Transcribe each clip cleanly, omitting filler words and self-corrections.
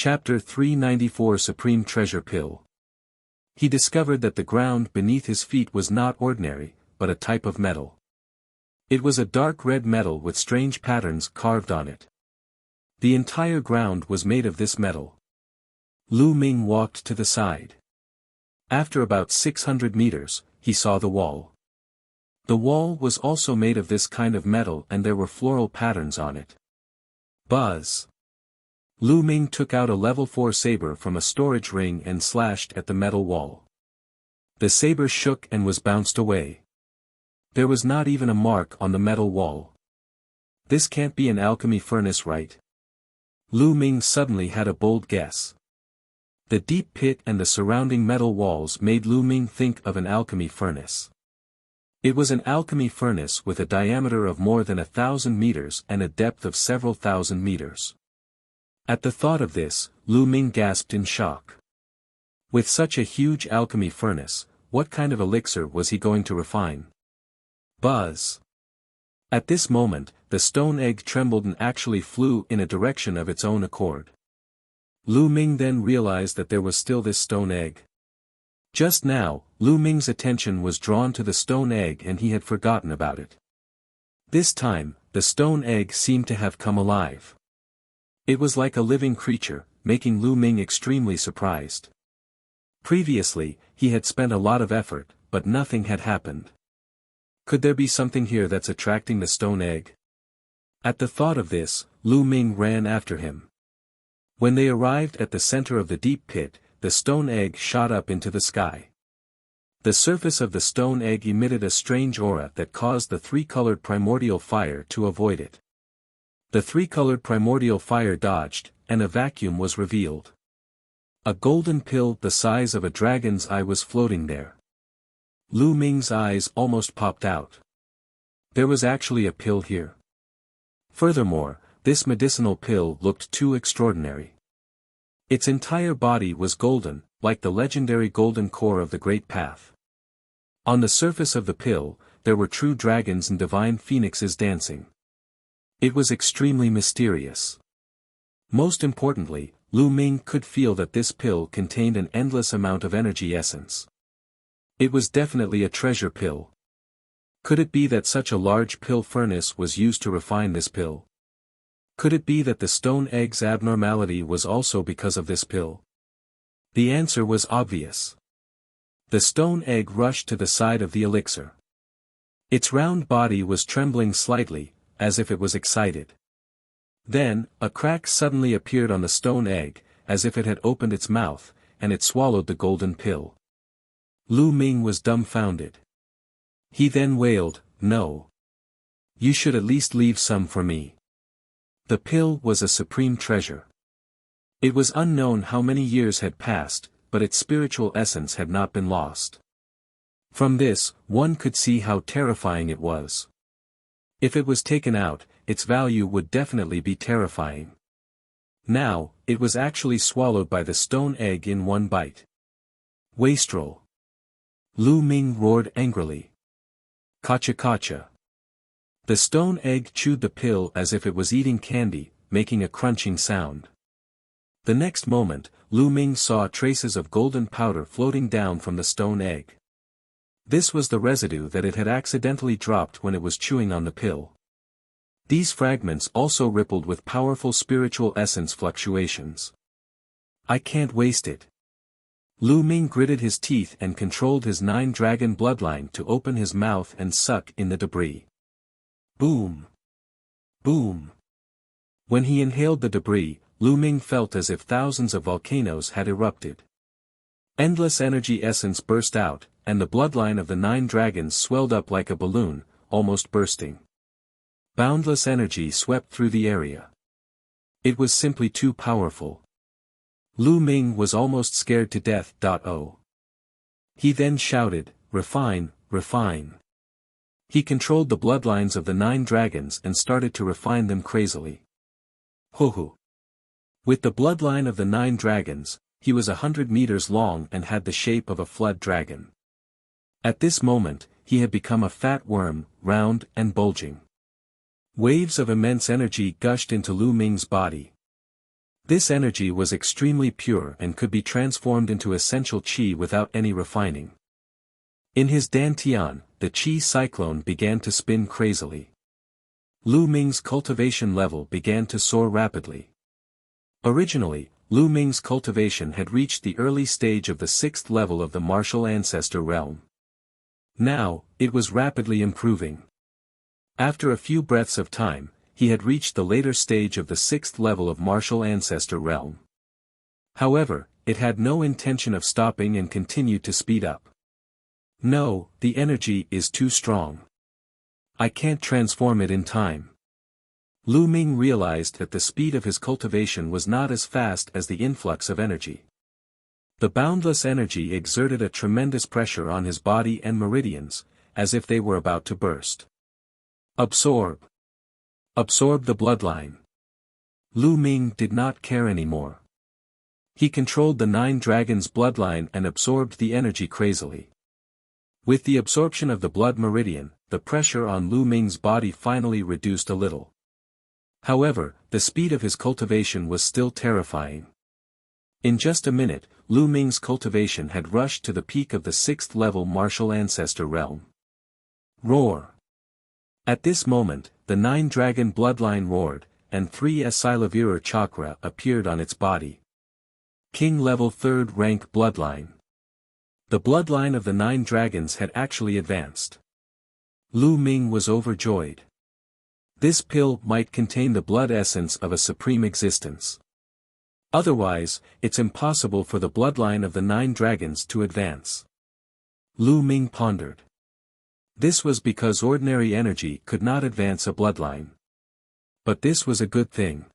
Chapter 394 Supreme Treasure Pill. He discovered that the ground beneath his feet was not ordinary, but a type of metal. It was a dark red metal with strange patterns carved on it. The entire ground was made of this metal. Lu Ming walked to the side. After about 600 meters, he saw the wall. The wall was also made of this kind of metal and there were floral patterns on it. Buzz! Lu Ming took out a level 4 saber from a storage ring and slashed at the metal wall. The saber shook and was bounced away. There was not even a mark on the metal wall. This can't be an alchemy furnace, right? Lu Ming suddenly had a bold guess. The deep pit and the surrounding metal walls made Lu Ming think of an alchemy furnace. It was an alchemy furnace with a diameter of more than 1,000 meters and a depth of several thousand meters. At the thought of this, Lu Ming gasped in shock. With such a huge alchemy furnace, what kind of elixir was he going to refine? Buzz! At this moment, the stone egg trembled and actually flew in a direction of its own accord. Lu Ming then realized that there was still this stone egg. Just now, Lu Ming's attention was drawn to the stone egg and he had forgotten about it. This time, the stone egg seemed to have come alive. It was like a living creature, making Lu Ming extremely surprised. Previously, he had spent a lot of effort, but nothing had happened. Could there be something here that's attracting the stone egg? At the thought of this, Lu Ming ran after him. When they arrived at the center of the deep pit, the stone egg shot up into the sky. The surface of the stone egg emitted a strange aura that caused the three-colored primordial fire to avoid it. The three-colored primordial fire dodged, and a vacuum was revealed. A golden pill the size of a dragon's eye was floating there. Lu Ming's eyes almost popped out. There was actually a pill here. Furthermore, this medicinal pill looked too extraordinary. Its entire body was golden, like the legendary golden core of the Great Path. On the surface of the pill, there were true dragons and divine phoenixes dancing. It was extremely mysterious. Most importantly, Lu Ming could feel that this pill contained an endless amount of energy essence. It was definitely a treasure pill. Could it be that such a large pill furnace was used to refine this pill? Could it be that the stone egg's abnormality was also because of this pill? The answer was obvious. The stone egg rushed to the side of the elixir. Its round body was trembling slightly, as if it was excited. Then, a crack suddenly appeared on the stone egg, as if it had opened its mouth, and it swallowed the golden pill. Lu Ming was dumbfounded. He then wailed, "No. You should at least leave some for me." The pill was a supreme treasure. It was unknown how many years had passed, but its spiritual essence had not been lost. From this, one could see how terrifying it was. If it was taken out, its value would definitely be terrifying. Now, it was actually swallowed by the stone egg in one bite. Wastrel! Lu Ming roared angrily. Kacha kacha! The stone egg chewed the pill as if it was eating candy, making a crunching sound. The next moment, Lu Ming saw traces of golden powder floating down from the stone egg. This was the residue that it had accidentally dropped when it was chewing on the pill. These fragments also rippled with powerful spiritual essence fluctuations. I can't waste it. Lu Ming gritted his teeth and controlled his 9-dragon bloodline to open his mouth and suck in the debris. Boom! Boom! When he inhaled the debris, Lu Ming felt as if thousands of volcanoes had erupted. Endless energy essence burst out, and the bloodline of the 9 dragons swelled up like a balloon, almost bursting. Boundless energy swept through the area. It was simply too powerful. Lu Ming was almost scared to death. He then shouted, "Refine, refine." He controlled the bloodlines of the 9 dragons and started to refine them crazily. Ho-ho! With the bloodline of the 9 dragons, he was 100 meters long and had the shape of a flood dragon. At this moment, he had become a fat worm, round and bulging. Waves of immense energy gushed into Lu Ming's body. This energy was extremely pure and could be transformed into essential qi without any refining. In his dantian, the qi cyclone began to spin crazily. Lu Ming's cultivation level began to soar rapidly. Originally, Lu Ming's cultivation had reached the early stage of the 6th level of the martial ancestor realm. Now, it was rapidly improving. After a few breaths of time, he had reached the later stage of the 6th level of martial ancestor realm. However, it had no intention of stopping and continued to speed up. No, the energy is too strong. I can't transform it in time. Lu Ming realized that the speed of his cultivation was not as fast as the influx of energy. The boundless energy exerted a tremendous pressure on his body and meridians, as if they were about to burst. Absorb. Absorb the bloodline. Lu Ming did not care anymore. He controlled the 9 dragons' bloodline and absorbed the energy crazily. With the absorption of the blood meridian, the pressure on Lu Ming's body finally reduced a little. However, the speed of his cultivation was still terrifying. In just a minute, Lu Ming's cultivation had rushed to the peak of the 6th level martial ancestor realm. Roar! At this moment, the 9 dragon bloodline roared, and 3 Asilavira chakra appeared on its body. King level 3rd rank bloodline. The bloodline of the 9 dragons had actually advanced. Lu Ming was overjoyed. This pill might contain the blood essence of a supreme existence. Otherwise, it's impossible for the bloodline of the 9 dragons to advance. Lu Ming pondered. This was because ordinary energy could not advance a bloodline. But this was a good thing.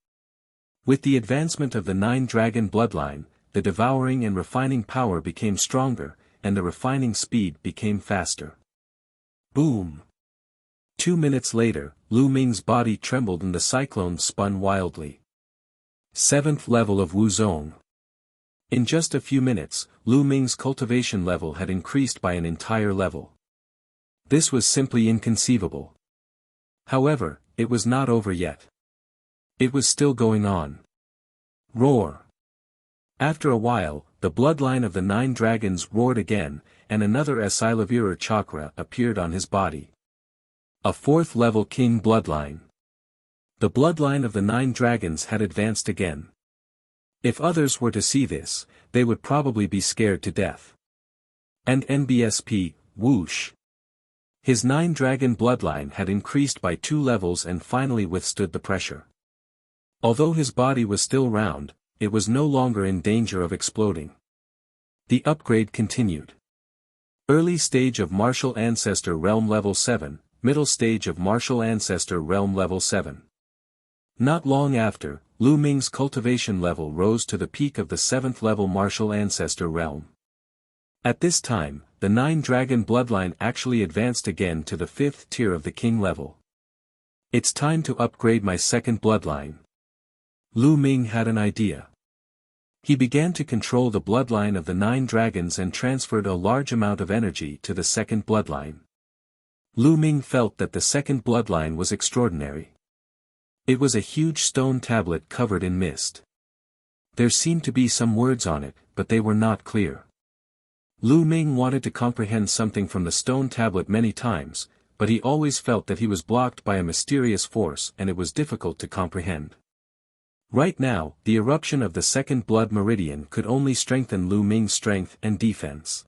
With the advancement of the 9 dragon bloodline, the devouring and refining power became stronger, and the refining speed became faster. Boom! 2 minutes later, Lu Ming's body trembled and the cyclone spun wildly. 7th level of Wuzong. In just a few minutes, Lu Ming's cultivation level had increased by an entire level. This was simply inconceivable. However, it was not over yet. It was still going on. Roar! After a while, the bloodline of the 9 dragons roared again, and another Asilavira chakra appeared on his body. A 4th level king bloodline. The bloodline of the 9 dragons had advanced again. If others were to see this, they would probably be scared to death. And NBSP, whoosh! His 9 dragon bloodline had increased by 2 levels and finally withstood the pressure. Although his body was still round, it was no longer in danger of exploding. The upgrade continued. Early stage of martial ancestor realm level 7. Middle stage of martial ancestor realm level 7. Not long after, Lu Ming's cultivation level rose to the peak of the 7th level martial ancestor realm. At this time, the 9 dragon bloodline actually advanced again to the 5th tier of the king level. It's time to upgrade my 2nd bloodline. Lu Ming had an idea. He began to control the bloodline of the 9 dragons and transferred a large amount of energy to the 2nd bloodline. Lu Ming felt that the 2nd bloodline was extraordinary. It was a huge stone tablet covered in mist. There seemed to be some words on it, but they were not clear. Lu Ming wanted to comprehend something from the stone tablet many times, but he always felt that he was blocked by a mysterious force and it was difficult to comprehend. Right now, the eruption of the 2nd blood meridian could only strengthen Lu Ming's strength and defense.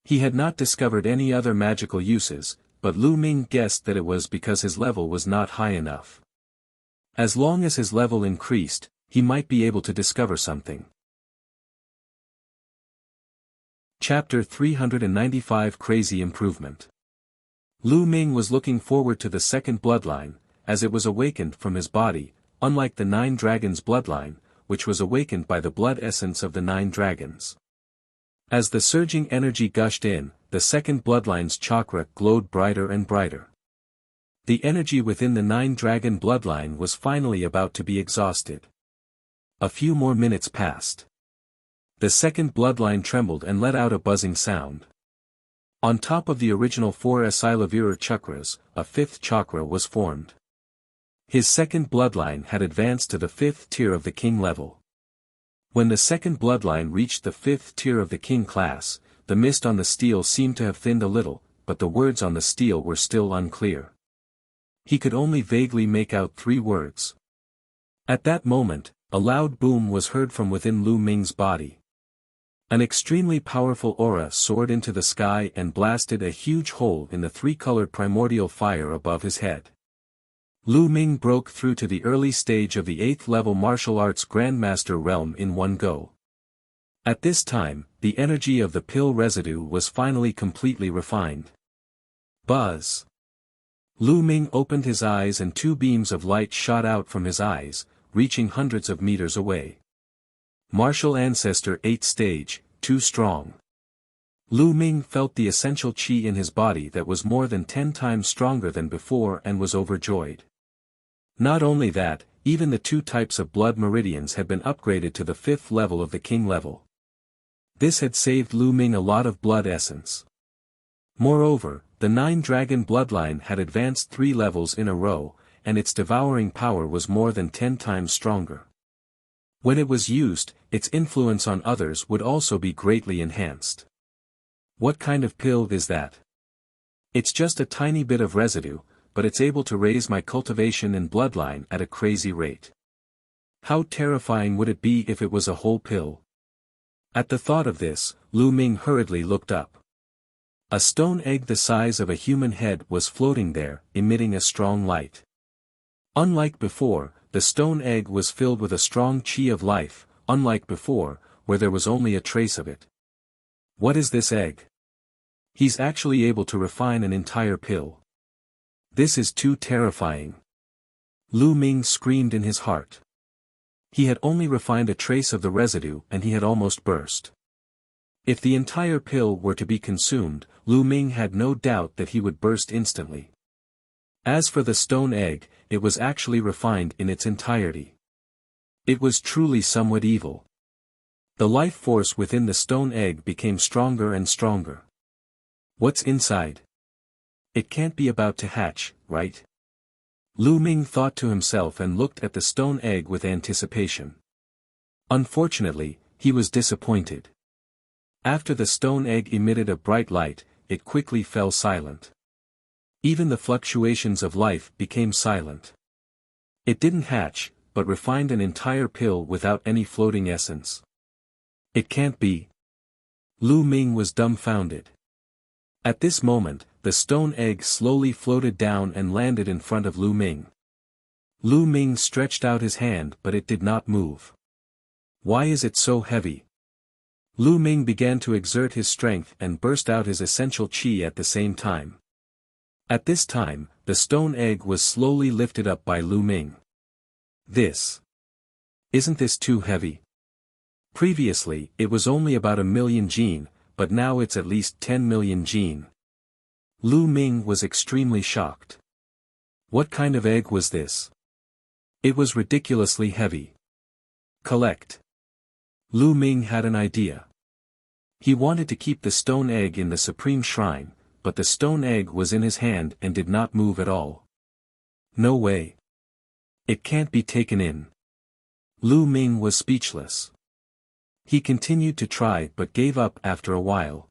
He had not discovered any other magical uses, but Lu Ming guessed that it was because his level was not high enough. As long as his level increased, he might be able to discover something. Chapter 395 Crazy Improvement. Lu Ming was looking forward to the 2nd bloodline, as it was awakened from his body, unlike the 9 dragons' bloodline, which was awakened by the blood essence of the 9 dragons. As the surging energy gushed in, the 2nd bloodline's chakra glowed brighter and brighter. The energy within the 9 dragon bloodline was finally about to be exhausted. A few more minutes passed. The 2nd bloodline trembled and let out a buzzing sound. On top of the original 4 Asilavira chakras, a 5th chakra was formed. His second bloodline had advanced to the 5th tier of the king level. When the second bloodline reached the 5th tier of the king class, the mist on the steel seemed to have thinned a little, but the words on the steel were still unclear. He could only vaguely make out 3 words. At that moment, a loud boom was heard from within Lu Ming's body. An extremely powerful aura soared into the sky and blasted a huge hole in the 3-colored primordial fire above his head. Lu Ming broke through to the early stage of the 8th level martial arts Grandmaster realm in one go. At this time, the energy of the pill residue was finally completely refined. Buzz! Lu Ming opened his eyes and 2 beams of light shot out from his eyes, reaching hundreds of meters away. Martial Ancestor 8th stage, too strong. Lu Ming felt the essential qi in his body that was more than 10 times stronger than before and was overjoyed. Not only that, even the 2 types of blood meridians had been upgraded to the 5th level of the king level. This had saved Lu Ming a lot of blood essence. Moreover, the 9-dragon bloodline had advanced 3 levels in a row, and its devouring power was more than 10 times stronger. When it was used, its influence on others would also be greatly enhanced. What kind of pill is that? It's just a tiny bit of residue, but it's able to raise my cultivation and bloodline at a crazy rate. How terrifying would it be if it was a whole pill? At the thought of this, Lu Ming hurriedly looked up. A stone egg the size of a human head was floating there, emitting a strong light. Unlike before, the stone egg was filled with a strong qi of life, unlike before, where there was only a trace of it. What is this egg? He's actually able to refine an entire pill. This is too terrifying. Lu Ming screamed in his heart. He had only refined a trace of the residue and he had almost burst. If the entire pill were to be consumed, Lu Ming had no doubt that he would burst instantly. As for the stone egg, it was actually refined in its entirety. It was truly somewhat evil. The life force within the stone egg became stronger and stronger. What's inside? It can't be about to hatch, right? Lu Ming thought to himself and looked at the stone egg with anticipation. Unfortunately, he was disappointed. After the stone egg emitted a bright light, it quickly fell silent. Even the fluctuations of life became silent. It didn't hatch, but refined an entire pill without any floating essence. It can't be. Lu Ming was dumbfounded. At this moment, the stone egg slowly floated down and landed in front of Lu Ming. Lu Ming stretched out his hand but it did not move. Why is it so heavy? Lu Ming began to exert his strength and burst out his essential qi at the same time. At this time, the stone egg was slowly lifted up by Lu Ming. Isn't this too heavy? Previously, it was only about 1,000,000 gene, but now it's at least 10 million gene. Lu Ming was extremely shocked. What kind of egg was this? It was ridiculously heavy. Collect. Lu Ming had an idea. He wanted to keep the stone egg in the supreme shrine, but the stone egg was in his hand and did not move at all. No way. It can't be taken in. Lu Ming was speechless. He continued to try but gave up after a while.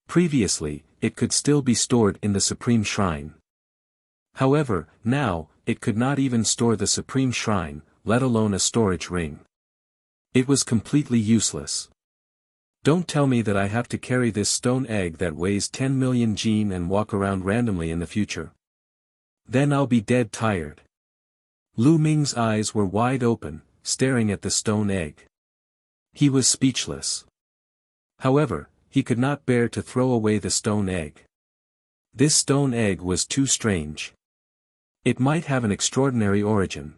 Previously, it could still be stored in the supreme shrine. However, now, it could not even store the supreme shrine, let alone a storage ring. It was completely useless. Don't tell me that I have to carry this stone egg that weighs 10 million gene and walk around randomly in the future. Then I'll be dead tired. Lu Ming's eyes were wide open, staring at the stone egg. He was speechless. However, he could not bear to throw away the stone egg. This stone egg was too strange. It might have an extraordinary origin.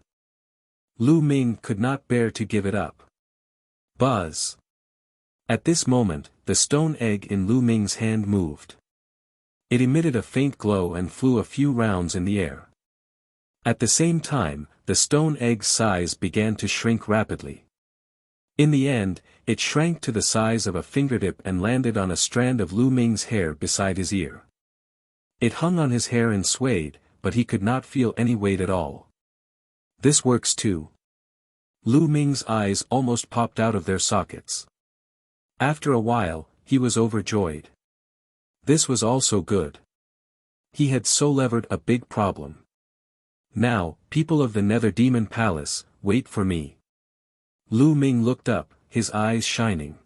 Lu Ming could not bear to give it up. Buzz. At this moment, the stone egg in Lu Ming's hand moved. It emitted a faint glow and flew a few rounds in the air. At the same time, the stone egg's size began to shrink rapidly. In the end, it shrank to the size of a fingertip and landed on a strand of Lu Ming's hair beside his ear. It hung on his hair and swayed, but he could not feel any weight at all. This works too. Lu Ming's eyes almost popped out of their sockets. After a while, he was overjoyed. This was also good. He had so-levered a big problem. Now, people of the Nether Demon Palace, wait for me. Lu Ming looked up, his eyes shining.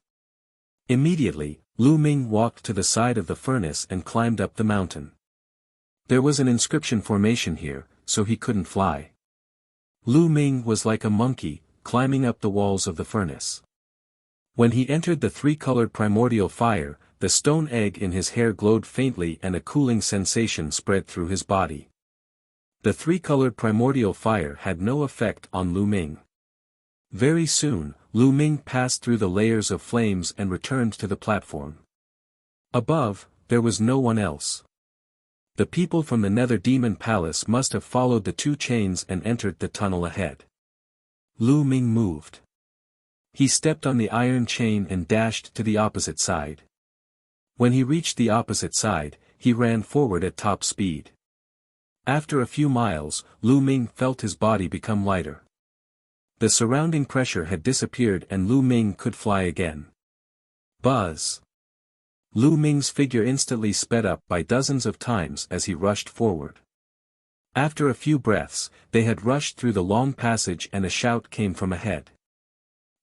Immediately, Lu Ming walked to the side of the furnace and climbed up the mountain. There was an inscription formation here, so he couldn't fly. Lu Ming was like a monkey, climbing up the walls of the furnace. When he entered the three-colored primordial fire, the stone egg in his hair glowed faintly and a cooling sensation spread through his body. The three-colored primordial fire had no effect on Lu Ming. Very soon, Lu Ming passed through the layers of flames and returned to the platform. Above, there was no one else. The people from the Nether Demon Palace must have followed the two chains and entered the tunnel ahead. Lu Ming moved. He stepped on the iron chain and dashed to the opposite side. When he reached the opposite side, he ran forward at top speed. After a few miles, Lu Ming felt his body become lighter. The surrounding pressure had disappeared and Lu Ming could fly again. Buzz! Lu Ming's figure instantly sped up by dozens of times as he rushed forward. After a few breaths, they had rushed through the long passage and a shout came from ahead.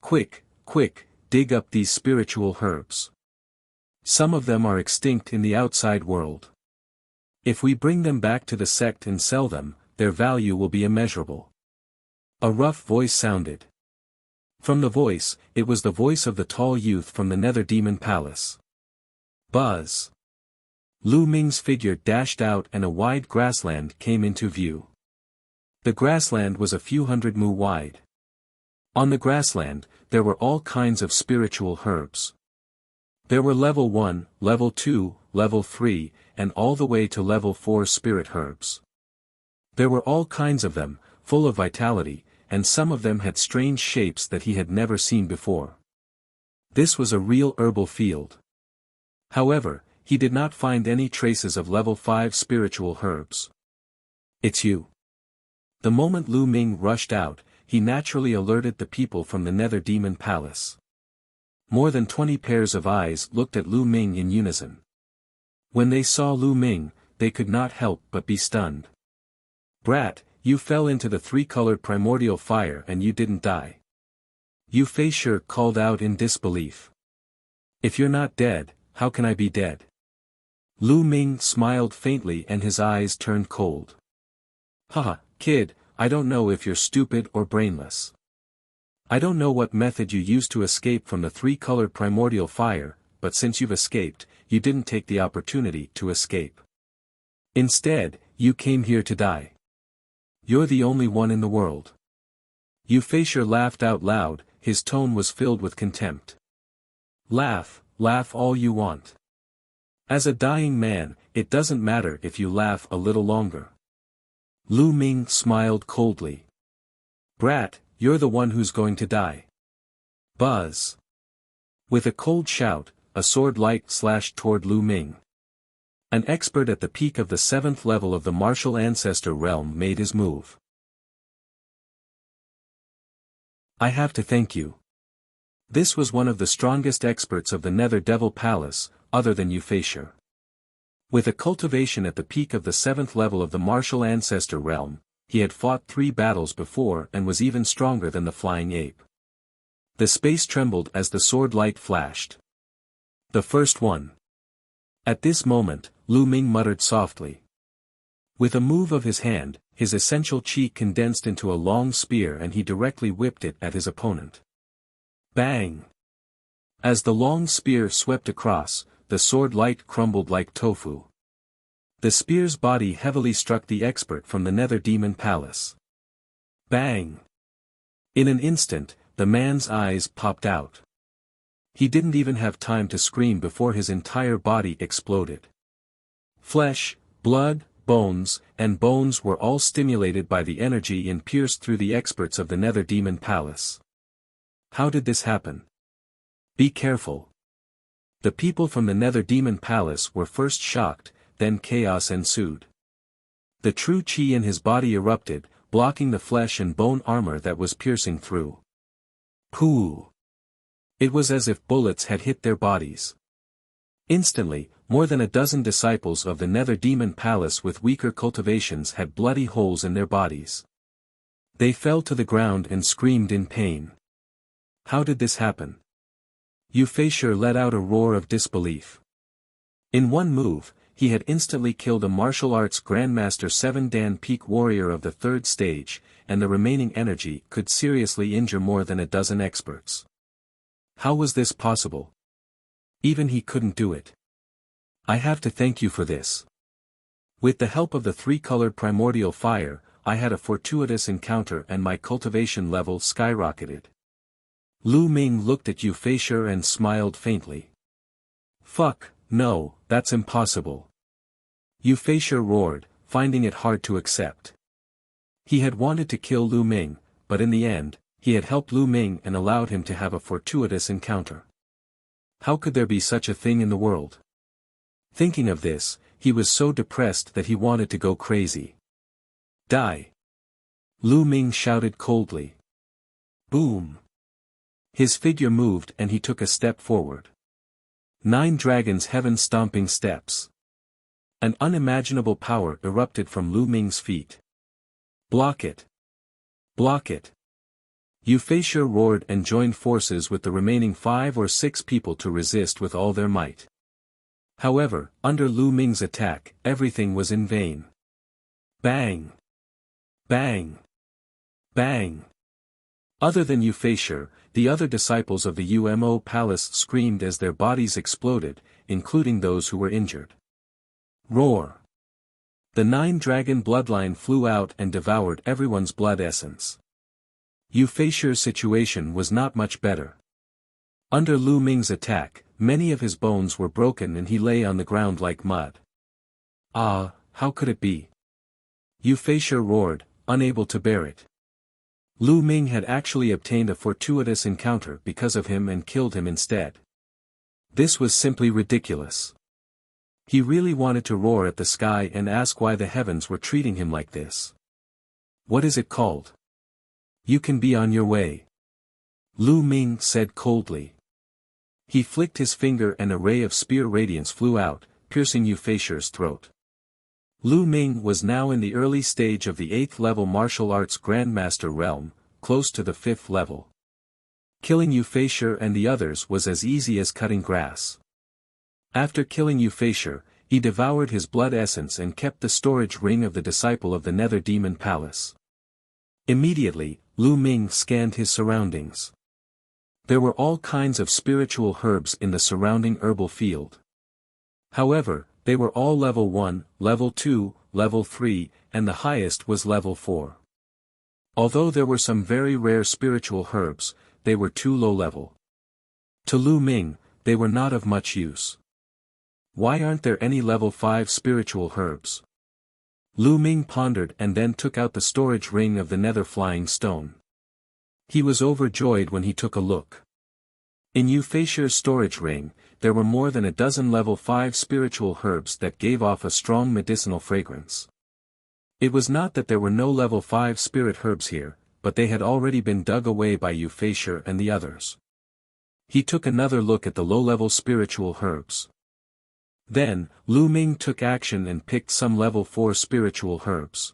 Quick, quick, dig up these spiritual herbs. Some of them are extinct in the outside world. If we bring them back to the sect and sell them, their value will be immeasurable. A rough voice sounded. From the voice, it was the voice of the tall youth from the Nether Demon Palace. Buzz! Lu Ming's figure dashed out and a wide grassland came into view. The grassland was a few hundred mu wide. On the grassland, there were all kinds of spiritual herbs. There were level 1, level 2, level 3, and all the way to level 4 spirit herbs. There were all kinds of them, full of vitality, and some of them had strange shapes that he had never seen before. This was a real herbal field. However, he did not find any traces of level 5 spiritual herbs. It's you. The moment Lu Ming rushed out, he naturally alerted the people from the Nether Demon Palace. More than 20 pairs of eyes looked at Lu Ming in unison. When they saw Lu Ming, they could not help but be stunned. Brat, you fell into the three-colored primordial fire and you didn't die. Yu Feisher called out in disbelief. If you're not dead, how can I be dead? Lu Ming smiled faintly and his eyes turned cold. Haha, kid, I don't know if you're stupid or brainless. I don't know what method you used to escape from the three-colored primordial fire, but since you've escaped, you didn't take the opportunity to escape. Instead, you came here to die. You're the only one in the world. Yu Feisher laughed out loud, his tone was filled with contempt. Laugh, laugh all you want. As a dying man, it doesn't matter if you laugh a little longer. Lu Ming smiled coldly. Brat, you're the one who's going to die. Buzz! With a cold shout, a sword light slashed toward Lu Ming. An expert at the peak of the 7th level of the martial ancestor realm made his move. I have to thank you. This was one of the strongest experts of the Nether Devil Palace, other than Yu Feisher. With a cultivation at the peak of the 7th level of the martial ancestor realm, he had fought 3 battles before and was even stronger than the flying ape. The space trembled as the sword light flashed. The first one. At this moment, Lu Ming muttered softly. With a move of his hand, his essential chi condensed into a long spear and he directly whipped it at his opponent. Bang! As the long spear swept across, the sword light crumbled like tofu. The spear's body heavily struck the expert from the Nether Demon Palace. Bang! In an instant, the man's eyes popped out. He didn't even have time to scream before his entire body exploded. Flesh, blood, bones, and bones were all stimulated by the energy and pierced through the experts of the Nether Demon Palace. How did this happen? Be careful. The people from the Nether Demon Palace were first shocked, then chaos ensued. The true chi in his body erupted, blocking the flesh and bone armor that was piercing through. Pooh! It was as if bullets had hit their bodies. Instantly, more than a dozen disciples of the Nether Demon Palace with weaker cultivations had bloody holes in their bodies. They fell to the ground and screamed in pain. How did this happen? Euphasor let out a roar of disbelief. In one move, he had instantly killed a martial arts Grandmaster 7 Dan Peak warrior of the 3rd stage, and the remaining energy could seriously injure more than a dozen experts. How was this possible? Even he couldn't do it. I have to thank you for this. With the help of the 3-colored primordial fire, I had a fortuitous encounter and my cultivation level skyrocketed. Lu Ming looked at Euphasor and smiled faintly. Fuck, no, that's impossible. Euphasor roared, finding it hard to accept. He had wanted to kill Lu Ming, but in the end, he had helped Lu Ming and allowed him to have a fortuitous encounter. How could there be such a thing in the world? Thinking of this, he was so depressed that he wanted to go crazy. Die! Lu Ming shouted coldly. Boom! His figure moved and he took a step forward. 9 dragons heaven-stomping steps. An unimaginable power erupted from Lu Ming's feet. Block it! Block it! Euphasor roared and joined forces with the remaining 5 or 6 people to resist with all their might. However, under Lu Ming's attack, everything was in vain. Bang! Bang! Bang! Other than Euphasor, the other disciples of the UMO palace screamed as their bodies exploded, including those who were injured. Roar! The 9-dragon bloodline flew out and devoured everyone's blood essence. Euphasor's situation was not much better. Under Lu Ming's attack, many of his bones were broken and he lay on the ground like mud. Ah, how could it be? Euphasor roared, unable to bear it. Lu Ming had actually obtained a fortuitous encounter because of him and killed him instead. This was simply ridiculous. He really wanted to roar at the sky and ask why the heavens were treating him like this. What is it called? You can be on your way. Lu Ming said coldly. He flicked his finger and a ray of spear radiance flew out, piercing Euphasor's throat. Lu Ming was now in the early stage of the 8th level martial arts Grandmaster realm, close to the 5th level. Killing Euphasor and the others was as easy as cutting grass. After killing Euphasor, he devoured his blood essence and kept the storage ring of the disciple of the Nether Demon Palace. Immediately, Lu Ming scanned his surroundings. There were all kinds of spiritual herbs in the surrounding herbal field. However, they were all level 1, level 2, level 3, and the highest was level 4. Although there were some very rare spiritual herbs, they were too low level. To Lu Ming, they were not of much use. Why aren't there any level 5 spiritual herbs? Lu Ming pondered and then took out the storage ring of the nether flying stone. He was overjoyed when he took a look. In Euphasor's storage ring, there were more than a dozen level 5 spiritual herbs that gave off a strong medicinal fragrance. It was not that there were no level 5 spirit herbs here, but they had already been dug away by Euphasor and the others. He took another look at the low-level spiritual herbs. Then, Lu Ming took action and picked some level 4 spiritual herbs.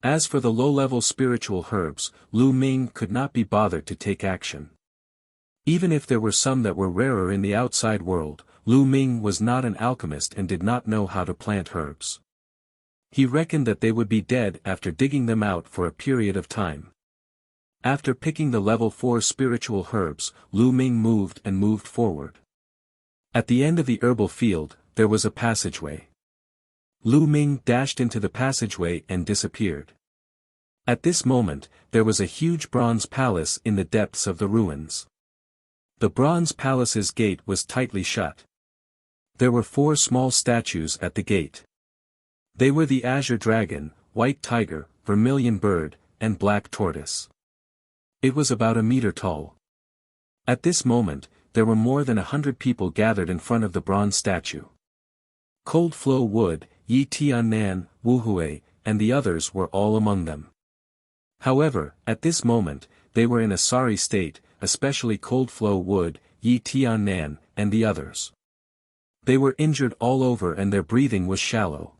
As for the low-level spiritual herbs, Lu Ming could not be bothered to take action. Even if there were some that were rarer in the outside world, Lu Ming was not an alchemist and did not know how to plant herbs. He reckoned that they would be dead after digging them out for a period of time. After picking the level 4 spiritual herbs, Lu Ming moved forward. At the end of the herbal field, there was a passageway. Lu Ming dashed into the passageway and disappeared. At this moment, there was a huge bronze palace in the depths of the ruins. The bronze palace's gate was tightly shut. There were 4 small statues at the gate. They were the azure dragon, white tiger, vermilion bird, and black tortoise. It was about a meter tall. At this moment, there were more than 100 people gathered in front of the bronze statue. Cold Flow Wood, Yi Tian Nan, Wu Hui, and the others were all among them. However, at this moment, they were in a sorry state, especially Cold Flow Wood, Yi Tiannan, and the others. They were injured all over and their breathing was shallow.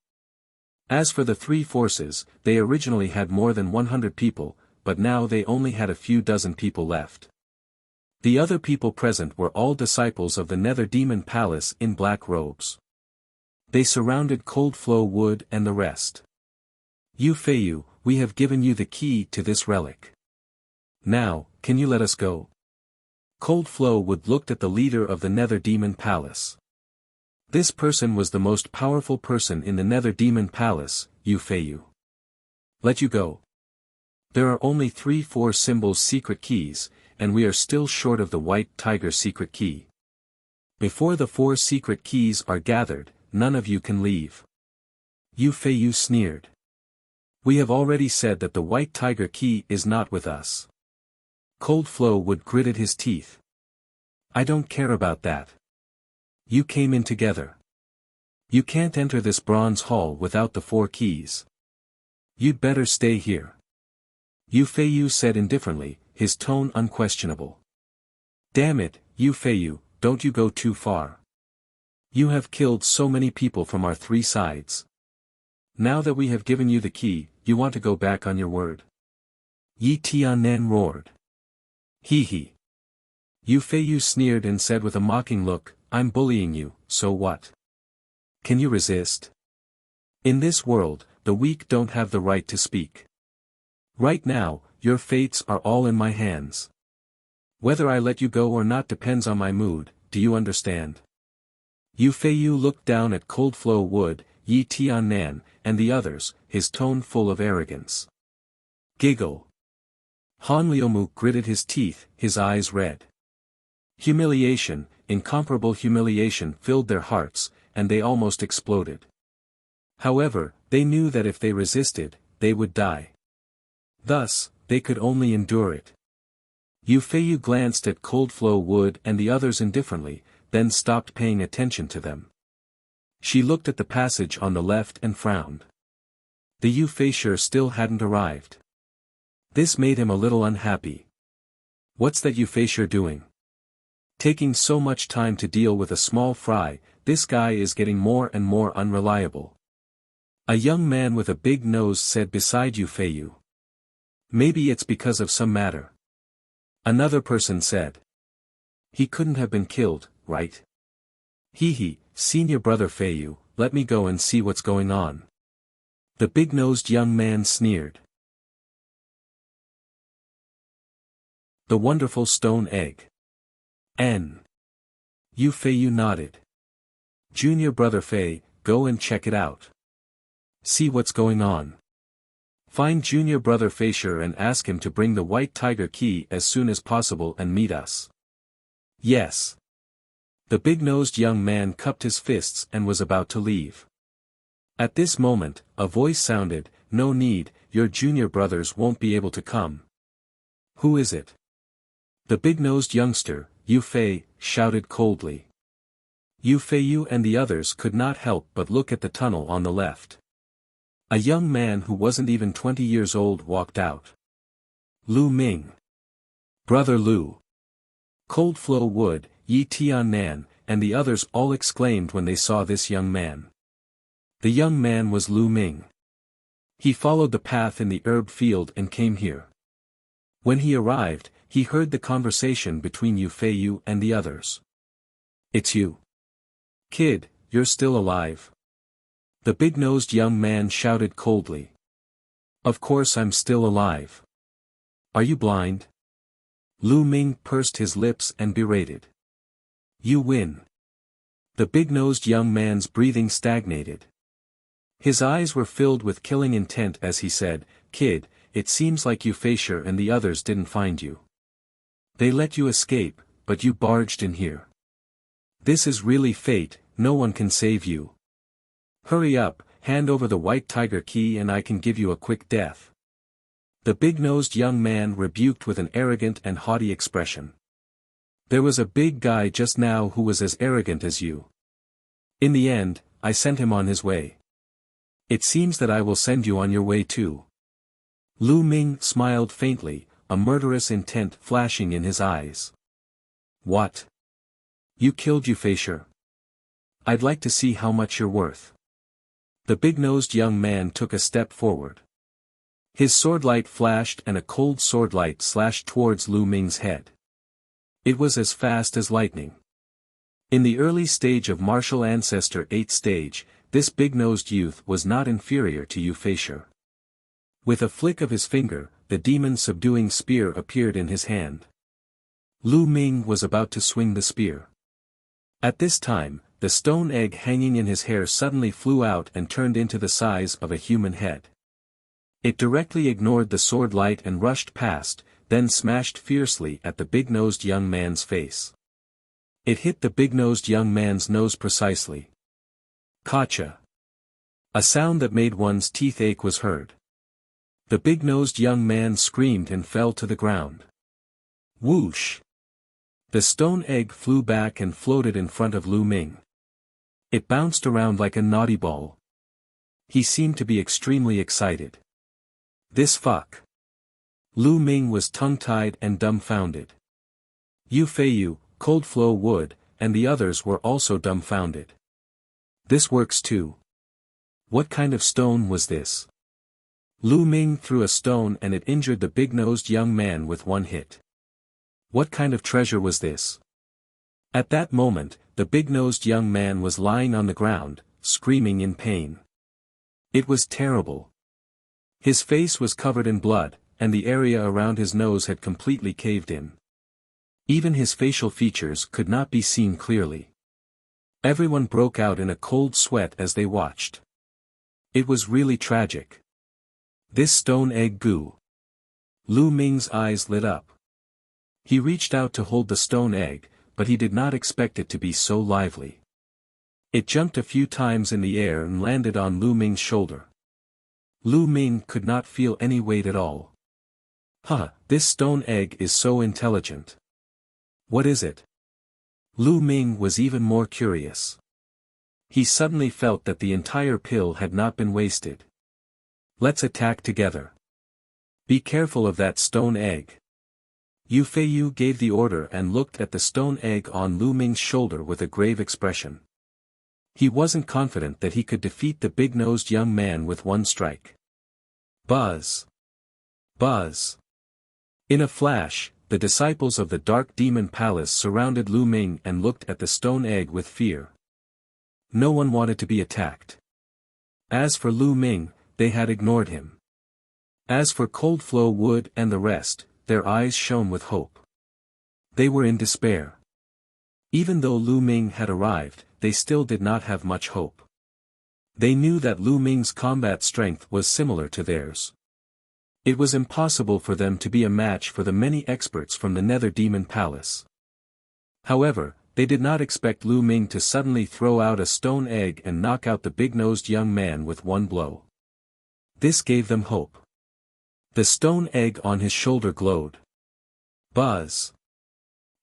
As for the three forces, they originally had more than 100 people, but now they only had a few dozen people left. The other people present were all disciples of the Nether Demon Palace in black robes. They surrounded Cold Flow Wood and the rest. Yu Feiyu, we have given you the key to this relic. Now, can you let us go? Cold Flow Wood looked at the leader of the Nether Demon Palace. This person was the most powerful person in the Nether Demon Palace, Yu Feiyu. Let you go. There are only 3-4 symbols secret keys, and we are still short of the White Tiger secret key. Before the 4 secret keys are gathered, none of you can leave. Yu Feiyu sneered. We have already said that the White Tiger key is not with us. Cold Flow Wood gritted his teeth. I don't care about that. You came in together. You can't enter this bronze hall without the 4 keys. You'd better stay here. Yu Feiyu said indifferently, his tone unquestionable. Damn it, Yu Feiyu, don't you go too far. You have killed so many people from our 3 sides. Now that we have given you the key, you want to go back on your word? Yi Tiannan roared. Hee hee. Yu Feiyu sneered and said with a mocking look, I'm bullying you, so what? Can you resist? In this world, the weak don't have the right to speak. Right now, your fates are all in my hands. Whether I let you go or not depends on my mood, do you understand? Yu Feiyu looked down at Cold Flow Wood, Yi Tiannan, and the others, his tone full of arrogance. Giggle. Han Liumu gritted his teeth, his eyes red. Humiliation, incomparable humiliation filled their hearts, and they almost exploded. However, they knew that if they resisted, they would die. Thus, they could only endure it. Yu Feiyu glanced at Cold Flow Wood and the others indifferently, then stopped paying attention to them. She looked at the passage on the left and frowned. The Yu Feisher still hadn't arrived. This made him a little unhappy. What's that Yu Feisher doing? Taking so much time to deal with a small fry, this guy is getting more and more unreliable. A young man with a big nose said beside Yu Feiyu. Maybe it's because of some matter. Another person said. He couldn't have been killed, right? Hee hee, senior brother Feiyu, let me go and see what's going on. The big-nosed young man sneered. The wonderful stone egg. N. Yu Feiyu nodded. Junior brother Fei, go and check it out. See what's going on. Find junior brother Feisher and ask him to bring the White Tiger key as soon as possible and meet us. Yes. The big-nosed young man cupped his fists and was about to leave. At this moment, a voice sounded, no need, your junior brothers won't be able to come. Who is it? The big-nosed youngster, Yu Fei, shouted coldly. Yu Feiyu and the others could not help but look at the tunnel on the left. A young man who wasn't even 20 years old walked out. Lu Ming. Brother Lu. Cold Flow Wood, Yi Tiannan, and the others all exclaimed when they saw this young man. The young man was Lu Ming. He followed the path in the herb field and came here. When he arrived, he heard the conversation between Yu Feiyu and the others. It's you. Kid, you're still alive. The big-nosed young man shouted coldly. Of course I'm still alive. Are you blind? Lu Ming pursed his lips and berated. You win. The big-nosed young man's breathing stagnated. His eyes were filled with killing intent as he said, Kid, it seems like Yu Feisher and the others didn't find you. They let you escape, but you barged in here. This is really fate, no one can save you. Hurry up, hand over the White Tiger key and I can give you a quick death. The big-nosed young man rebuked with an arrogant and haughty expression. There was a big guy just now who was as arrogant as you. In the end, I sent him on his way. It seems that I will send you on your way too. Lu Ming smiled faintly, a murderous intent flashing in his eyes. What? You killed Euphrasia? I'd like to see how much you're worth. The big-nosed young man took a step forward. His swordlight flashed and a cold swordlight slashed towards Lu Ming's head. It was as fast as lightning. In the early stage of martial ancestor 8 stage, this big-nosed youth was not inferior to Euphrasia. With a flick of his finger, the demon-subduing spear appeared in his hand. Lu Ming was about to swing the spear. At this time, the stone egg hanging in his hair suddenly flew out and turned into the size of a human head. It directly ignored the sword light and rushed past, then smashed fiercely at the big-nosed young man's face. It hit the big-nosed young man's nose precisely. Gotcha! A sound that made one's teeth ache was heard. The big-nosed young man screamed and fell to the ground. Whoosh! The stone egg flew back and floated in front of Lu Ming. It bounced around like a naughty ball. He seemed to be extremely excited. This fuck. Lu Ming was tongue-tied and dumbfounded. Yu Feiyu, Cold Flow Wood, and the others were also dumbfounded. This works too. What kind of stone was this? Lu Ming threw a stone and it injured the big-nosed young man with one hit. What kind of treasure was this? At that moment, the big-nosed young man was lying on the ground, screaming in pain. It was terrible. His face was covered in blood, and the area around his nose had completely caved in. Even his facial features could not be seen clearly. Everyone broke out in a cold sweat as they watched. It was really tragic. This stone egg goo. Lu Ming's eyes lit up. He reached out to hold the stone egg, but he did not expect it to be so lively. It jumped a few times in the air and landed on Lu Ming's shoulder. Lu Ming could not feel any weight at all. Huh, this stone egg is so intelligent. What is it? Lu Ming was even more curious. He suddenly felt that the entire pill had not been wasted. Let's attack together. Be careful of that stone egg. Yu Feiyu gave the order and looked at the stone egg on Lu Ming's shoulder with a grave expression. He wasn't confident that he could defeat the big-nosed young man with one strike. Buzz! Buzz! In a flash, the disciples of the Dark Demon Palace surrounded Lu Ming and looked at the stone egg with fear. No one wanted to be attacked. As for Lu Ming, they had ignored him. As for Cold Flow Wood and the rest, their eyes shone with hope. They were in despair. Even though Lu Ming had arrived, they still did not have much hope. They knew that Lu Ming's combat strength was similar to theirs. It was impossible for them to be a match for the many experts from the Nether Demon Palace. However, they did not expect Lu Ming to suddenly throw out a stone egg and knock out the big-nosed young man with one blow. This gave them hope. The stone egg on his shoulder glowed. Buzz!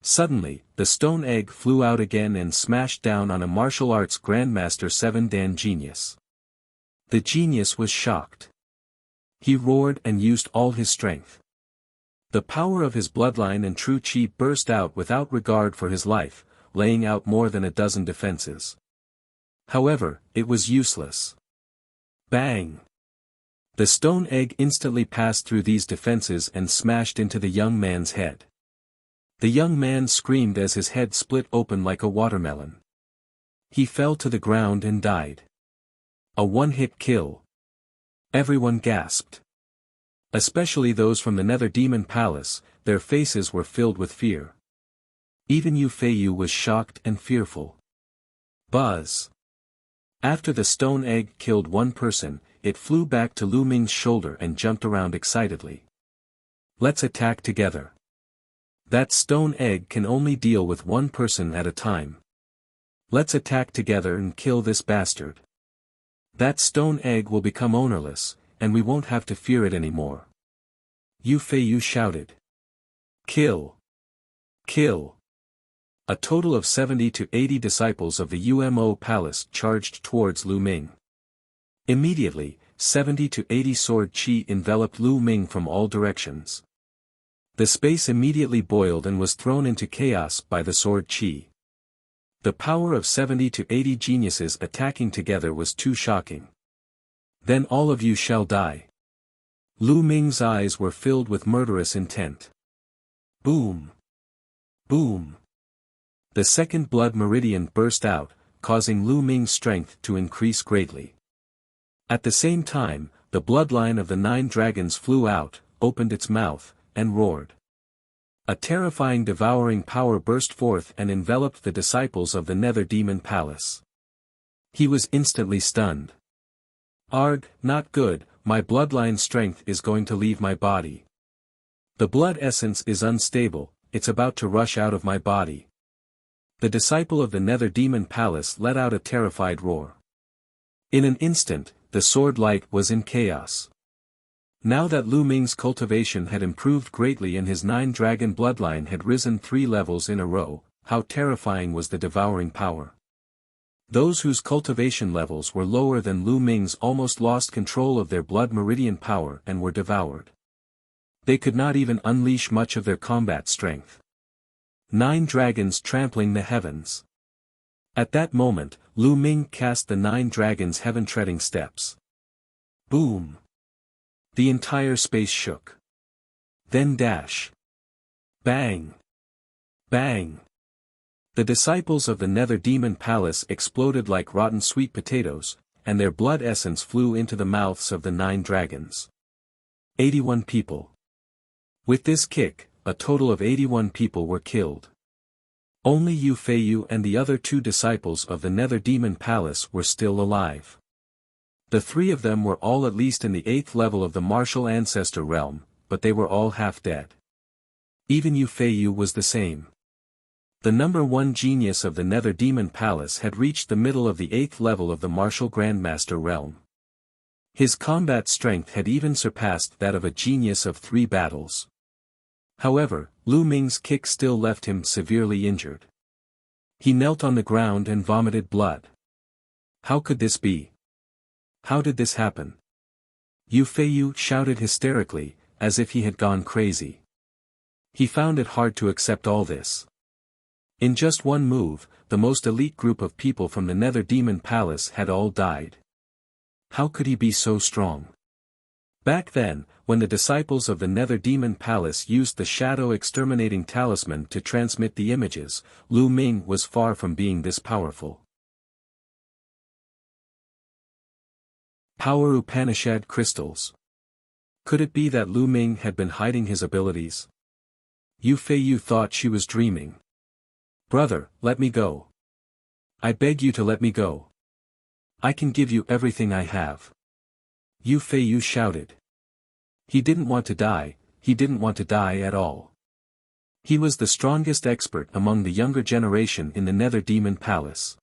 Suddenly, the stone egg flew out again and smashed down on a martial arts Grandmaster 7 Dan genius. The genius was shocked. He roared and used all his strength. The power of his bloodline and true chi burst out without regard for his life, laying out more than a dozen defenses. However, it was useless. Bang! The stone egg instantly passed through these defenses and smashed into the young man's head. The young man screamed as his head split open like a watermelon. He fell to the ground and died. A one-hit kill. Everyone gasped. Especially those from the Nether Demon Palace, their faces were filled with fear. Even Yu Feiyu was shocked and fearful. Buzz! After the stone egg killed one person, it flew back to Lu Ming's shoulder and jumped around excitedly. Let's attack together. That stone egg can only deal with one person at a time. Let's attack together and kill this bastard. That stone egg will become ownerless, and we won't have to fear it anymore. Yu Feiyu shouted. Kill! Kill! A total of 70 to 80 disciples of the UMO Palace charged towards Lu Ming. Immediately, 70 to 80 sword chi enveloped Lu Ming from all directions. The space immediately boiled and was thrown into chaos by the sword chi. The power of 70 to 80 geniuses attacking together was too shocking. Then all of you shall die. Lu Ming's eyes were filled with murderous intent. Boom! Boom! The second blood meridian burst out, causing Lu Ming's strength to increase greatly. At the same time, the bloodline of the 9 dragons flew out, opened its mouth, and roared. A terrifying devouring power burst forth and enveloped the disciples of the Nether Demon Palace. He was instantly stunned. Arg, not good, my bloodline strength is going to leave my body. The blood essence is unstable, it's about to rush out of my body. The disciple of the Nether Demon Palace let out a terrified roar. In an instant, the sword light was in chaos. Now that Lu Ming's cultivation had improved greatly and his 9-dragon bloodline had risen 3 levels in a row, how terrifying was the devouring power. Those whose cultivation levels were lower than Lu Ming's almost lost control of their blood meridian power and were devoured. They could not even unleash much of their combat strength. 9 dragons trampling the heavens. At that moment, Lu Ming cast the 9 dragons' heaven-treading steps. Boom! The entire space shook. Then dash. Bang! Bang! The disciples of the Nether Demon Palace exploded like rotten sweet potatoes, and their blood essence flew into the mouths of the 9 dragons. 81 people. With this kick, a total of 81 people were killed. Only Yu Feiyu and the other 2 disciples of the Nether Demon Palace were still alive. The 3 of them were all at least in the 8th level of the martial ancestor realm, but they were all half dead. Even Yu Feiyu was the same. The number 1 genius of the Nether Demon Palace had reached the middle of the 8th level of the martial grandmaster realm. His combat strength had even surpassed that of a genius of 3 battles. However, Lu Ming's kick still left him severely injured. He knelt on the ground and vomited blood. How could this be? How did this happen? Yu Feiyu shouted hysterically, as if he had gone crazy. He found it hard to accept all this. In just one move, the most elite group of people from the Nether Demon Palace had all died. How could he be so strong? Back then, when the disciples of the Nether Demon Palace used the Shadow Exterminating Talisman to transmit the images, Lu Ming was far from being this powerful. Power Upanishad Crystals. Could it be that Lu Ming had been hiding his abilities? Yu Feiyu thought she was dreaming. Brother, let me go. I beg you to let me go. I can give you everything I have. Yu Feiyu shouted. He didn't want to die, he didn't want to die at all. He was the strongest expert among the younger generation in the Nether Demon Palace.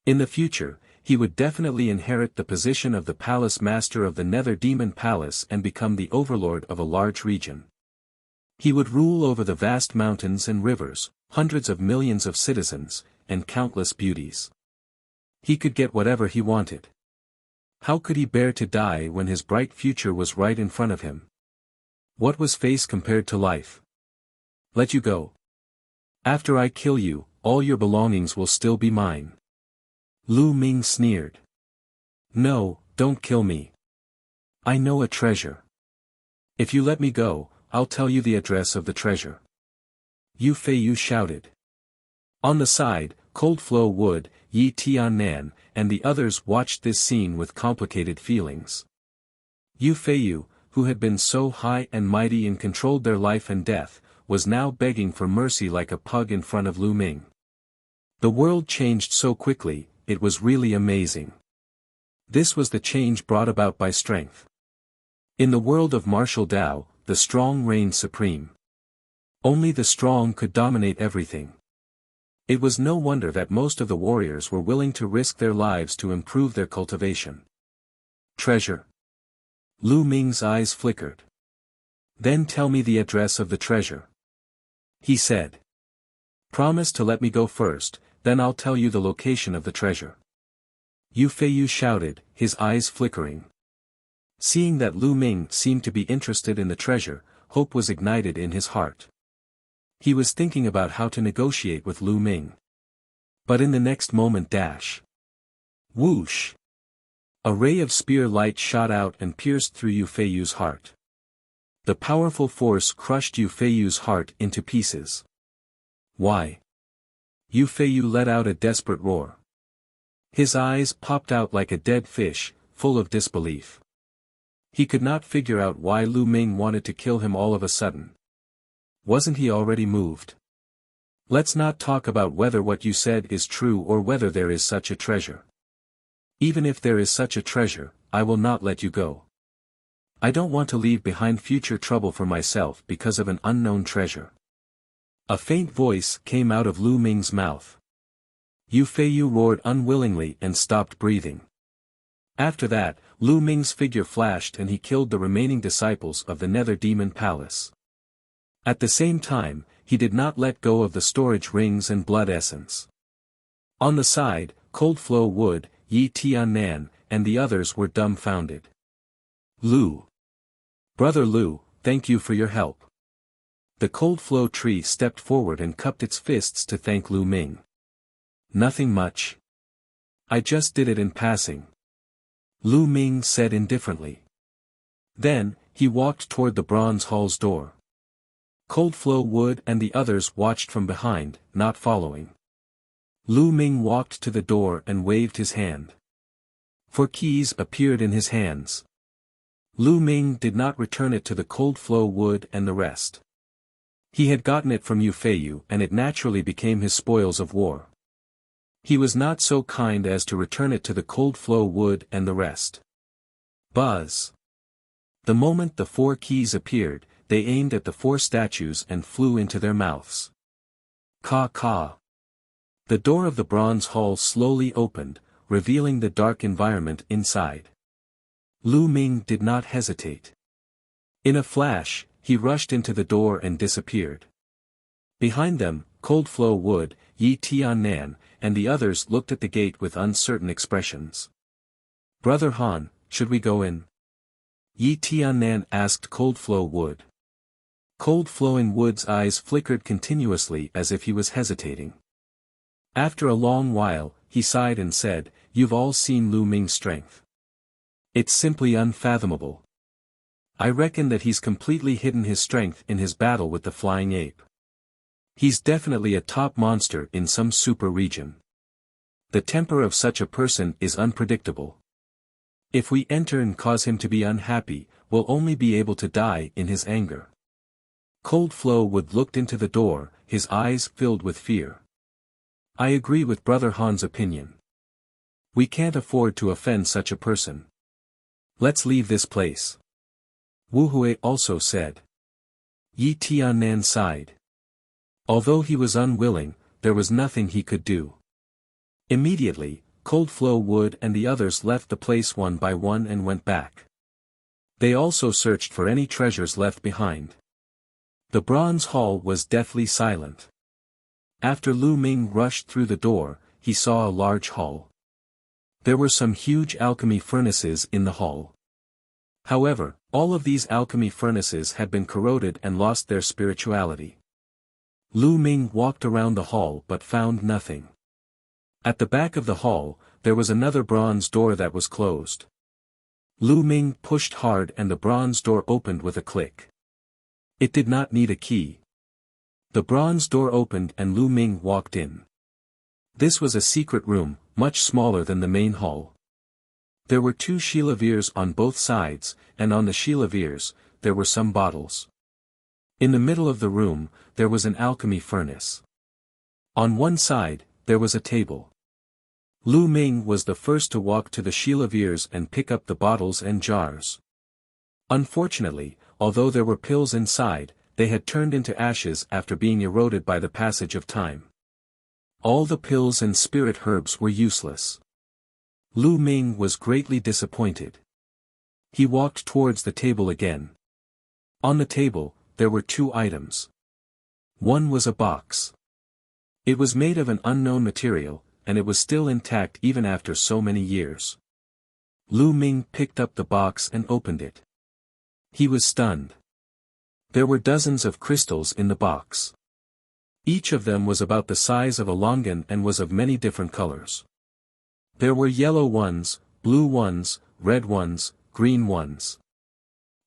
In the future, he would definitely inherit the position of the Palace Master of the Nether Demon Palace and become the overlord of a large region. He would rule over the vast mountains and rivers, hundreds of millions of citizens, and countless beauties. He could get whatever he wanted. How could he bear to die when his bright future was right in front of him? What was face compared to life? Let you go. After I kill you, all your belongings will still be mine. Lu Ming sneered. No, don't kill me. I know a treasure. If you let me go, I'll tell you the address of the treasure. Yu Feiyu shouted. On the side, Cold Flow Wood, Yi Tiannan, and the others watched this scene with complicated feelings. Yu Feiyu, who had been so high and mighty and controlled their life and death, was now begging for mercy like a pug in front of Lu Ming. The world changed so quickly, it was really amazing. This was the change brought about by strength. In the world of martial Tao, the strong reigned supreme. Only the strong could dominate everything. It was no wonder that most of the warriors were willing to risk their lives to improve their cultivation. Treasure. Lu Ming's eyes flickered. Then tell me the address of the treasure. He said. Promise to let me go first, then I'll tell you the location of the treasure. Yu Feiyu shouted, his eyes flickering. Seeing that Lu Ming seemed to be interested in the treasure, hope was ignited in his heart. He was thinking about how to negotiate with Lu Ming. But in the next moment whoosh! A ray of spear light shot out and pierced through Yu Feiyu's heart. The powerful force crushed Yu Feiyu's heart into pieces. Why? Yu Feiyu let out a desperate roar. His eyes popped out like a dead fish, full of disbelief. He could not figure out why Lu Ming wanted to kill him all of a sudden. Wasn't he already moved? Let's not talk about whether what you said is true or whether there is such a treasure. Even if there is such a treasure, I will not let you go. I don't want to leave behind future trouble for myself because of an unknown treasure. A faint voice came out of Lu Ming's mouth. Yu Feiyu roared unwillingly and stopped breathing. After that, Lu Ming's figure flashed and he killed the remaining disciples of the Nether Demon Palace. At the same time, he did not let go of the storage rings and blood essence. On the side, Cold Flow Wood, Yi Tiannan, and the others were dumbfounded. Brother Lu, thank you for your help. The Cold Flow tree stepped forward and cupped its fists to thank Lu Ming. Nothing much. I just did it in passing. Lu Ming said indifferently. Then, he walked toward the bronze hall's door. Cold Flow Wood and the others watched from behind, not following. Lu Ming walked to the door and waved his hand. 4 keys appeared in his hands. Lu Ming did not return it to the Cold Flow Wood and the rest. He had gotten it from Yu Feiyu and it naturally became his spoils of war. He was not so kind as to return it to the Cold Flow Wood and the rest. Buzz! The moment the 4 keys appeared, they aimed at the 4 statues and flew into their mouths. Caw. The door of the bronze hall slowly opened, revealing the dark environment inside. Lu Ming did not hesitate. In a flash, he rushed into the door and disappeared. Behind them, Cold Flow Wood, Yi Tiannan, and the others looked at the gate with uncertain expressions. Brother Han, should we go in? Yi Tiannan asked Cold Flow Wood. Cold Flowing Wood's eyes flickered continuously as if he was hesitating. After a long while, he sighed and said, "You've all seen Lu Ming's strength. It's simply unfathomable. I reckon that he's completely hidden his strength in his battle with the flying ape. He's definitely a top monster in some super region. The temper of such a person is unpredictable. If we enter and cause him to be unhappy, we'll only be able to die in his anger." Cold Flow Wood looked into the door, his eyes filled with fear. I agree with Brother Han's opinion. We can't afford to offend such a person. Let's leave this place. Wu Hui also said. Yi Tiannan sighed. Although he was unwilling, there was nothing he could do. Immediately, Cold Flow Wood and the others left the place one by one and went back. They also searched for any treasures left behind. The bronze hall was deathly silent. After Lu Ming rushed through the door, he saw a large hall. There were some huge alchemy furnaces in the hall. However, all of these alchemy furnaces had been corroded and lost their spirituality. Lu Ming walked around the hall but found nothing. At the back of the hall, there was another bronze door that was closed. Lu Ming pushed hard and the bronze door opened with a click. It did not need a key. The bronze door opened and Lu Ming walked in. This was a secret room, much smaller than the main hall. There were 2 chilavers on both sides, and on the chilavers, there were some bottles. In the middle of the room, there was an alchemy furnace. On one side, there was a table. Lu Ming was the first to walk to the chilavers and pick up the bottles and jars. Unfortunately, although there were pills inside, they had turned into ashes after being eroded by the passage of time. All the pills and spirit herbs were useless. Lu Ming was greatly disappointed. He walked towards the table again. On the table, there were 2 items. One was a box. It was made of an unknown material, and it was still intact even after so many years. Lu Ming picked up the box and opened it. He was stunned. There were dozens of crystals in the box. Each of them was about the size of a longan and was of many different colors. There were yellow ones, blue ones, red ones, green ones.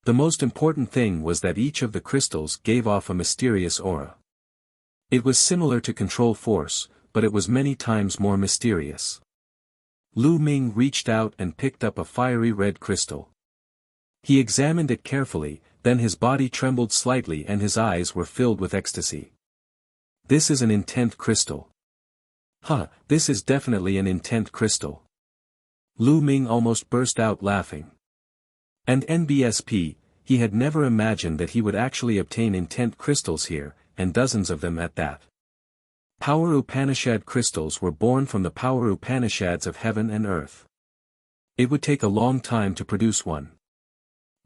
The most important thing was that each of the crystals gave off a mysterious aura. It was similar to control force, but it was many times more mysterious. Lu Ming reached out and picked up a fiery red crystal. He examined it carefully, then his body trembled slightly and his eyes were filled with ecstasy. This is an intent crystal. This is definitely an intent crystal. Lu Ming almost burst out laughing. And NBSP, he had never imagined that he would actually obtain intent crystals here, and dozens of them at that. Power Upanishad crystals were born from the power Upanishads of heaven and earth. It would take a long time to produce one.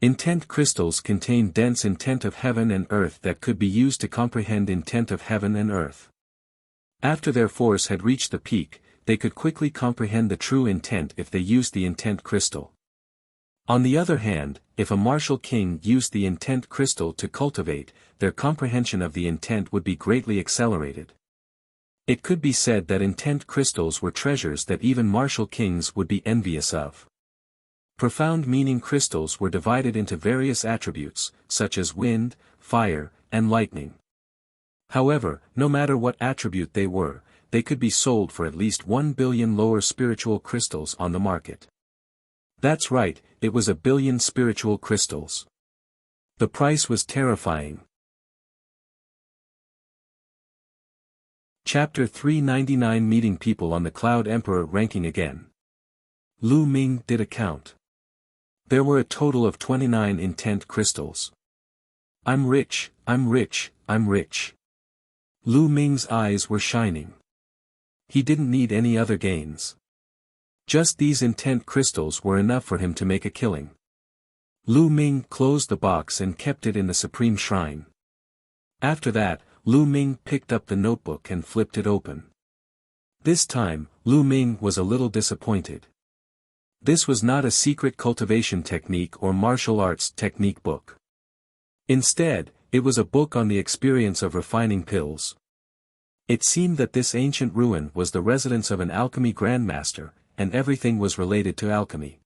Intent crystals contain dense intent of heaven and earth that could be used to comprehend intent of heaven and earth. After their force had reached the peak, they could quickly comprehend the true intent if they used the intent crystal. On the other hand, if a martial king used the intent crystal to cultivate, their comprehension of the intent would be greatly accelerated. It could be said that intent crystals were treasures that even martial kings would be envious of. Profound meaning crystals were divided into various attributes, such as wind, fire, and lightning. However, no matter what attribute they were, they could be sold for at least 1 billion lower spiritual crystals on the market. That's right, it was 1 billion spiritual crystals. The price was terrifying. Chapter 399 Meeting People on the Cloud Emperor ranking again. Lu Ming did a count. There were a total of 29 intent crystals. I'm rich, I'm rich, I'm rich. Lu Ming's eyes were shining. He didn't need any other gains. Just these intent crystals were enough for him to make a killing. Lu Ming closed the box and kept it in the Supreme Shrine. After that, Lu Ming picked up the notebook and flipped it open. This time, Lu Ming was a little disappointed. This was not a secret cultivation technique or martial arts technique book. Instead, it was a book on the experience of refining pills. It seemed that this ancient ruin was the residence of an alchemy grandmaster, and everything was related to alchemy.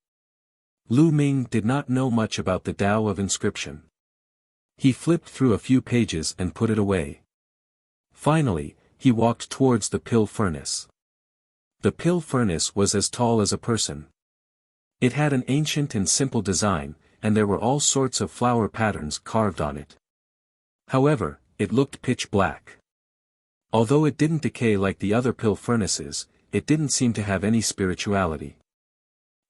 Lu Ming did not know much about the Tao of inscription. He flipped through a few pages and put it away. Finally, he walked towards the pill furnace. The pill furnace was as tall as a person. It had an ancient and simple design, and there were all sorts of flower patterns carved on it. However, it looked pitch black. Although it didn't decay like the other pill furnaces, it didn't seem to have any spirituality.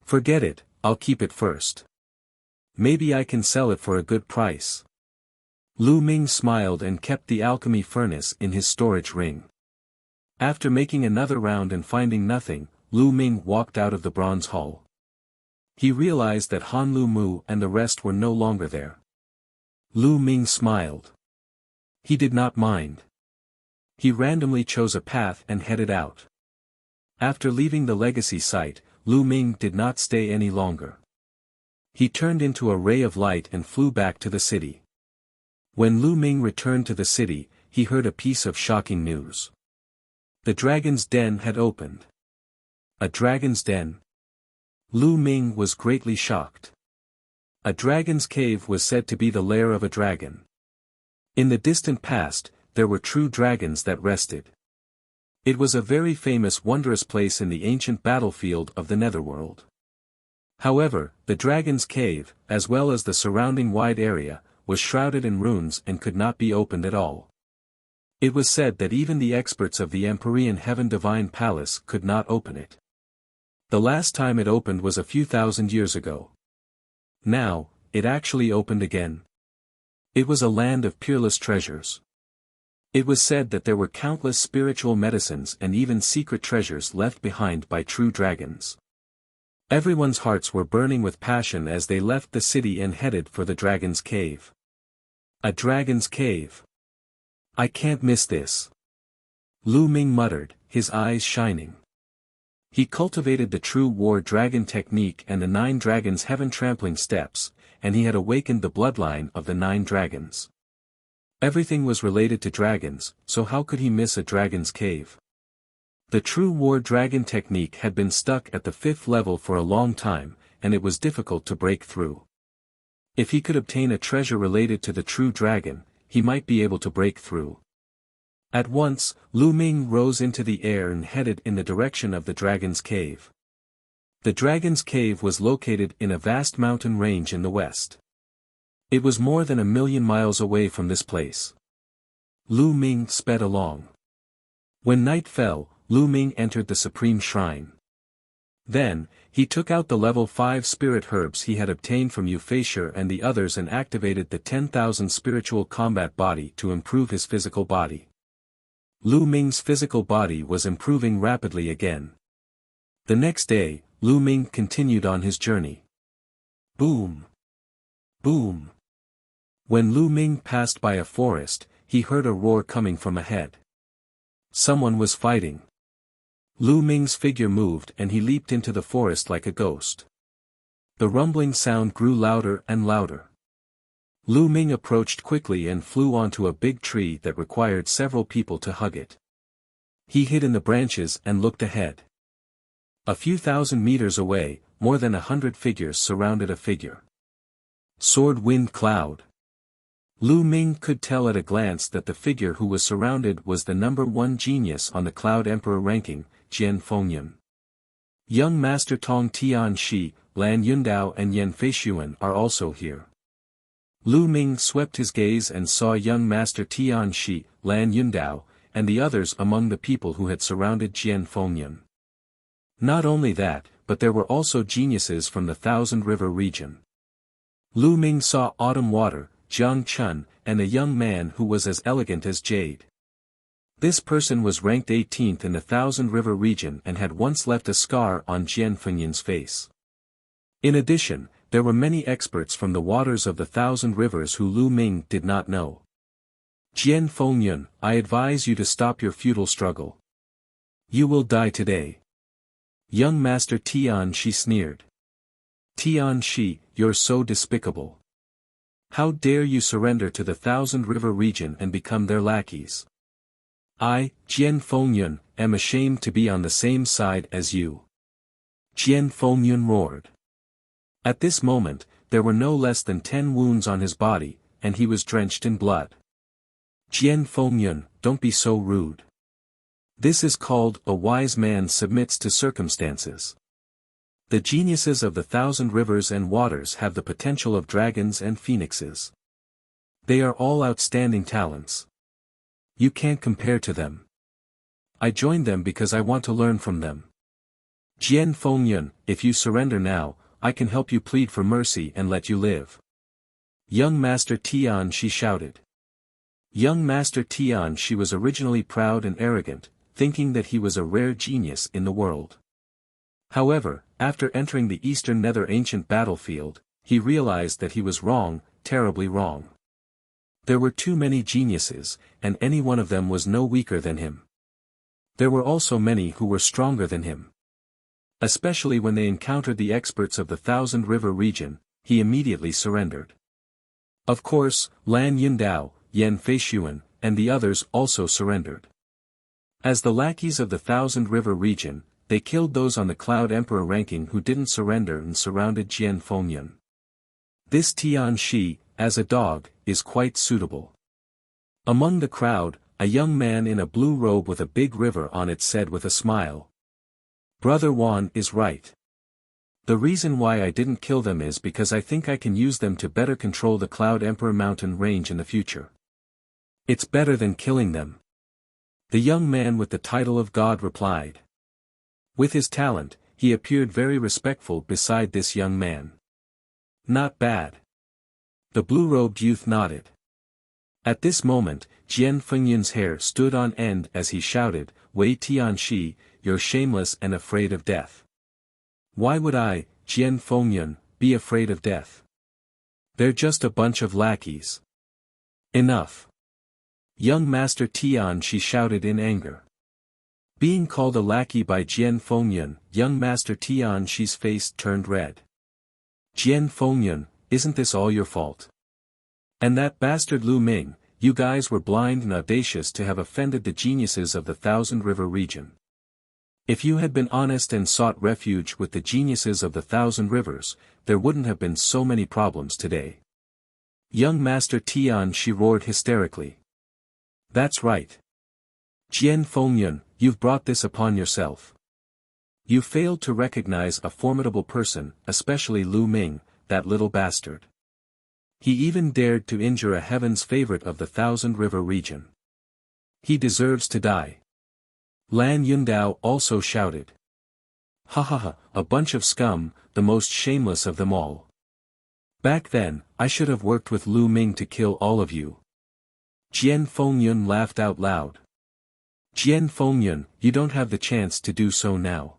Forget it, I'll keep it first. Maybe I can sell it for a good price. Lu Ming smiled and kept the alchemy furnace in his storage ring. After making another round and finding nothing, Lu Ming walked out of the bronze hall. He realized that Han Lu Mu and the rest were no longer there. Lu Ming smiled. He did not mind. He randomly chose a path and headed out. After leaving the legacy site, Lu Ming did not stay any longer. He turned into a ray of light and flew back to the city. When Lu Ming returned to the city, he heard a piece of shocking news. The dragon's den had opened. A dragon's den? Lu Ming was greatly shocked. A dragon's cave was said to be the lair of a dragon. In the distant past, there were true dragons that rested. It was a very famous wondrous place in the ancient battlefield of the Netherworld. However, the dragon's cave, as well as the surrounding wide area, was shrouded in ruins and could not be opened at all. It was said that even the experts of the Empyrean Heaven Divine Palace could not open it. The last time it opened was a few thousand years ago. Now, it actually opened again. It was a land of peerless treasures. It was said that there were countless spiritual medicines and even secret treasures left behind by true dragons. Everyone's hearts were burning with passion as they left the city and headed for the dragon's cave. A dragon's cave. I can't miss this. Lu Ming muttered, his eyes shining. He cultivated the true war dragon technique and the 9 dragons' heaven-trampling steps, and he had awakened the bloodline of the 9 dragons. Everything was related to dragons, so how could he miss a dragon's cave? The true war dragon technique had been stuck at the 5th level for a long time, and it was difficult to break through. If he could obtain a treasure related to the true dragon, he might be able to break through. At once, Lu Ming rose into the air and headed in the direction of the dragon's cave. The dragon's cave was located in a vast mountain range in the west. It was more than 1,000,000 miles away from this place. Lu Ming sped along. When night fell, Lu Ming entered the supreme shrine. Then, he took out the level 5 spirit herbs he had obtained from Euphrasia and the others and activated the 10,000 spiritual combat body to improve his physical body. Lu Ming's physical body was improving rapidly again. The next day, Lu Ming continued on his journey. Boom! Boom! When Lu Ming passed by a forest, he heard a roar coming from ahead. Someone was fighting. Lu Ming's figure moved and he leaped into the forest like a ghost. The rumbling sound grew louder and louder. Lu Ming approached quickly and flew onto a big tree that required several people to hug it. He hid in the branches and looked ahead. A few thousand meters away, more than 100 figures surrounded a figure. Sword Wind Cloud. Lu Ming could tell at a glance that the figure who was surrounded was the number 1 genius on the Cloud Emperor ranking, Jian Fengyun. Young Master Tong Tianxi, Lan Yundao and Yan Feishuan are also here. Lu Ming swept his gaze and saw young Master Tianxi, Lan Yundao, and the others among the people who had surrounded Jian Fengyun. Not only that, but there were also geniuses from the Thousand River region. Lu Ming saw Autumn Water, Jiang Chun, and a young man who was as elegant as jade. This person was ranked 18th in the Thousand River region and had once left a scar on Jian Fengyun's face. In addition, there were many experts from the waters of the Thousand Rivers who Lu Ming did not know. Jian Fengyun, I advise you to stop your futile struggle. You will die today. Young Master Tianxi sneered. Tianxi, you're so despicable. How dare you surrender to the Thousand River region and become their lackeys? I, Jian Fengyun, am ashamed to be on the same side as you. Jian Fengyun roared. At this moment, there were no less than 10 wounds on his body, and he was drenched in blood. Jian Fengyun, don't be so rude. This is called, a wise man submits to circumstances. The geniuses of the Thousand Rivers and Waters have the potential of dragons and phoenixes. They are all outstanding talents. You can't compare to them. I joined them because I want to learn from them. Jian Fengyun, if you surrender now, I can help you plead for mercy and let you live. Young Master Tianxi shouted. Young Master Tianxi was originally proud and arrogant, thinking that he was a rare genius in the world. However, after entering the Eastern Nether Ancient battlefield, he realized that he was wrong, terribly wrong. There were too many geniuses, and any one of them was no weaker than him. There were also many who were stronger than him. Especially when they encountered the experts of the Thousand River region, he immediately surrendered. Of course, Lan Yundao, Yan Feishuan, and the others also surrendered. As the lackeys of the Thousand River region, they killed those on the Cloud Emperor ranking who didn't surrender and surrounded Jian Fengyun. This Tianxi, as a dog, is quite suitable. Among the crowd, a young man in a blue robe with a big river on it said with a smile. Brother Wan is right. The reason why I didn't kill them is because I think I can use them to better control the Cloud Emperor mountain range in the future. It's better than killing them. The young man with the title of God replied. With his talent, he appeared very respectful beside this young man. Not bad. The blue-robed youth nodded. At this moment, Jian Fengyun's hair stood on end as he shouted, Wei Tianxi, you're shameless and afraid of death. Why would I, Jian Fengyun, be afraid of death? They're just a bunch of lackeys. Enough. Young Master Tianxi shouted in anger. Being called a lackey by Jian Fengyun, young Master Tian Shi's face turned red. Jian Fengyun, isn't this all your fault? And that bastard Lu Ming, you guys were blind and audacious to have offended the geniuses of the Thousand River region. If you had been honest and sought refuge with the geniuses of the Thousand Rivers, there wouldn't have been so many problems today. Young Master Tian Shi roared hysterically. That's right. Jian Fengyun, you've brought this upon yourself. You failed to recognize a formidable person, especially Lu Ming, that little bastard. He even dared to injure a heaven's favorite of the Thousand River region. He deserves to die. Lan Yundao also shouted. Ha ha ha, a bunch of scum, the most shameless of them all. Back then, I should have worked with Lu Ming to kill all of you. Jian Fengyun laughed out loud. Jian Fengyun, you don't have the chance to do so now.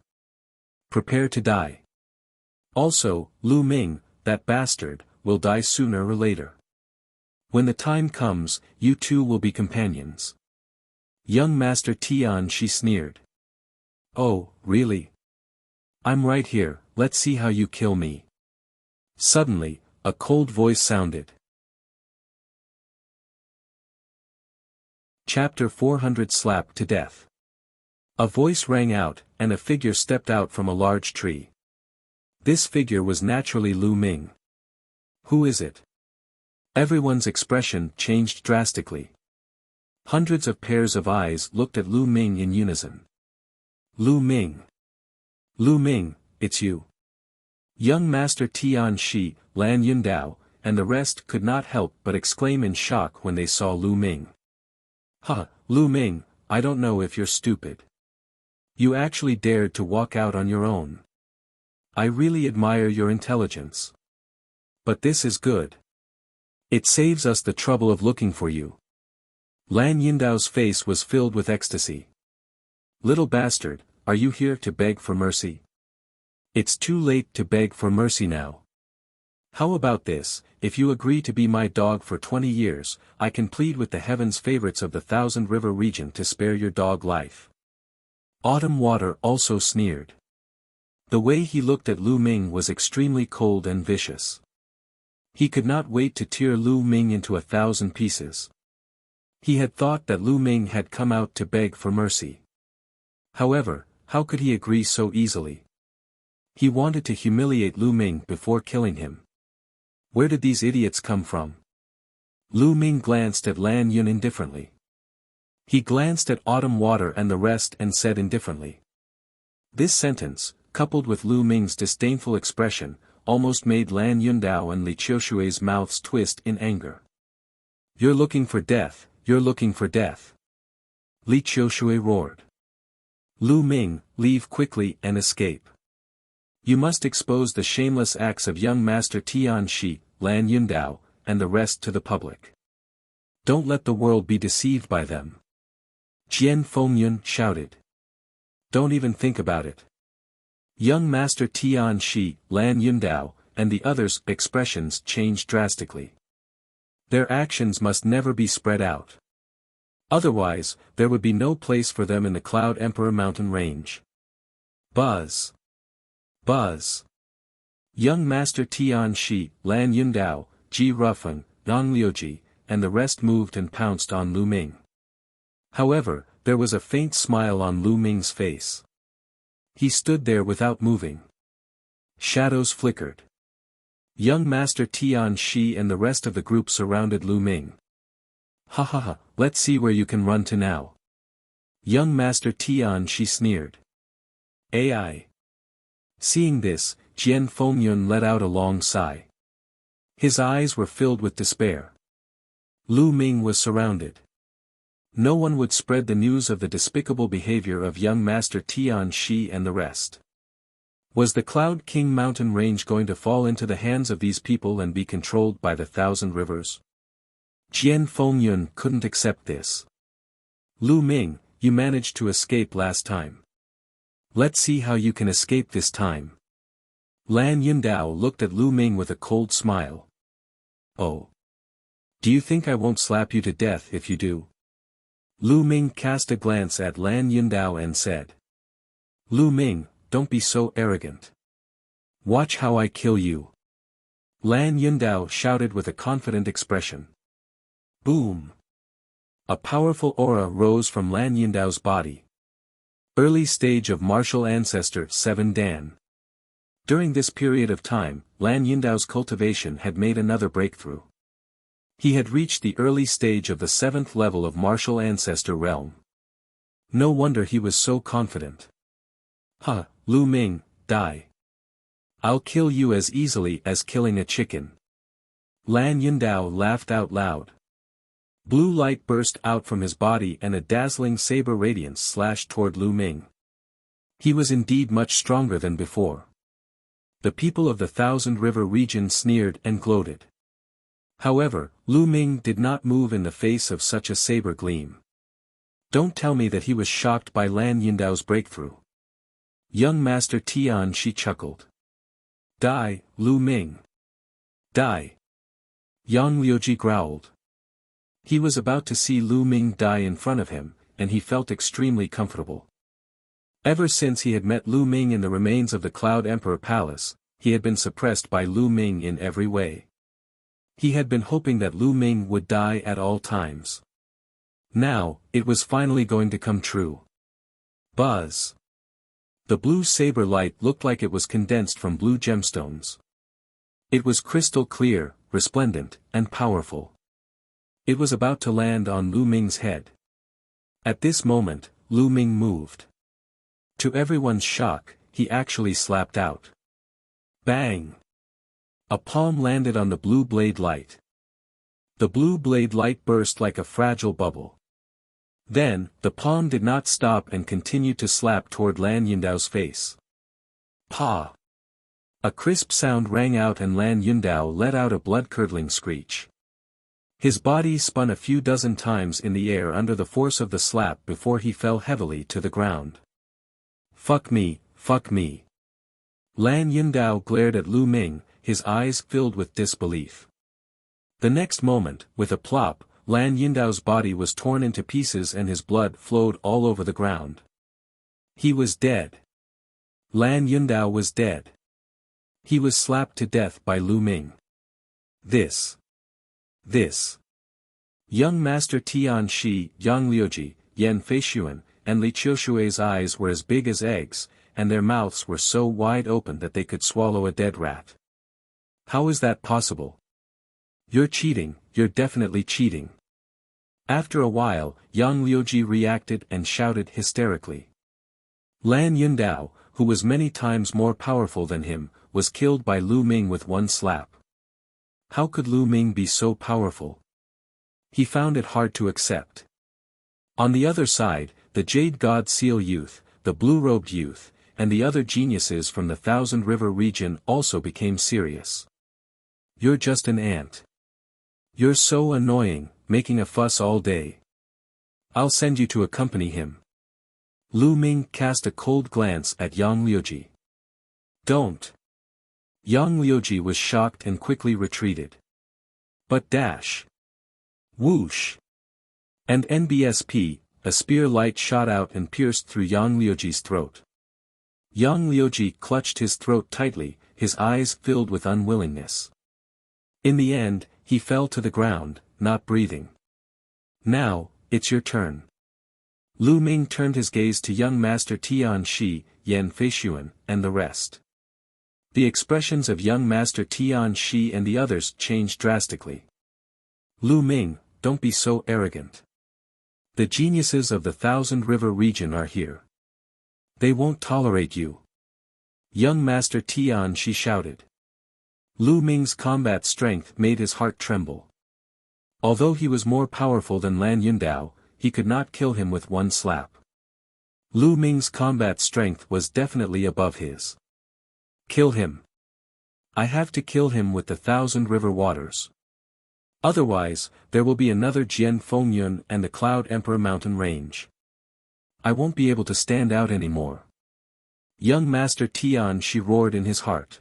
Prepare to die. Also, Lu Ming, that bastard, will die sooner or later. When the time comes, you two will be companions. Young Master Tian Shi sneered. Oh, really? I'm right here, let's see how you kill me. Suddenly, a cold voice sounded. Chapter 400 Slapped to Death. A voice rang out, and a figure stepped out from a large tree. This figure was naturally Lu Ming. Who is it? Everyone's expression changed drastically. Hundreds of pairs of eyes looked at Lu Ming in unison. Lu Ming. Lu Ming, it's you. Young Master Tian Shi, Lan Yundao, and the rest could not help but exclaim in shock when they saw Lu Ming. Ha, Lu Ming, I don't know if you're stupid. You actually dared to walk out on your own. I really admire your intelligence. But this is good. It saves us the trouble of looking for you. Lan Yundao's face was filled with ecstasy. Little bastard, are you here to beg for mercy? It's too late to beg for mercy now. How about this, if you agree to be my dog for 20 years, I can plead with the heavens favorites of the Thousand River region to spare your dog life. Autumn Water also sneered. The way he looked at Lu Ming was extremely cold and vicious. He could not wait to tear Lu Ming into 1,000 pieces. He had thought that Lu Ming had come out to beg for mercy. However, how could he agree so easily? He wanted to humiliate Lu Ming before killing him. Where did these idiots come from? Lu Ming glanced at Lan Yun indifferently. He glanced at Autumn Water and the rest and said indifferently. This sentence, coupled with Lu Ming's disdainful expression, almost made Lan Yundao and Li Qiushui's mouths twist in anger. You're looking for death, you're looking for death. Li Qiushui roared. Lu Ming, leave quickly and escape. You must expose the shameless acts of young Master Tian Shi, Lan Yundao, and the rest to the public. Don't let the world be deceived by them. Jian Fengyun shouted. Don't even think about it. Young Master Tian Shi, Lan Yundao, and the others' expressions changed drastically. Their actions must never be spread out. Otherwise, there would be no place for them in the Cloud Emperor mountain range. Buzz. Buzz. Young Master Tian Shi, Lan Yundao, Ji Rufeng, Yang Liuji, and the rest moved and pounced on Lu Ming. However, there was a faint smile on Lu Ming's face. He stood there without moving. Shadows flickered. Young Master Tian Shi and the rest of the group surrounded Lu Ming. Ha ha ha, let's see where you can run to now. Young Master Tian Shi sneered. AI. Seeing this, Jian Fengyun let out a long sigh. His eyes were filled with despair. Lu Ming was surrounded. No one would spread the news of the despicable behavior of young Master Tian Shi and the rest. Was the Cloud King mountain range going to fall into the hands of these people and be controlled by the Thousand Rivers? Jian Fengyun couldn't accept this. Lu Ming, you managed to escape last time. Let's see how you can escape this time. Lan Yundao looked at Lu Ming with a cold smile. Oh. Do you think I won't slap you to death if you do? Lu Ming cast a glance at Lan Yundao and said. Lu Ming, don't be so arrogant. Watch how I kill you. Lan Yundao shouted with a confident expression. Boom! A powerful aura rose from Lan Yundao's body. Early stage of martial ancestor 7 Dan. During this period of time, Lan Yundao's cultivation had made another breakthrough. He had reached the early stage of the 7th level of martial ancestor realm. No wonder he was so confident. Huh, Lu Ming, die. I'll kill you as easily as killing a chicken. Lan Yundao laughed out loud. Blue light burst out from his body and a dazzling saber radiance slashed toward Lu Ming. He was indeed much stronger than before. The people of the Thousand River region sneered and gloated. However, Lu Ming did not move in the face of such a saber gleam. Don't tell me that he was shocked by Lan Yundao's breakthrough. Young Master Tian Shi chuckled. Die, Lu Ming. Die. Yang Liuji growled. He was about to see Lu Ming die in front of him, and he felt extremely comfortable. Ever since he had met Lu Ming in the remains of the Cloud Emperor Palace, he had been suppressed by Lu Ming in every way. He had been hoping that Lu Ming would die at all times. Now, it was finally going to come true. Buzz! The blue saber light looked like it was condensed from blue gemstones. It was crystal clear, resplendent, and powerful. It was about to land on Lu Ming's head. At this moment, Lu Ming moved. To everyone's shock, he actually slapped out. Bang! A palm landed on the blue blade light. The blue blade light burst like a fragile bubble. Then, the palm did not stop and continued to slap toward Lan Yundao's face. Pa! A crisp sound rang out and Lan Yundao let out a blood-curdling screech. His body spun a few dozen times in the air under the force of the slap before he fell heavily to the ground. Fuck me, fuck me. Lan Yundao glared at Lu Ming, his eyes filled with disbelief. The next moment, with a plop, Lan Yundao's body was torn into pieces and his blood flowed all over the ground. He was dead. Lan Yundao was dead. He was slapped to death by Lu Ming. This. Young Master Tian Shi, Yang Liuji, Yan Feishuan, and Li Qiushui's eyes were as big as eggs, and their mouths were so wide open that they could swallow a dead rat. How is that possible? You're cheating, you're definitely cheating. After a while, Yang Liuji reacted and shouted hysterically. Lan Yundao, who was many times more powerful than him, was killed by Lu Ming with one slap. How could Lu Ming be so powerful? He found it hard to accept. On the other side, the Jade God Seal Youth, the Blue-Robed Youth, and the other geniuses from the Thousand River region also became serious. You're just an ant. You're so annoying, making a fuss all day. I'll send you to accompany him. Lu Ming cast a cold glance at Yang Liuji. Don't. Yang Liuji was shocked and quickly retreated. But dash. Whoosh. And NBSP, a spear light shot out and pierced through Yang Liuji's throat. Yang Liuji clutched his throat tightly, his eyes filled with unwillingness. In the end, he fell to the ground, not breathing. Now, it's your turn. Lu Ming turned his gaze to young Master Tian Shi, Yan Feishuan, and the rest. The expressions of young Master Tian Shi and the others changed drastically. Lu Ming, don't be so arrogant. The geniuses of the Thousand River region are here. They won't tolerate you. Young Master Tian Shi shouted. Lu Ming's combat strength made his heart tremble. Although he was more powerful than Lan Yundao, he could not kill him with one slap. Lu Ming's combat strength was definitely above his. Kill him. I have to kill him with the Thousand River waters. Otherwise, there will be another Jian Fengyun and the Cloud Emperor mountain range. I won't be able to stand out anymore. Young Master Tian Shi roared in his heart.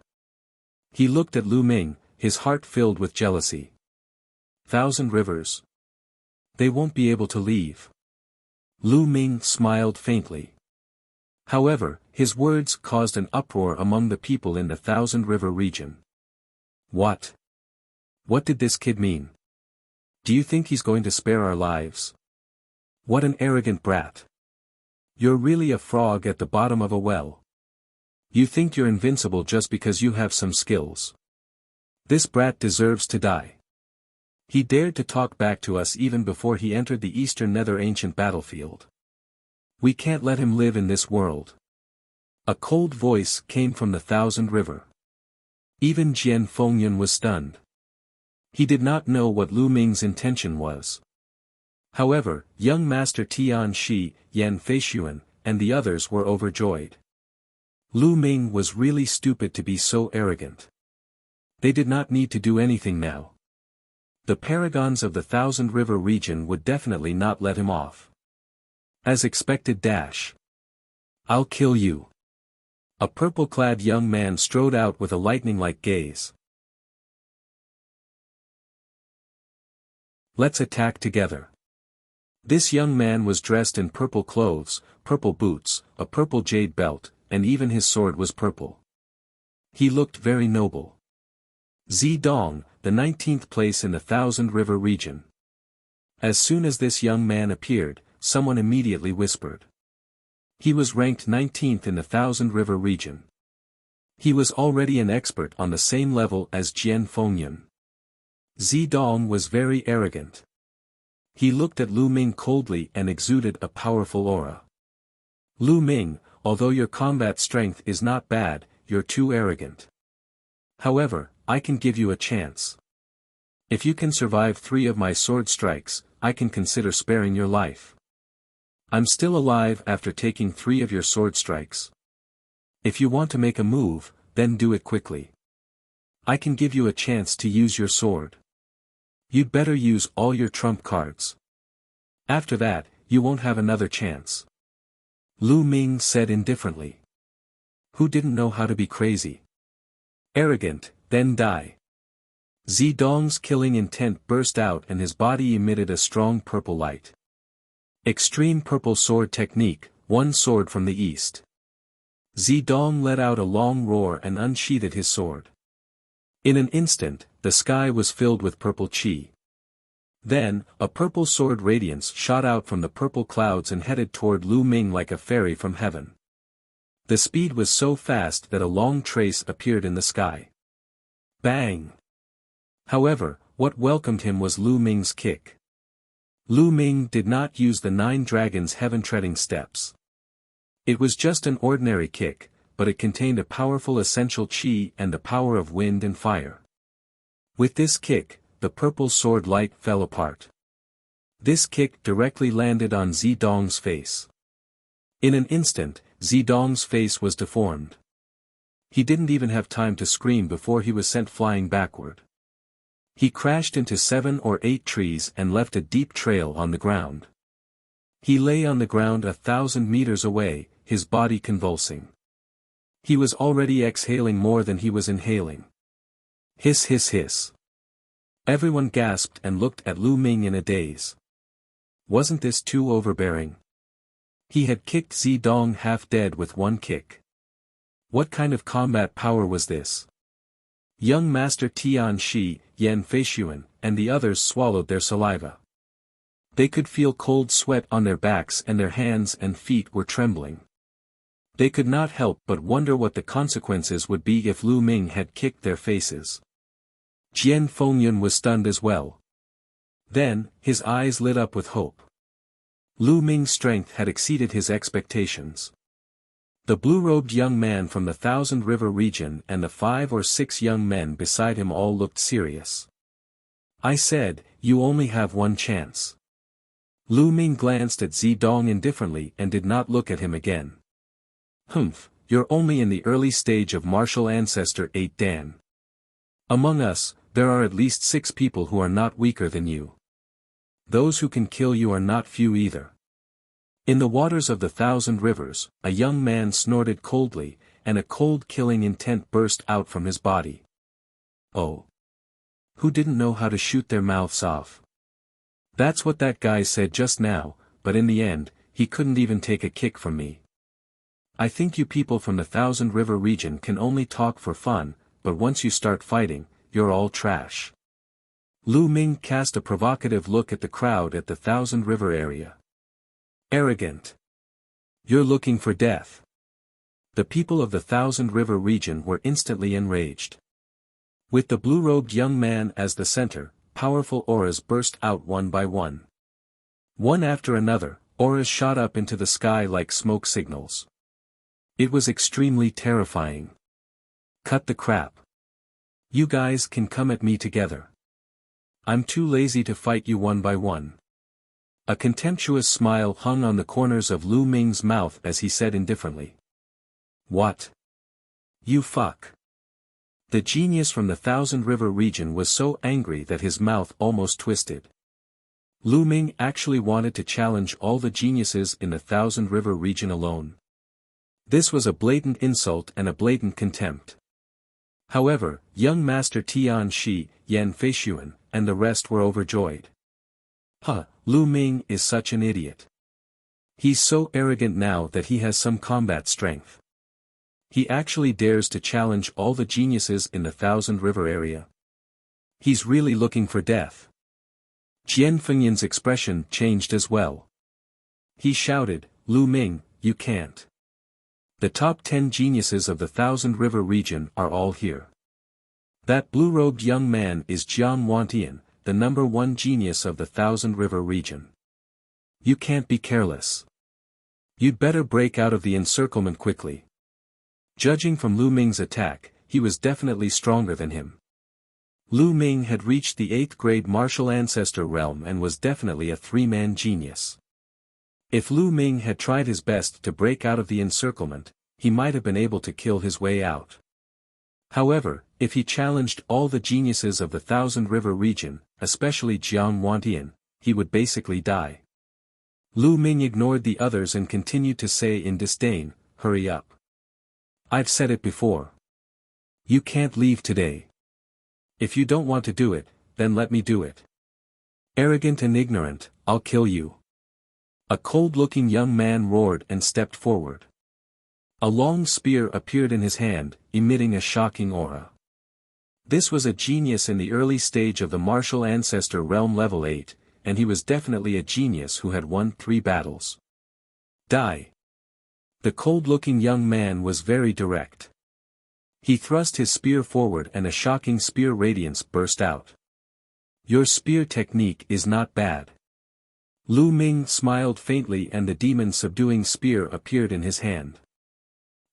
He looked at Lu Ming, his heart filled with jealousy. Thousand Rivers. They won't be able to leave. Lu Ming smiled faintly. However, his words caused an uproar among the people in the Thousand River region. What? What did this kid mean? Do you think he's going to spare our lives? What an arrogant brat. You're really a frog at the bottom of a well. You think you're invincible just because you have some skills. This brat deserves to die. He dared to talk back to us even before he entered the Eastern Nether Ancient battlefield. We can't let him live in this world. A cold voice came from the Thousand River. Even Jian Fengyun was stunned. He did not know what Lu Ming's intention was. However, young Master Tian Shi, Yan Feishuan, and the others were overjoyed. Lu Ming was really stupid to be so arrogant. They did not need to do anything now. The paragons of the Thousand River region would definitely not let him off. As expected. I'll kill you. A purple-clad young man strode out with a lightning-like gaze. Let's attack together. This young man was dressed in purple clothes, purple boots, a purple jade belt, and even his sword was purple. He looked very noble. Zidong, the 19th place in the Thousand River region. As soon as this young man appeared, someone immediately whispered. He was ranked 19th in the Thousand River region. He was already an expert on the same level as Jian Fengyun. Zidong was very arrogant. He looked at Lu Ming coldly and exuded a powerful aura. Lu Ming, although your combat strength is not bad, you're too arrogant. However, I can give you a chance. If you can survive 3 of my sword strikes, I can consider sparing your life. I'm still alive after taking 3 of your sword strikes. If you want to make a move, then do it quickly. I can give you a chance to use your sword. You'd better use all your trump cards. After that, you won't have another chance. Lu Ming said indifferently. Who didn't know how to be crazy? Arrogant, then die. Zidong's killing intent burst out and his body emitted a strong purple light. Extreme Purple Sword Technique, one sword from the east. Zidong let out a long roar and unsheathed his sword. In an instant, the sky was filled with purple chi. Then, a purple sword radiance shot out from the purple clouds and headed toward Lu Ming like a fairy from heaven. The speed was so fast that a long trace appeared in the sky. Bang! However, what welcomed him was Lu Ming's kick. Lu Ming did not use the 9 dragons' heaven-treading steps. It was just an ordinary kick, but it contained a powerful essential chi and the power of wind and fire. With this kick, the purple sword light fell apart. This kick directly landed on Zidong's face. In an instant, Zidong's face was deformed. He didn't even have time to scream before he was sent flying backward. He crashed into 7 or 8 trees and left a deep trail on the ground. He lay on the ground 1,000 meters away, his body convulsing. He was already exhaling more than he was inhaling. Hiss hiss hiss. Everyone gasped and looked at Lu Ming in a daze. Wasn't this too overbearing? He had kicked Zidong half dead with one kick. What kind of combat power was this? Young Master Tian Shi, Yan Feishuan, and the others swallowed their saliva. They could feel cold sweat on their backs and their hands and feet were trembling. They could not help but wonder what the consequences would be if Lu Ming had kicked their faces. Jian Fengyun was stunned as well. Then, his eyes lit up with hope. Lu Ming's strength had exceeded his expectations. The blue-robed young man from the Thousand River region and the 5 or 6 young men beside him all looked serious. I said, you only have one chance. Lu Ming glanced at Zidong indifferently and did not look at him again. Humph, you're only in the early stage of martial ancestor 8 Dan. Among us, there are at least 6 people who are not weaker than you. Those who can kill you are not few either. In the waters of the 1,000 rivers, a young man snorted coldly, and a cold killing intent burst out from his body. Oh! Who didn't know how to shoot their mouths off? That's what that guy said just now, but in the end, he couldn't even take a kick from me. I think you people from the Thousand River region can only talk for fun, but once you start fighting, you're all trash. Lu Ming cast a provocative look at the crowd at the Thousand River area. Arrogant. You're looking for death. The people of the Thousand River region were instantly enraged. With the blue-robed young man as the center, powerful auras burst out one by one. One after another, auras shot up into the sky like smoke signals. It was extremely terrifying. Cut the crap. You guys can come at me together. I'm too lazy to fight you one by one. A contemptuous smile hung on the corners of Lu Ming's mouth as he said indifferently. What? You fuck. The genius from the Thousand River region was so angry that his mouth almost twisted. Lu Ming actually wanted to challenge all the geniuses in the Thousand River region alone. This was a blatant insult and a blatant contempt. However, young Master Tian Shi, Yan Feishuan, and the rest were overjoyed. Lu Ming is such an idiot. He's so arrogant now that he has some combat strength. He actually dares to challenge all the geniuses in the Thousand River area. He's really looking for death. Jian Fengyan's expression changed as well. He shouted, Lu Ming, you can't. The top 10 geniuses of the Thousand River region are all here. That blue-robed young man is Jiang Wantian, the number 1 genius of the Thousand River region. You can't be careless. You'd better break out of the encirclement quickly. Judging from Lu Ming's attack, he was definitely stronger than him. Lu Ming had reached the 8th grade martial ancestor realm and was definitely a 3-man genius. If Lu Ming had tried his best to break out of the encirclement, he might have been able to kill his way out. However, if he challenged all the geniuses of the Thousand River region, especially Jiang Wantian, he would basically die. Lu Ming ignored the others and continued to say in disdain, hurry up. I've said it before. You can't leave today. If you don't want to do it, then let me do it. Arrogant and ignorant, I'll kill you. A cold-looking young man roared and stepped forward. A long spear appeared in his hand, emitting a shocking aura. This was a genius in the early stage of the martial ancestor realm level 8, and he was definitely a genius who had won 3 battles. Die. The cold-looking young man was very direct. He thrust his spear forward and a shocking spear radiance burst out. Your spear technique is not bad. Lu Ming smiled faintly and the demon-subduing spear appeared in his hand.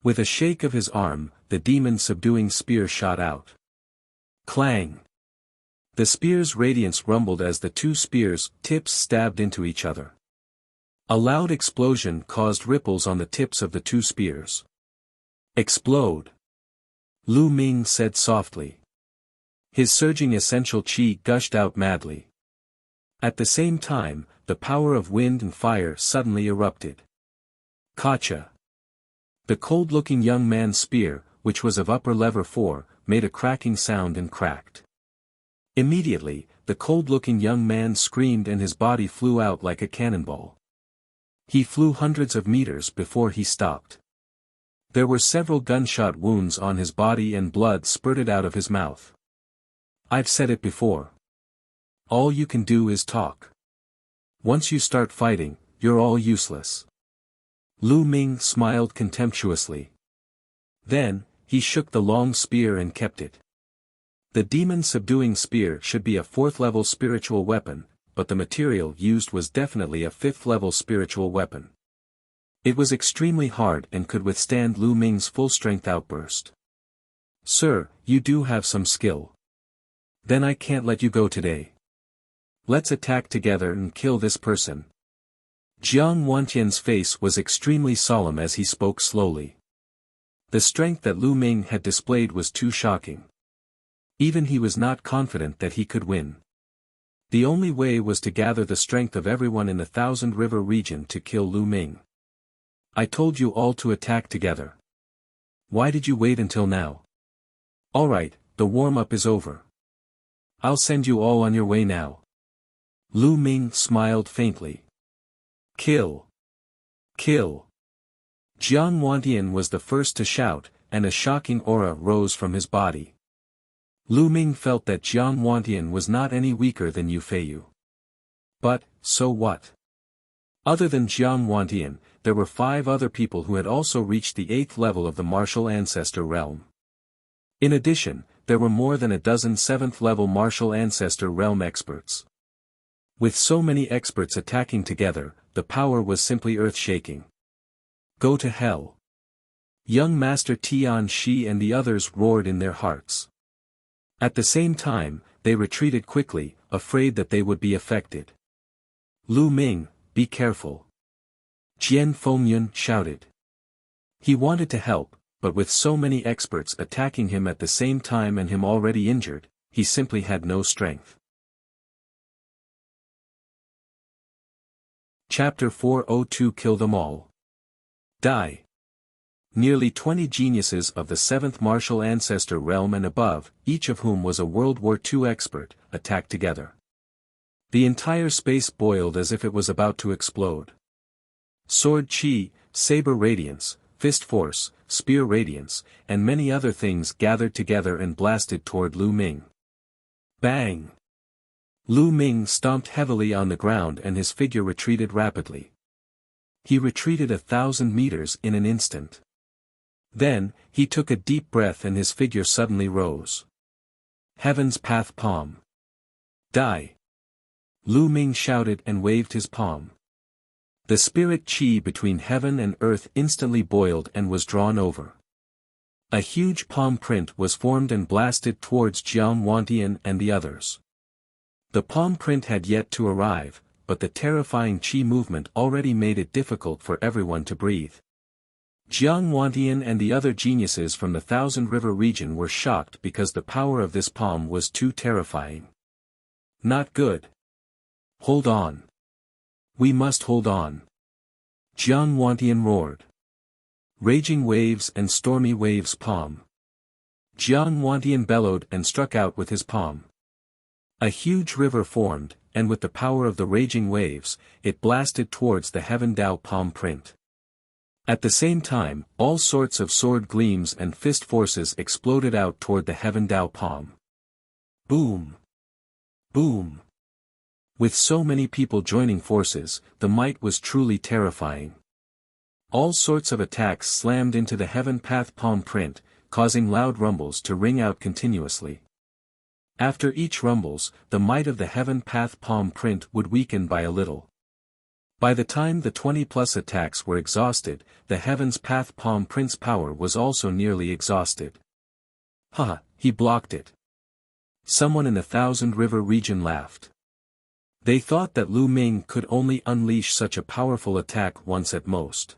With a shake of his arm, the demon-subduing spear shot out. Clang! The spear's radiance rumbled as the 2 spears' tips stabbed into each other. A loud explosion caused ripples on the tips of the 2 spears. Explode! Lu Ming said softly. His surging essential qi gushed out madly. At the same time, the power of wind and fire suddenly erupted. Kacha! The cold-looking young man's spear, which was of upper level 4, made a cracking sound and cracked. Immediately, the cold-looking young man screamed and his body flew out like a cannonball. He flew hundreds of meters before he stopped. There were several gunshot wounds on his body and blood spurted out of his mouth. I've said it before. All you can do is talk. Once you start fighting, you're all useless. Lu Ming smiled contemptuously. Then, he shook the long spear and kept it. The demon-subduing spear should be a 4th-level spiritual weapon, but the material used was definitely a 5th-level spiritual weapon. It was extremely hard and could withstand Lu Ming's full-strength outburst. Sir, you do have some skill. Then I can't let you go today. Let's attack together and kill this person. Jiang Wantian's face was extremely solemn as he spoke slowly. The strength that Lu Ming had displayed was too shocking. Even he was not confident that he could win. The only way was to gather the strength of everyone in the Thousand River region to kill Lu Ming. I told you all to attack together. Why did you wait until now? Alright, the warm-up is over. I'll send you all on your way now. Lu Ming smiled faintly. Kill. Kill! Jiang Wantian was the first to shout, and a shocking aura rose from his body. Lu Ming felt that Jiang Wantian was not any weaker than Yu Feiyu. But, so what? Other than Jiang Wantian, there were 5 other people who had also reached the 8th level of the martial ancestor realm. In addition, there were more than a dozen 7th level martial ancestor realm experts. With so many experts attacking together, the power was simply earth-shaking. Go to hell! Young Master Tian Shi and the others roared in their hearts. At the same time, they retreated quickly, afraid that they would be affected. Lu Ming, be careful! Jian Fengyun shouted. He wanted to help, but with so many experts attacking him at the same time and him already injured, he simply had no strength. Chapter 402 Kill Them All. Die. Nearly 20 geniuses of the 7th martial ancestor realm and above, each of whom was a World War II expert, attacked together. The entire space boiled as if it was about to explode. Sword Chi, Saber Radiance, Fist Force, Spear Radiance, and many other things gathered together and blasted toward Lu Ming. Bang! Lu Ming stomped heavily on the ground and his figure retreated rapidly. He retreated 1,000 meters in an instant. Then, he took a deep breath and his figure suddenly rose. Heaven's Path Palm. Die! Lu Ming shouted and waved his palm. The spirit chi between heaven and earth instantly boiled and was drawn over. A huge palm print was formed and blasted towards Jiang Wantian and the others. The palm print had yet to arrive, but the terrifying chi movement already made it difficult for everyone to breathe. Jiang Wantian and the other geniuses from the Thousand River region were shocked because the power of this palm was too terrifying. Not good. Hold on. We must hold on. Jiang Wantian roared. Raging waves and stormy waves palm. Jiang Wantian bellowed and struck out with his palm. A huge river formed, and with the power of the raging waves, it blasted towards the Heaven Dao palm print. At the same time, all sorts of sword gleams and fist forces exploded out toward the Heaven Dao palm. Boom! Boom! With so many people joining forces, the might was truly terrifying. All sorts of attacks slammed into the Heaven Path palm print, causing loud rumbles to ring out continuously. After each rumbles, the might of the Heaven Path palm print would weaken by a little. By the time the 20+ attacks were exhausted, the Heaven's Path palm print's power was also nearly exhausted. Ha! He blocked it. Someone in the Thousand River region laughed. They thought that Lu Ming could only unleash such a powerful attack once at most.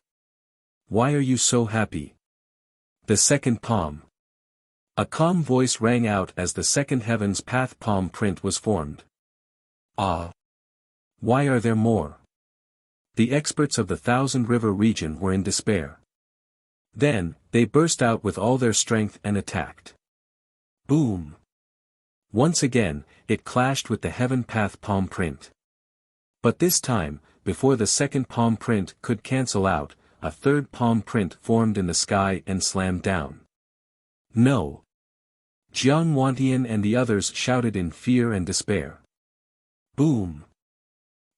Why are you so happy? The second palm. A calm voice rang out as the second Heaven's Path palm print was formed. Ah! Why are there more? The experts of the Thousand River region were in despair. Then, they burst out with all their strength and attacked. Boom! Once again, it clashed with the Heaven Path palm print. But this time, before the second palm print could cancel out, a third palm print formed in the sky and slammed down. No! Jiang Wantian and the others shouted in fear and despair. Boom!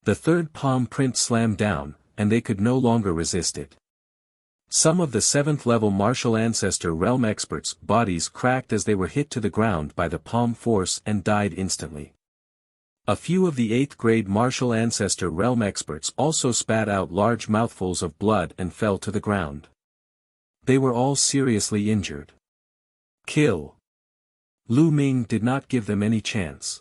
The third palm print slammed down, and they could no longer resist it. Some of the 7th level martial ancestor realm experts' bodies cracked as they were hit to the ground by the palm force and died instantly. A few of the 8th grade martial ancestor realm experts also spat out large mouthfuls of blood and fell to the ground. They were all seriously injured. Kill! Lu Ming did not give them any chance.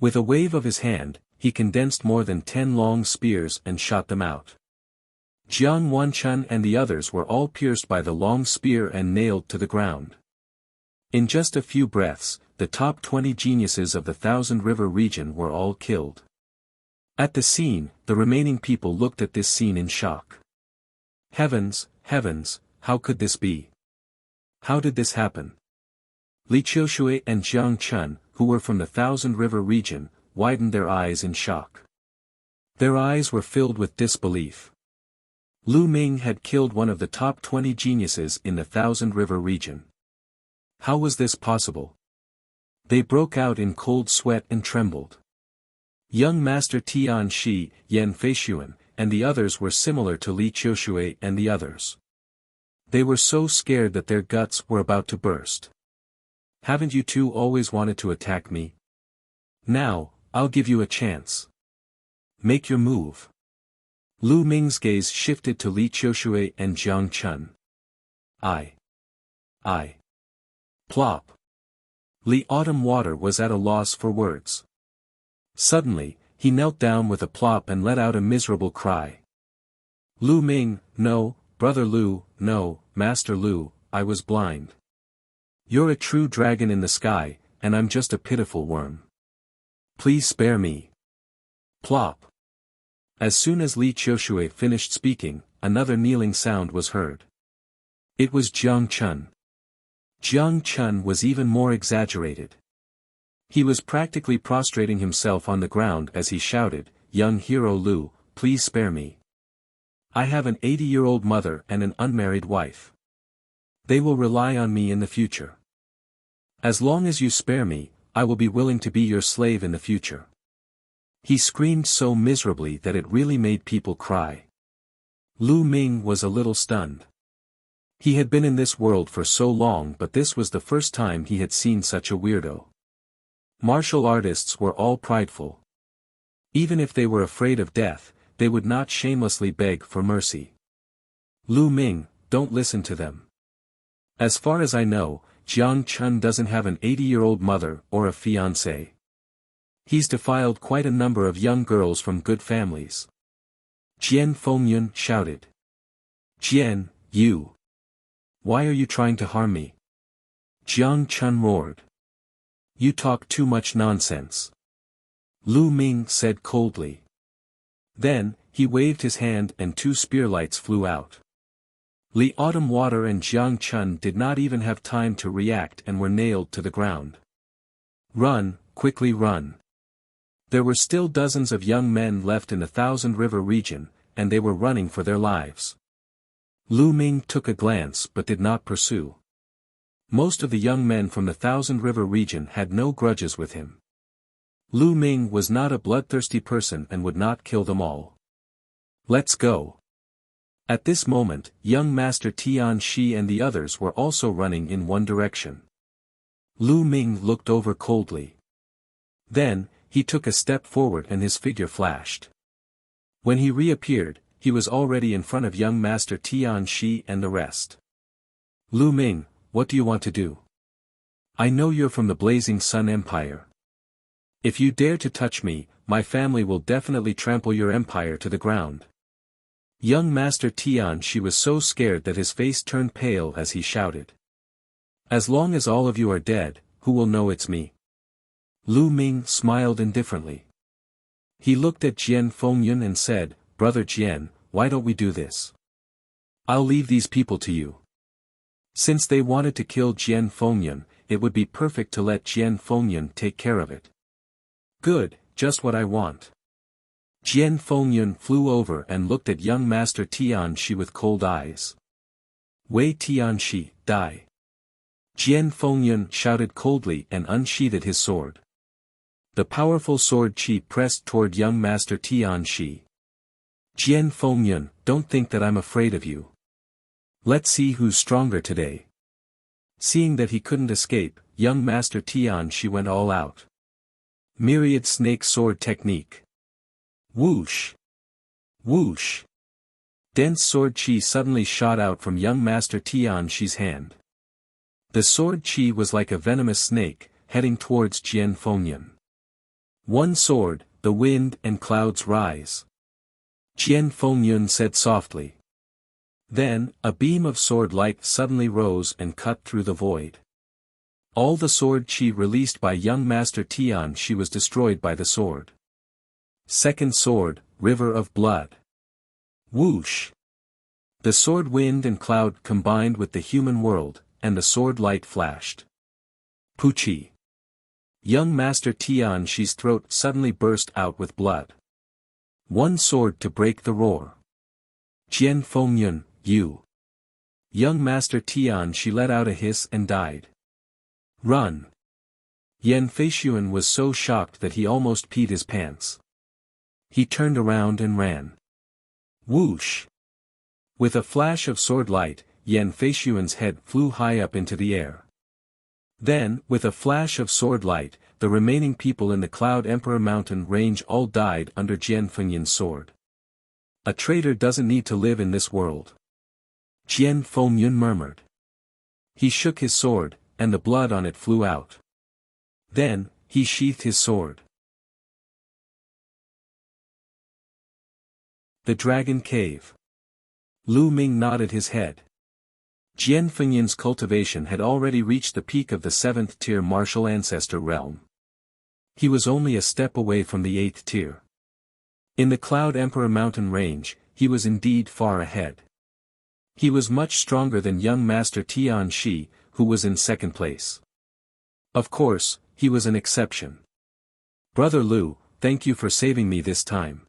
With a wave of his hand, he condensed more than 10 long spears and shot them out. Jiang Wanchun and the others were all pierced by the long spear and nailed to the ground. In just a few breaths, the top 20 geniuses of the Thousand River region were all killed. At the scene, the remaining people looked at this scene in shock. Heavens, heavens, how could this be? How did this happen? Li Qiushui and Jiang Chun, who were from the Thousand River region, widened their eyes in shock. Their eyes were filled with disbelief. Lu Ming had killed one of the top 20 geniuses in the Thousand River region. How was this possible? They broke out in cold sweat and trembled. Young Master Tian Shi, Yan Feishuan, and the others were similar to Li Qiushui and the others. They were so scared that their guts were about to burst. Haven't you two always wanted to attack me? Now, I'll give you a chance. Make your move. Lu Ming's gaze shifted to Li Qiushui and Jiang Chun. I. Plop. Li Autumn Water was at a loss for words. Suddenly, he knelt down with a plop and let out a miserable cry. Lu Ming, no, Brother Lu, no, Master Lu, I was blind. You're a true dragon in the sky, and I'm just a pitiful worm. Please spare me. Plop. As soon as Li Qiushui finished speaking, another kneeling sound was heard. It was Jiang Chun. Jiang Chun was even more exaggerated. He was practically prostrating himself on the ground as he shouted, Young hero Lu, please spare me. I have an 80-year-old mother and an unmarried wife. They will rely on me in the future. As long as you spare me, I will be willing to be your slave in the future. He screamed so miserably that it really made people cry. Lu Ming was a little stunned. He had been in this world for so long, but this was the first time he had seen such a weirdo. Martial artists were all prideful. Even if they were afraid of death, they would not shamelessly beg for mercy. Lu Ming, don't listen to them. As far as I know, Jiang Chun doesn't have an 80-year-old mother or a fiancé. He's defiled quite a number of young girls from good families. Jian Fengyun shouted. Jian, you. Why are you trying to harm me? Jiang Chun roared. You talk too much nonsense. Lu Ming said coldly. Then, he waved his hand and two spear lights flew out. Li Autumn Water and Jiang Chun did not even have time to react and were nailed to the ground. Run, quickly run. There were still dozens of young men left in the Thousand River region, and they were running for their lives. Lu Ming took a glance but did not pursue. Most of the young men from the Thousand River region had no grudges with him. Lu Ming was not a bloodthirsty person and would not kill them all. Let's go. At this moment, young Master Tian Shi and the others were also running in one direction. Lu Ming looked over coldly. Then, he took a step forward and his figure flashed. When he reappeared, he was already in front of young Master Tian Shi and the rest. Lu Ming, what do you want to do? I know you're from the Blazing Sun Empire. If you dare to touch me, my family will definitely trample your empire to the ground. Young Master Tian Shi was so scared that his face turned pale as he shouted. As long as all of you are dead, who will know it's me? Lu Ming smiled indifferently. He looked at Jian Fengyun and said, Brother Jian, why don't we do this? I'll leave these people to you. Since they wanted to kill Jian Fengyun, it would be perfect to let Jian Fengyun take care of it. Good, just what I want. Jian Fengyun flew over and looked at young Master Tian Shi with cold eyes. Wei Tian Shi, die. Jian Fengyun shouted coldly and unsheathed his sword. The powerful sword chi pressed toward young Master Tian Shi. Jian Fengyun, don't think that I'm afraid of you. Let's see who's stronger today. Seeing that he couldn't escape, young Master Tian Shi went all out. Myriad Snake Sword Technique. Whoosh! Whoosh! Dense sword chi suddenly shot out from young Master Tian Shi's hand. The sword chi was like a venomous snake, heading towards Jian Fengyun. One sword, the wind and clouds rise. Jian Fengyun said softly. Then, a beam of sword light suddenly rose and cut through the void. All the sword chi released by young Master Tian Shi was destroyed by the sword. Second sword, River of Blood. Whoosh! The sword wind and cloud combined with the human world, and the sword light flashed. Puchi! Young Master Tian Shi's throat suddenly burst out with blood. One sword to break the roar. Jian Fengyun, you. Young Master Tian, she let out a hiss and died. Run. Yan Feishuan was so shocked that he almost peed his pants. He turned around and ran. Whoosh! With a flash of sword light, Yan Feishuan's head flew high up into the air. Then, with a flash of sword light, the remaining people in the Cloud Emperor Mountain range all died under Jian Fengyun's sword. A traitor doesn't need to live in this world. Jian Fengyun murmured. He shook his sword, and the blood on it flew out. Then, he sheathed his sword. The Dragon Cave. Lu Ming nodded his head. Jian Fengyun's cultivation had already reached the peak of the 7th tier martial ancestor realm. He was only a step away from the 8th tier. In the Cloud Emperor Mountain range, he was indeed far ahead. He was much stronger than young Master Tian Shi, who was in 2nd place. Of course, he was an exception. Brother Lu, thank you for saving me this time.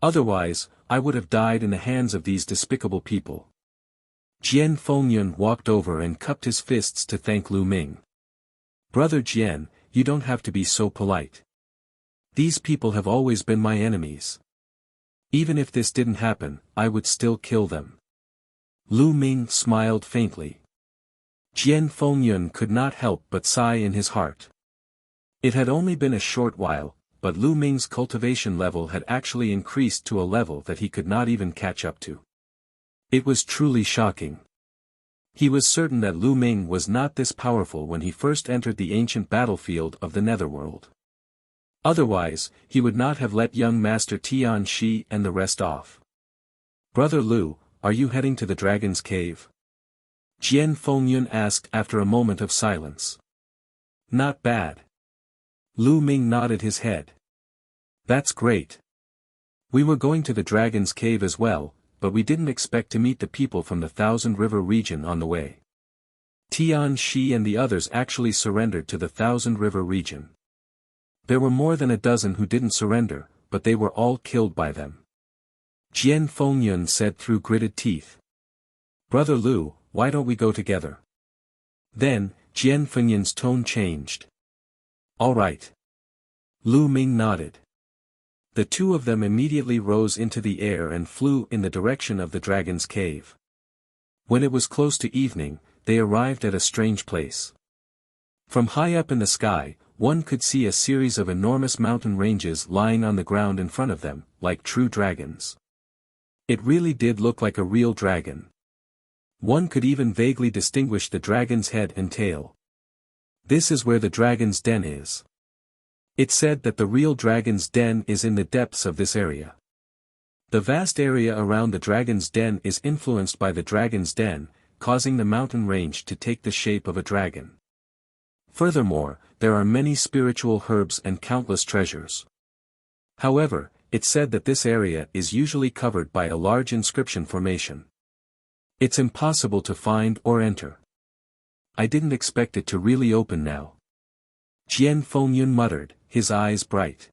Otherwise, I would have died in the hands of these despicable people. Jian Fengyun walked over and cupped his fists to thank Lu Ming. Brother Jian, you don't have to be so polite. These people have always been my enemies. Even if this didn't happen, I would still kill them. Lu Ming smiled faintly. Jian Fengyun could not help but sigh in his heart. It had only been a short while, but Lu Ming's cultivation level had actually increased to a level that he could not even catch up to. It was truly shocking. He was certain that Lu Ming was not this powerful when he first entered the ancient battlefield of the Netherworld. Otherwise, he would not have let young Master Tian Shi and the rest off. Brother Lu, are you heading to the Dragon's Cave? Jian Fengyun asked after a moment of silence. Not bad. Lu Ming nodded his head. That's great. We were going to the Dragon's Cave as well, but we didn't expect to meet the people from the Thousand River region on the way. Tian Shi and the others actually surrendered to the Thousand River region. There were more than a dozen who didn't surrender, but they were all killed by them. Jian Fengyun said through gritted teeth. Brother Lu, why don't we go together? Then, Jian Fengyun's tone changed. All right. Lu Ming nodded. The two of them immediately rose into the air and flew in the direction of the Dragon's Cave. When it was close to evening, they arrived at a strange place. From high up in the sky, one could see a series of enormous mountain ranges lying on the ground in front of them, like true dragons. It really did look like a real dragon. One could even vaguely distinguish the dragon's head and tail. This is where the dragon's den is. It said that the real dragon's den is in the depths of this area. The vast area around the dragon's den is influenced by the dragon's den, causing the mountain range to take the shape of a dragon. Furthermore, there are many spiritual herbs and countless treasures. However, it said that this area is usually covered by a large inscription formation. It's impossible to find or enter. I didn't expect it to really open now. Jian Fengyun muttered, his eyes bright.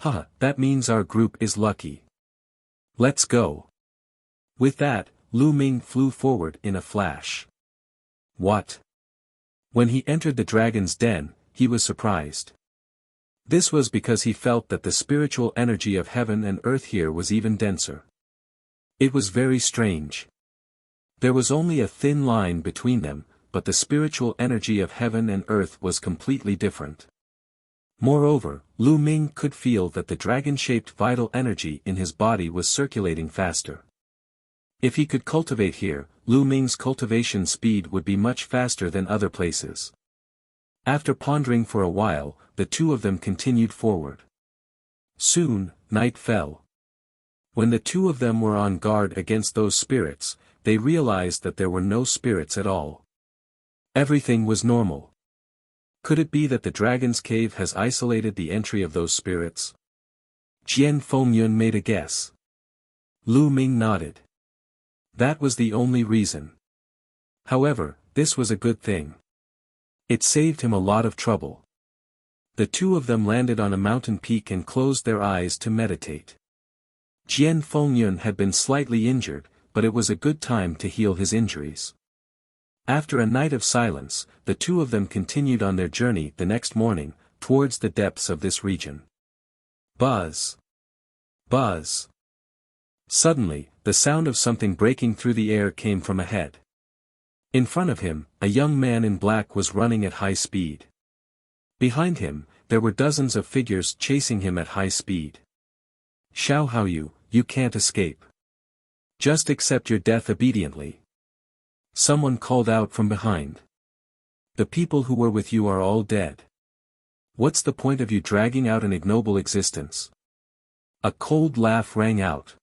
Haha, that means our group is lucky. Let's go. With that, Lu Ming flew forward in a flash. What? When he entered the dragon's den, he was surprised. This was because he felt that the spiritual energy of heaven and earth here was even denser. It was very strange. There was only a thin line between them, but the spiritual energy of heaven and earth was completely different. Moreover, Lu Ming could feel that the dragon-shaped vital energy in his body was circulating faster. If he could cultivate here, Lu Ming's cultivation speed would be much faster than other places. After pondering for a while, the two of them continued forward. Soon, night fell. When the two of them were on guard against those spirits, they realized that there were no spirits at all. Everything was normal. Could it be that the Dragon's Cave has isolated the entry of those spirits? Jian Fengyun made a guess. Lu Ming nodded. That was the only reason. However, this was a good thing. It saved him a lot of trouble. The two of them landed on a mountain peak and closed their eyes to meditate. Jian Fengyun had been slightly injured, but it was a good time to heal his injuries. After a night of silence, the two of them continued on their journey the next morning, towards the depths of this region. Buzz! Buzz! Suddenly, the sound of something breaking through the air came from ahead. In front of him, a young man in black was running at high speed. Behind him, there were dozens of figures chasing him at high speed. Xiao Haoyu, you can't escape. Just accept your death obediently. Someone called out from behind. The people who were with you are all dead. What's the point of you dragging out an ignoble existence? A cold laugh rang out.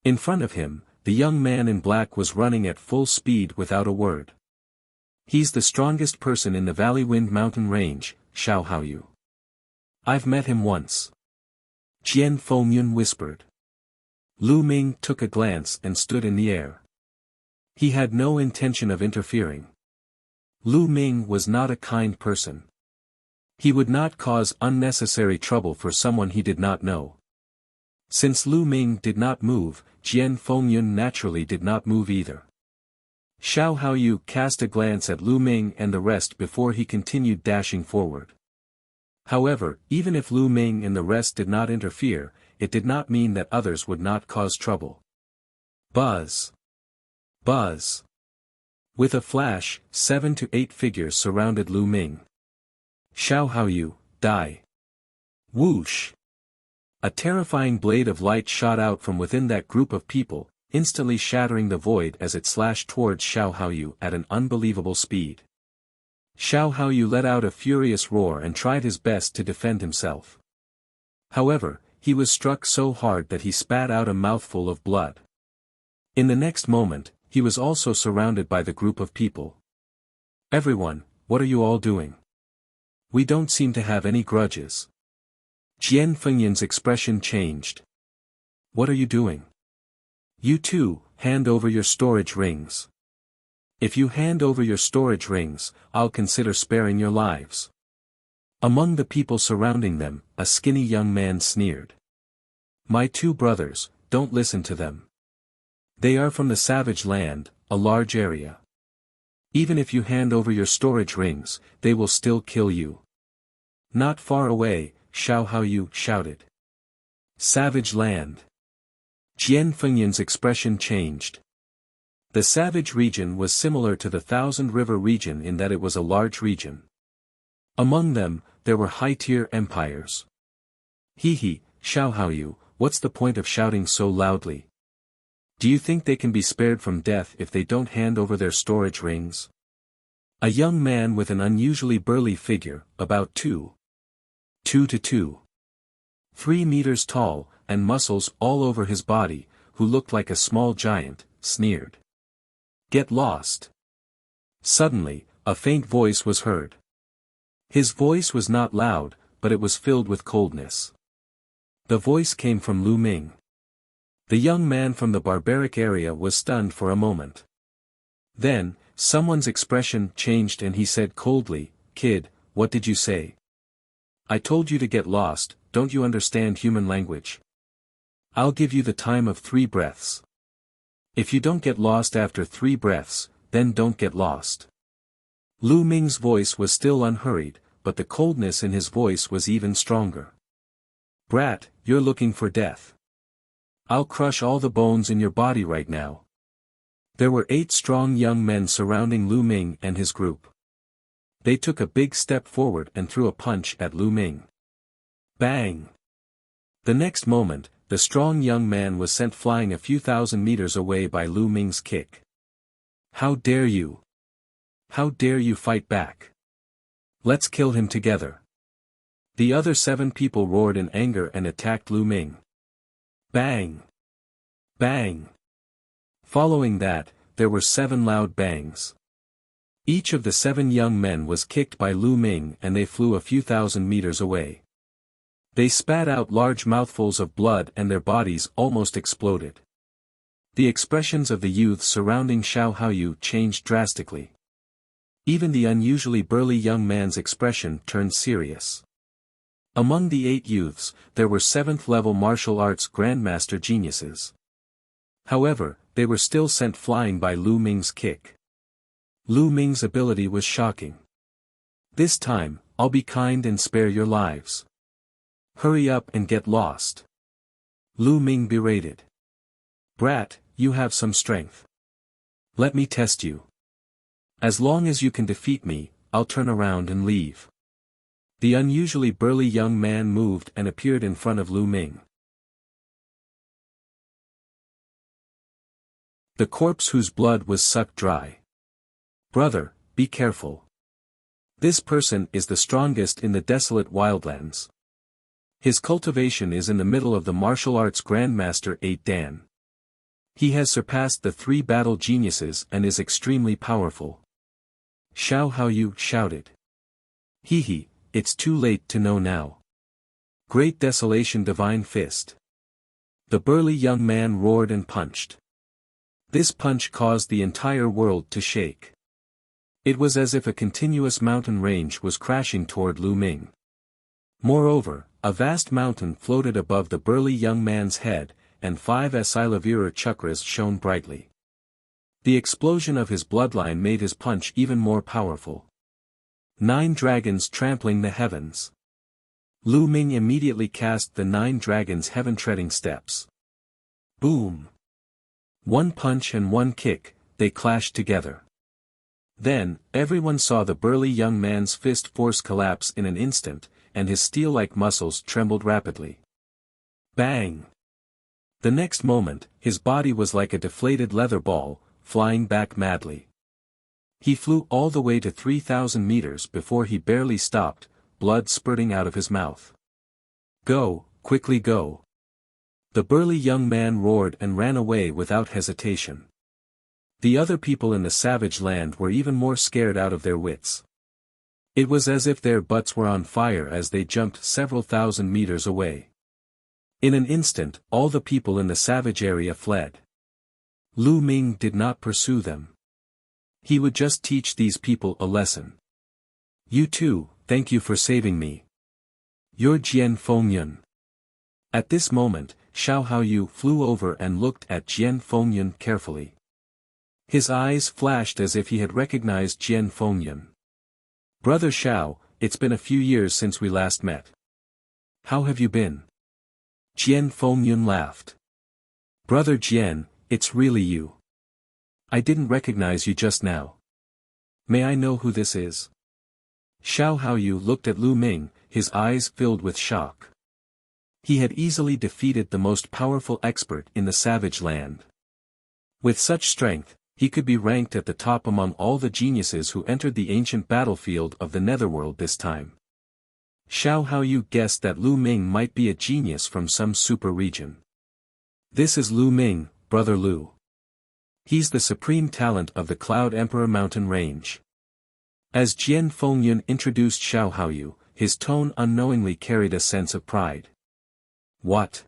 In front of him, the young man in black was running at full speed without a word. He's the strongest person in the Valley Wind Mountain Range, Xiao Haoyu. I've met him once. Jian Fengyun whispered. Lu Ming took a glance and stood in the air. He had no intention of interfering. Lu Ming was not a kind person. He would not cause unnecessary trouble for someone he did not know. Since Lu Ming did not move, Jian Fengyun naturally did not move either. Xiao Haoyu cast a glance at Lu Ming and the rest before he continued dashing forward. However, even if Lu Ming and the rest did not interfere, it did not mean that others would not cause trouble. Buzz! Buzz! With a flash, 7 to 8 figures surrounded Lu Ming. Xiao Haoyu, die! Whoosh! A terrifying blade of light shot out from within that group of people, instantly shattering the void as it slashed towards Xiao Haoyu at an unbelievable speed. Xiao Haoyu let out a furious roar and tried his best to defend himself. However, he was struck so hard that he spat out a mouthful of blood. In the next moment, he was also surrounded by the group of people. Everyone, what are you all doing? We don't seem to have any grudges. Jian Fengyun's expression changed. What are you doing? You too, hand over your storage rings. If you hand over your storage rings, I'll consider sparing your lives. Among the people surrounding them, a skinny young man sneered. My two brothers, don't listen to them. They are from the savage land, a large area. Even if you hand over your storage rings, they will still kill you. Not far away, Xiao Haoyu shouted. Savage land. Jian Fengyun's expression changed. The savage region was similar to the Thousand River region in that it was a large region. Among them, there were high-tier empires. Xiao Haoyu, what's the point of shouting so loudly? Do you think they can be spared from death if they don't hand over their storage rings? A young man with an unusually burly figure, about 2 to 3 meters tall, and muscles all over his body, who looked like a small giant, sneered. Get lost. Suddenly, a faint voice was heard. His voice was not loud, but it was filled with coldness. The voice came from Lu Ming. The young man from the barbaric area was stunned for a moment. Then, someone's expression changed and he said coldly, Kid, what did you say? I told you to get lost, don't you understand human language? I'll give you the time of 3 breaths. If you don't get lost after 3 breaths, then don't get lost. Lu Ming's voice was still unhurried, but the coldness in his voice was even stronger. Brat, you're looking for death. I'll crush all the bones in your body right now. There were 8 strong young men surrounding Lu Ming and his group. They took a big step forward and threw a punch at Lu Ming. Bang! The next moment, the strong young man was sent flying a few thousand meters away by Lu Ming's kick. How dare you? How dare you fight back? Let's kill him together. The other 7 people roared in anger and attacked Lu Ming. Bang! Bang! Following that, there were 7 loud bangs. Each of the 7 young men was kicked by Lu Ming and they flew a few thousand meters away. They spat out large mouthfuls of blood and their bodies almost exploded. The expressions of the youths surrounding Xiao Haoyu changed drastically. Even the unusually burly young man's expression turned serious. Among the 8 youths, there were 7th-level martial arts grandmaster geniuses. However, they were still sent flying by Lu Ming's kick. Lu Ming's ability was shocking. This time, I'll be kind and spare your lives. Hurry up and get lost. Lu Ming berated. Brat, you have some strength. Let me test you. As long as you can defeat me, I'll turn around and leave. The unusually burly young man moved and appeared in front of Lu Ming. The corpse whose blood was sucked dry. Brother, be careful. This person is the strongest in the desolate wildlands. His cultivation is in the middle of the martial arts grandmaster 8 Dan. He has surpassed the 3 battle geniuses and is extremely powerful. Xiao Haoyu shouted. Hee, it's too late to know now. Great Desolation Divine Fist. The burly young man roared and punched. This punch caused the entire world to shake. It was as if a continuous mountain range was crashing toward Lu Ming. Moreover, a vast mountain floated above the burly young man's head, and 5 Asilavira chakras shone brightly. The explosion of his bloodline made his punch even more powerful. 9 dragons trampling the heavens. Lu Ming immediately cast the 9 dragons' heaven-treading steps. Boom! 1 punch and 1 kick, they clashed together. Then, everyone saw the burly young man's fist force collapse in an instant, and his steel-like muscles trembled rapidly. Bang! The next moment, his body was like a deflated leather ball, flying back madly. He flew all the way to 3,000 meters before he barely stopped, blood spurting out of his mouth. Go, quickly go! The burly young man roared and ran away without hesitation. The other people in the savage land were even more scared out of their wits. It was as if their butts were on fire as they jumped several thousand meters away. In an instant, all the people in the savage area fled. Lu Ming did not pursue them. He would just teach these people a lesson. You too, thank you for saving me. You're Jian Fengyun. At this moment, Xiao Haoyu flew over and looked at Jian Fengyun carefully. His eyes flashed as if he had recognized Jian Fengyun. Brother Xiao, it's been a few years since we last met. How have you been? Jian Fengyun laughed. Brother Jian, it's really you. I didn't recognize you just now. May I know who this is? Xiao Haoyu looked at Lu Ming, his eyes filled with shock. He had easily defeated the most powerful expert in the savage land. With such strength, he could be ranked at the top among all the geniuses who entered the ancient battlefield of the Netherworld this time. Xiao Haoyu guessed that Lu Ming might be a genius from some super region. This is Lu Ming, Brother Lu. He's the supreme talent of the Cloud Emperor Mountain Range. As Jian Fengyun introduced Xiao Haoyu, his tone unknowingly carried a sense of pride. What?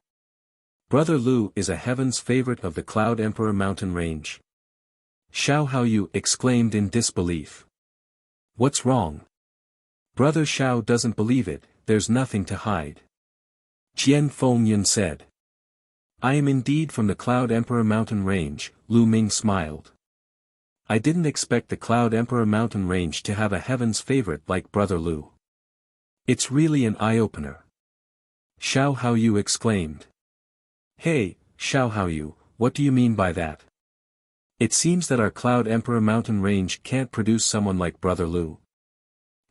Brother Lu is a heaven's favorite of the Cloud Emperor Mountain Range. Xiao Haoyu exclaimed in disbelief. What's wrong? Brother Xiao doesn't believe it, there's nothing to hide. Jian Fengyun said. I am indeed from the Cloud Emperor Mountain Range, Lu Ming smiled. I didn't expect the Cloud Emperor Mountain Range to have a heaven's favorite like Brother Lu. It's really an eye-opener. Xiao Haoyu exclaimed. Hey, Xiao Haoyu, what do you mean by that? It seems that our Cloud Emperor Mountain Range can't produce someone like Brother Lu.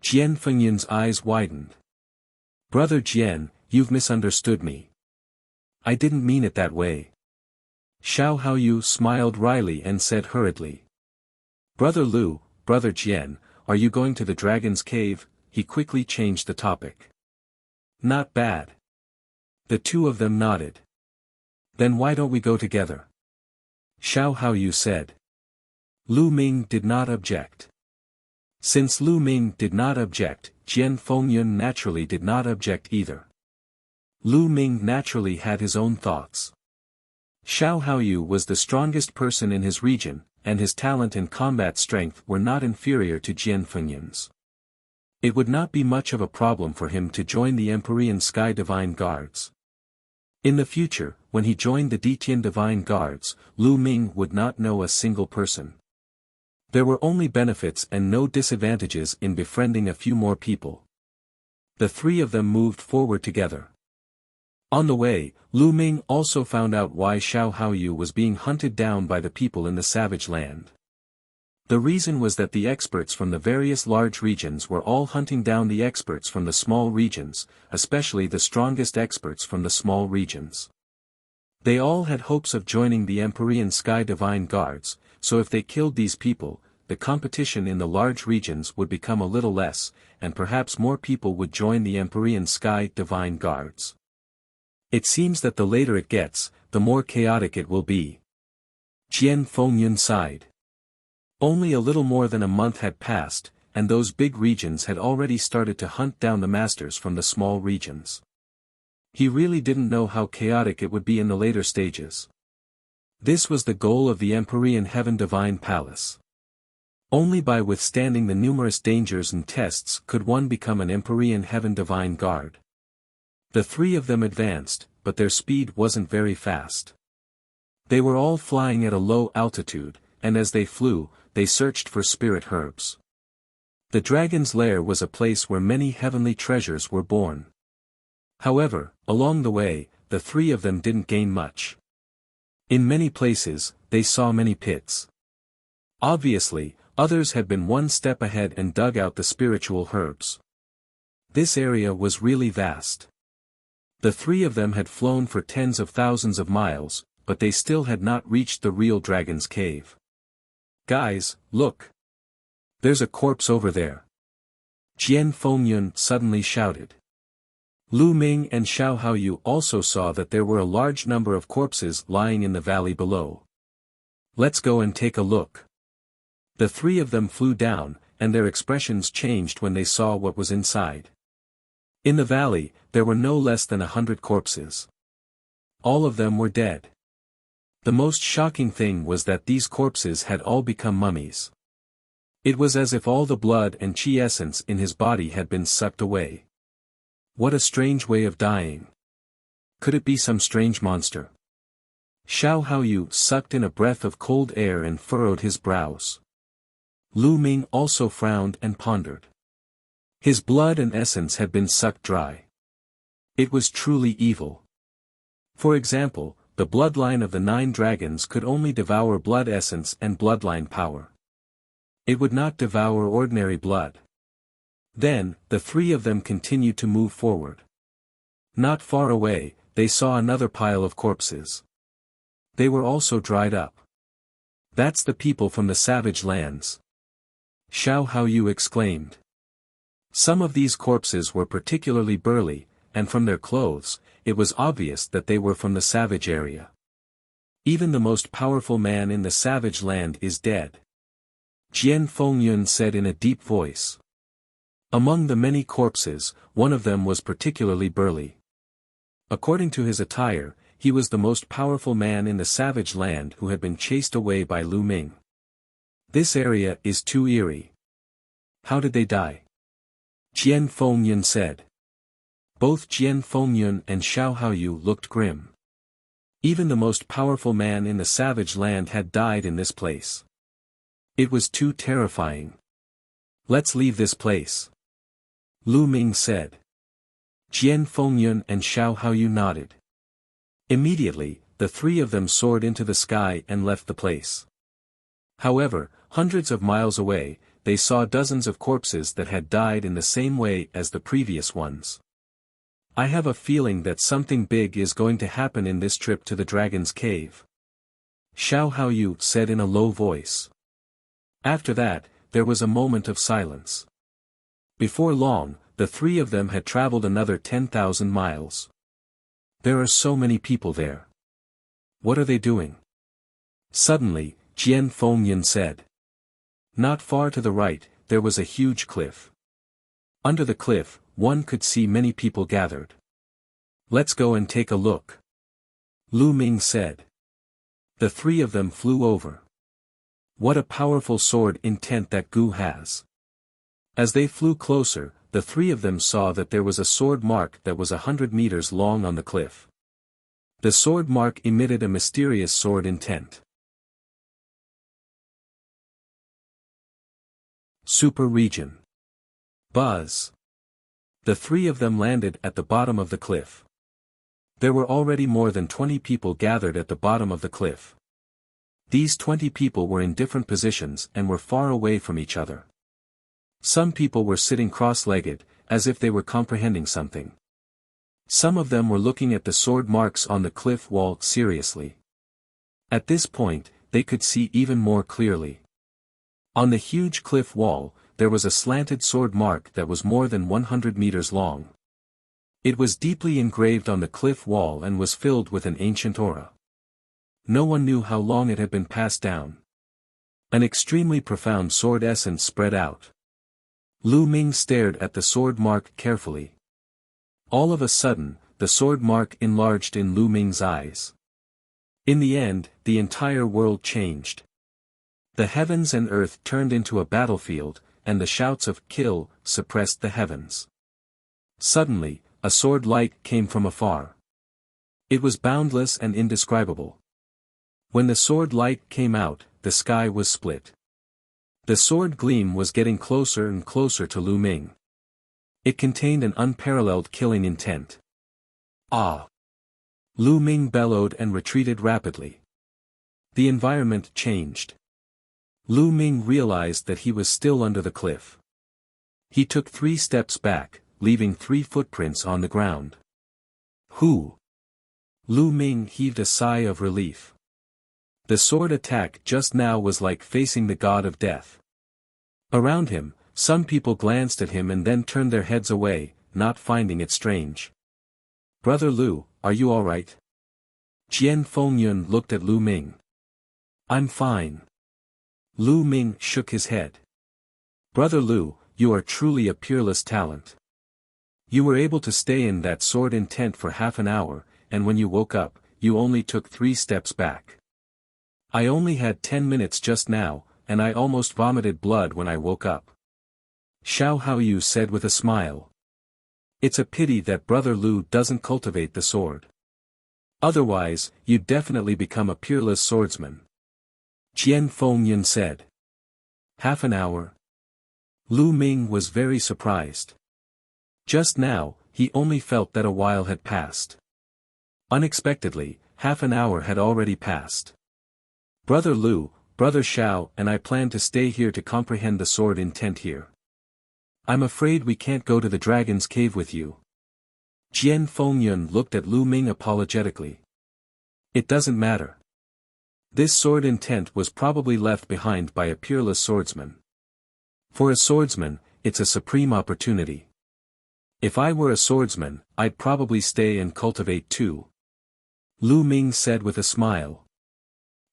Jian Fengyun's eyes widened. Brother Jian, you've misunderstood me. I didn't mean it that way. Xiao Haoyu smiled wryly and said hurriedly. Brother Lu, Brother Jian, are you going to the Dragon's Cave? He quickly changed the topic. Not bad. The two of them nodded. Then why don't we go together? Xiao Haoyu said. Lu Ming did not object. Since Lu Ming did not object, Jian Fengyun naturally did not object either. Lu Ming naturally had his own thoughts. Xiao Haoyu was the strongest person in his region, and his talent and combat strength were not inferior to Jian Fengyun's. It would not be much of a problem for him to join the Empyrean Sky Divine Guards. In the future, when he joined the Detian Divine Guards, Lu Ming would not know a single person. There were only benefits and no disadvantages in befriending a few more people. The three of them moved forward together. On the way, Lu Ming also found out why Xiao Haoyu was being hunted down by the people in the savage land. The reason was that the experts from the various large regions were all hunting down the experts from the small regions, especially the strongest experts from the small regions. They all had hopes of joining the Empyrean Sky Divine Guards, so if they killed these people, the competition in the large regions would become a little less, and perhaps more people would join the Empyrean Sky Divine Guards. It seems that the later it gets, the more chaotic it will be. Jian Fengyun sighed. Only a little more than a month had passed, and those big regions had already started to hunt down the masters from the small regions. He really didn't know how chaotic it would be in the later stages. This was the goal of the Empyrean Heaven Divine Palace. Only by withstanding the numerous dangers and tests could one become an Empyrean Heaven Divine Guard. The three of them advanced, but their speed wasn't very fast. They were all flying at a low altitude, and as they flew, they searched for spirit herbs. The dragon's lair was a place where many heavenly treasures were born. However, along the way, the three of them didn't gain much. In many places, they saw many pits. Obviously, others had been one step ahead and dug out the spiritual herbs. This area was really vast. The three of them had flown for tens of thousands of miles, but they still had not reached the real dragon's cave. Guys, look! There's a corpse over there. Jian Fengyun suddenly shouted. Lu Ming and Xiao Haoyu also saw that there were a large number of corpses lying in the valley below. Let's go and take a look. The three of them flew down, and their expressions changed when they saw what was inside. In the valley, there were no less than 100 corpses. All of them were dead. The most shocking thing was that these corpses had all become mummies. It was as if all the blood and chi essence in his body had been sucked away. What a strange way of dying. Could it be some strange monster? Xiao Haoyu sucked in a breath of cold air and furrowed his brows. Lu Ming also frowned and pondered. His blood and essence had been sucked dry. It was truly evil. For example, the bloodline of the 9 dragons could only devour blood essence and bloodline power. It would not devour ordinary blood. Then, the three of them continued to move forward. Not far away, they saw another pile of corpses. They were also dried up. That's the people from the savage lands. Xiao Haoyu exclaimed. Some of these corpses were particularly burly, and from their clothes, it was obvious that they were from the savage area. Even the most powerful man in the savage land is dead. Jian Fengyun said in a deep voice. Among the many corpses, one of them was particularly burly. According to his attire, he was the most powerful man in the savage land who had been chased away by Lu Ming. This area is too eerie. How did they die? Jian Fengyun said. Both Jian Fengyun and Xiao Haoyu looked grim. Even the most powerful man in the savage land had died in this place. It was too terrifying. Let's leave this place. Lu Ming said. Jian Fengyun and Xiao Haoyu nodded. Immediately, the three of them soared into the sky and left the place. However, hundreds of miles away, they saw dozens of corpses that had died in the same way as the previous ones. I have a feeling that something big is going to happen in this trip to the Dragon's Cave. Xiao Haoyu said in a low voice. After that, there was a moment of silence. Before long, the three of them had traveled another 10,000 miles. There are so many people there. What are they doing? Suddenly, Jian Fengyun said. Not far to the right, there was a huge cliff. Under the cliff, one could see many people gathered. Let's go and take a look. Lu Ming said. The three of them flew over. What a powerful sword intent that Gu has. As they flew closer, the three of them saw that there was a sword mark that was 100 meters long on the cliff. The sword mark emitted a mysterious sword intent. Super region. Buzz. The three of them landed at the bottom of the cliff. There were already more than 20 people gathered at the bottom of the cliff. These 20 people were in different positions and were far away from each other. Some people were sitting cross-legged, as if they were comprehending something. Some of them were looking at the sword marks on the cliff wall seriously. At this point, they could see even more clearly. On the huge cliff wall, there was a slanted sword mark that was more than 100 meters long. It was deeply engraved on the cliff wall and was filled with an ancient aura. No one knew how long it had been passed down. An extremely profound sword essence spread out. Lu Ming stared at the sword mark carefully. All of a sudden, the sword mark enlarged in Lu Ming's eyes. In the end, the entire world changed. The heavens and earth turned into a battlefield, and the shouts of "kill" suppressed the heavens. Suddenly, a sword light came from afar. It was boundless and indescribable. When the sword light came out, the sky was split. The sword gleam was getting closer and closer to Lu Ming. It contained an unparalleled killing intent. Ah! Lu Ming bellowed and retreated rapidly. The environment changed. Lu Ming realized that he was still under the cliff. He took 3 steps back, leaving 3 footprints on the ground. Who? Lu Ming heaved a sigh of relief. The sword attack just now was like facing the god of death. Around him, some people glanced at him and then turned their heads away, not finding it strange. "Brother Lu, are you all right?" Jian Fengyun looked at Lu Ming. "I'm fine." Lu Ming shook his head. "Brother Lu, you are truly a peerless talent. You were able to stay in that sword intent for half an hour, and when you woke up, you only took 3 steps back. I only had 10 minutes just now, and I almost vomited blood when I woke up." Xiao Haoyu said with a smile. "It's a pity that Brother Lu doesn't cultivate the sword. Otherwise, you'd definitely become a peerless swordsman." Jian Fengyun said. "Half an hour?" Lu Ming was very surprised. Just now, he only felt that a while had passed. Unexpectedly, half an hour had already passed. "Brother Lu, Brother Xiao and I plan to stay here to comprehend the sword intent here. I'm afraid we can't go to the dragon's cave with you." Jian Fengyun looked at Lu Ming apologetically. "It doesn't matter. This sword intent was probably left behind by a peerless swordsman. For a swordsman, it's a supreme opportunity. If I were a swordsman, I'd probably stay and cultivate too." Lu Ming said with a smile.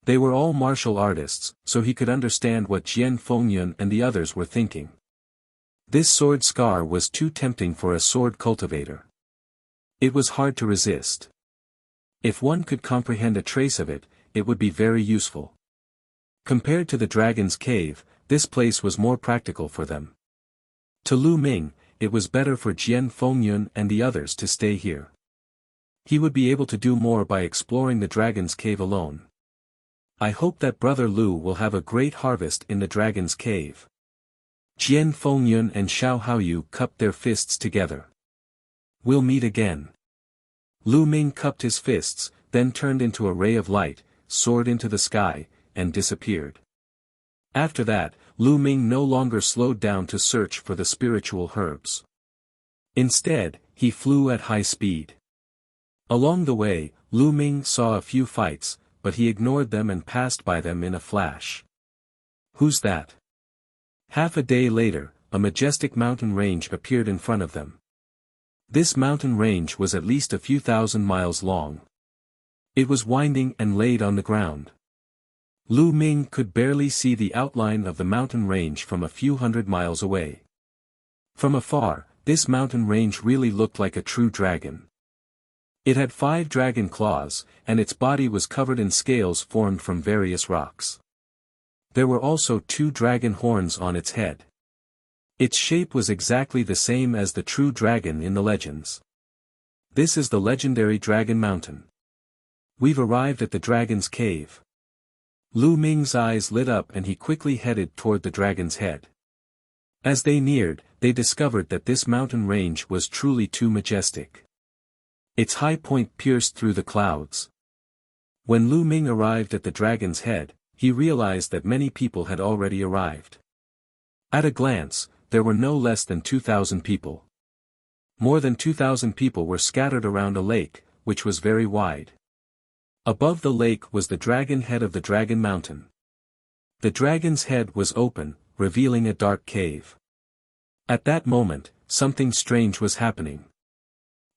They were all martial artists, so he could understand what Jian Fengyun and the others were thinking. This sword scar was too tempting for a sword cultivator. It was hard to resist. If one could comprehend a trace of it, it would be very useful. Compared to the dragon's cave, this place was more practical for them. To Lu Ming, it was better for Jian Fengyun and the others to stay here. He would be able to do more by exploring the dragon's cave alone. "I hope that Brother Lu will have a great harvest in the dragon's cave." Jian Fengyun and Xiao Haoyu cupped their fists together. "We'll meet again." Lu Ming cupped his fists, then turned into a ray of light, soared into the sky, and disappeared. After that, Lu Ming no longer slowed down to search for the spiritual herbs. Instead, he flew at high speed. Along the way, Lu Ming saw a few fights, but he ignored them and passed by them in a flash. "Who's that?" Half a day later, a majestic mountain range appeared in front of them. This mountain range was at least a few thousand miles long. It was winding and laid on the ground. Lu Ming could barely see the outline of the mountain range from a few hundred miles away. From afar, this mountain range really looked like a true dragon. It had 5 dragon claws, and its body was covered in scales formed from various rocks. There were also 2 dragon horns on its head. Its shape was exactly the same as the true dragon in the legends. This is the legendary Dragon Mountain. We've arrived at the dragon's cave. Lu Ming's eyes lit up and he quickly headed toward the dragon's head. As they neared, they discovered that this mountain range was truly too majestic. Its high point pierced through the clouds. When Lu Ming arrived at the dragon's head, he realized that many people had already arrived. At a glance, there were no less than 2,000 people. More than 2,000 people were scattered around a lake, which was very wide. Above the lake was the dragon head of the Dragon Mountain. The dragon's head was open, revealing a dark cave. At that moment, something strange was happening.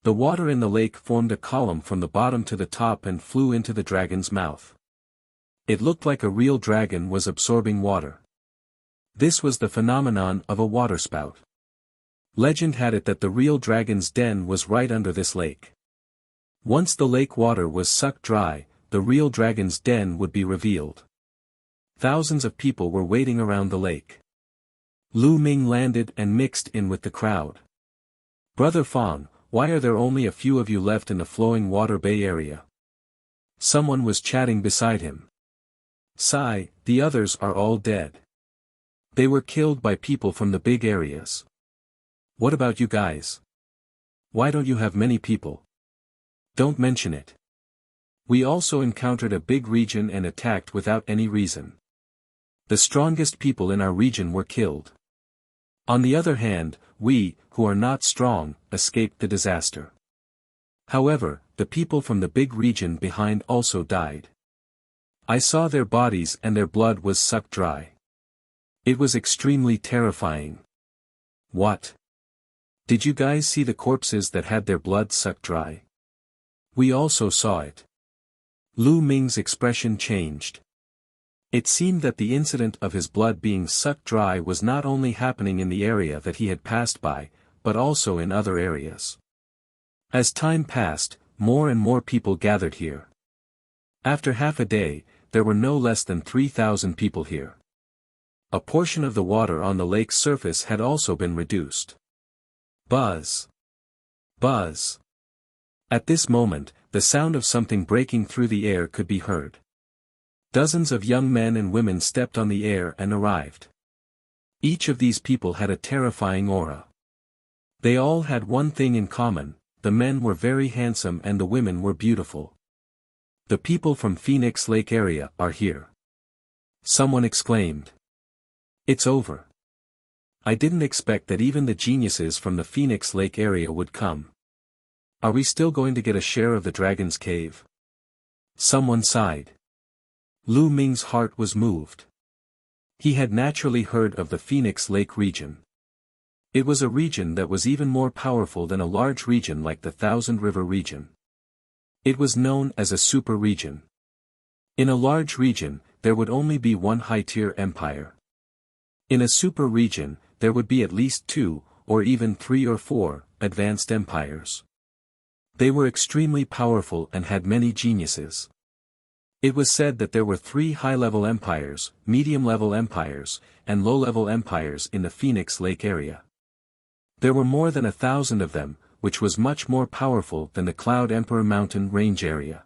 The water in the lake formed a column from the bottom to the top and flew into the dragon's mouth. It looked like a real dragon was absorbing water. This was the phenomenon of a waterspout. Legend had it that the real dragon's den was right under this lake. Once the lake water was sucked dry, the real dragon's den would be revealed. Thousands of people were waiting around the lake. Lu Ming landed and mixed in with the crowd. "Brother Fang, why are there only a few of you left in the flowing water bay area?" Someone was chatting beside him. "Sigh, the others are all dead. They were killed by people from the big areas. What about you guys? Why don't you have many people? Don't mention it. We also encountered a big region and attacked without any reason. The strongest people in our region were killed. On the other hand, we, who are not strong, escaped the disaster. However, the people from the big region behind also died. I saw their bodies and their blood was sucked dry. It was extremely terrifying." "What? Did you guys see the corpses that had their blood sucked dry?" "We also saw it." Lu Ming's expression changed. It seemed that the incident of his blood being sucked dry was not only happening in the area that he had passed by, but also in other areas. As time passed, more and more people gathered here. After half a day, there were no less than 3,000 people here. A portion of the water on the lake's surface had also been reduced. Buzz! Buzz! At this moment, the sound of something breaking through the air could be heard. Dozens of young men and women stepped on the air and arrived. Each of these people had a terrifying aura. They all had one thing in common: the men were very handsome and the women were beautiful. "The people from Phoenix Lake area are here," someone exclaimed. "It's over. I didn't expect that even the geniuses from the Phoenix Lake area would come. Are we still going to get a share of the dragon's cave?" Someone sighed. Lu Ming's heart was moved. He had naturally heard of the Phoenix Lake region. It was a region that was even more powerful than a large region like the Thousand River region. It was known as a super region. In a large region, there would only be one high-tier empire. In a super region, there would be at least 2, or even 3 or 4, advanced empires. They were extremely powerful and had many geniuses. It was said that there were 3 high-level empires, medium-level empires, and low-level empires in the Phoenix Lake area. There were more than 1,000 of them, which was much more powerful than the Cloud Emperor mountain range area.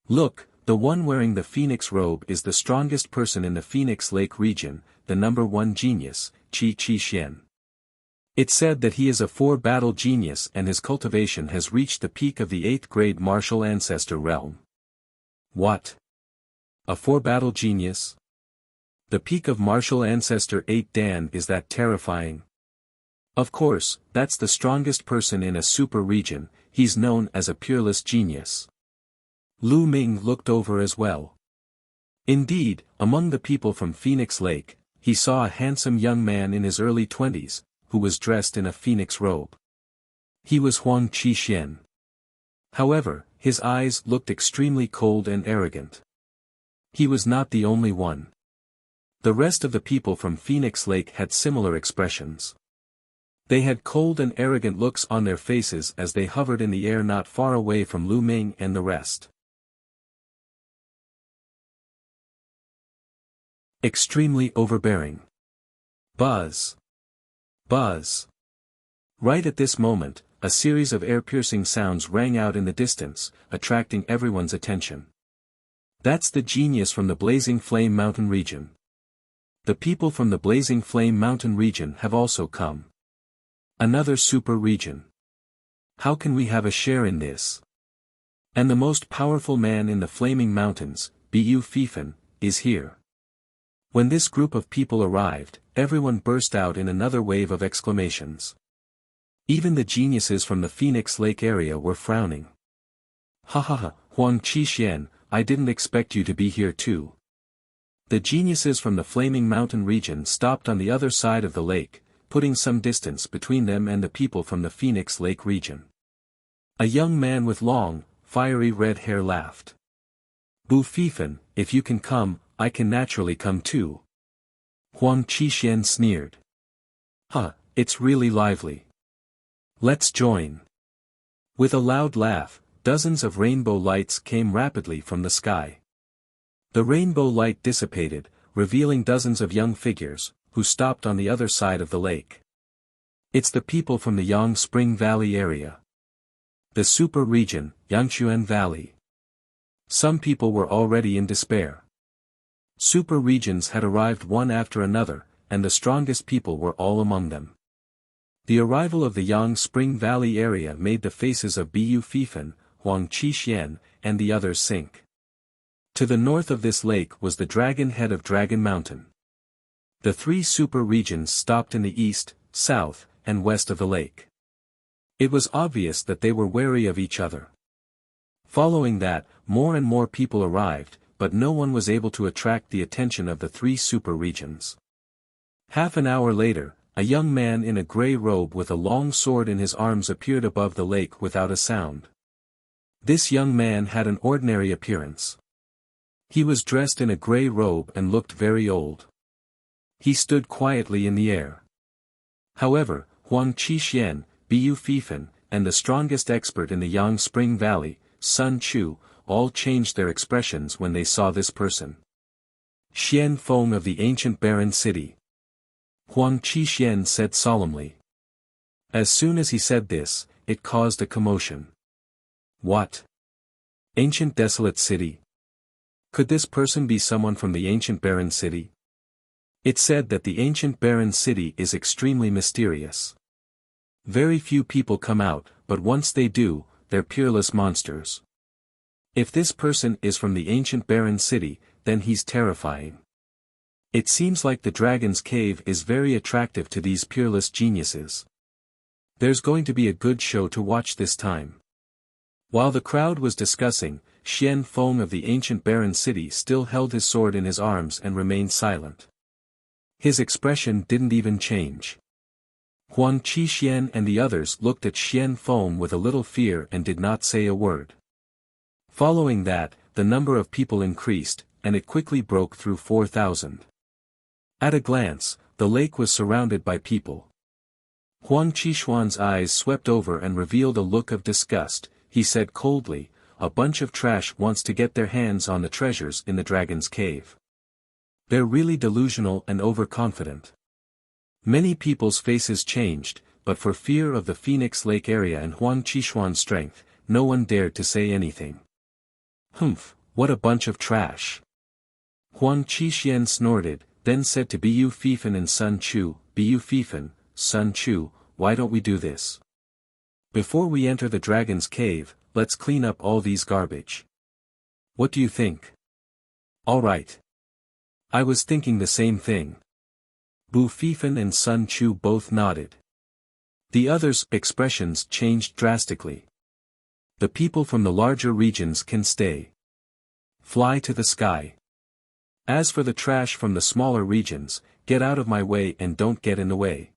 "Look, the one wearing the Phoenix robe is the strongest person in the Phoenix Lake region, the number 1 genius, Qi Xian. It's said that he is a 4-battle genius and his cultivation has reached the peak of the 8th grade martial ancestor realm." "What? A 4-battle genius? The peak of martial ancestor 8 Dan, is that terrifying?" "Of course, that's the strongest person in a super region, he's known as a peerless genius." Lu Ming looked over as well. Indeed, among the people from Phoenix Lake, he saw a handsome young man in his early 20s, who was dressed in a phoenix robe. He was Huang Qixien. However, his eyes looked extremely cold and arrogant. He was not the only one. The rest of the people from Phoenix Lake had similar expressions. They had cold and arrogant looks on their faces as they hovered in the air not far away from Lu Ming and the rest. Extremely overbearing. Buzz! Buzz. Right at this moment, a series of air-piercing sounds rang out in the distance, attracting everyone's attention. That's the genius from the Blazing Flame Mountain region. The people from the Blazing Flame Mountain region have also come. Another super region. How can we have a share in this? And the most powerful man in the Flaming Mountains, Bu Fifan, is here. When this group of people arrived, everyone burst out in another wave of exclamations. Even the geniuses from the Phoenix Lake area were frowning. Ha ha ha, Huang Qixuan, I didn't expect you to be here too. The geniuses from the Flaming Mountain region stopped on the other side of the lake, putting some distance between them and the people from the Phoenix Lake region. A young man with long, fiery red hair laughed. Bu Fifan, if you can come, I can naturally come too. Huang Qixuan sneered. Huh, it's really lively. Let's join. With a loud laugh, dozens of rainbow lights came rapidly from the sky. The rainbow light dissipated, revealing dozens of young figures, who stopped on the other side of the lake. It's the people from the Yang Spring Valley area. The super region, Yangchuan Valley. Some people were already in despair. Super regions had arrived one after another, and the strongest people were all among them. The arrival of the Yang Spring Valley area made the faces of Bu Fifan, Huang Qixuan, and the others sink. To the north of this lake was the dragon head of Dragon Mountain. The three super regions stopped in the east, south, and west of the lake. It was obvious that they were wary of each other. Following that, more and more people arrived, but no one was able to attract the attention of the three super regions. Half an hour later, a young man in a gray robe with a long sword in his arms appeared above the lake without a sound. This young man had an ordinary appearance. He was dressed in a gray robe and looked very old. He stood quietly in the air. However, Huang Qixuan, Bu Fifan, and the strongest expert in the Yang Spring Valley, Sun Chu, all changed their expressions when they saw this person. Xian Feng of the ancient barren city. Huang Qixuan said solemnly. As soon as he said this, it caused a commotion. What? Ancient desolate city? Could this person be someone from the ancient barren city? It said that the ancient barren city is extremely mysterious. Very few people come out, but once they do, they're peerless monsters. If this person is from the ancient barren city, then he's terrifying. It seems like the dragon's cave is very attractive to these peerless geniuses. There's going to be a good show to watch this time. While the crowd was discussing, Xian Feng of the ancient barren city still held his sword in his arms and remained silent. His expression didn't even change. Huang Qixuan and the others looked at Xian Feng with a little fear and did not say a word. Following that, the number of people increased, and it quickly broke through 4,000. At a glance, the lake was surrounded by people. Huang Qixuan's eyes swept over and revealed a look of disgust. He said coldly, a bunch of trash wants to get their hands on the treasures in the dragon's cave. They're really delusional and overconfident. Many people's faces changed, but for fear of the Phoenix Lake area and Huang Qixuan's strength, no one dared to say anything. Humph, what a bunch of trash. Huang Qixuan snorted, then said to Bu Fifan and Sun Chu, Bu Fifan, Sun Chu, why don't we do this? Before we enter the dragon's cave, let's clean up all these garbage. What do you think? All right. I was thinking the same thing. Bu Fifan and Sun Chu both nodded. The others' expressions changed drastically. The people from the larger regions can stay. Fly to the sky. As for the trash from the smaller regions, get out of my way and don't get in the way.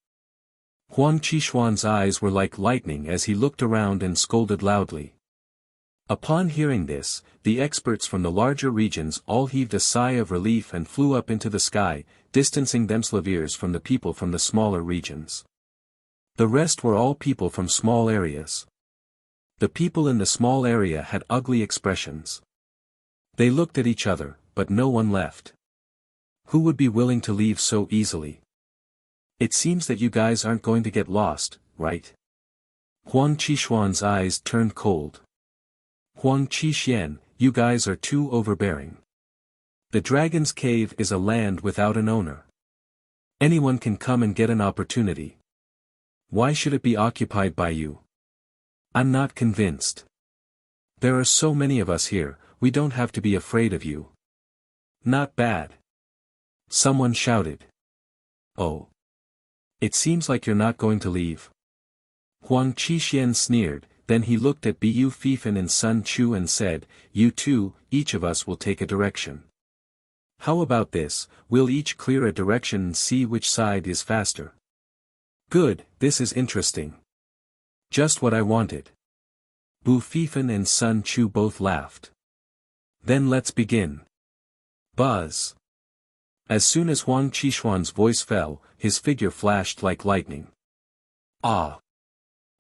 Huang Qixuan's eyes were like lightning as he looked around and scolded loudly. Upon hearing this, the experts from the larger regions all heaved a sigh of relief and flew up into the sky, distancing themselves from the people from the smaller regions. The rest were all people from small areas. The people in the small area had ugly expressions. They looked at each other, but no one left. Who would be willing to leave so easily? It seems that you guys aren't going to get lost, right? Huang Qishuan's eyes turned cold. Huang Qixuan, you guys are too overbearing. The Dragon's Cave is a land without an owner. Anyone can come and get an opportunity. Why should it be occupied by you? I'm not convinced. There are so many of us here, we don't have to be afraid of you. Not bad. Someone shouted. Oh. It seems like you're not going to leave. Huang Qixuan sneered, then he looked at Bu Fifan and Sun Chu and said, you two, each of us will take a direction. How about this, we'll each clear a direction and see which side is faster. Good, this is interesting. Just what I wanted. Bu Fifan and Sun Chu both laughed. Then let's begin. Buzz. As soon as Huang Qishuan's voice fell, his figure flashed like lightning. Ah!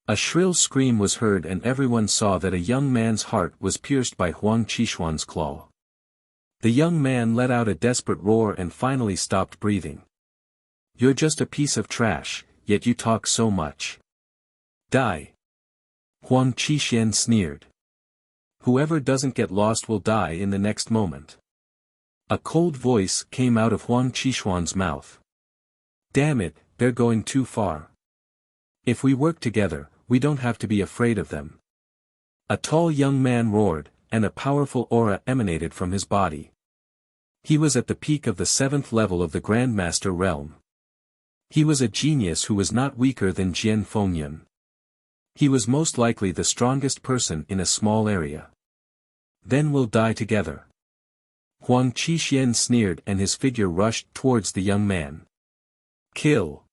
A shrill scream was heard and everyone saw that a young man's heart was pierced by Huang Qishuan's claw. The young man let out a desperate roar and finally stopped breathing. You're just a piece of trash, yet you talk so much. Die. Huang Qixuan sneered. Whoever doesn't get lost will die in the next moment. A cold voice came out of Huang Qishuan's mouth. Damn it, they're going too far. If we work together, we don't have to be afraid of them. A tall young man roared, and a powerful aura emanated from his body. He was at the peak of the 7th level of the Grandmaster realm. He was a genius who was not weaker than Jian Fengyun. He was most likely the strongest person in a small area. Then we'll die together. Huang Qixuan sneered and his figure rushed towards the young man. Kill!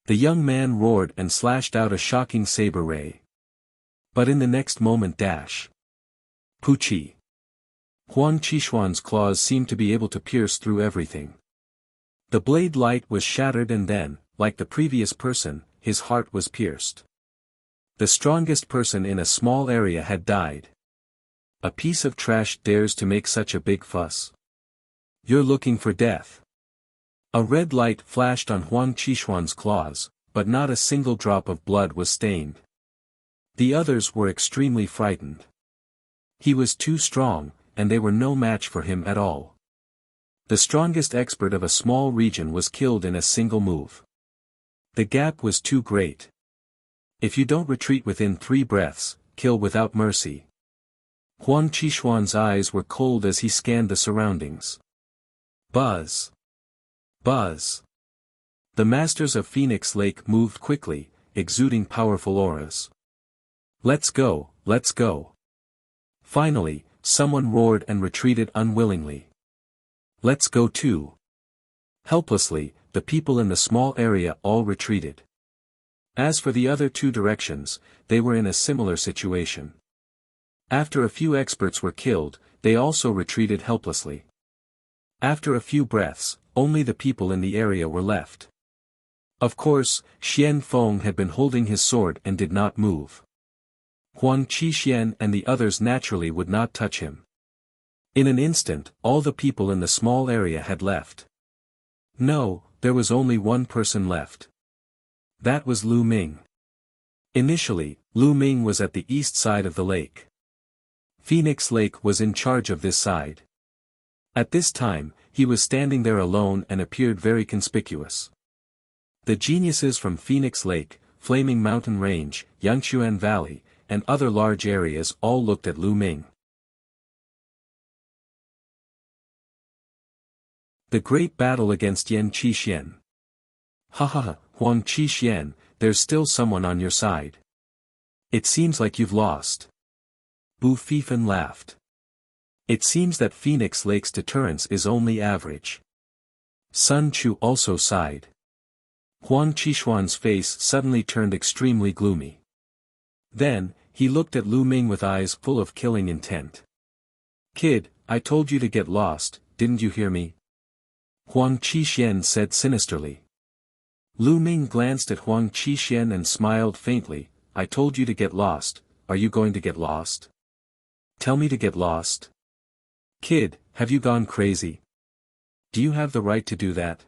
The young man roared and slashed out a shocking saber ray. But in the next moment dash. Puchi! Huang Qishuan's claws seemed to be able to pierce through everything. The blade light was shattered and then, like the previous person, his heart was pierced. The strongest person in a small area had died. A piece of trash dares to make such a big fuss. You're looking for death. A red light flashed on Huang Qishuan's claws, but not a single drop of blood was stained. The others were extremely frightened. He was too strong, and they were no match for him at all. The strongest expert of a small region was killed in a single move. The gap was too great. If you don't retreat within 3 breaths, kill without mercy. Huang Qishuan's eyes were cold as he scanned the surroundings. Buzz! Buzz! The masters of Phoenix Lake moved quickly, exuding powerful auras. Let's go, let's go. Finally, someone roared and retreated unwillingly. Let's go too. Helplessly, the people in the small area all retreated. As for the other 2 directions, they were in a similar situation. After a few experts were killed, they also retreated helplessly. After a few breaths, only the people in the area were left. Of course, Xian Feng had been holding his sword and did not move. Huang Qixuan and the others naturally would not touch him. In an instant, all the people in the small area had left. No, there was only one person left. That was Lu Ming. Initially, Lu Ming was at the east side of the lake. Phoenix Lake was in charge of this side. At this time, he was standing there alone and appeared very conspicuous. The geniuses from Phoenix Lake, Flaming Mountain Range, Yangchuan Valley, and other large areas all looked at Lu Ming. The Great Battle against Yan Qixuan. Ha ha ha, Huang Qixuan, there's still someone on your side. It seems like you've lost. Bu Fifan laughed. It seems that Phoenix Lake's deterrence is only average. Sun Chu also sighed. Huang Qishuan's face suddenly turned extremely gloomy. Then, he looked at Lu Ming with eyes full of killing intent. Kid, I told you to get lost, didn't you hear me? Huang Qixuan said sinisterly. Lu Ming glanced at Huang Qixuan and smiled faintly. I told you to get lost, are you going to get lost? Tell me to get lost? Kid, have you gone crazy? Do you have the right to do that?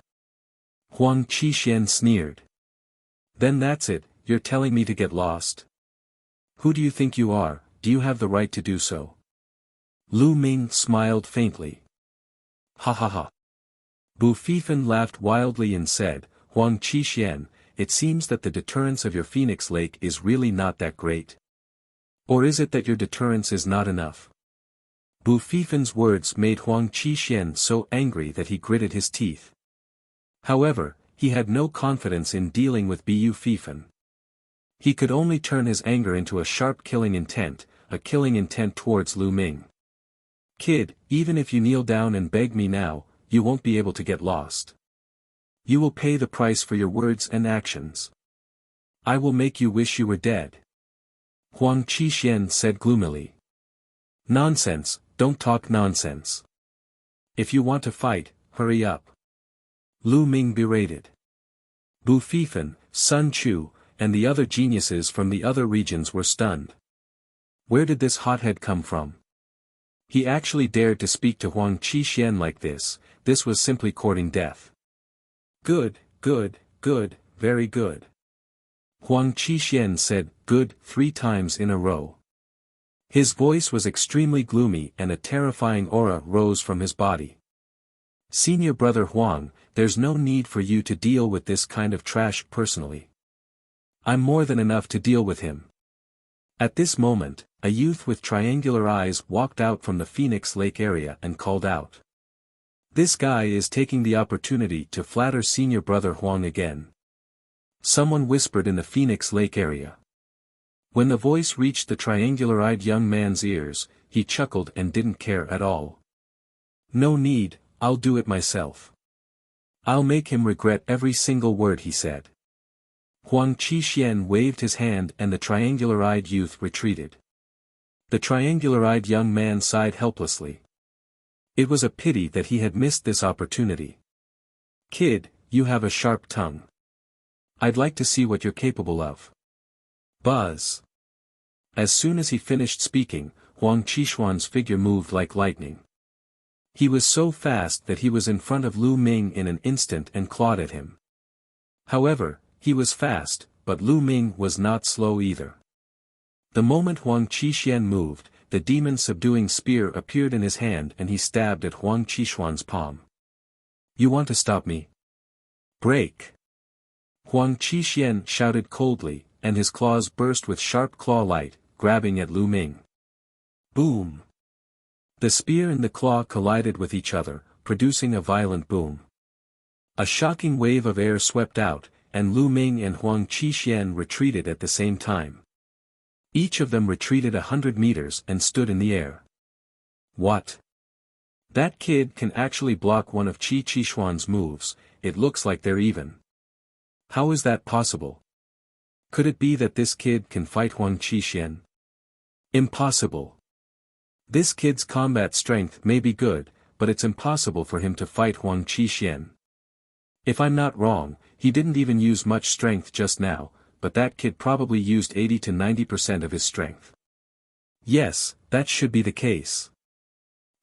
Huang Qixuan sneered. Then that's it, you're telling me to get lost? Who do you think you are, do you have the right to do so? Lu Ming smiled faintly. Ha ha ha. Bu Fifan laughed wildly and said, Huang Qixuan, it seems that the deterrence of your Phoenix Lake is really not that great. Or is it that your deterrence is not enough? Bu Fifan's words made Huang Qixuan so angry that he gritted his teeth. However, he had no confidence in dealing with Bu Fifan. He could only turn his anger into a sharp killing intent, a killing intent towards Lu Ming. Kid, even if you kneel down and beg me now, you won't be able to get lost. You will pay the price for your words and actions. I will make you wish you were dead. Huang Qixuan said gloomily. Nonsense, don't talk nonsense. If you want to fight, hurry up. Lu Ming berated. Bu Fifan, Sun Chu, and the other geniuses from the other regions were stunned. Where did this hothead come from? He actually dared to speak to Huang Qixuan like this was simply courting death. Good, good, good, very good. Huang Qixuan said, good, 3 times in a row. His voice was extremely gloomy and a terrifying aura rose from his body. Senior brother Huang, there's no need for you to deal with this kind of trash personally. I'm more than enough to deal with him. At this moment, a youth with triangular eyes walked out from the Phoenix Lake area and called out. This guy is taking the opportunity to flatter senior brother Huang again. Someone whispered in the Phoenix Lake area. When the voice reached the triangular-eyed young man's ears, he chuckled and didn't care at all. No need, I'll do it myself. I'll make him regret every single word he said. Huang Qixuan waved his hand and the triangular-eyed youth retreated. The triangular-eyed young man sighed helplessly. It was a pity that he had missed this opportunity. Kid, you have a sharp tongue. I'd like to see what you're capable of. Buzz. As soon as he finished speaking, Huang Qixuan's figure moved like lightning. He was so fast that he was in front of Lu Ming in an instant and clawed at him. However, he was fast, but Lu Ming was not slow either. The moment Huang Qixuan moved, the demon-subduing spear appeared in his hand and he stabbed at Huang Qixuan's palm. You want to stop me? Break! Huang Qixuan shouted coldly, and his claws burst with sharp claw light, grabbing at Lu Ming. Boom! The spear and the claw collided with each other, producing a violent boom. A shocking wave of air swept out, and Lu Ming and Huang Qixuan retreated at the same time. Each of them retreated 100 meters and stood in the air. What? That kid can actually block one of Qixuan's moves, it looks like they're even. How is that possible? Could it be that this kid can fight Huang Qixuan? Impossible. This kid's combat strength may be good, but it's impossible for him to fight Huang Qixuan. If I'm not wrong, he didn't even use much strength just now, but that kid probably used 80 to 90% of his strength. Yes, that should be the case.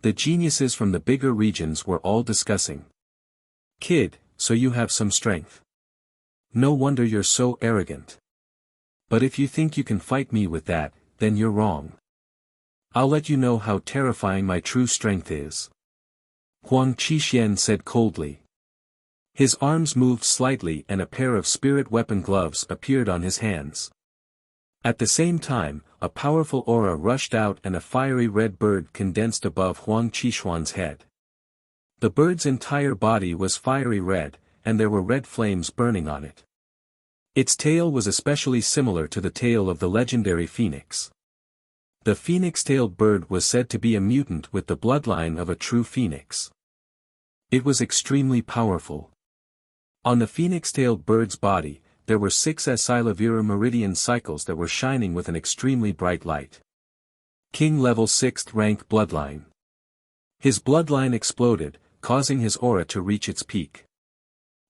The geniuses from the bigger regions were all discussing. Kid, so you have some strength. No wonder you're so arrogant. But if you think you can fight me with that, then you're wrong. I'll let you know how terrifying my true strength is. Huang Qixuan said coldly. His arms moved slightly and a pair of spirit weapon gloves appeared on his hands. At the same time, a powerful aura rushed out and a fiery red bird condensed above Huang Qixuan's head. The bird's entire body was fiery red, and there were red flames burning on it. Its tail was especially similar to the tail of the legendary phoenix. The phoenix-tailed bird was said to be a mutant with the bloodline of a true phoenix. It was extremely powerful. On the phoenix-tailed bird's body, there were 6 Asilavira meridian cycles that were shining with an extremely bright light. King level 6th rank bloodline. His bloodline exploded, causing his aura to reach its peak.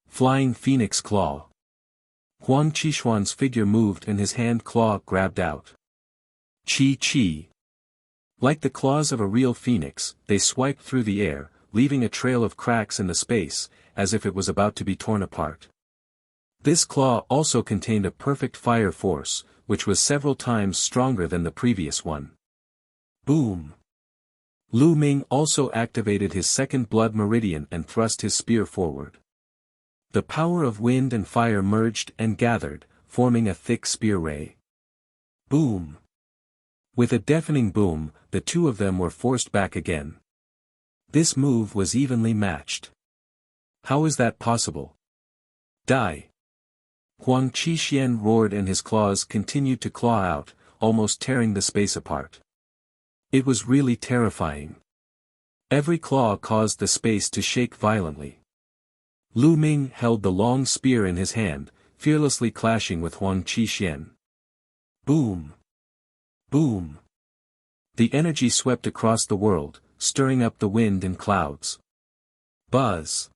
Flying Phoenix Claw. Huang Qixuan's figure moved and his hand claw grabbed out. Chi. Like the claws of a real phoenix, they swiped through the air, leaving a trail of cracks in the space, as if it was about to be torn apart. This claw also contained a perfect fire force, which was several times stronger than the previous one. Boom! Lu Ming also activated his second blood meridian and thrust his spear forward. The power of wind and fire merged and gathered, forming a thick spear ray. Boom! With a deafening boom, the two of them were forced back again. This move was evenly matched. How is that possible? Die! Huang Qixuan roared and his claws continued to claw out, almost tearing the space apart. It was really terrifying. Every claw caused the space to shake violently. Lu Ming held the long spear in his hand, fearlessly clashing with Huang Qixuan. Boom! Boom! The energy swept across the world, stirring up the wind and clouds. Buzz!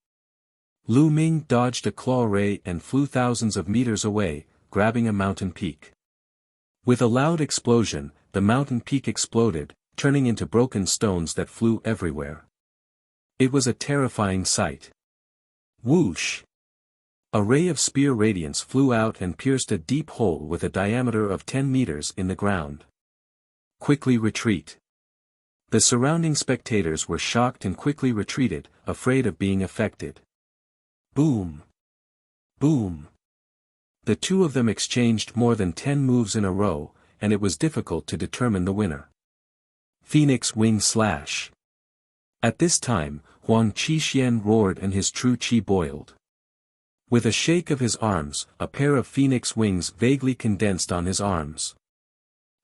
Lu Ming dodged a claw ray and flew thousands of meters away, grabbing a mountain peak. With a loud explosion, the mountain peak exploded, turning into broken stones that flew everywhere. It was a terrifying sight. Whoosh! A ray of spear radiance flew out and pierced a deep hole with a diameter of 10 meters in the ground. Quickly retreat. The surrounding spectators were shocked and quickly retreated, afraid of being affected. Boom! Boom! The two of them exchanged more than 10 moves in a row, and it was difficult to determine the winner. Phoenix Wing Slash. At this time, Huang Qixuan roared and his true qi boiled. With a shake of his arms, a pair of phoenix wings vaguely condensed on his arms.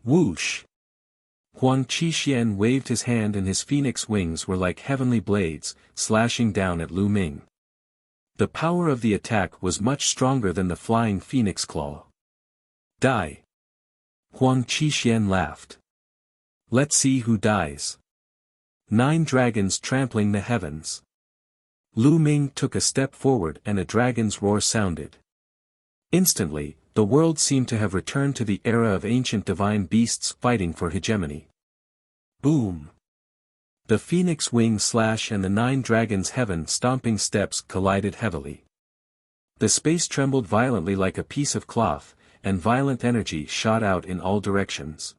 Whoosh! Huang Qixuan waved his hand and his phoenix wings were like heavenly blades, slashing down at Lu Ming. The power of the attack was much stronger than the flying phoenix claw. Die! Huang Qixuan laughed. Let's see who dies. 9 dragons trampling the heavens. Lu Ming took a step forward and a dragon's roar sounded. Instantly, the world seemed to have returned to the era of ancient divine beasts fighting for hegemony. Boom! The phoenix wing slash and the 9 dragons' heaven-stomping steps collided heavily. The space trembled violently like a piece of cloth, and violent energy shot out in all directions.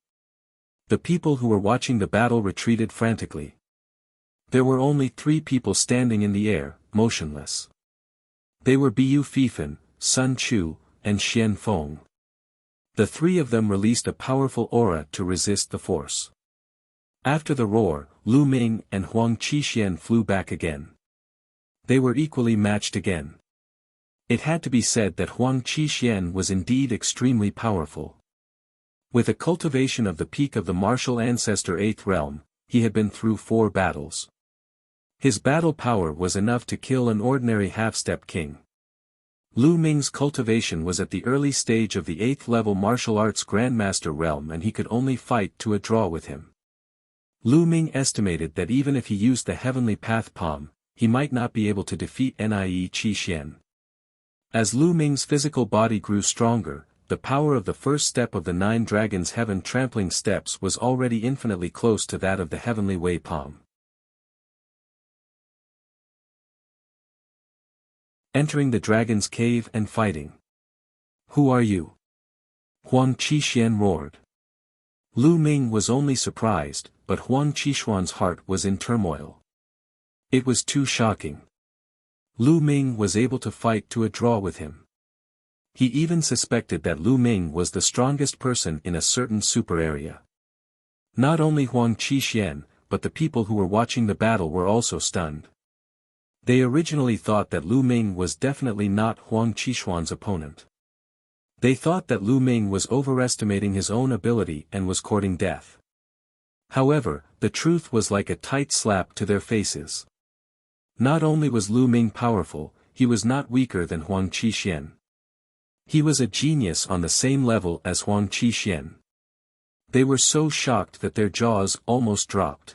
The people who were watching the battle retreated frantically. There were only 3 people standing in the air, motionless. They were Biu Fifan, Sun Chu, and Xian Feng. The 3 of them released a powerful aura to resist the force. After the roar, Lu Ming and Huang Qixuan flew back again. They were equally matched again. It had to be said that Huang Qixuan was indeed extremely powerful. With a cultivation of the peak of the martial ancestor 8th realm, he had been through 4 battles. His battle power was enough to kill an ordinary half-step king. Lu Ming's cultivation was at the early stage of the 8th level martial arts grandmaster realm and he could only fight to a draw with him. Lu Ming estimated that even if he used the heavenly path palm, he might not be able to defeat Nie Qixuan. As Lu Ming's physical body grew stronger, the power of the first step of the 9 dragons' heaven trampling steps was already infinitely close to that of the heavenly way palm. Entering the dragon's cave and fighting. Who are you? Huang Qixuan roared. Lu Ming was only surprised, but Huang Qixuan's heart was in turmoil. It was too shocking. Lu Ming was able to fight to a draw with him. He even suspected that Lu Ming was the strongest person in a certain super area. Not only Huang Qixuan, but the people who were watching the battle were also stunned. They originally thought that Lu Ming was definitely not Huang Qixuan's opponent. They thought that Lu Ming was overestimating his own ability and was courting death. However, the truth was like a tight slap to their faces. Not only was Lu Ming powerful, he was not weaker than Huang Qixuan. He was a genius on the same level as Huang Qixuan. They were so shocked that their jaws almost dropped.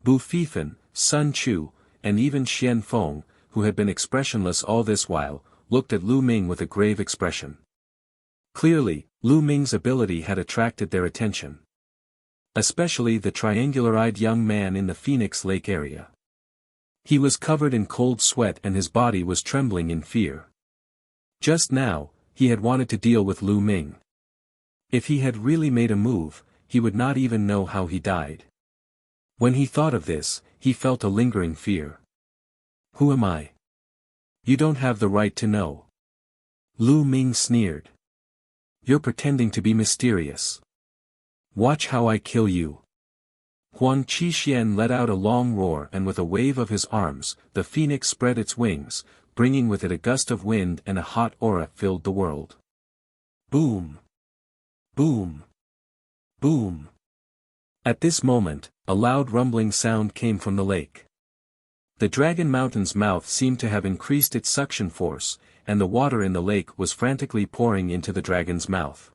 Bu Fifan, Sun Chu, and even Xian Feng, who had been expressionless all this while, looked at Lu Ming with a grave expression. Clearly, Lu Ming's ability had attracted their attention. Especially the triangular-eyed young man in the Phoenix Lake area. He was covered in cold sweat and his body was trembling in fear. Just now, he had wanted to deal with Lu Ming. If he had really made a move, he would not even know how he died. When he thought of this, he felt a lingering fear. Who am I? You don't have the right to know. Lu Ming sneered. You're pretending to be mysterious. Watch how I kill you. Huang Qixuan let out a long roar and with a wave of his arms, the phoenix spread its wings, bringing with it a gust of wind and a hot aura filled the world. Boom! Boom! Boom! At this moment, a loud rumbling sound came from the lake. The Dragon Mountain's mouth seemed to have increased its suction force, and the water in the lake was frantically pouring into the dragon's mouth.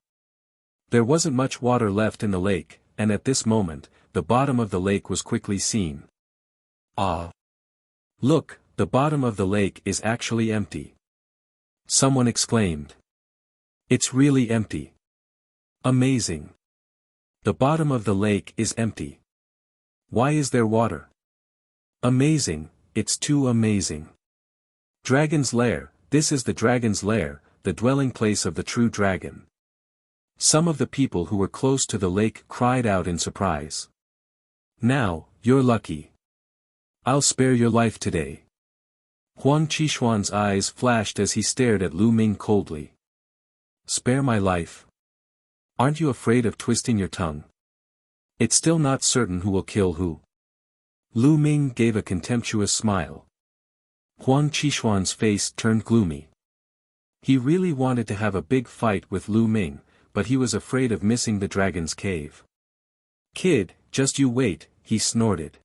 There wasn't much water left in the lake, and at this moment, the bottom of the lake was quickly seen. Ah! Look, the bottom of the lake is actually empty. Someone exclaimed. It's really empty. Amazing. The bottom of the lake is empty. Why is there water? Amazing, it's too amazing. Dragon's Lair, this is the Dragon's Lair, the dwelling place of the true dragon. Some of the people who were close to the lake cried out in surprise. Now, you're lucky. I'll spare your life today. Huang Qixuan's eyes flashed as he stared at Lu Ming coldly. Spare my life? Aren't you afraid of twisting your tongue? It's still not certain who will kill who. Lu Ming gave a contemptuous smile. Huang Qixuan's face turned gloomy. He really wanted to have a big fight with Lu Ming, but he was afraid of missing the dragon's cave. Kid, just you wait, he snorted.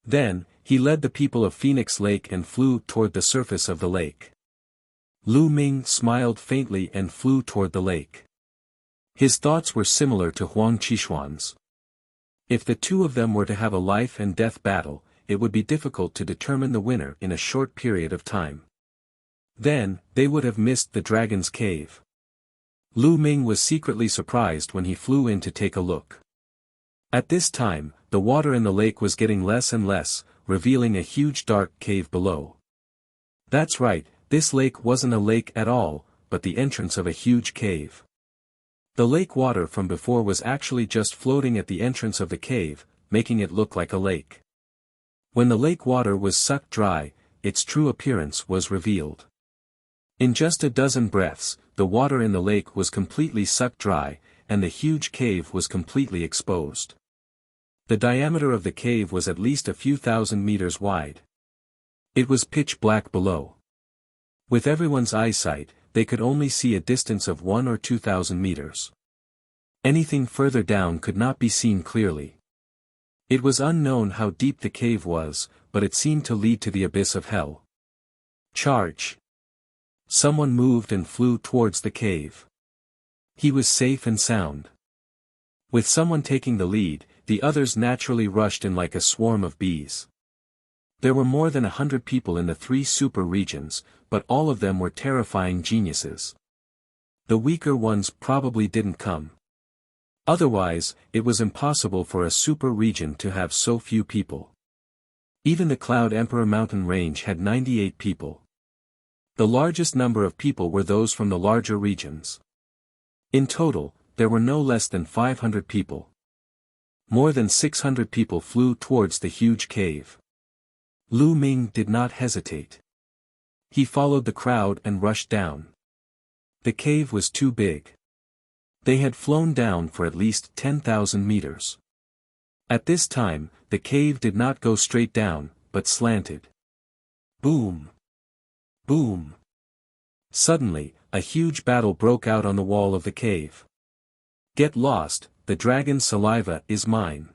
Then, he led the people of Phoenix Lake and flew toward the surface of the lake. Lu Ming smiled faintly and flew toward the lake. His thoughts were similar to Huang Qixuan's. If the two of them were to have a life and death battle, it would be difficult to determine the winner in a short period of time. Then, they would have missed the dragon's cave. Lu Ming was secretly surprised when he flew in to take a look. At this time, the water in the lake was getting less and less, revealing a huge dark cave below. That's right, this lake wasn't a lake at all, but the entrance of a huge cave. The lake water from before was actually just floating at the entrance of the cave, making it look like a lake. When the lake water was sucked dry, its true appearance was revealed. In just a dozen breaths, the water in the lake was completely sucked dry, and the huge cave was completely exposed. The diameter of the cave was at least a few thousand meters wide. It was pitch black below. With everyone's eyesight, they could only see a distance of 1,000 or 2,000 meters. Anything further down could not be seen clearly. It was unknown how deep the cave was, but it seemed to lead to the abyss of hell. Charge! Someone moved and flew towards the cave. He was safe and sound. With someone taking the lead, the others naturally rushed in like a swarm of bees. There were more than 100 people in the 3 super regions, but all of them were terrifying geniuses. The weaker ones probably didn't come. Otherwise, it was impossible for a super region to have so few people. Even the Cloud Emperor mountain range had 98 people. The largest number of people were those from the larger regions. In total, there were no less than 500 people. More than 600 people flew towards the huge cave. Lu Ming did not hesitate. He followed the crowd and rushed down. The cave was too big. They had flown down for at least 10,000 meters. At this time, the cave did not go straight down, but slanted. Boom! Boom! Suddenly, a huge battle broke out on the wall of the cave. Get lost, the dragon's saliva is mine.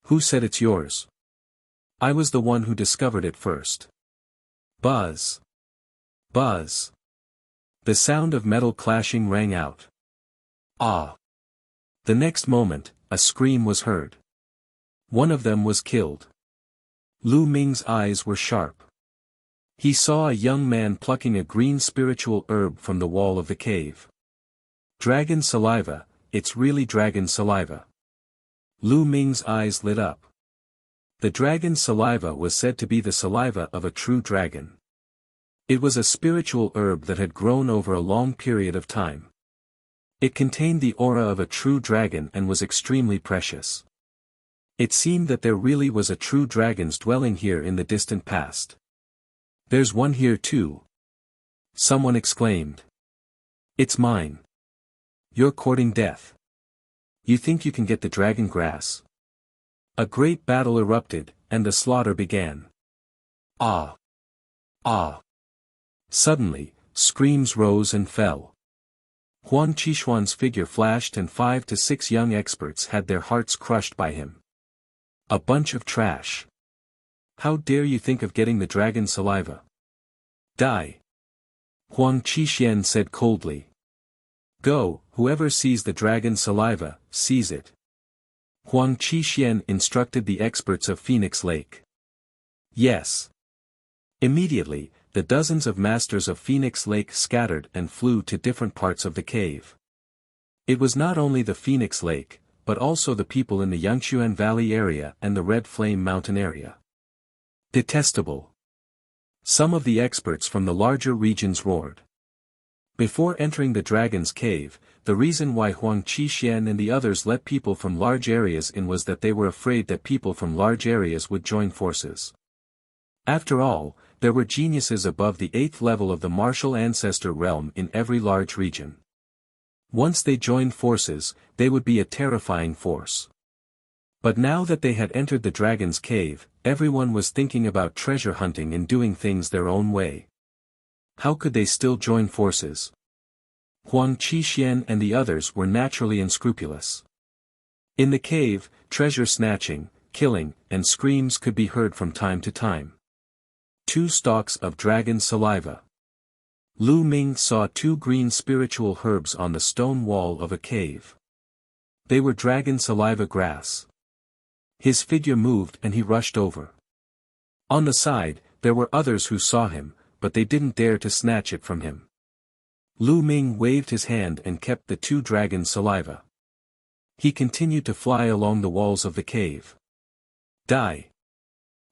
Who said it's yours? I was the one who discovered it first. Buzz! Buzz! The sound of metal clashing rang out. Ah! The next moment, a scream was heard. One of them was killed. Lu Ming's eyes were sharp. He saw a young man plucking a green spiritual herb from the wall of the cave. Dragon saliva, it's really dragon saliva. Lu Ming's eyes lit up. The dragon's saliva was said to be the saliva of a true dragon. It was a spiritual herb that had grown over a long period of time. It contained the aura of a true dragon and was extremely precious. It seemed that there really was a true dragon's dwelling here in the distant past. "There's one here too," someone exclaimed. "It's mine." "You're courting death. You think you can get the dragon grass?" A great battle erupted, and the slaughter began. Ah! Ah! Suddenly, screams rose and fell. Huang Qishuan's figure flashed and 5 to 6 young experts had their hearts crushed by him. "A bunch of trash. How dare you think of getting the dragon's saliva? Die!" Huang Qishan said coldly. "Go, whoever sees the dragon's saliva, seize it." Huang Qishan instructed the experts of Phoenix Lake. Yes. Immediately, the dozens of masters of Phoenix Lake scattered and flew to different parts of the cave. It was not only the Phoenix Lake, but also the people in the Yangchuan Valley area and the Red Flame Mountain area. Detestable. Some of the experts from the larger regions roared. Before entering the dragon's cave, the reason why Huang Qishan and the others let people from large areas in was that they were afraid that people from large areas would join forces. After all, there were geniuses above the 8th level of the martial ancestor realm in every large region. Once they joined forces, they would be a terrifying force. But now that they had entered the dragon's cave, everyone was thinking about treasure hunting and doing things their own way. How could they still join forces? Huang Qishan and the others were naturally unscrupulous. In the cave, treasure snatching, killing, and screams could be heard from time to time. 2 stalks of dragon saliva. Lu Ming saw 2 green spiritual herbs on the stone wall of a cave. They were dragon saliva grass. His figure moved and he rushed over. On the side, there were others who saw him, but they didn't dare to snatch it from him. Lu Ming waved his hand and kept the 2 dragon saliva. He continued to fly along the walls of the cave. Die.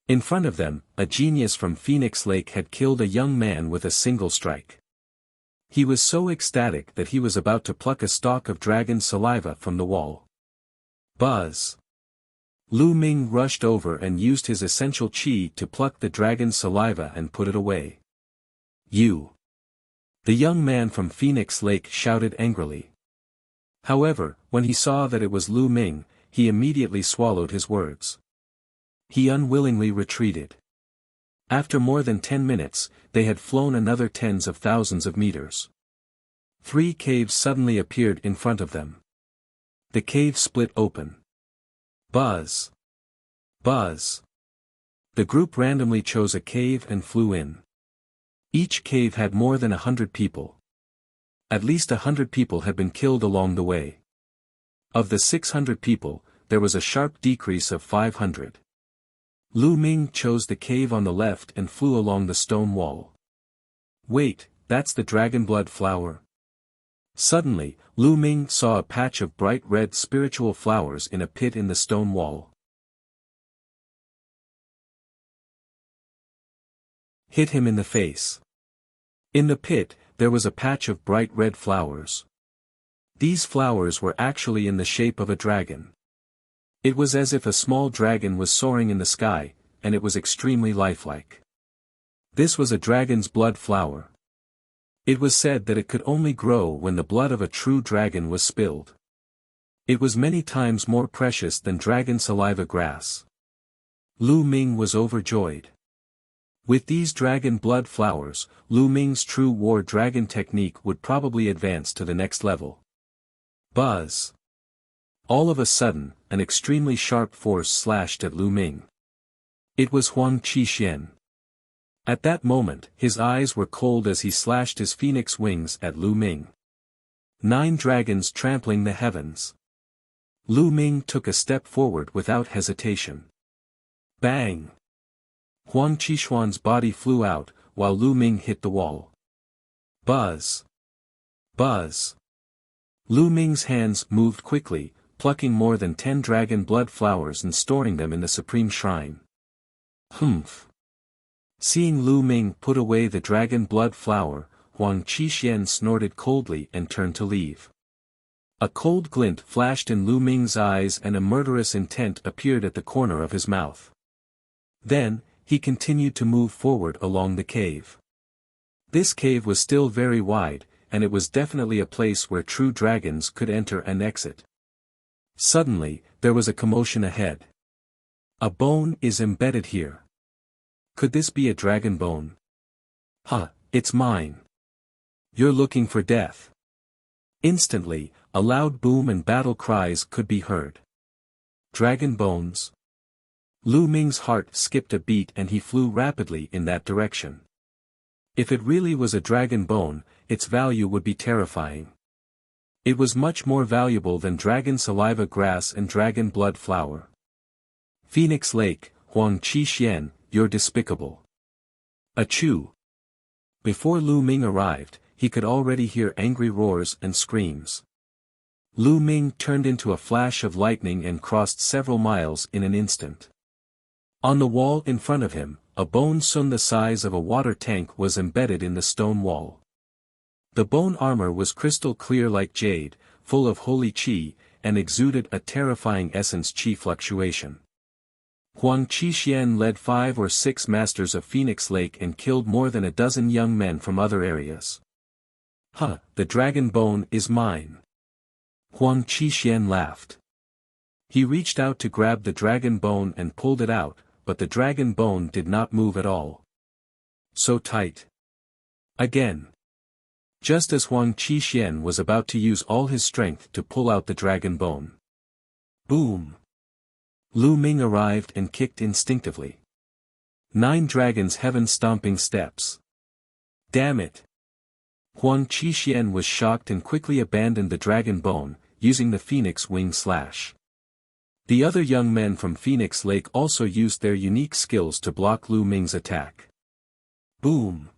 In front of them, a genius from Phoenix Lake had killed a young man with a single strike. He was so ecstatic that he was about to pluck a stalk of dragon saliva from the wall. Buzz. Lu Ming rushed over and used his essential qi to pluck the dragon saliva and put it away. "You!" The young man from Phoenix Lake shouted angrily. However, when he saw that it was Lu Ming, he immediately swallowed his words. He unwillingly retreated. After more than 10 minutes, they had flown another tens of thousands of meters. 3 caves suddenly appeared in front of them. The cave split open. Buzz. Buzz. The group randomly chose a cave and flew in. Each cave had more than 100 people. At least 100 people had been killed along the way. Of the 600 people, there was a sharp decrease of 500. Lu Ming chose the cave on the left and flew along the stone wall. "Wait, that's the dragon blood flower." Suddenly, Lu Ming saw a patch of bright red spiritual flowers in a pit in the stone wall. Hit him in the face. In the pit, there was a patch of bright red flowers. These flowers were actually in the shape of a dragon. It was as if a small dragon was soaring in the sky, and it was extremely lifelike. This was a dragon's blood flower. It was said that it could only grow when the blood of a true dragon was spilled. It was many times more precious than dragon saliva grass. Lu Ming was overjoyed. With these dragon blood flowers, Lu Ming's true war dragon technique would probably advance to the next level. Buzz. All of a sudden, an extremely sharp force slashed at Lu Ming. It was Huang Qishan. At that moment, his eyes were cold as he slashed his phoenix wings at Lu Ming. 9 dragons trampling the heavens. Lu Ming took a step forward without hesitation. Bang! Huang Qishuan's body flew out, while Lu Ming hit the wall. Buzz! Buzz! Lu Ming's hands moved quickly, plucking more than 10 dragon blood flowers and storing them in the supreme shrine. Humph. Seeing Lu Ming put away the dragon blood flower, Huang Qixuan snorted coldly and turned to leave. A cold glint flashed in Lu Ming's eyes and a murderous intent appeared at the corner of his mouth. Then, he continued to move forward along the cave. This cave was still very wide, and it was definitely a place where true dragons could enter and exit. Suddenly, there was a commotion ahead. A bone is embedded here. Could this be a dragon bone? Huh, it's mine. You're looking for death. Instantly, a loud boom and battle cries could be heard. Dragon bones. Lu Ming's heart skipped a beat and he flew rapidly in that direction. If it really was a dragon bone, its value would be terrifying. It was much more valuable than dragon saliva grass and dragon blood flower. Phoenix Lake, Huang Qixuan, you're despicable. Achoo! Before Lu Ming arrived, he could already hear angry roars and screams. Lu Ming turned into a flash of lightning and crossed several miles in an instant. On the wall in front of him, a bone sun the size of a water tank was embedded in the stone wall. The bone armor was crystal clear like jade, full of holy qi, and exuded a terrifying essence qi fluctuation. Huang Qixuan led 5 or 6 masters of Phoenix Lake and killed more than a dozen young men from other areas. Huh, the dragon bone is mine. Huang Qixuan laughed. He reached out to grab the dragon bone and pulled it out, but the dragon bone did not move at all. So tight. Again. Just as Huang Qixuan was about to use all his strength to pull out the dragon bone. Boom! Lu Ming arrived and kicked instinctively. 9 dragons heaven-stomping steps. Damn it! Huang Qixuan was shocked and quickly abandoned the dragon bone, using the phoenix wing slash. The other young men from Phoenix Lake also used their unique skills to block Lu Ming's attack. Boom!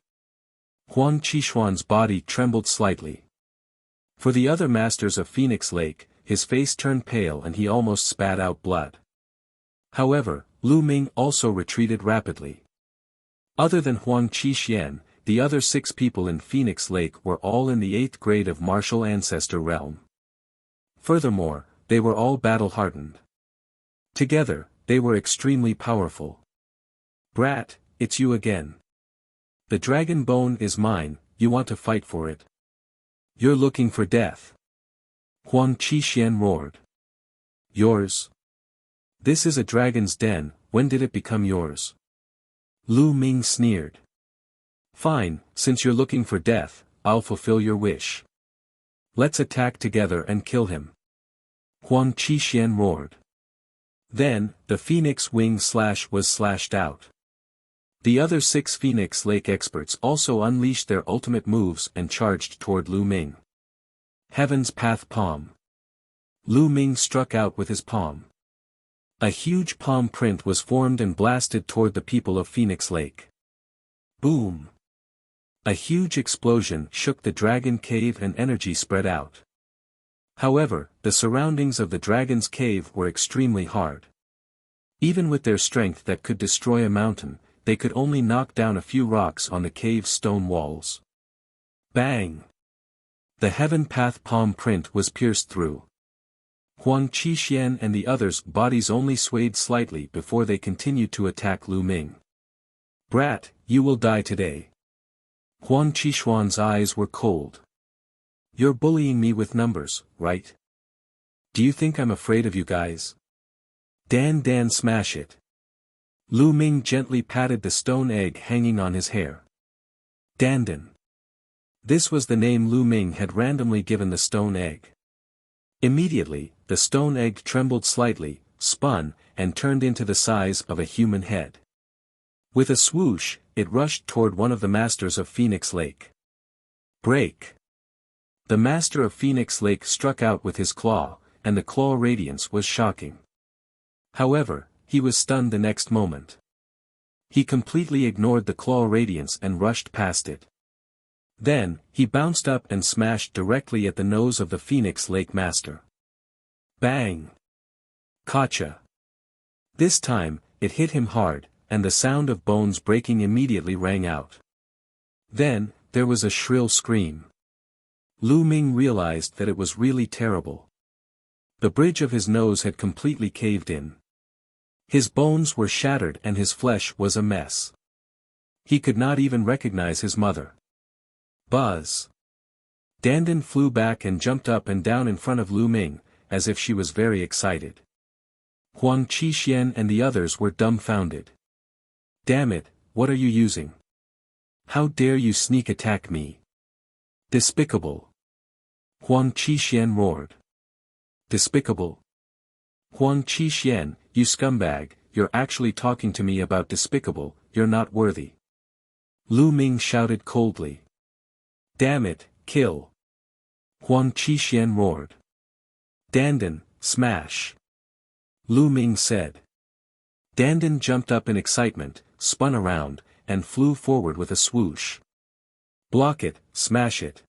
Huang Qixuan's body trembled slightly. For the other masters of Phoenix Lake, his face turned pale and he almost spat out blood. However, Lu Ming also retreated rapidly. Other than Huang Qixuan, the other 6 people in Phoenix Lake were all in the 8th grade of martial ancestor realm. Furthermore, they were all battle-hardened. Together, they were extremely powerful. Brat, it's you again. The dragon bone is mine, you want to fight for it. You're looking for death. Huang Qixuan roared. Yours? This is a dragon's den, when did it become yours? Lu Ming sneered. Fine, since you're looking for death, I'll fulfill your wish. Let's attack together and kill him. Huang Qixuan roared. Then, the phoenix wing slash was slashed out. The other 6 Phoenix Lake experts also unleashed their ultimate moves and charged toward Lu Ming. Heaven's Path Palm. Lu Ming struck out with his palm. A huge palm print was formed and blasted toward the people of Phoenix Lake. Boom! A huge explosion shook the dragon cave and energy spread out. However, the surroundings of the dragon's cave were extremely hard. Even with their strength that could destroy a mountain, they could only knock down a few rocks on the cave's stone walls. Bang! The heaven path palm print was pierced through. Huang Qixuan and the others' bodies only swayed slightly before they continued to attack Lu Ming. Brat, you will die today. Huang Qixuan's eyes were cold. You're bullying me with numbers, right? Do you think I'm afraid of you guys? Dan smash it. Lu Ming gently patted the stone egg hanging on his hair. Dandan. This was the name Lu Ming had randomly given the stone egg. Immediately, the stone egg trembled slightly, spun, and turned into the size of a human head. With a swoosh, it rushed toward one of the masters of Phoenix Lake. Break! The master of Phoenix Lake struck out with his claw, and the claw radiance was shocking. However, he was stunned the next moment. He completely ignored the claw radiance and rushed past it. Then, he bounced up and smashed directly at the nose of the Phoenix Lake master. Bang! Gotcha! This time, it hit him hard, and the sound of bones breaking immediately rang out. Then, there was a shrill scream. Lu Ming realized that it was really terrible. The bridge of his nose had completely caved in. His bones were shattered and his flesh was a mess. He could not even recognize his mother. Buzz! Dandan flew back and jumped up and down in front of Lu Ming, as if she was very excited. Huang Qixuan and the others were dumbfounded. Damn it, what are you using? How dare you sneak attack me? Despicable! Huang Qixuan roared. Despicable? Huang Qixuan, you scumbag, you're actually talking to me about despicable, you're not worthy. Lu Ming shouted coldly. Damn it, kill! Huang Qixuan roared. Dandan, smash! Lu Ming said. Dandan jumped up in excitement, spun around, and flew forward with a swoosh. Block it, smash it!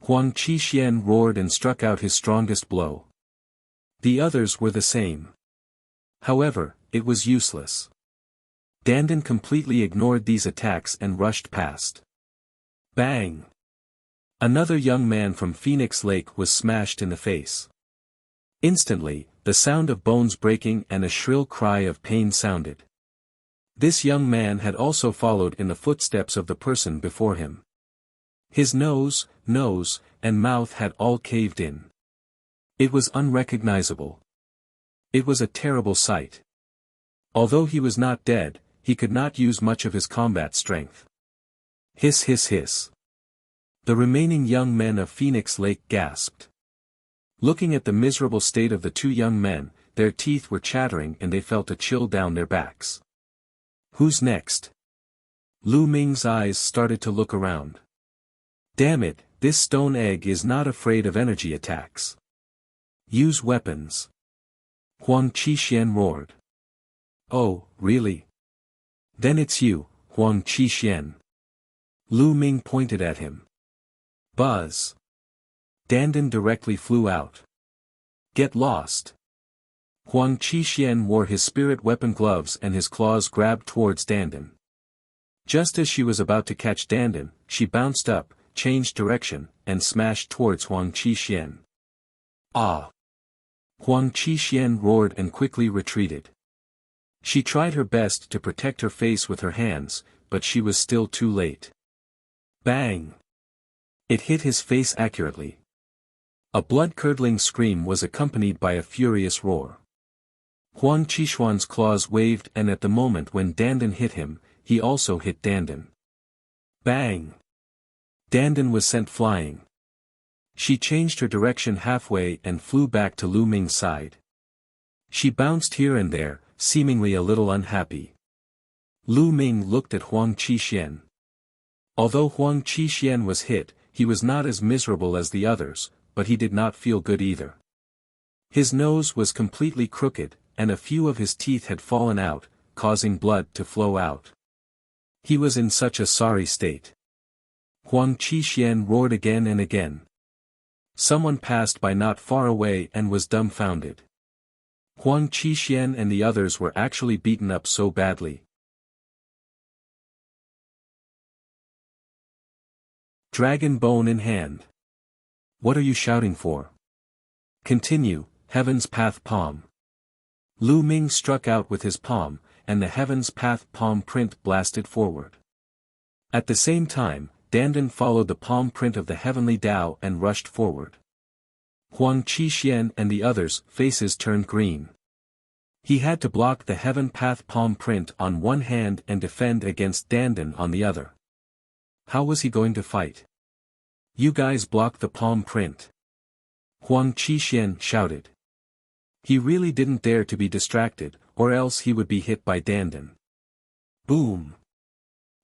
Huang Qixuan roared and struck out his strongest blow. The others were the same. However, it was useless. Dandan completely ignored these attacks and rushed past. Bang! Another young man from Phoenix Lake was smashed in the face. Instantly, the sound of bones breaking and a shrill cry of pain sounded. This young man had also followed in the footsteps of the person before him. His nose, and mouth had all caved in. It was unrecognizable. It was a terrible sight. Although he was not dead, he could not use much of his combat strength. Hiss hiss hiss. The remaining young men of Phoenix Lake gasped. Looking at the miserable state of the two young men, their teeth were chattering and they felt a chill down their backs. Who's next? Lu Ming's eyes started to look around. Damn it, this stone egg is not afraid of energy attacks. Use weapons. Huang Qixuan roared. Oh, really? Then it's you, Huang Qixuan. Lu Ming pointed at him. Buzz! Dandan directly flew out. Get lost! Huang Qixuan wore his spirit weapon gloves and his claws grabbed towards Dandan. Just as she was about to catch Dandan, she bounced up, changed direction, and smashed towards Huang Qixuan. Ah! Huang Qixuan roared and quickly retreated. She tried her best to protect her face with her hands, but she was still too late. Bang! It hit his face accurately. A blood-curdling scream was accompanied by a furious roar. Huang Qixuan's claws waved and at the moment when Dandan hit him, he also hit Dandan. Bang! Dandan was sent flying. She changed her direction halfway and flew back to Lu Ming's side. She bounced here and there, seemingly a little unhappy. Lu Ming looked at Huang Qixuan. Although Huang Qixuan was hit, he was not as miserable as the others, but he did not feel good either. His nose was completely crooked, and a few of his teeth had fallen out, causing blood to flow out. He was in such a sorry state. Huang Qixuan roared again and again. Someone passed by not far away and was dumbfounded. Huang Qixuan and the others were actually beaten up so badly. Dragon bone in hand. What are you shouting for? Continue, Heaven's Path palm. Lu Ming struck out with his palm, and the Heaven's Path palm print blasted forward. At the same time, Dandan followed the palm print of the heavenly Tao and rushed forward. Huang Qixuan and the others' faces turned green. He had to block the Heaven Path palm print on one hand and defend against Dandan on the other. How was he going to fight? You guys block the palm print. Huang Qixuan shouted. He really didn't dare to be distracted, or else he would be hit by Dandan. Boom!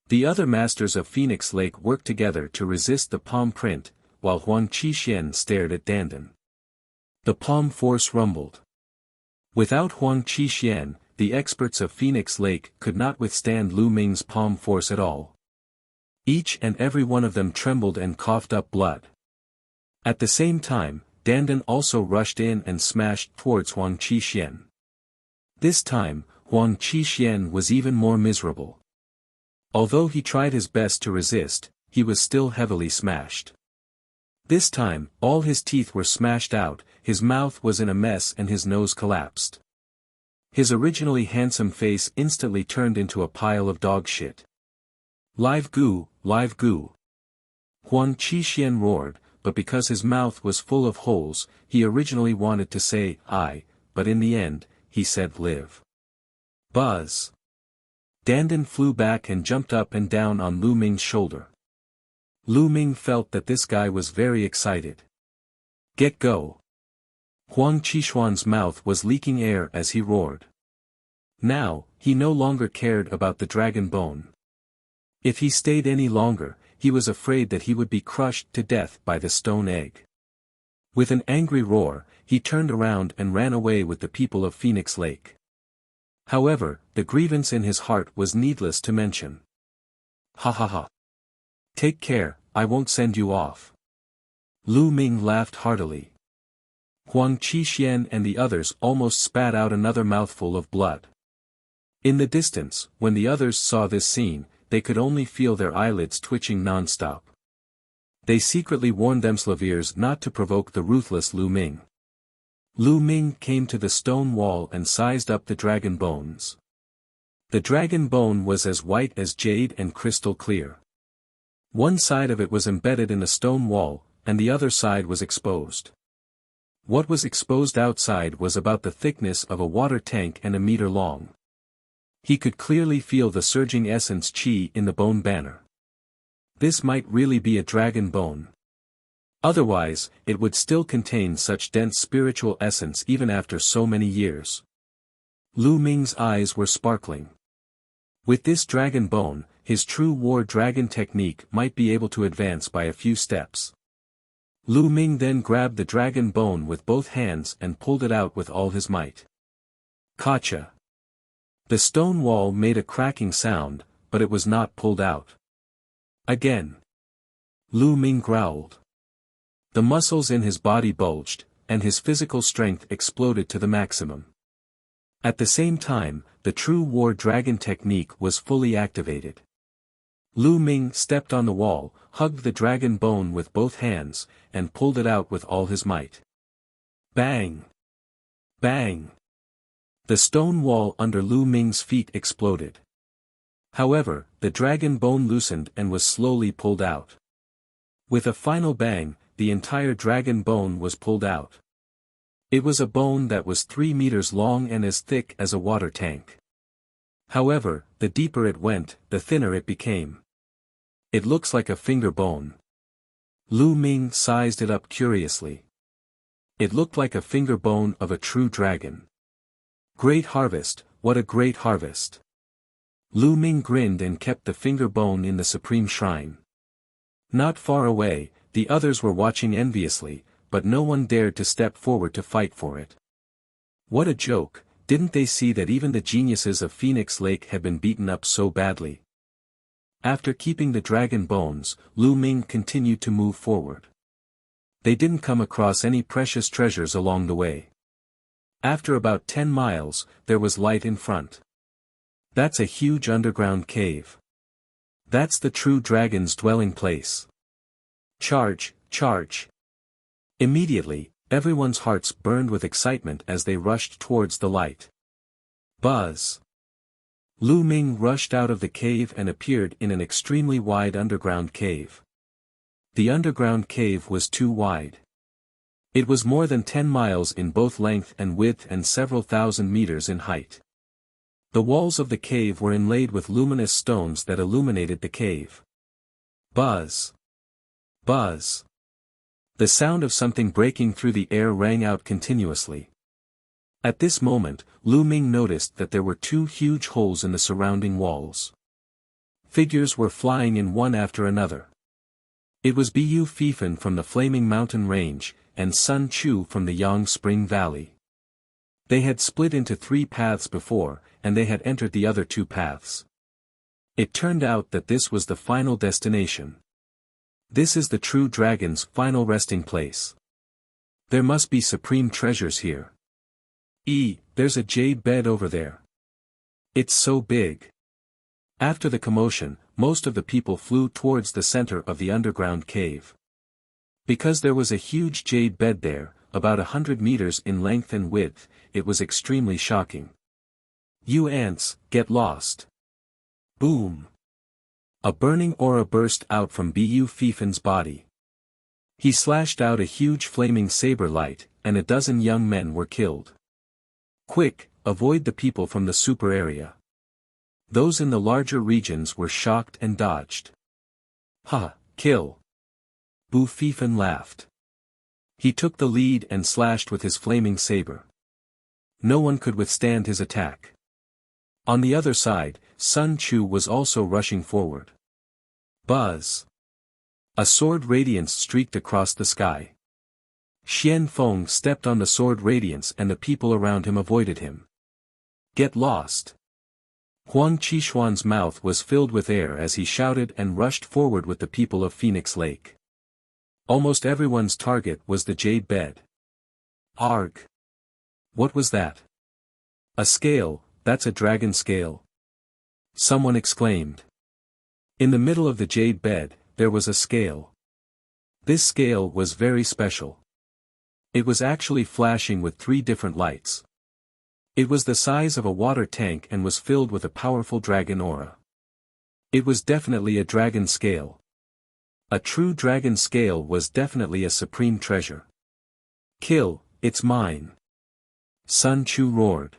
The other masters of Phoenix Lake worked together to resist the palm print, while Huang Qixuan stared at Dandan. The palm force rumbled. Without Huang Qixuan, the experts of Phoenix Lake could not withstand Lu Ming's palm force at all. Each and every one of them trembled and coughed up blood. At the same time, Dandan also rushed in and smashed towards Huang Qixuan. This time, Huang Qixuan was even more miserable. Although he tried his best to resist, he was still heavily smashed. This time, all his teeth were smashed out, his mouth was in a mess and his nose collapsed. His originally handsome face instantly turned into a pile of dog shit. Live goo, live goo. Huang Qixuan roared, but because his mouth was full of holes, he originally wanted to say, "I," but in the end, he said live. Buzz. Dandan flew back and jumped up and down on Lu Ming's shoulder. Lu Ming felt that this guy was very excited. Get go. Huang Qixuan's mouth was leaking air as he roared. Now, he no longer cared about the dragon bone. If he stayed any longer, he was afraid that he would be crushed to death by the stone egg. With an angry roar, he turned around and ran away with the people of Phoenix Lake. However, the grievance in his heart was needless to mention. Ha ha ha. Take care, I won't send you off. Lu Ming laughed heartily. Huang Qixuan and the others almost spat out another mouthful of blood. In the distance, when the others saw this scene, they could only feel their eyelids twitching non-stop. They secretly warned themselves not to provoke the ruthless Lu Ming. Lu Ming came to the stone wall and sized up the dragon bones. The dragon bone was as white as jade and crystal clear. One side of it was embedded in a stone wall, and the other side was exposed. What was exposed outside was about the thickness of a water tank and a meter long. He could clearly feel the surging essence qi in the bone banner. This might really be a dragon bone. Otherwise, it would still contain such dense spiritual essence even after so many years. Lu Ming's eyes were sparkling. With this dragon bone, his true war dragon technique might be able to advance by a few steps. Lu Ming then grabbed the dragon bone with both hands and pulled it out with all his might. Gotcha! The stone wall made a cracking sound, but it was not pulled out. Again. Lu Ming growled. The muscles in his body bulged, and his physical strength exploded to the maximum. At the same time, the true war dragon technique was fully activated. Lu Ming stepped on the wall, hugged the dragon bone with both hands, and pulled it out with all his might. Bang! Bang! The stone wall under Lu Ming's feet exploded. However, the dragon bone loosened and was slowly pulled out. With a final bang, the entire dragon bone was pulled out. It was a bone that was 3 meters long and as thick as a water tank. However, the deeper it went, the thinner it became. It looks like a finger bone. Lu Ming sized it up curiously. It looked like a finger bone of a true dragon. Great harvest, what a great harvest. Lu Ming grinned and kept the finger bone in the supreme shrine. Not far away, the others were watching enviously, but no one dared to step forward to fight for it. What a joke, didn't they see that even the geniuses of Phoenix Lake had been beaten up so badly? After keeping the dragon bones, Lu Ming continued to move forward. They didn't come across any precious treasures along the way. After about 10 miles, there was light in front. That's a huge underground cave. That's the true dragon's dwelling place. Charge, charge. Immediately, everyone's hearts burned with excitement as they rushed towards the light. Buzz. Lu Ming rushed out of the cave and appeared in an extremely wide underground cave. The underground cave was too wide. It was more than 10 miles in both length and width and several thousand meters in height. The walls of the cave were inlaid with luminous stones that illuminated the cave. Buzz. Buzz. The sound of something breaking through the air rang out continuously. At this moment, Lu Ming noticed that there were 2 huge holes in the surrounding walls. Figures were flying in one after another. It was Bu Fifan from the Flaming Mountain Range, and Sun Chu from the Yang Spring Valley. They had split into 3 paths before, and they had entered the other 2 paths. It turned out that this was the final destination. This is the true dragon's final resting place. There must be supreme treasures here. There's a jade bed over there. It's so big. After the commotion, most of the people flew towards the center of the underground cave. Because there was a huge jade bed there, about 100 meters in length and width, it was extremely shocking. You ants, get lost. Boom. A burning aura burst out from Bu Fifan's body. He slashed out a huge flaming saber light, and a dozen young men were killed. Quick, avoid the people from the super area. Those in the larger regions were shocked and dodged. Ha, kill. Bu Fifan laughed. He took the lead and slashed with his flaming saber. No one could withstand his attack. On the other side, Sun Chu was also rushing forward. Buzz. A sword radiance streaked across the sky. Xian Feng stepped on the sword radiance and the people around him avoided him. Get lost. Huang Qishuan's mouth was filled with air as he shouted and rushed forward with the people of Phoenix Lake. Almost everyone's target was the jade bed. Arg! What was that? A scale, that's a dragon scale. Someone exclaimed. In the middle of the jade bed, there was a scale. This scale was very special. It was actually flashing with 3 different lights. It was the size of a water tank and was filled with a powerful dragon aura. It was definitely a dragon scale. A true dragon scale was definitely a supreme treasure. Kill, it's mine. Sun Chu roared.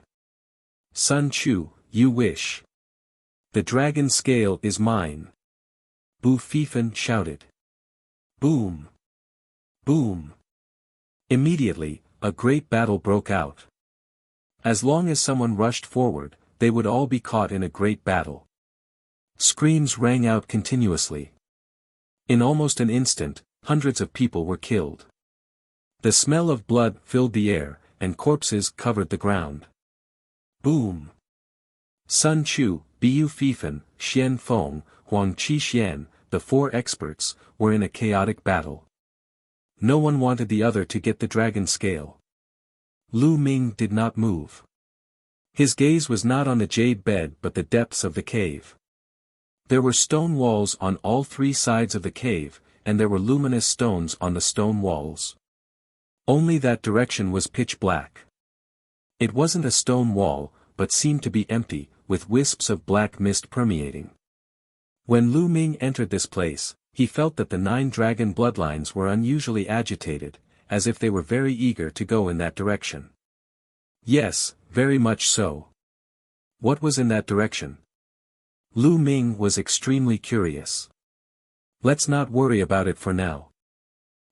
Sun Chu, you wish. The dragon scale is mine. Bu Fifan shouted. Boom. Boom. Immediately, a great battle broke out. As long as someone rushed forward, they would all be caught in a great battle. Screams rang out continuously. In almost an instant, hundreds of people were killed. The smell of blood filled the air, and corpses covered the ground. Boom! Sun Chu, Bu Fifan, Xian Feng, Huang Qishuan, the 4 experts, were in a chaotic battle. No one wanted the other to get the dragon scale. Lu Ming did not move. His gaze was not on the jade bed but the depths of the cave. There were stone walls on all 3 sides of the cave, and there were luminous stones on the stone walls. Only that direction was pitch black. It wasn't a stone wall, but seemed to be empty, with wisps of black mist permeating. When Lu Ming entered this place, he felt that the 9 dragon bloodlines were unusually agitated, as if they were very eager to go in that direction. Yes, very much so. What was in that direction? Lu Ming was extremely curious. Let's not worry about it for now.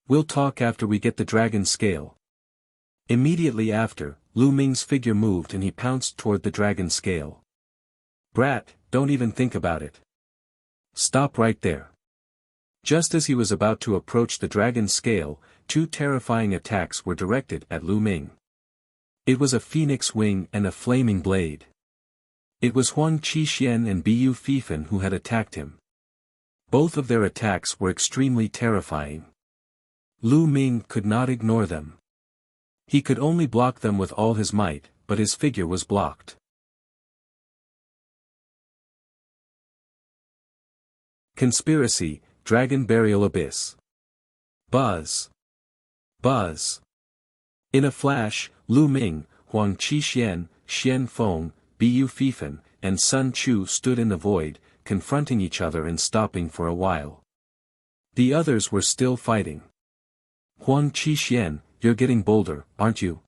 We'll talk after we get the dragon scale. Immediately after, Lu Ming's figure moved and he pounced toward the dragon scale. Brat, don't even think about it. Stop right there. Just as he was about to approach the dragon scale, 2 terrifying attacks were directed at Lu Ming. It was a phoenix wing and a flaming blade. It was Huang Qishuan and Bu Fifan who had attacked him. Both of their attacks were extremely terrifying. Lu Ming could not ignore them. He could only block them with all his might, but his figure was blocked. Conspiracy, Dragon Burial Abyss. Buzz. Buzz. In a flash, Lu Ming, Huang Qishuan, Xian Feng, Bu Fifan, and Sun Chu stood in the void, confronting each other and stopping for a while. The others were still fighting. Huang Qishuan, you're getting bolder, aren't you?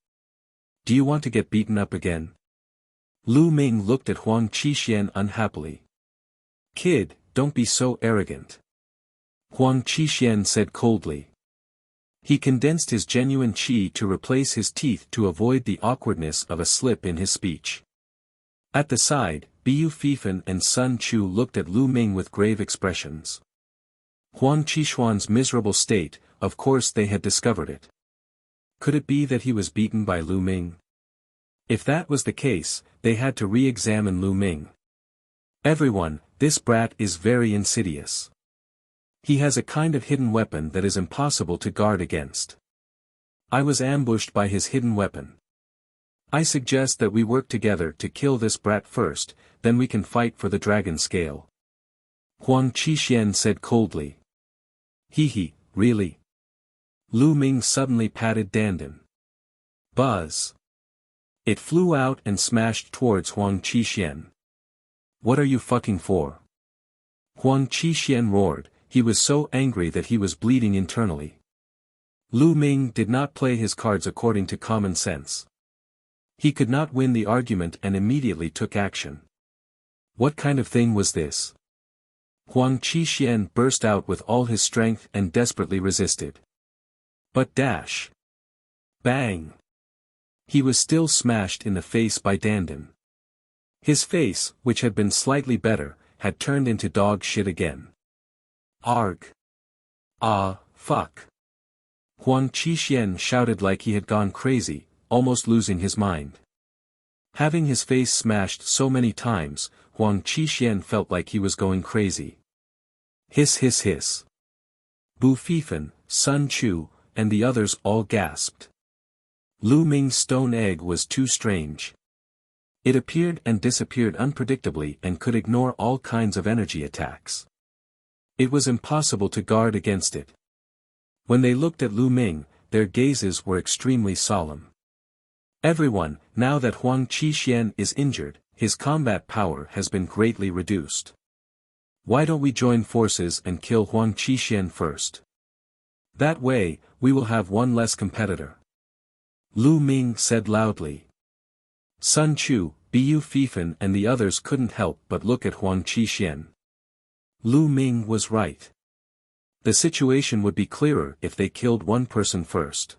Do you want to get beaten up again? Lu Ming looked at Huang Qishuan unhappily. Kid, don't be so arrogant. Huang Qishuan said coldly. He condensed his genuine qi to replace his teeth to avoid the awkwardness of a slip in his speech. At the side, Bu Fifan and Sun Chu looked at Lu Ming with grave expressions. Huang Qishuan's miserable state, of course they had discovered it. Could it be that he was beaten by Lu Ming? If that was the case, they had to re-examine Lu Ming. Everyone, this brat is very insidious. He has a kind of hidden weapon that is impossible to guard against. I was ambushed by his hidden weapon. I suggest that we work together to kill this brat first, then we can fight for the dragon scale. Huang Qixuan said coldly. He, really? Lu Ming suddenly patted Dandan. Buzz. It flew out and smashed towards Huang Qixuan. What are you fucking for? Huang Qixuan roared, he was so angry that he was bleeding internally. Lu Ming did not play his cards according to common sense. He could not win the argument and immediately took action. What kind of thing was this? Huang Qixuan burst out with all his strength and desperately resisted. But dash. Bang. He was still smashed in the face by Dandan. His face, which had been slightly better, had turned into dog shit again. Arg. Ah, fuck. Huang Qixuan shouted like he had gone crazy, almost losing his mind. Having his face smashed so many times, Huang Qixuan felt like he was going crazy. Hiss hiss hiss. Bu Fifan, Sun Chu, and the others all gasped. Lu Ming's stone egg was too strange. It appeared and disappeared unpredictably and could ignore all kinds of energy attacks. It was impossible to guard against it. When they looked at Lu Ming, their gazes were extremely solemn. Everyone, now that Huang Qixuan is injured, his combat power has been greatly reduced. Why don't we join forces and kill Huang Qixuan first? That way, we will have one less competitor. Lu Ming said loudly. Sun Chu, Bu Fifan and the others couldn't help but look at Huang Qixuan. Lu Ming was right. The situation would be clearer if they killed one person first.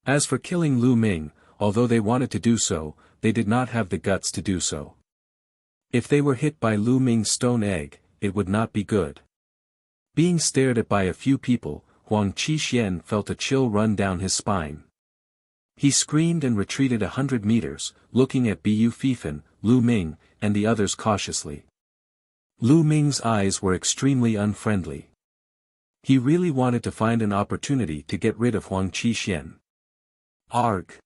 As for killing Lu Ming, although they wanted to do so, they did not have the guts to do so. If they were hit by Lu Ming's stone egg, it would not be good. Being stared at by a few people, Huang Qixuan felt a chill run down his spine. He screamed and retreated 100 meters, looking at Bu Fifan, Lu Ming, and the others cautiously. Lu Ming's eyes were extremely unfriendly. He really wanted to find an opportunity to get rid of Huang Qixuan. Arg!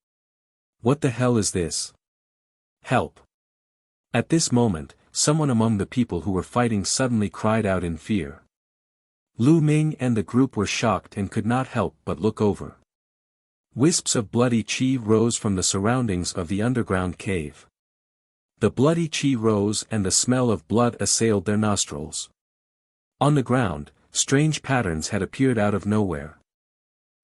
What the hell is this? Help! At this moment, someone among the people who were fighting suddenly cried out in fear. Lu Ming and the group were shocked and could not help but look over. Wisps of bloody qi rose from the surroundings of the underground cave. The bloody qi rose and the smell of blood assailed their nostrils. On the ground, strange patterns had appeared out of nowhere.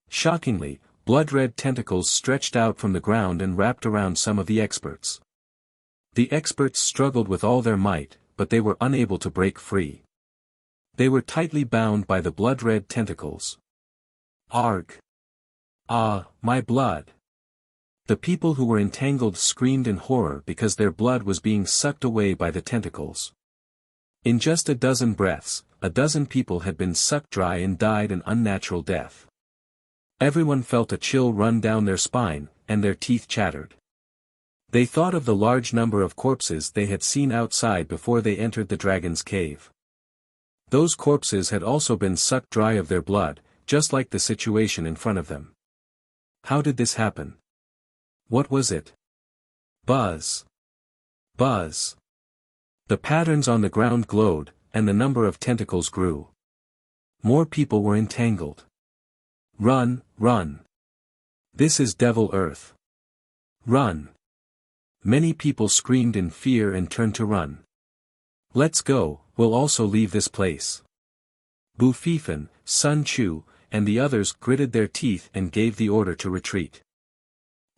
Shockingly, blood-red tentacles stretched out from the ground and wrapped around some of the experts. The experts struggled with all their might, but they were unable to break free. They were tightly bound by the blood-red tentacles. Arg! Ah, my blood! The people who were entangled screamed in horror because their blood was being sucked away by the tentacles. In just a dozen breaths, a dozen people had been sucked dry and died an unnatural death. Everyone felt a chill run down their spine, and their teeth chattered. They thought of the large number of corpses they had seen outside before they entered the dragon's cave. Those corpses had also been sucked dry of their blood, just like the situation in front of them. How did this happen? What was it? Buzz. Buzz. The patterns on the ground glowed, and the number of tentacles grew. More people were entangled. Run, run. This is Devil Earth. Run. Many people screamed in fear and turned to run. Let's go, we'll also leave this place. Bu Fifan, Sun Chu, and the others gritted their teeth and gave the order to retreat.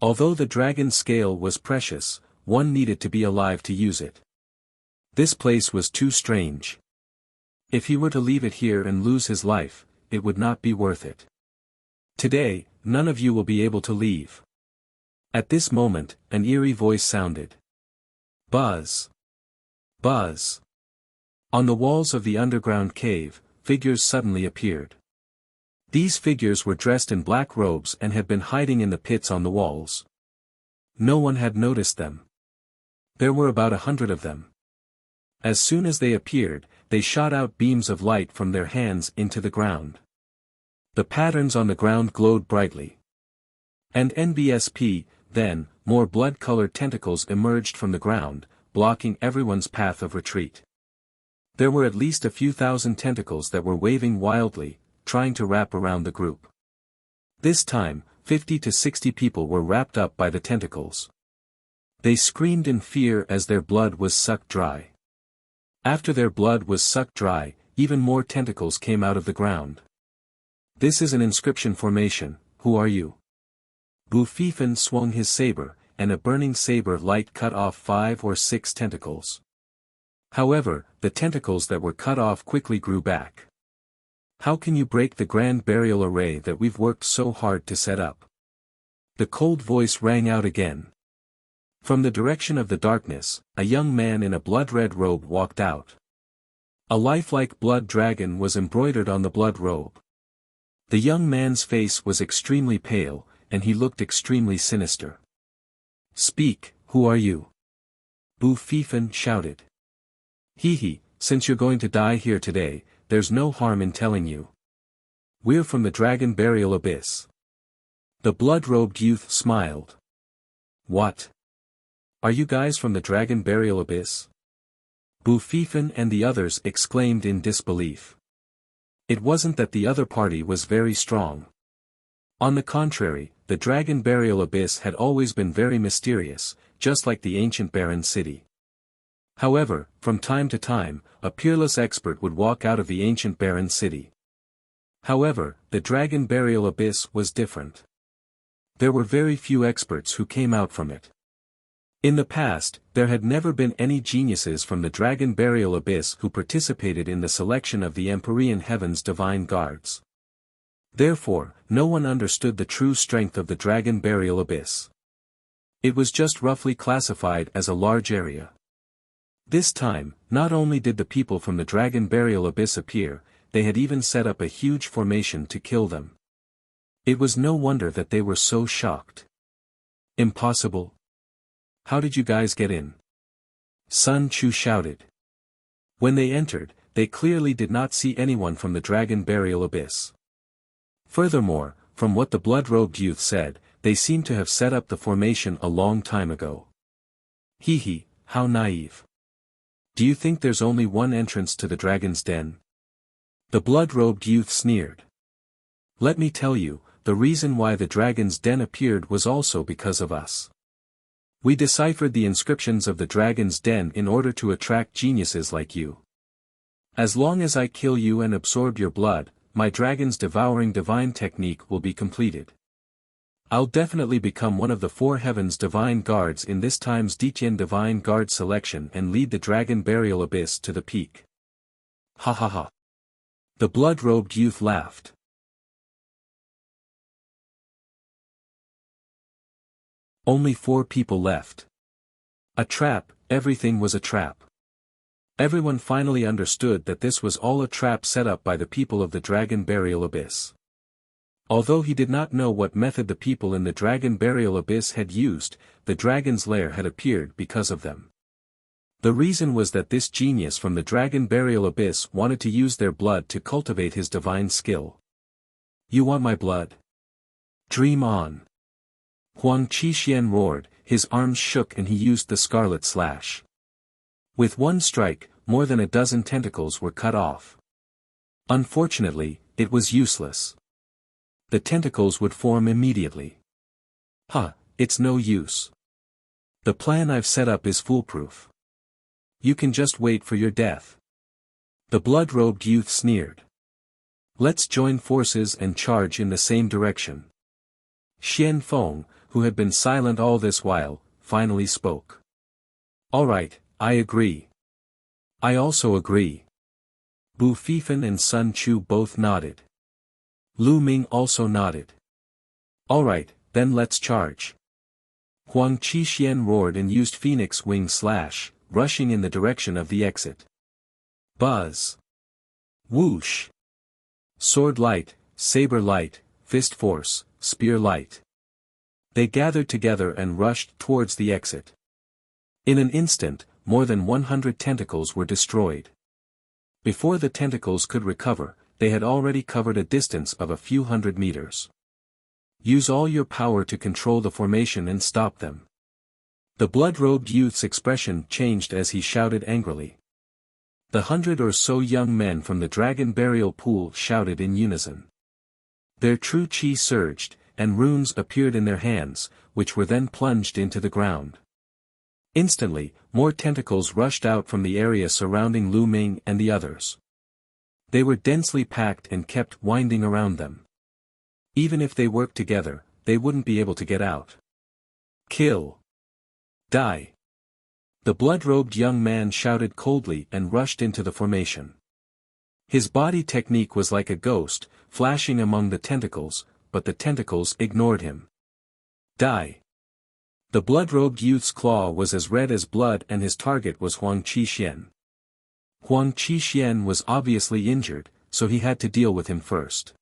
Although the dragon scale was precious, one needed to be alive to use it. This place was too strange. If he were to leave it here and lose his life, it would not be worth it. Today, none of you will be able to leave. At this moment, an eerie voice sounded. Buzz. Buzz. On the walls of the underground cave, figures suddenly appeared. These figures were dressed in black robes and had been hiding in the pits on the walls. No one had noticed them. There were about 100 of them. As soon as they appeared, they shot out beams of light from their hands into the ground. The patterns on the ground glowed brightly. And NBSP, then, more blood-colored tentacles emerged from the ground, blocking everyone's path of retreat. There were at least a few thousand tentacles that were waving wildly, trying to wrap around the group. This time, 50 to 60 people were wrapped up by the tentacles. They screamed in fear as their blood was sucked dry. After their blood was sucked dry, even more tentacles came out of the ground. This is an inscription formation. Who are you? Bu Fifan swung his saber, and a burning saber light cut off 5 or 6 tentacles. However, the tentacles that were cut off quickly grew back. How can you break the grand burial array that we've worked so hard to set up? The cold voice rang out again. From the direction of the darkness, a young man in a blood-red robe walked out. A lifelike blood dragon was embroidered on the blood robe. The young man's face was extremely pale, and he looked extremely sinister. Speak, who are you? Bu Fifan shouted. Hee, since you're going to die here today, there's no harm in telling you. We're from the Dragon Burial Abyss. The blood-robed youth smiled. What? Are you guys from the Dragon Burial Abyss? Bu Fifan and the others exclaimed in disbelief. It wasn't that the other party was very strong. On the contrary, the Dragon Burial Abyss had always been very mysterious, just like the ancient barren city. However, from time to time, a peerless expert would walk out of the ancient barren city. However, the Dragon Burial Abyss was different. There were very few experts who came out from it. In the past, there had never been any geniuses from the Dragon Burial Abyss who participated in the selection of the Empyrean Heaven's divine guards. Therefore, no one understood the true strength of the Dragon Burial Abyss. It was just roughly classified as a large area. This time, not only did the people from the Dragon Burial Abyss appear, they had even set up a huge formation to kill them. It was no wonder that they were so shocked. Impossible. How did you guys get in? Sun Chu shouted. When they entered, they clearly did not see anyone from the Dragon Burial Abyss. Furthermore, from what the blood-robed youth said, they seemed to have set up the formation a long time ago. Hee, how naive. Do you think there's only one entrance to the dragon's den? The blood-robed youth sneered. Let me tell you, the reason why the dragon's den appeared was also because of us. We deciphered the inscriptions of the dragon's den in order to attract geniuses like you. As long as I kill you and absorb your blood, my dragon's devouring divine technique will be completed. I'll definitely become one of the 4 heavens divine guards in this time's Dietian divine guard selection and lead the Dragon Burial Abyss to the peak. Ha ha ha. The blood-robed youth laughed. Only 4 people left. A trap, everything was a trap. Everyone finally understood that this was all a trap set up by the people of the Dragon Burial Abyss. Although he did not know what method the people in the Dragon Burial Abyss had used, the dragon's lair had appeared because of them. The reason was that this genius from the Dragon Burial Abyss wanted to use their blood to cultivate his divine skill. You want my blood? Dream on. Huang Qixuan roared, his arms shook and he used the scarlet slash. With one strike, more than a dozen tentacles were cut off. Unfortunately, it was useless. The tentacles would form immediately. It's no use. The plan I've set up is foolproof. You can just wait for your death. The blood-robed youth sneered. Let's join forces and charge in the same direction. Xian Feng, who had been silent all this while, finally spoke. All right, I agree. I also agree. Bu Fifan and Sun Chu both nodded. Lu Ming also nodded. All right, then let's charge. Huang Qixuan roared and used Phoenix Wing Slash, rushing in the direction of the exit. Buzz. Whoosh. Sword light, saber light, fist force, spear light. They gathered together and rushed towards the exit. In an instant, more than 100 tentacles were destroyed. Before the tentacles could recover, they had already covered a distance of a few hundred meters. Use all your power to control the formation and stop them. The blood-robed youth's expression changed as he shouted angrily. The 100 or so young men from the dragon burial pool shouted in unison. Their true chi surged, and runes appeared in their hands, which were then plunged into the ground. Instantly, more tentacles rushed out from the area surrounding Lu Ming and the others. They were densely packed and kept winding around them. Even if they worked together, they wouldn't be able to get out. Kill. Die. The blood-robed young man shouted coldly and rushed into the formation. His body technique was like a ghost, flashing among the tentacles, but the tentacles ignored him. Die. The blood-robed youth's claw was as red as blood and his target was Huang Qixuan. Huang Qixuan was obviously injured, so he had to deal with him first.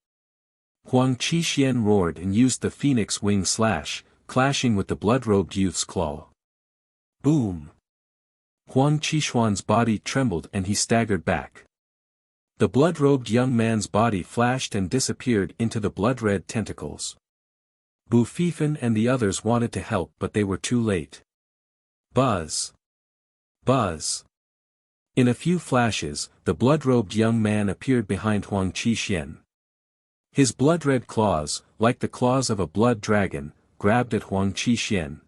Huang Qixuan roared and used the phoenix wing slash, clashing with the blood-robed youth's claw. Boom! Huang Qixuan's body trembled and he staggered back. The blood-robed young man's body flashed and disappeared into the blood-red tentacles. Bu Fifan and the others wanted to help but they were too late. Buzz! Buzz! In a few flashes, the blood-robed young man appeared behind Huang Qixuan. His blood-red claws, like the claws of a blood dragon, grabbed at Huang Qixuan.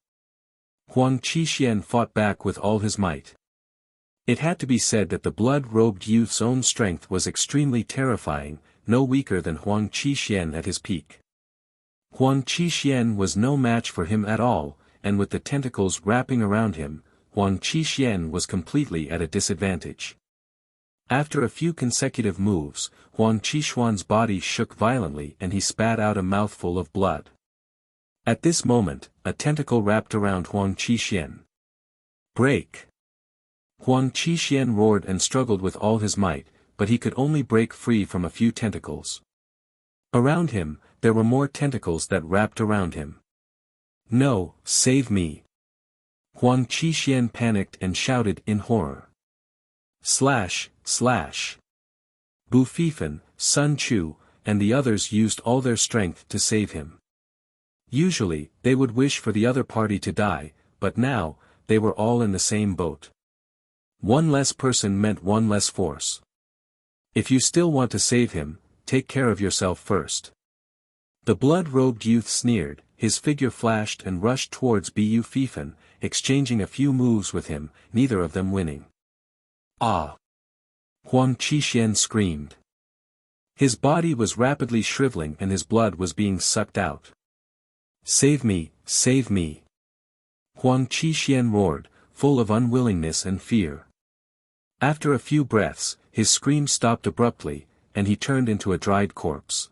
Huang Qixuan fought back with all his might. It had to be said that the blood-robed youth's own strength was extremely terrifying, no weaker than Huang Qixuan at his peak. Huang Qixuan was no match for him at all, and with the tentacles wrapping around him, Huang Qixuan was completely at a disadvantage. After a few consecutive moves, Huang Qixuan's body shook violently and he spat out a mouthful of blood. At this moment, a tentacle wrapped around Huang Qixuan. Break! Huang Qixuan roared and struggled with all his might, but he could only break free from a few tentacles. Around him, there were more tentacles that wrapped around him. No, save me! Huang Qixuan panicked and shouted in horror. Slash, slash! Bu Fifan, Sun Chu, and the others used all their strength to save him. Usually, they would wish for the other party to die, but now, they were all in the same boat. One less person meant one less force. If you still want to save him, take care of yourself first. The blood-robed youth sneered, his figure flashed and rushed towards Bu Fifan, exchanging a few moves with him, neither of them winning. Ah! Huang Qixuan screamed. His body was rapidly shriveling and his blood was being sucked out. Save me, save me! Huang Qixuan roared, full of unwillingness and fear. After a few breaths, his scream stopped abruptly, and he turned into a dried corpse.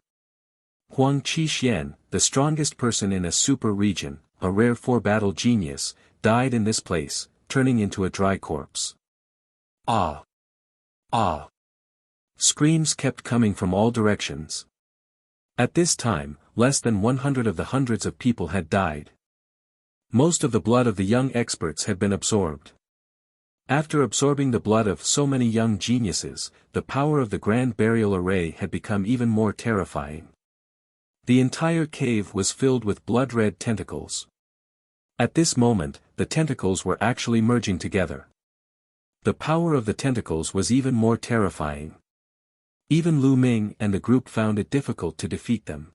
Huang Qixuan, the strongest person in a super region, a rare four-battle genius, died in this place, turning into a dry corpse. Ah! Ah! Screams kept coming from all directions. At this time, less than 100 of the hundreds of people had died. Most of the blood of the young experts had been absorbed. After absorbing the blood of so many young geniuses, the power of the Grand Burial Array had become even more terrifying. The entire cave was filled with blood-red tentacles. At this moment, the tentacles were actually merging together. The power of the tentacles was even more terrifying. Even Lu Ming and the group found it difficult to defeat them.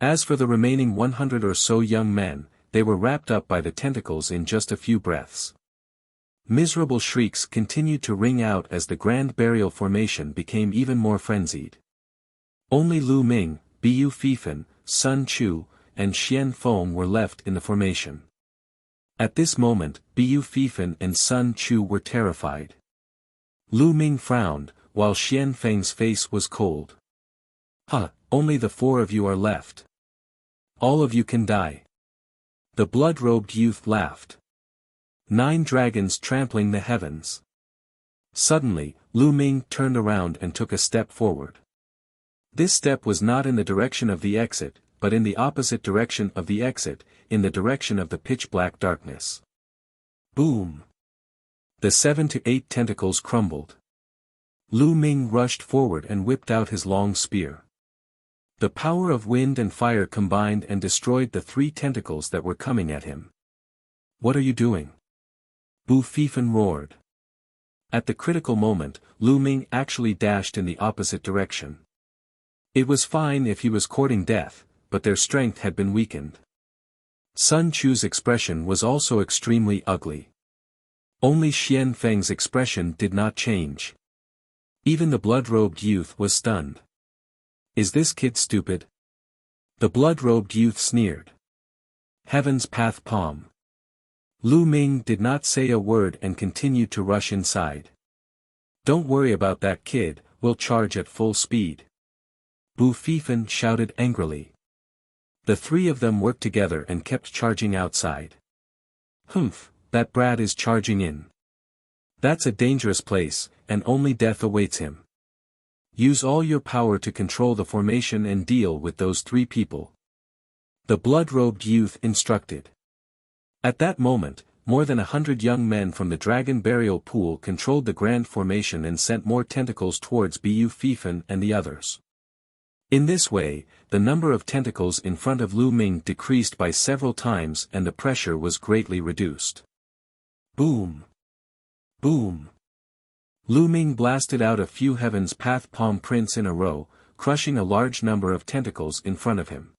As for the remaining 100 or so young men, they were wrapped up by the tentacles in just a few breaths. Miserable shrieks continued to ring out as the Grand Burial Formation became even more frenzied. Only Lu Ming, Bu Fifan, Sun Chu, and Xian Feng were left in the formation. At this moment, Bu Fifan and Sun Chu were terrified. Lu Ming frowned, while Xian Feng's face was cold. Huh, only the four of you are left. All of you can die. The blood-robed youth laughed. 9 dragons trampling the heavens. Suddenly, Lu Ming turned around and took a step forward. This step was not in the direction of the exit, but in the opposite direction of the exit, in the direction of the pitch-black darkness. Boom! The 7 to 8 tentacles crumbled. Lu Ming rushed forward and whipped out his long spear. The power of wind and fire combined and destroyed the 3 tentacles that were coming at him. "What are you doing?" Bu Fifan roared. At the critical moment, Lu Ming actually dashed in the opposite direction. It was fine if he was courting death, but their strength had been weakened. Sun Qu's expression was also extremely ugly. Only Xian Feng's expression did not change. Even the blood-robed youth was stunned. "Is this kid stupid?" The blood-robed youth sneered. "Heaven's path palm." Lu Ming did not say a word and continued to rush inside. "Don't worry about that kid, we'll charge at full speed." Bu Fifan shouted angrily. The 3 of them worked together and kept charging outside. "Humph, that brat is charging in. That's a dangerous place, and only death awaits him. Use all your power to control the formation and deal with those 3 people." The blood-robed youth instructed. At that moment, more than 100 young men from the dragon burial pool controlled the grand formation and sent more tentacles towards Bu Fifan and the others. In this way, the number of tentacles in front of Lu Ming decreased by several times and the pressure was greatly reduced. Boom! Boom! Lu Ming blasted out a few Heaven's Path palm prints in a row, crushing a large number of tentacles in front of him.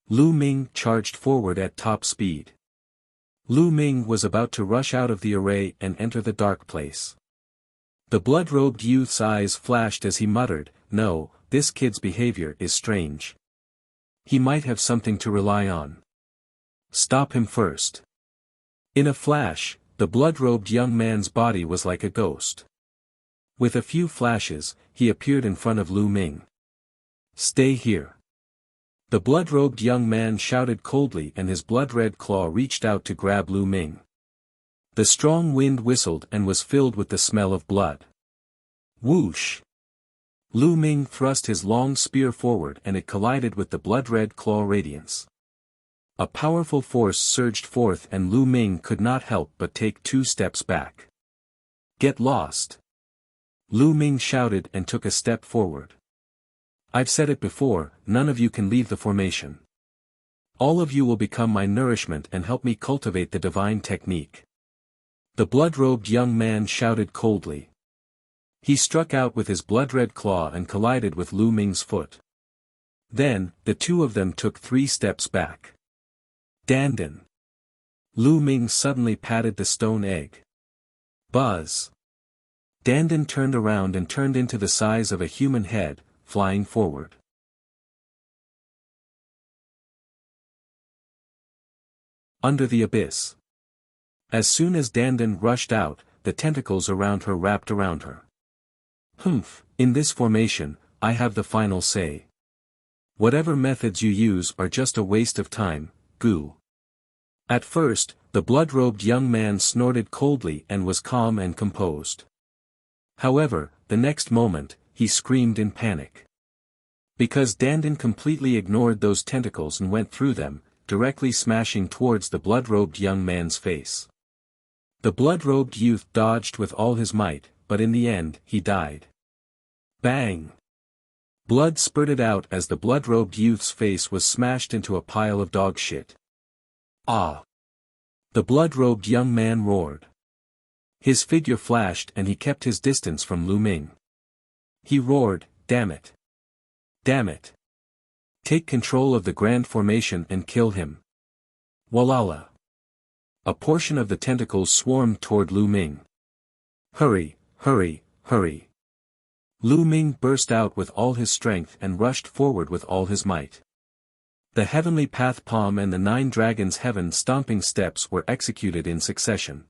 Lu Ming charged forward at top speed. Lu Ming was about to rush out of the array and enter the dark place. The blood-robed youth's eyes flashed as he muttered, "No, this kid's behavior is strange. He might have something to rely on. Stop him first." In a flash, the blood-robed young man's body was like a ghost. With a few flashes, he appeared in front of Lu Ming. "Stay here." The blood-robed young man shouted coldly and his blood-red claw reached out to grab Lu Ming. The strong wind whistled and was filled with the smell of blood. Whoosh! Lu Ming thrust his long spear forward and it collided with the blood-red claw radiance. A powerful force surged forth and Lu Ming could not help but take 2 steps back. "Get lost!" Lu Ming shouted and took a step forward. "I've said it before, none of you can leave the formation. All of you will become my nourishment and help me cultivate the divine technique." The blood-robed young man shouted coldly. He struck out with his blood-red claw and collided with Lu Ming's foot. Then, the 2 of them took 3 steps back. "Dandan!" Lu Ming suddenly patted the stone egg. Buzz! Dandan turned around and turned into the size of a human head, flying forward. Under the abyss. As soon as Dandan rushed out, the tentacles around her wrapped around her. "Humph, in this formation, I have the final say. Whatever methods you use are just a waste of time, goo." At first, the blood-robed young man snorted coldly and was calm and composed. However, the next moment, he screamed in panic. Because Dandan completely ignored those tentacles and went through them, directly smashing towards the blood-robed young man's face. The blood-robed youth dodged with all his might, but in the end, he died. Bang! Blood spurted out as the blood-robed youth's face was smashed into a pile of dog shit. Ah! The blood-robed young man roared. His figure flashed and he kept his distance from Lu Ming. He roared, "Damn it! Damn it! Take control of the grand formation and kill him." Walala! A portion of the tentacles swarmed toward Lu Ming. "Hurry, hurry, hurry!" Lu Ming burst out with all his strength and rushed forward with all his might. The heavenly path palm and the 9 dragons' heaven stomping steps were executed in succession.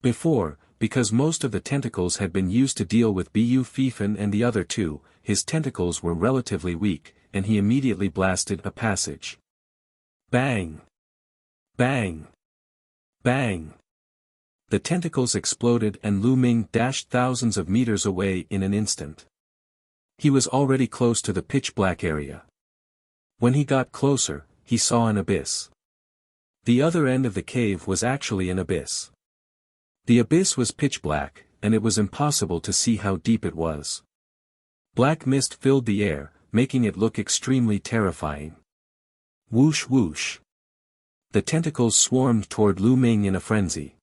Before, because most of the tentacles had been used to deal with Bu Fifan and the other 2, his tentacles were relatively weak, and he immediately blasted a passage. Bang! Bang! Bang! The tentacles exploded and Lu Ming dashed thousands of meters away in an instant. He was already close to the pitch-black area. When he got closer, he saw an abyss. The other end of the cave was actually an abyss. The abyss was pitch-black, and it was impossible to see how deep it was. Black mist filled the air, making it look extremely terrifying. Whoosh whoosh. The tentacles swarmed toward Lu Ming in a frenzy.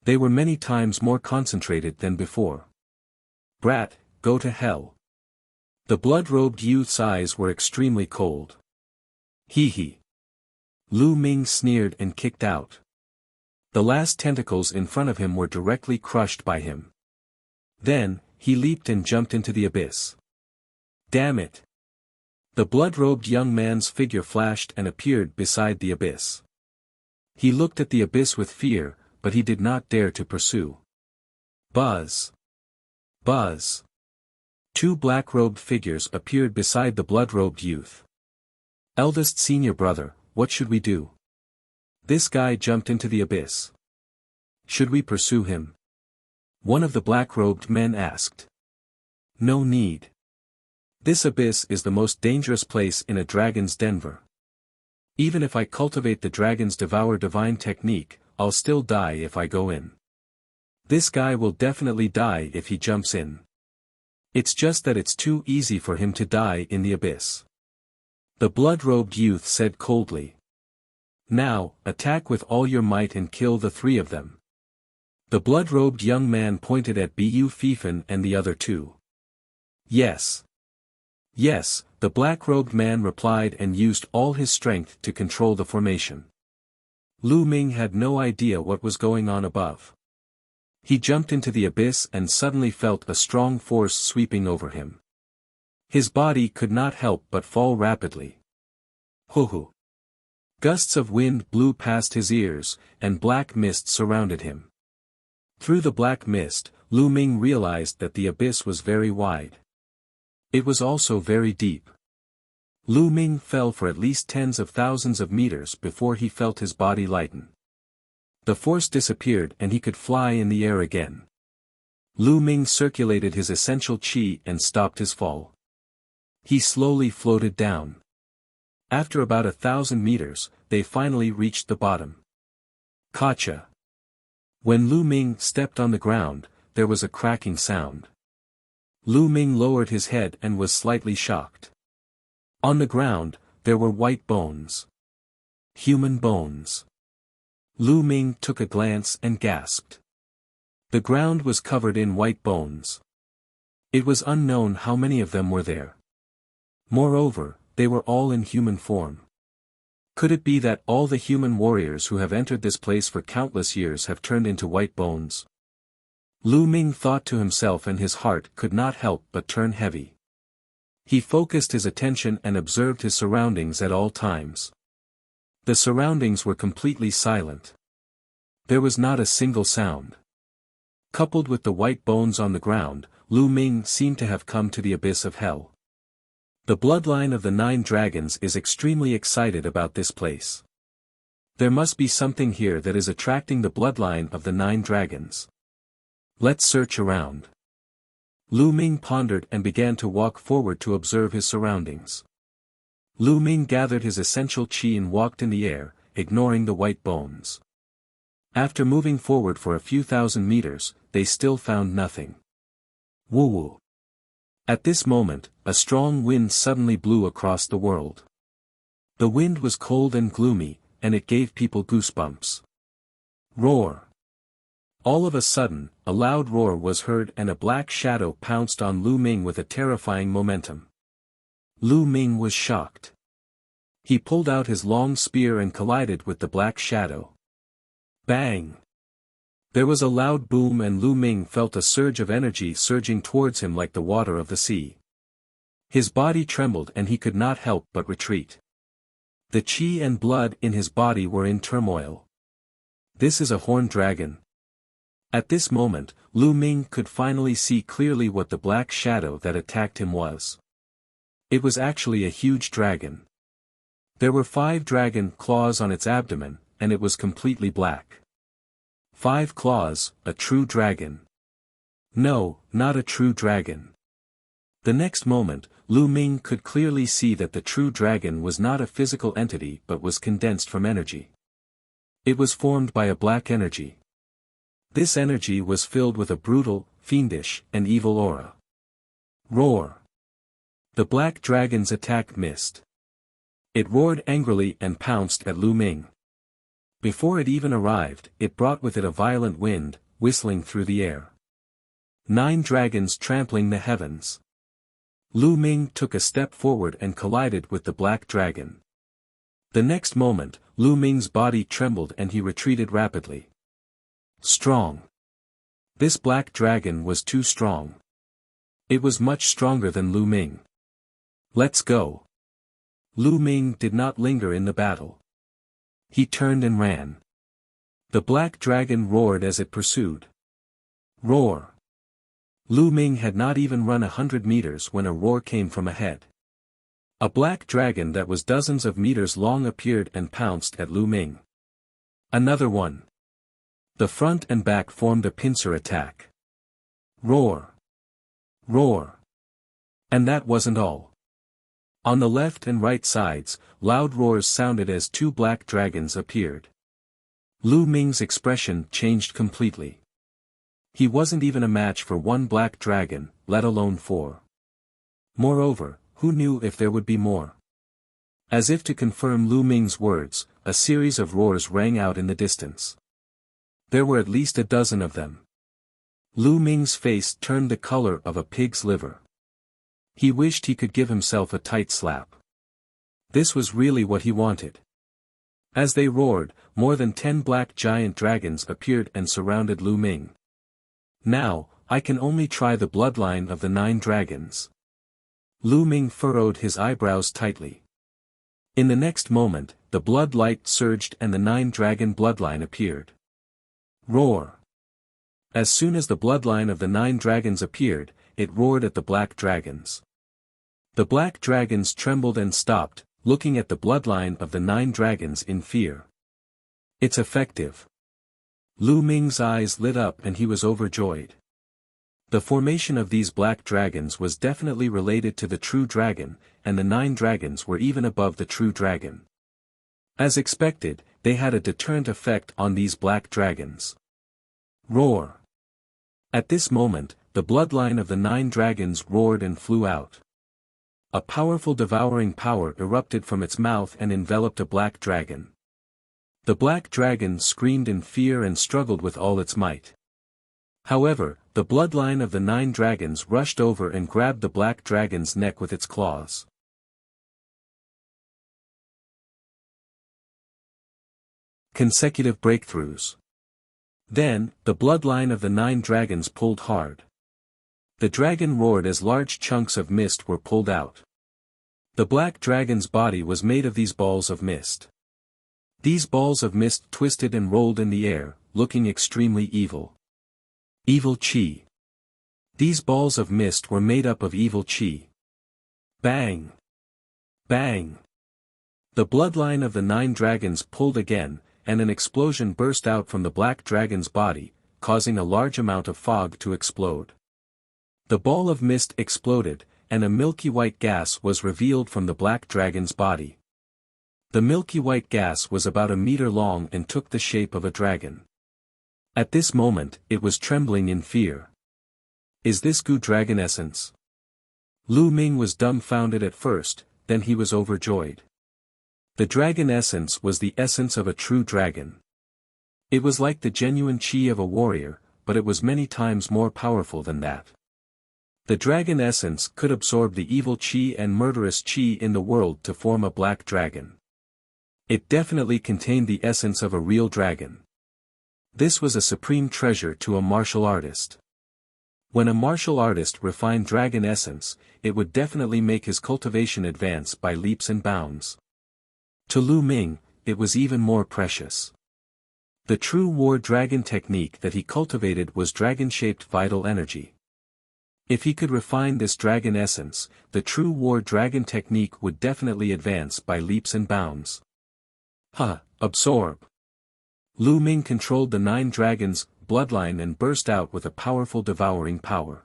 They were many times more concentrated than before. Brat, go to hell. The blood-robed youth's eyes were extremely cold. Hee hee. Lu Ming sneered and kicked out. The last tentacles in front of him were directly crushed by him. Then, he leaped and jumped into the abyss. Damn it! The blood-robed young man's figure flashed and appeared beside the abyss. He looked at the abyss with fear, but he did not dare to pursue. Buzz! Buzz! Two black-robed figures appeared beside the blood-robed youth. Eldest senior brother, what should we do? This guy jumped into the abyss. Should we pursue him? One of the black-robed men asked. No need. This abyss is the most dangerous place in a dragon's den. Even if I cultivate the dragon's devour divine technique, I'll still die if I go in. This guy will definitely die if he jumps in. It's just that it's too easy for him to die in the abyss. The blood-robed youth said coldly. Now, attack with all your might and kill the three of them. The blood-robed young man pointed at Bu Fifan and the other two. Yes. Yes, the black-robed man replied and used all his strength to control the formation. Lu Ming had no idea what was going on above. He jumped into the abyss and suddenly felt a strong force sweeping over him. His body could not help but fall rapidly. Hoo-hoo. Gusts of wind blew past his ears, and black mist surrounded him. Through the black mist, Lu Ming realized that the abyss was very wide. It was also very deep. Lu Ming fell for at least tens of thousands of meters before he felt his body lighten. The force disappeared and he could fly in the air again. Lu Ming circulated his essential qi and stopped his fall. He slowly floated down. After about 1,000 meters, they finally reached the bottom. Gotcha. When Lu Ming stepped on the ground, there was a cracking sound. Lu Ming lowered his head and was slightly shocked. On the ground, there were white bones. Human bones. Lu Ming took a glance and gasped. The ground was covered in white bones. It was unknown how many of them were there. Moreover, they were all in human form. Could it be that all the human warriors who have entered this place for countless years have turned into white bones? Lu Ming thought to himself and his heart could not help but turn heavy. He focused his attention and observed his surroundings at all times. The surroundings were completely silent. There was not a single sound. Coupled with the white bones on the ground, Lu Ming seemed to have come to the abyss of hell. The bloodline of the 9 dragons is extremely excited about this place. There must be something here that is attracting the bloodline of the 9 dragons. Let's search around. Lu Ming pondered and began to walk forward to observe his surroundings. Lu Ming gathered his essential qi and walked in the air, ignoring the white bones. After moving forward for a few thousand meters, they still found nothing. Woo-woo. At this moment, a strong wind suddenly blew across the world. The wind was cold and gloomy, and it gave people goosebumps. Roar. All of a sudden, a loud roar was heard and a black shadow pounced on Lu Ming with a terrifying momentum. Lu Ming was shocked. He pulled out his long spear and collided with the black shadow. Bang! There was a loud boom and Lu Ming felt a surge of energy surging towards him like the water of the sea. His body trembled and he could not help but retreat. The qi and blood in his body were in turmoil. This is a horned dragon. At this moment, Lu Ming could finally see clearly what the black shadow that attacked him was. It was actually a huge dragon. There were 5 dragon claws on its abdomen, and it was completely black. 5 claws, a true dragon. No, not a true dragon. The next moment, Lu Ming could clearly see that the true dragon was not a physical entity but was condensed from energy. It was formed by a black energy. This energy was filled with a brutal, fiendish, and evil aura. Roar! The black dragon's attack missed. It roared angrily and pounced at Lu Ming. Before it even arrived, it brought with it a violent wind, whistling through the air. 9 dragons trampling the heavens. Lu Ming took a step forward and collided with the black dragon. The next moment, Lu Ming's body trembled and he retreated rapidly. Strong. This black dragon was too strong. It was much stronger than Lu Ming. Let's go. Lu Ming did not linger in the battle. He turned and ran. The black dragon roared as it pursued. Roar. Lu Ming had not even run 100 meters when a roar came from ahead. A black dragon that was dozens of meters long appeared and pounced at Lu Ming. Another one. The front and back formed a pincer attack. Roar. Roar. And that wasn't all. On the left and right sides, loud roars sounded as 2 black dragons appeared. Lu Ming's expression changed completely. He wasn't even a match for 1 black dragon, let alone 4. Moreover, who knew if there would be more? As if to confirm Lu Ming's words, a series of roars rang out in the distance. There were at least a dozen of them. Lu Ming's face turned the color of a pig's liver. He wished he could give himself a tight slap. This was really what he wanted. As they roared, more than 10 black giant dragons appeared and surrounded Lu Ming. Now, I can only try the bloodline of the 9 dragons. Lu Ming furrowed his eyebrows tightly. In the next moment, the blood light surged and the 9-dragon bloodline appeared. Roar. As soon as the bloodline of the 9 dragons appeared, it roared at the black dragons. The black dragons trembled and stopped, looking at the bloodline of the 9 dragons in fear. It's effective. Lu Ming's eyes lit up and he was overjoyed. The formation of these black dragons was definitely related to the true dragon, and the 9 dragons were even above the true dragon. As expected, they had a deterrent effect on these black dragons. Roar. At this moment, the bloodline of the 9 dragons roared and flew out. A powerful devouring power erupted from its mouth and enveloped a black dragon. The black dragon screamed in fear and struggled with all its might. However, the bloodline of the 9 dragons rushed over and grabbed the black dragon's neck with its claws. Consecutive breakthroughs. Then, the bloodline of the 9 dragons pulled hard. The dragon roared as large chunks of mist were pulled out. The black dragon's body was made of these balls of mist. These balls of mist twisted and rolled in the air, looking extremely evil. Evil chi. These balls of mist were made up of evil chi. Bang! Bang! The bloodline of the 9 dragons pulled again, and an explosion burst out from the black dragon's body, causing a large amount of fog to explode. The ball of mist exploded, and a milky white gas was revealed from the black dragon's body. The milky white gas was about a meter long and took the shape of a dragon. At this moment, it was trembling in fear. Is this goo dragon essence? Lu Ming was dumbfounded at first, then he was overjoyed. The dragon essence was the essence of a true dragon. It was like the genuine chi of a warrior, but it was many times more powerful than that. The dragon essence could absorb the evil chi and murderous chi in the world to form a black dragon. It definitely contained the essence of a real dragon. This was a supreme treasure to a martial artist. When a martial artist refined dragon essence, it would definitely make his cultivation advance by leaps and bounds. To Lu Ming, it was even more precious. The true war dragon technique that he cultivated was dragon-shaped vital energy. If he could refine this dragon essence, the true war dragon technique would definitely advance by leaps and bounds. Absorb. Lu Ming controlled the 9 dragons' bloodline and burst out with a powerful devouring power.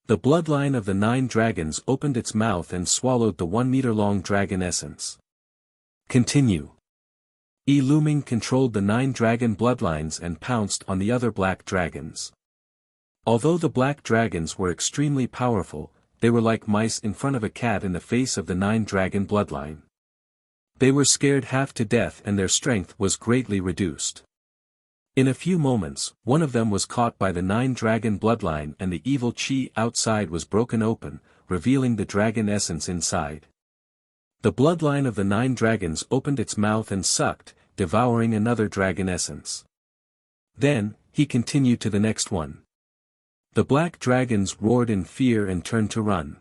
The bloodline of the 9 dragons opened its mouth and swallowed the 1-meter-long dragon essence. Continue. Lu Ming controlled the 9 dragon bloodlines and pounced on the other black dragons. Although the black dragons were extremely powerful, they were like mice in front of a cat in the face of the 9-dragon bloodline. They were scared half to death and their strength was greatly reduced. In a few moments, one of them was caught by the 9-dragon bloodline and the evil chi outside was broken open, revealing the dragon essence inside. The bloodline of the 9 dragons opened its mouth and sucked, devouring another dragon essence. Then, he continued to the next one. The black dragons roared in fear and turned to run.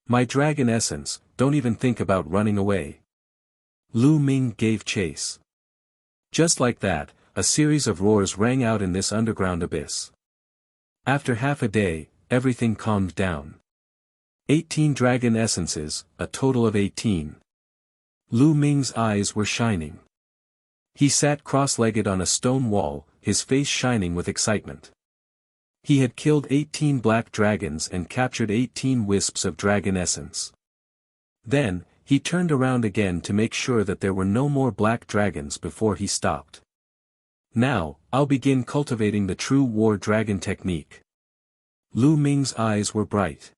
"My dragon essence, don't even think about running away." Lu Ming gave chase. Just like that, a series of roars rang out in this underground abyss. After half a day, everything calmed down. 18 dragon essences, a total of 18. Lu Ming's eyes were shining. He sat cross-legged on a stone wall, his face shining with excitement. He had killed 18 black dragons and captured 18 wisps of dragon essence. Then, he turned around again to make sure that there were no more black dragons before he stopped. "Now, I'll begin cultivating the true war dragon technique." Lu Ming's eyes were bright.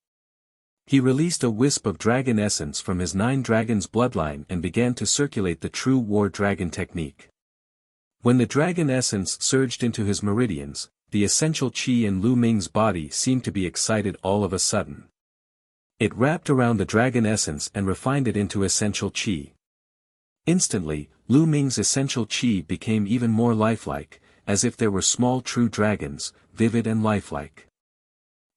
He released a wisp of dragon essence from his 9 dragons bloodline and began to circulate the true war dragon technique. When the dragon essence surged into his meridians, the essential chi in Lu Ming's body seemed to be excited all of a sudden. It wrapped around the dragon essence and refined it into essential chi. Instantly, Lu Ming's essential chi became even more lifelike, as if there were small true dragons, vivid and lifelike.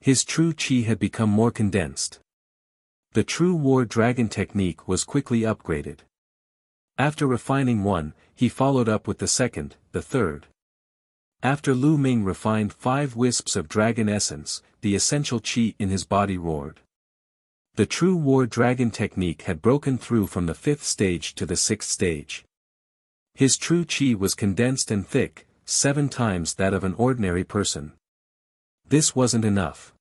His true chi had become more condensed. The true war dragon technique was quickly upgraded. After refining one, he followed up with the second, the third. After Lu Ming refined 5 wisps of dragon essence, the essential chi in his body roared. The true war dragon technique had broken through from the 5th stage to the 6th stage. His true chi was condensed and thick, 7 times that of an ordinary person. This wasn't enough.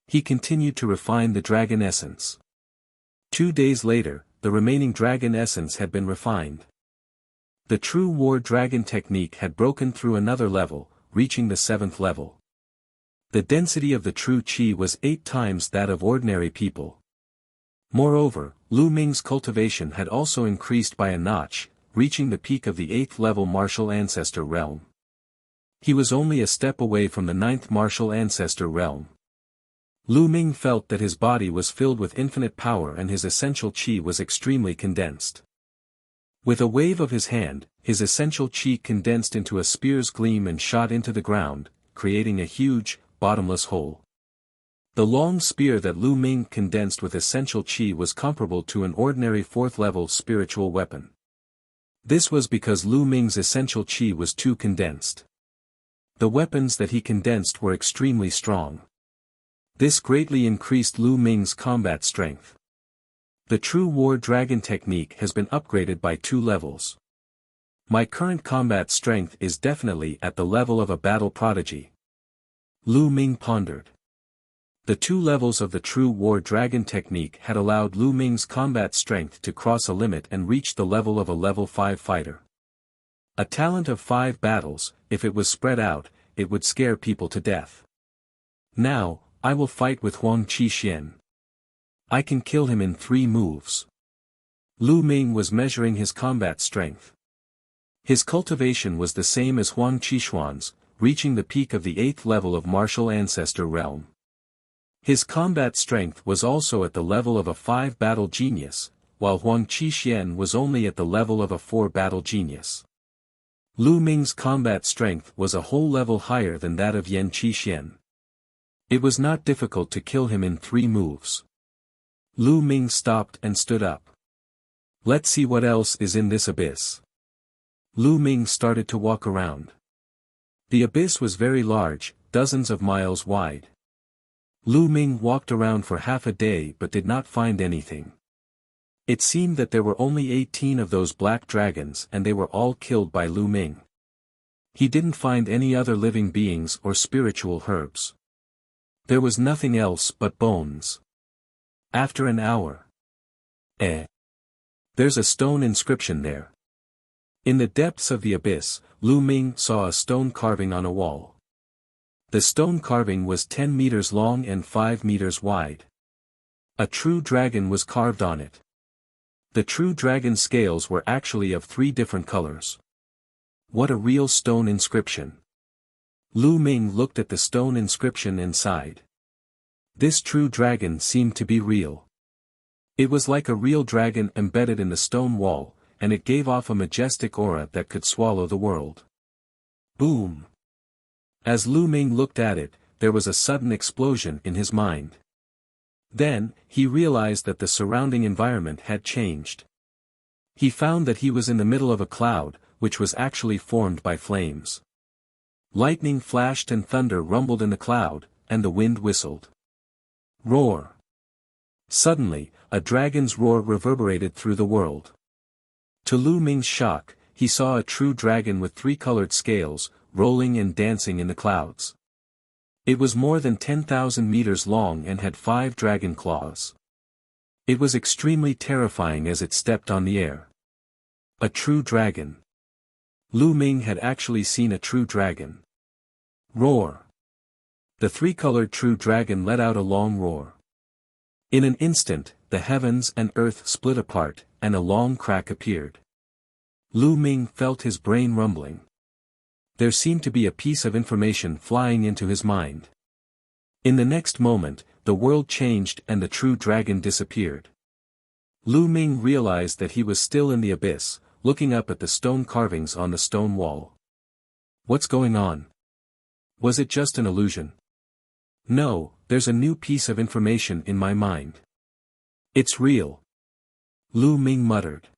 He continued to refine the dragon essence. 2 days later, the remaining dragon essence had been refined. The true war dragon technique had broken through another level, reaching the 7th level. The density of the true chi was 8 times that of ordinary people. Moreover, Lu Ming's cultivation had also increased by a notch, reaching the peak of the 8th level martial ancestor realm. He was only a step away from the 9th martial ancestor realm. Lu Ming felt that his body was filled with infinite power and his essential chi was extremely condensed. With a wave of his hand, his essential chi condensed into a spear's gleam and shot into the ground, creating a huge, bottomless hole. The long spear that Lu Ming condensed with essential chi was comparable to an ordinary 4th-level spiritual weapon. This was because Lu Ming's essential chi was too condensed. The weapons that he condensed were extremely strong. This greatly increased Lu Ming's combat strength. The true war dragon technique has been upgraded by 2 levels. My current combat strength is definitely at the level of a battle prodigy. Lu Ming pondered. The 2 levels of the true war dragon technique had allowed Lu Ming's combat strength to cross a limit and reach the level of a level 5 fighter. A talent of 5 battles, if it was spread out, it would scare people to death. Now, I will fight with Huang Qixuan. I can kill him in 3 moves. Lu Ming was measuring his combat strength. His cultivation was the same as Huang Qixuan's, reaching the peak of the 8th level of martial ancestor realm. His combat strength was also at the level of a 5-battle genius, while Huang Qixuan was only at the level of a 4-battle genius. Lu Ming's combat strength was a whole level higher than that of Yan Qixuan. It was not difficult to kill him in 3 moves. Lu Ming stopped and stood up. Let's see what else is in this abyss. Lu Ming started to walk around. The abyss was very large, dozens of miles wide. Lu Ming walked around for half a day but did not find anything. It seemed that there were only 18 of those black dragons and they were all killed by Lu Ming. He didn't find any other living beings or spiritual herbs. There was nothing else but bones. After an hour. There's a stone inscription there. In the depths of the abyss, Lu Ming saw a stone carving on a wall. The stone carving was 10 meters long and 5 meters wide. A true dragon was carved on it. The true dragon scales were actually of 3 different colors. What a real stone inscription. Lu Ming looked at the stone inscription and sighed. This true dragon seemed to be real. It was like a real dragon embedded in the stone wall, and it gave off a majestic aura that could swallow the world. Boom! As Lu Ming looked at it, there was a sudden explosion in his mind. Then, he realized that the surrounding environment had changed. He found that he was in the middle of a cloud, which was actually formed by flames. Lightning flashed and thunder rumbled in the cloud, and the wind whistled. Roar! Suddenly, a dragon's roar reverberated through the world. To Lu Ming's shock, he saw a true dragon with 3 colored scales, rolling and dancing in the clouds. It was more than 10,000 meters long and had 5 dragon claws. It was extremely terrifying as it stepped on the air. A true dragon. Lu Ming had actually seen a true dragon. Roar! The 3-colored true dragon let out a long roar. In an instant, the heavens and earth split apart, and a long crack appeared. Lu Ming felt his brain rumbling. There seemed to be a piece of information flying into his mind. In the next moment, the world changed and the true dragon disappeared. Lu Ming realized that he was still in the abyss, looking up at the stone carvings on the stone wall. What's going on? Was it just an illusion? No, there's a new piece of information in my mind. It's real. Lu Ming muttered.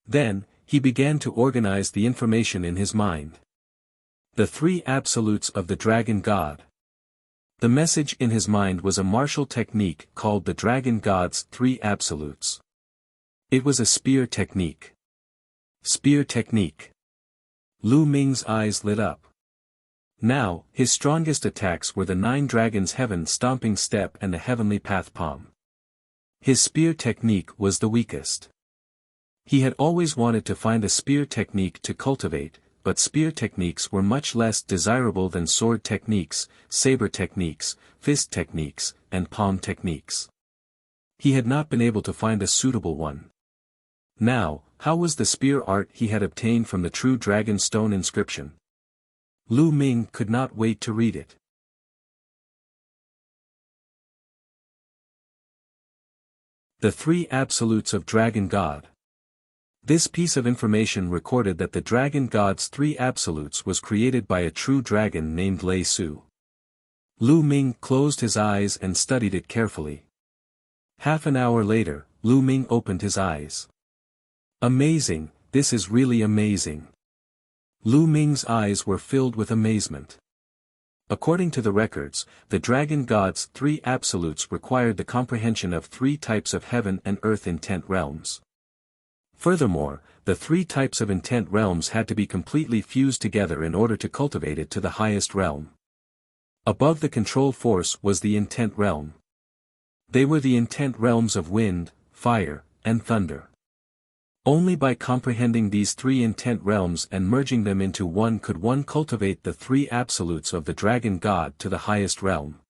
Then, he began to organize the information in his mind. The 3 absolutes of the dragon god. The message in his mind was a martial technique called the dragon god's 3 absolutes. It was a spear technique. Spear technique. Lu Ming's eyes lit up. Now, his strongest attacks were the 9 dragons' heaven stomping step and the heavenly path palm. His spear technique was the weakest. He had always wanted to find a spear technique to cultivate, but spear techniques were much less desirable than sword techniques, saber techniques, fist techniques, and palm techniques. He had not been able to find a suitable one. Now, how was the spear art he had obtained from the true dragon stone inscription? Lu Ming could not wait to read it. The 3 absolutes of Dragon God. This piece of information recorded that the dragon god's 3 absolutes was created by a true dragon named Lei Su. Lu Ming closed his eyes and studied it carefully. Half an hour later, Lu Ming opened his eyes. Amazing, this is really amazing. Lu Ming's eyes were filled with amazement. According to the records, the dragon god's 3 absolutes required the comprehension of 3 types of heaven and earth intent realms. Furthermore, the 3 types of intent realms had to be completely fused together in order to cultivate it to the highest realm. Above the control force was the intent realm. They were the intent realms of wind, fire, and thunder. Only by comprehending these 3 intent realms and merging them into one could one cultivate the 3 absolutes of the dragon god to the highest realm.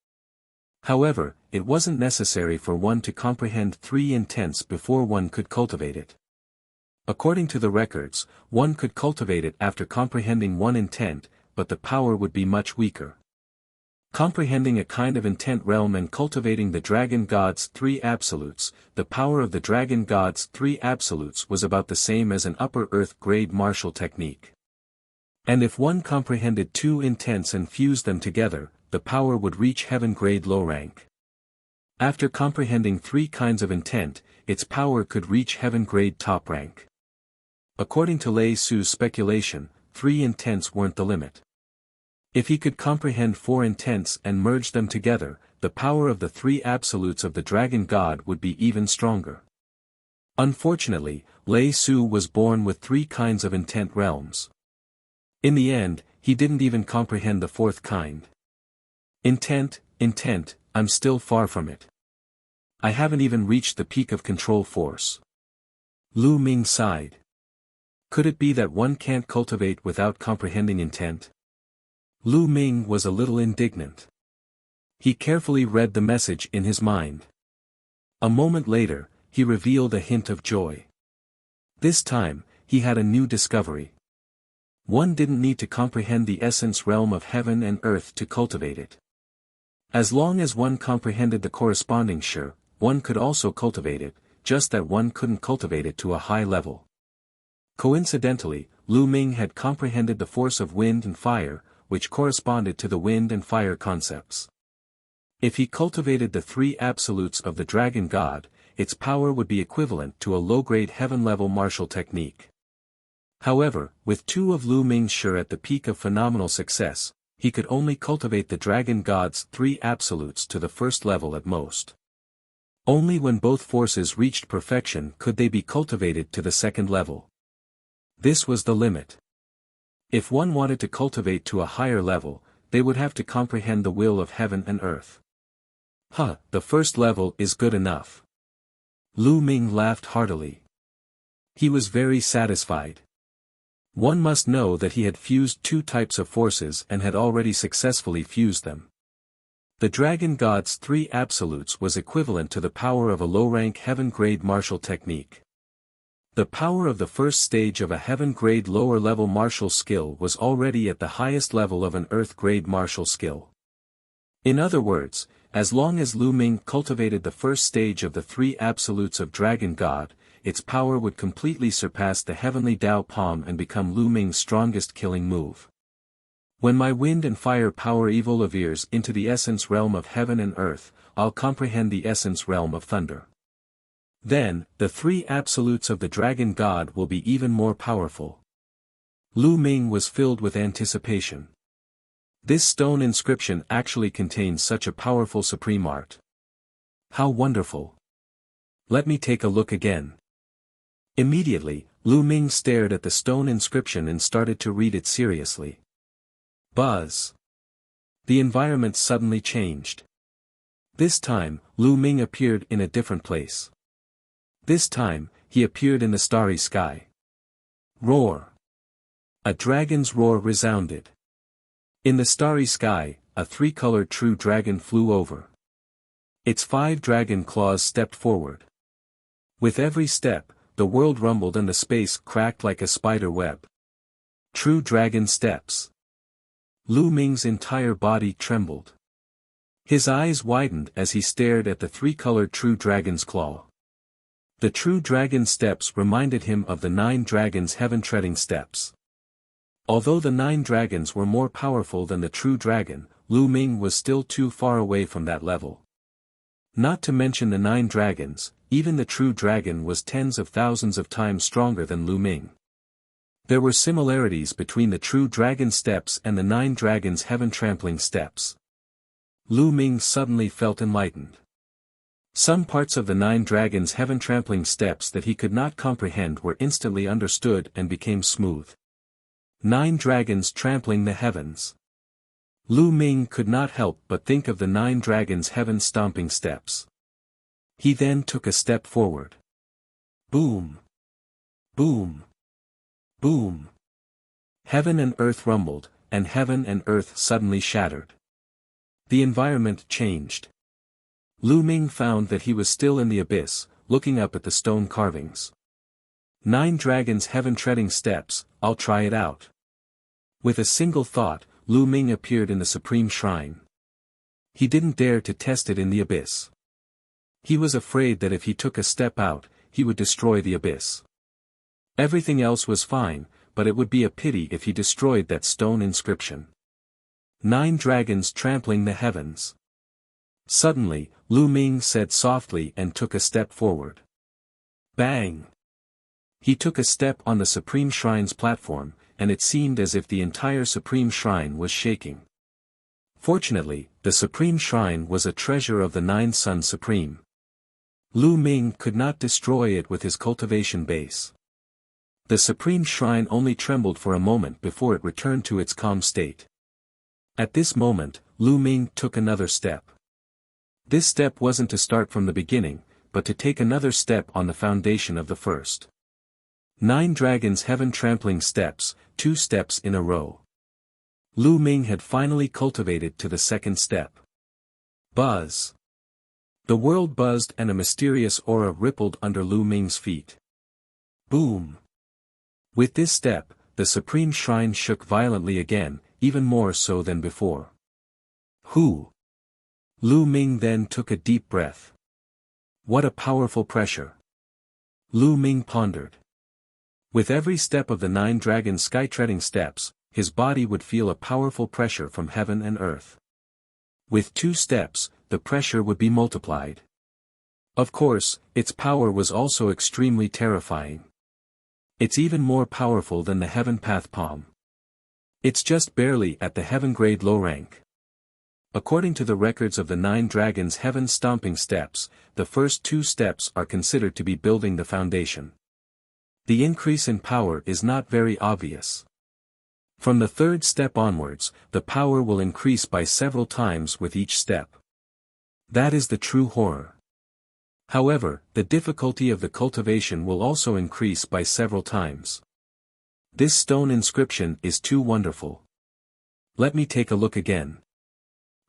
However, it wasn't necessary for one to comprehend 3 intents before one could cultivate it. According to the records, one could cultivate it after comprehending 1 intent, but the power would be much weaker. Comprehending a kind of intent realm and cultivating the dragon god's 3 absolutes, the power of the dragon god's 3 absolutes was about the same as an upper earth grade martial technique. And if one comprehended 2 intents and fused them together, the power would reach heaven grade low rank. After comprehending 3 kinds of intent, its power could reach heaven grade top rank. According to Lei Su's speculation, 3 intents weren't the limit. If he could comprehend 4 intents and merge them together, the power of the 3 absolutes of the dragon god would be even stronger. Unfortunately, Lei Su was born with 3 kinds of intent realms. In the end, he didn't even comprehend the 4th kind. Intent, I'm still far from it. I haven't even reached the peak of control force. Lu Ming sighed. Could it be that one can't cultivate without comprehending intent? Lu Ming was a little indignant. He carefully read the message in his mind. A moment later, he revealed a hint of joy. This time, he had a new discovery. One didn't need to comprehend the essence realm of heaven and earth to cultivate it. As long as one comprehended the corresponding shi, one could also cultivate it, just that one couldn't cultivate it to a high level. Coincidentally, Lu Ming had comprehended the force of wind and fire, which corresponded to the wind and fire concepts. If he cultivated the three absolutes of the dragon god, its power would be equivalent to a low-grade heaven-level martial technique. However, with two of Lu Ming's shi at the peak of phenomenal success, he could only cultivate the dragon god's three absolutes to the first level at most. Only when both forces reached perfection could they be cultivated to the second level. This was the limit. If one wanted to cultivate to a higher level, they would have to comprehend the will of heaven and earth. The first level is good enough. Lu Ming laughed heartily. He was very satisfied. One must know that he had fused two types of forces and had already successfully fused them. The dragon god's three absolutes was equivalent to the power of a low-rank heaven-grade martial technique. The power of the first stage of a heaven-grade lower-level martial skill was already at the highest level of an earth-grade martial skill. In other words, as long as Lu Ming cultivated the first stage of the three absolutes of Dragon God, its power would completely surpass the heavenly Dao Palm and become Lu Ming's strongest killing move. When my wind and fire power evolves into the essence realm of heaven and earth, I'll comprehend the essence realm of thunder. Then, the three absolutes of the Dragon God will be even more powerful. Lu Ming was filled with anticipation. This stone inscription actually contains such a powerful supreme art. How wonderful! Let me take a look again. Immediately, Lu Ming stared at the stone inscription and started to read it seriously. Buzz! The environment suddenly changed. This time, Lu Ming appeared in a different place. This time, he appeared in the starry sky. Roar! A dragon's roar resounded. In the starry sky, a three-colored true dragon flew over. Its 5 dragon claws stepped forward. With every step, the world rumbled and the space cracked like a spider web. True dragon steps. Lu Ming's entire body trembled. His eyes widened as he stared at the 3-colored true dragon's claw. The true dragon steps reminded him of the 9 dragons' heaven-treading steps. Although the 9 dragons were more powerful than the true dragon, Lu Ming was still too far away from that level. Not to mention the 9 dragons, even the true dragon was tens of thousands of times stronger than Lu Ming. There were similarities between the true dragon steps and the 9 dragons' heaven-trampling steps. Lu Ming suddenly felt enlightened. Some parts of the 9 dragons' heaven-trampling steps that he could not comprehend were instantly understood and became smooth. 9 dragons trampling the heavens. Lu Ming could not help but think of the 9 dragons' heaven-stomping steps. He then took a step forward. Boom! Boom! Boom! Heaven and earth rumbled, and heaven and earth suddenly shattered. The environment changed. Lu Ming found that he was still in the abyss, looking up at the stone carvings. 9 dragons' heaven-treading steps, I'll try it out. With a single thought, Lu Ming appeared in the supreme shrine. He didn't dare to test it in the abyss. He was afraid that if he took a step out, he would destroy the abyss. Everything else was fine, but it would be a pity if he destroyed that stone inscription. 9 dragons trampling the heavens. Suddenly, Lu Ming said softly and took a step forward. Bang! He took a step on the Supreme Shrine's platform, and it seemed as if the entire Supreme Shrine was shaking. Fortunately, the Supreme Shrine was a treasure of the 9 Sun Supreme. Lu Ming could not destroy it with his cultivation base. The Supreme Shrine only trembled for a moment before it returned to its calm state. At this moment, Lu Ming took another step. This step wasn't to start from the beginning, but to take another step on the foundation of the first. 9 dragons heaven-trampling steps, 2 steps in a row. Lu Ming had finally cultivated to the second step. Buzz! The world buzzed and a mysterious aura rippled under Lu Ming's feet. Boom! With this step, the supreme shrine shook violently again, even more so than before. Who? Lu Ming then took a deep breath. What a powerful pressure! Lu Ming pondered. With every step of the 9 dragon sky-treading steps, his body would feel a powerful pressure from heaven and earth. With 2 steps, the pressure would be multiplied. Of course, its power was also extremely terrifying. It's even more powerful than the Heaven Path Palm. It's just barely at the Heaven Grade low rank. According to the records of the 9 dragons' heaven stomping steps, the first 2 steps are considered to be building the foundation. The increase in power is not very obvious. From the 3rd step onwards, the power will increase by several times with each step. That is the true horror. However, the difficulty of the cultivation will also increase by several times. This stone inscription is too wonderful. Let me take a look again.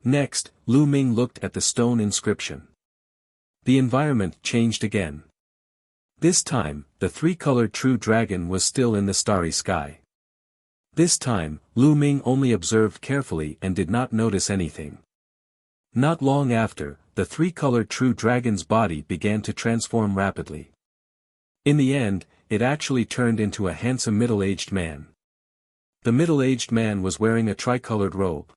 Next, Lu Ming looked at the stone inscription. The environment changed again. This time, the 3-colored true dragon was still in the starry sky. This time, Lu Ming only observed carefully and did not notice anything. Not long after, the 3-colored true dragon's body began to transform rapidly. In the end, it actually turned into a handsome middle-aged man. The middle-aged man was wearing a tricolored robe.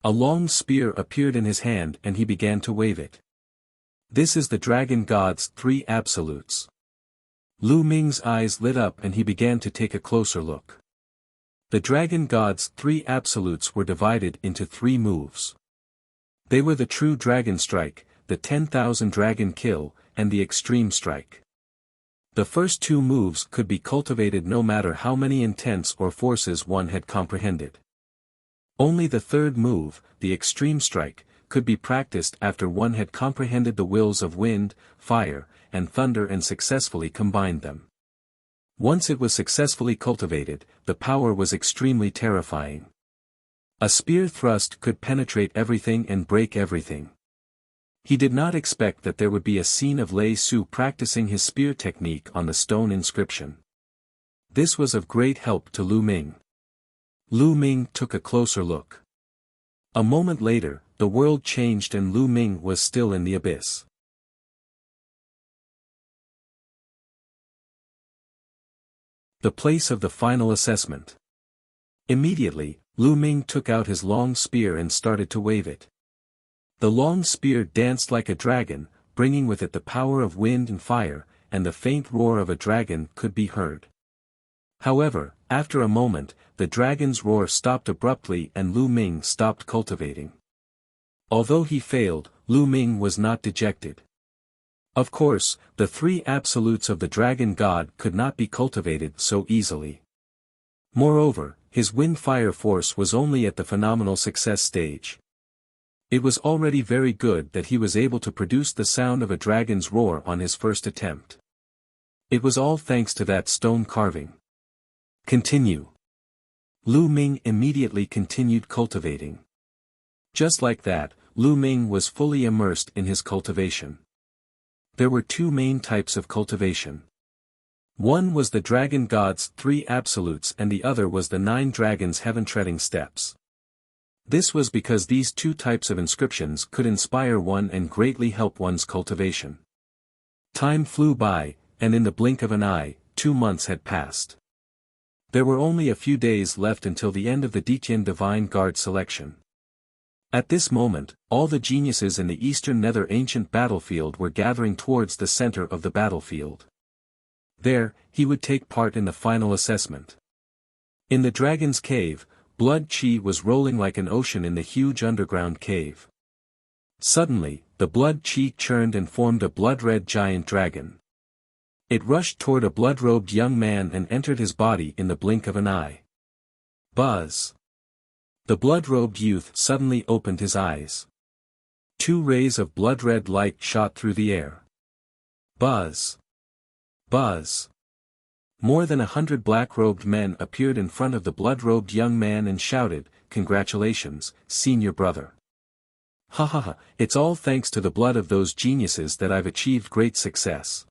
A long spear appeared in his hand and he began to wave it. This is the dragon god's 3 absolutes. Lu Ming's eyes lit up and he began to take a closer look. The dragon god's 3 absolutes were divided into 3 moves. They were the True Dragon Strike, the 10,000 Dragon Kill, and the Extreme Strike. The first 2 moves could be cultivated no matter how many intents or forces one had comprehended. Only the 3rd move, the Extreme Strike, could be practiced after one had comprehended the wills of wind, fire, and thunder and successfully combined them. Once it was successfully cultivated, the power was extremely terrifying. A spear thrust could penetrate everything and break everything. He did not expect that there would be a scene of Lei Su practicing his spear technique on the stone inscription. This was of great help to Lu Ming. Lu Ming took a closer look. A moment later, the world changed and Lu Ming was still in the abyss. The place of the final assessment. Immediately, Lu Ming took out his long spear and started to wave it. The long spear danced like a dragon, bringing with it the power of wind and fire, and the faint roar of a dragon could be heard. However, after a moment, the dragon's roar stopped abruptly and Lu Ming stopped cultivating. Although he failed, Lu Ming was not dejected. Of course, the 3 absolutes of the dragon god could not be cultivated so easily. Moreover, his wind-fire force was only at the phenomenal success stage. It was already very good that he was able to produce the sound of a dragon's roar on his first attempt. It was all thanks to that stone carving. Continue. Lu Ming immediately continued cultivating. Just like that, Lu Ming was fully immersed in his cultivation. There were 2 main types of cultivation. One was the dragon god's 3 absolutes and the other was the 9 dragons' heaven-treading steps. This was because these 2 types of inscriptions could inspire one and greatly help one's cultivation. Time flew by, and in the blink of an eye, 2 months had passed. There were only a few days left until the end of the Detian Divine Guard selection. At this moment, all the geniuses in the Eastern Nether ancient battlefield were gathering towards the center of the battlefield. There, he would take part in the final assessment. In the Dragon's Cave, blood chi was rolling like an ocean in the huge underground cave. Suddenly, the blood chi churned and formed a blood-red giant dragon. It rushed toward a blood-robed young man and entered his body in the blink of an eye. Buzz! The blood-robed youth suddenly opened his eyes. 2 rays of blood-red light shot through the air. Buzz! Buzz! More than 100 black-robed men appeared in front of the blood-robed young man and shouted, "Congratulations, senior brother. Ha ha ha, it's all thanks to the blood of those geniuses that I've achieved great success.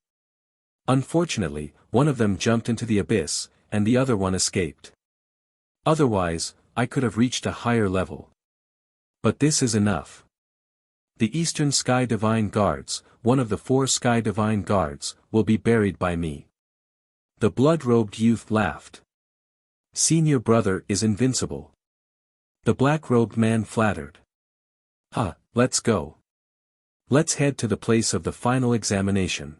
Unfortunately, one of them jumped into the abyss, and the other one escaped. Otherwise, I could have reached a higher level. But this is enough. The Eastern Sky Divine Guards, one of the 4 Sky Divine Guards, will be buried by me. The blood-robed youth laughed. Senior brother is invincible. The black-robed man flattered. Let's go. Let's head to the place of the final examination.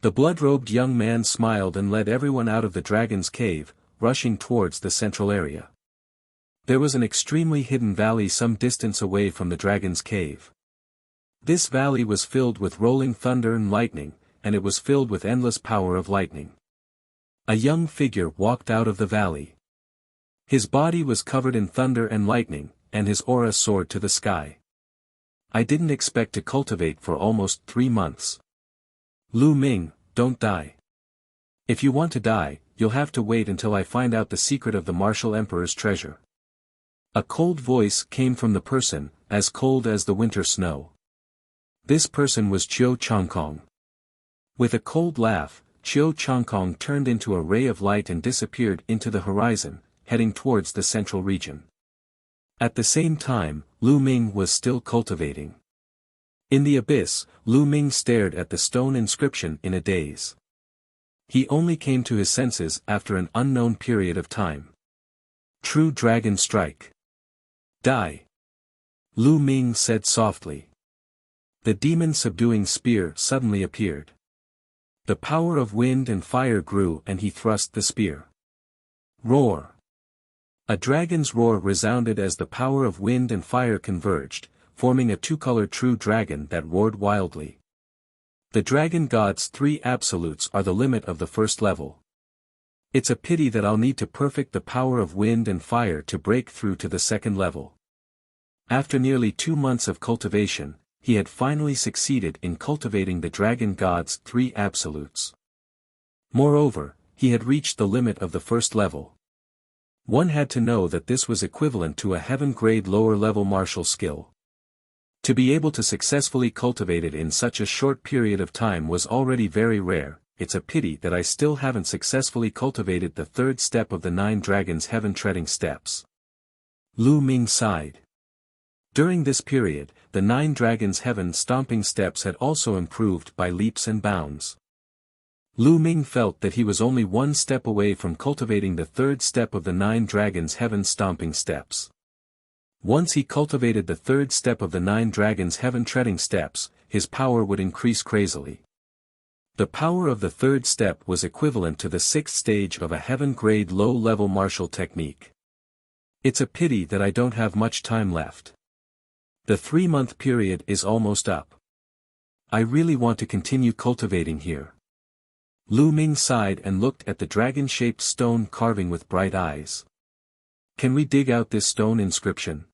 The blood-robed young man smiled and led everyone out of the dragon's cave, rushing towards the central area. There was an extremely hidden valley some distance away from the dragon's cave. This valley was filled with rolling thunder and lightning, and it was filled with endless power of lightning. A young figure walked out of the valley. His body was covered in thunder and lightning, and his aura soared to the sky. I didn't expect to cultivate for almost 3 months. Lu Ming, don't die. If you want to die, you'll have to wait until I find out the secret of the Martial Emperor's treasure. A cold voice came from the person, as cold as the winter snow. This person was Chiu Changkong. With a cold laugh, Chiu Changkong turned into a ray of light and disappeared into the horizon, heading towards the central region. At the same time, Lu Ming was still cultivating. In the abyss, Lu Ming stared at the stone inscription in a daze. He only came to his senses after an unknown period of time. True Dragon Strike. Die. Lu Ming said softly. The demon-subduing spear suddenly appeared. The power of wind and fire grew and he thrust the spear. Roar. A dragon's roar resounded as the power of wind and fire converged, forming a 2-colored true dragon that roared wildly. The dragon god's 3 absolutes are the limit of the first level. It's a pity that I'll need to perfect the power of wind and fire to break through to the second level. After nearly 2 months of cultivation, he had finally succeeded in cultivating the dragon god's 3 absolutes. Moreover, he had reached the limit of the first level. One had to know that this was equivalent to a heaven-grade lower-level martial skill. To be able to successfully cultivate it in such a short period of time was already very rare. It's a pity that I still haven't successfully cultivated the 3rd step of the 9 dragons' heaven-treading steps. Lu Ming sighed. During this period, the 9 dragons' heaven-stomping steps had also improved by leaps and bounds. Lu Ming felt that he was only 1 step away from cultivating the 3rd step of the 9 dragons' heaven-stomping steps. Once he cultivated the 3rd step of the 9 dragons' heaven-treading steps, his power would increase crazily. The power of the 3rd step was equivalent to the 6th stage of a heaven-grade low-level martial technique. It's a pity that I don't have much time left. The 3-month period is almost up. I really want to continue cultivating here. Lu Ming sighed and looked at the dragon-shaped stone carving with bright eyes. Can we dig out this stone inscription?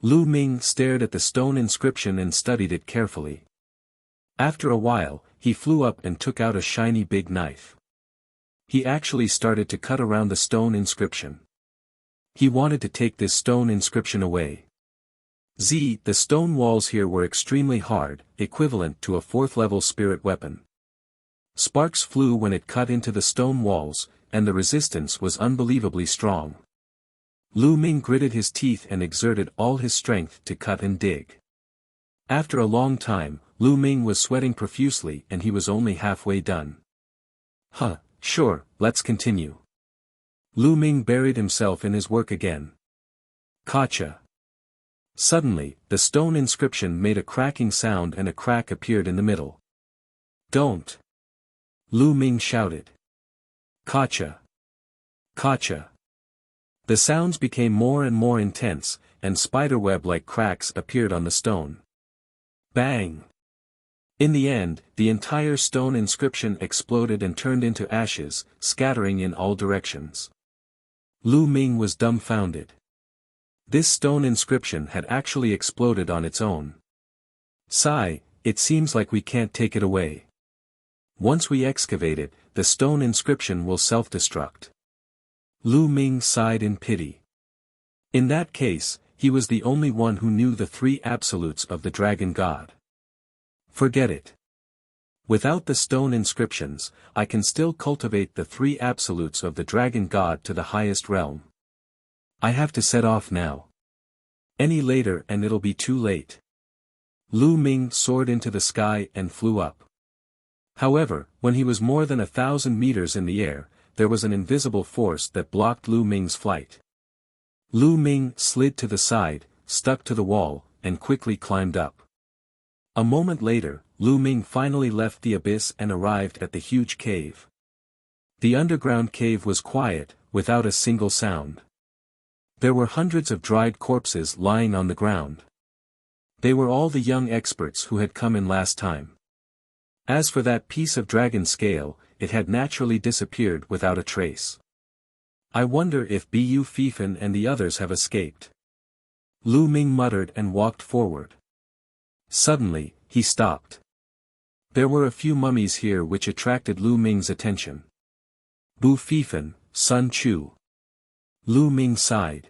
Lu Ming stared at the stone inscription and studied it carefully. After a while, he flew up and took out a shiny big knife. He actually started to cut around the stone inscription. He wanted to take this stone inscription away. The stone walls here were extremely hard, equivalent to a 4th-level spirit weapon. Sparks flew when it cut into the stone walls, and the resistance was unbelievably strong. Lu Ming gritted his teeth and exerted all his strength to cut and dig. After a long time, Lu Ming was sweating profusely and he was only halfway done. Sure, let's continue. Lu Ming buried himself in his work again. Gotcha. Suddenly, the stone inscription made a cracking sound and a crack appeared in the middle. Don't! Lu Ming shouted. Gotcha! Gotcha! The sounds became more and more intense, and spiderweb-like cracks appeared on the stone. Bang! In the end, the entire stone inscription exploded and turned into ashes, scattering in all directions. Lu Ming was dumbfounded. This stone inscription had actually exploded on its own. Sigh, it seems like we can't take it away. Once we excavate it, the stone inscription will self-destruct. Lu Ming sighed in pity. In that case, he was the only one who knew the three absolutes of the dragon god. Forget it. Without the stone inscriptions, I can still cultivate the three absolutes of the dragon god to the highest realm. I have to set off now. Any later and it'll be too late. Lu Ming soared into the sky and flew up. However, when he was more than 1,000 meters in the air, there was an invisible force that blocked Lu Ming's flight. Lu Ming slid to the side, stuck to the wall, and quickly climbed up. A moment later, Lu Ming finally left the abyss and arrived at the huge cave. The underground cave was quiet, without a single sound. There were hundreds of dried corpses lying on the ground. They were all the young experts who had come in last time. As for that piece of dragon scale, it had naturally disappeared without a trace. I wonder if Bu Fifan and the others have escaped. Lu Ming muttered and walked forward. Suddenly, he stopped. There were a few mummies here which attracted Lu Ming's attention. Bu Fifan, Sun Chu. Lu Ming sighed.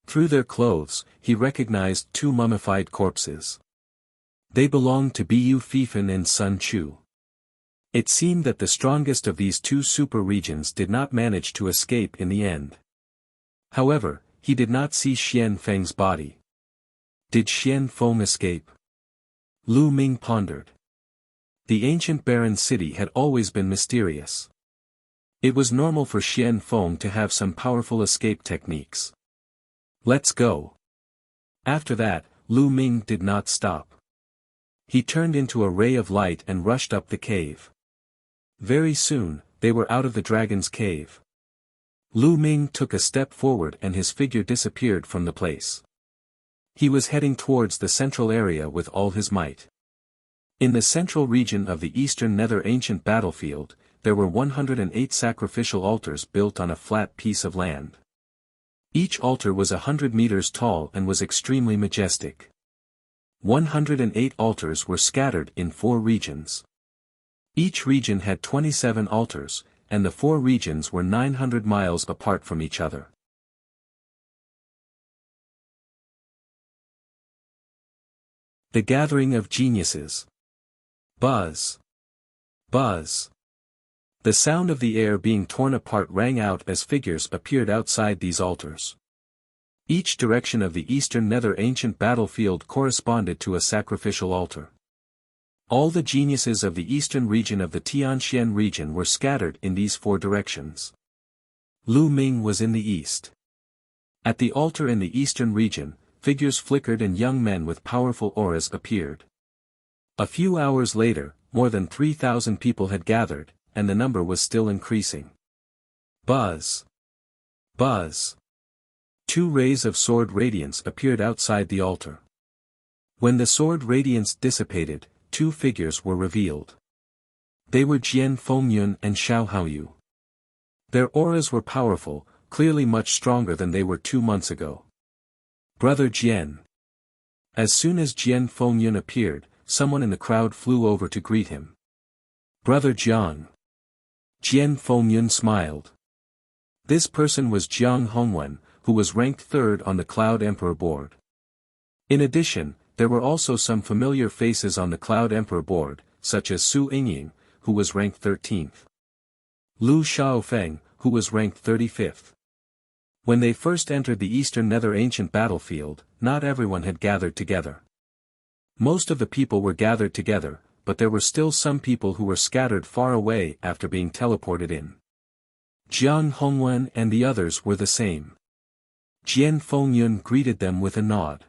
Through their clothes, he recognized two mummified corpses. They belonged to Bu Fifan and Sun Chu. It seemed that the strongest of these two super-regions did not manage to escape in the end. However, he did not see Xian Feng's body. Did Xian Feng escape? Lu Ming pondered. The ancient barren city had always been mysterious. It was normal for Xian Feng to have some powerful escape techniques. Let's go. After that, Lu Ming did not stop. He turned into a ray of light and rushed up the cave. Very soon, they were out of the dragon's cave. Lu Ming took a step forward and his figure disappeared from the place. He was heading towards the central area with all his might. In the central region of the eastern nether ancient battlefield, there were 108 sacrificial altars built on a flat piece of land. Each altar was 100 meters tall and was extremely majestic. 108 altars were scattered in 4 regions. Each region had 27 altars, and the 4 regions were 900 miles apart from each other. The Gathering of Geniuses. Buzz. Buzz. The sound of the air being torn apart rang out as figures appeared outside these altars. Each direction of the eastern nether ancient battlefield corresponded to a sacrificial altar. All the geniuses of the eastern region of the Tianxian region were scattered in these 4 directions. Lu Ming was in the east. At the altar in the eastern region, figures flickered and young men with powerful auras appeared. A few hours later, more than 3,000 people had gathered, and the number was still increasing. Buzz. Buzz. 2 rays of sword radiance appeared outside the altar. When the sword radiance dissipated, 2 figures were revealed. They were Jian Fengyun and Xiao Haoyu. Their auras were powerful, clearly much stronger than they were 2 months ago. Brother Jian. As soon as Jian Fengyun appeared, someone in the crowd flew over to greet him. Brother Jiang. Jian Fengyun smiled. This person was Jiang Hongwen, who was ranked 3rd on the Cloud Emperor board. In addition, there were also some familiar faces on the Cloud Emperor board, such as Su Yingying, who was ranked 13th. Lu Xiaofeng, who was ranked 35th. When they first entered the eastern nether ancient battlefield, not everyone had gathered together. Most of the people were gathered together, but there were still some people who were scattered far away after being teleported in. Jiang Hongwen and the others were the same. Jian Fengyun greeted them with a nod.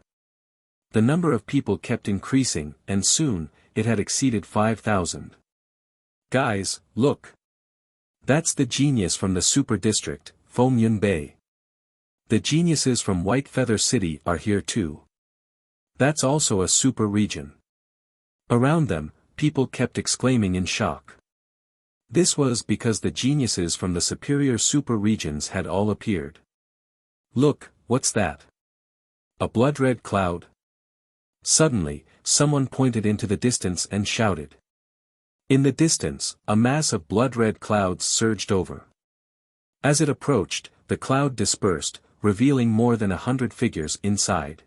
The number of people kept increasing, and soon, it had exceeded 5,000. Guys, look. That's the genius from the super district, Fengyun Bay. The geniuses from White Feather City are here too. That's also a super region. Around them, people kept exclaiming in shock. This was because the geniuses from the superior super regions had all appeared. Look, what's that? A blood-red cloud? Suddenly, someone pointed into the distance and shouted. In the distance, a mass of blood-red clouds surged over. As it approached, the cloud dispersed, revealing more than 100 figures inside.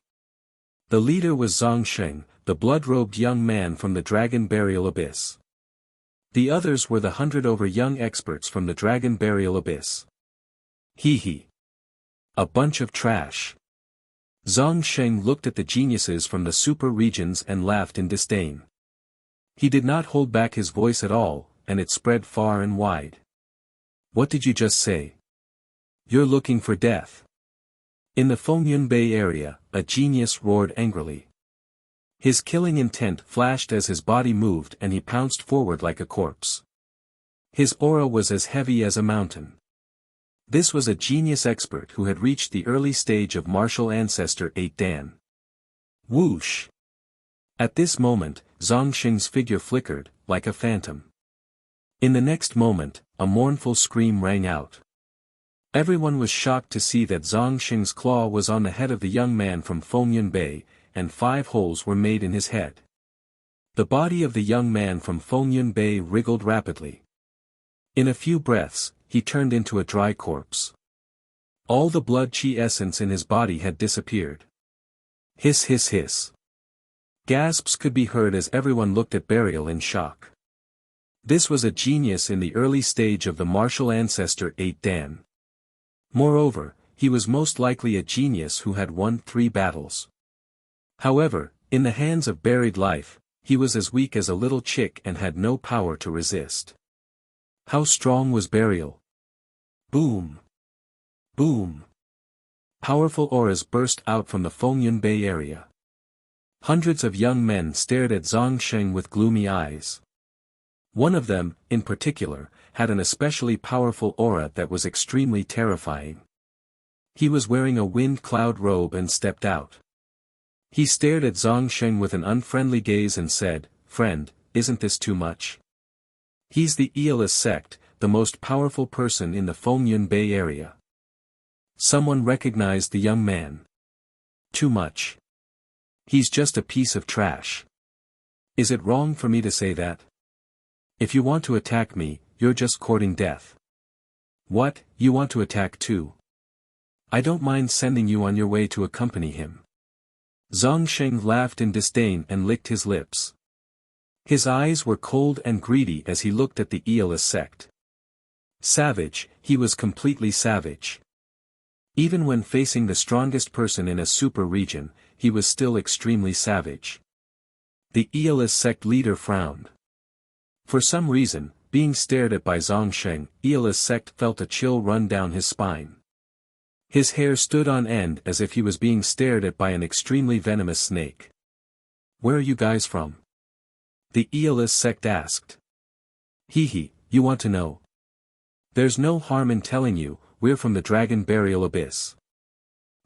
The leader was Zhongsheng, the blood-robed young man from the Dragon Burial Abyss. The others were the 100 young experts from the Dragon Burial Abyss. Hee hee. A bunch of trash. Zhongsheng looked at the geniuses from the super regions and laughed in disdain. He did not hold back his voice at all, and it spread far and wide. What did you just say? You're looking for death. In the Fengyun Bay area, a genius roared angrily. His killing intent flashed as his body moved and he pounced forward like a corpse. His aura was as heavy as a mountain. This was a genius expert who had reached the early stage of martial ancestor 8 Dan. Whoosh! At this moment, Zhongsheng's figure flickered, like a phantom. In the next moment, a mournful scream rang out. Everyone was shocked to see that Zhongsheng's claw was on the head of the young man from Fengyun Bay, and 5 holes were made in his head. The body of the young man from Fengyun Bay wriggled rapidly. In a few breaths, he turned into a dry corpse. All the blood chi essence in his body had disappeared. Hiss hiss hiss. Gasps could be heard as everyone looked at Burial in shock. This was a genius in the early stage of the martial ancestor 8 Dan. Moreover, he was most likely a genius who had won 3 battles. However, in the hands of buried life, he was as weak as a little chick and had no power to resist. How strong was Burial? Boom! Boom! Powerful auras burst out from the Fengyun Bay area. Hundreds of young men stared at Zhongsheng with gloomy eyes. One of them, in particular, had an especially powerful aura that was extremely terrifying. He was wearing a wind cloud robe and stepped out. He stared at Zhongsheng with an unfriendly gaze and said, "Friend, isn't this too much? He's the Aeolus sect, the most powerful person in the Fengyun Bay area." Someone recognized the young man. Too much. He's just a piece of trash. Is it wrong for me to say that? If you want to attack me, you're just courting death. What, you want to attack too? I don't mind sending you on your way to accompany him. Zhongsheng laughed in disdain and licked his lips. His eyes were cold and greedy as he looked at the Aeolus sect. Savage, he was completely savage. Even when facing the strongest person in a super region, he was still extremely savage. The Aeolus sect leader frowned. For some reason, being stared at by Zhongsheng, Aeolus sect felt a chill run down his spine. His hair stood on end as if he was being stared at by an extremely venomous snake. Where are you guys from? The Aeolus sect asked. Hee hee, you want to know? There's no harm in telling you, we're from the Dragon Burial Abyss.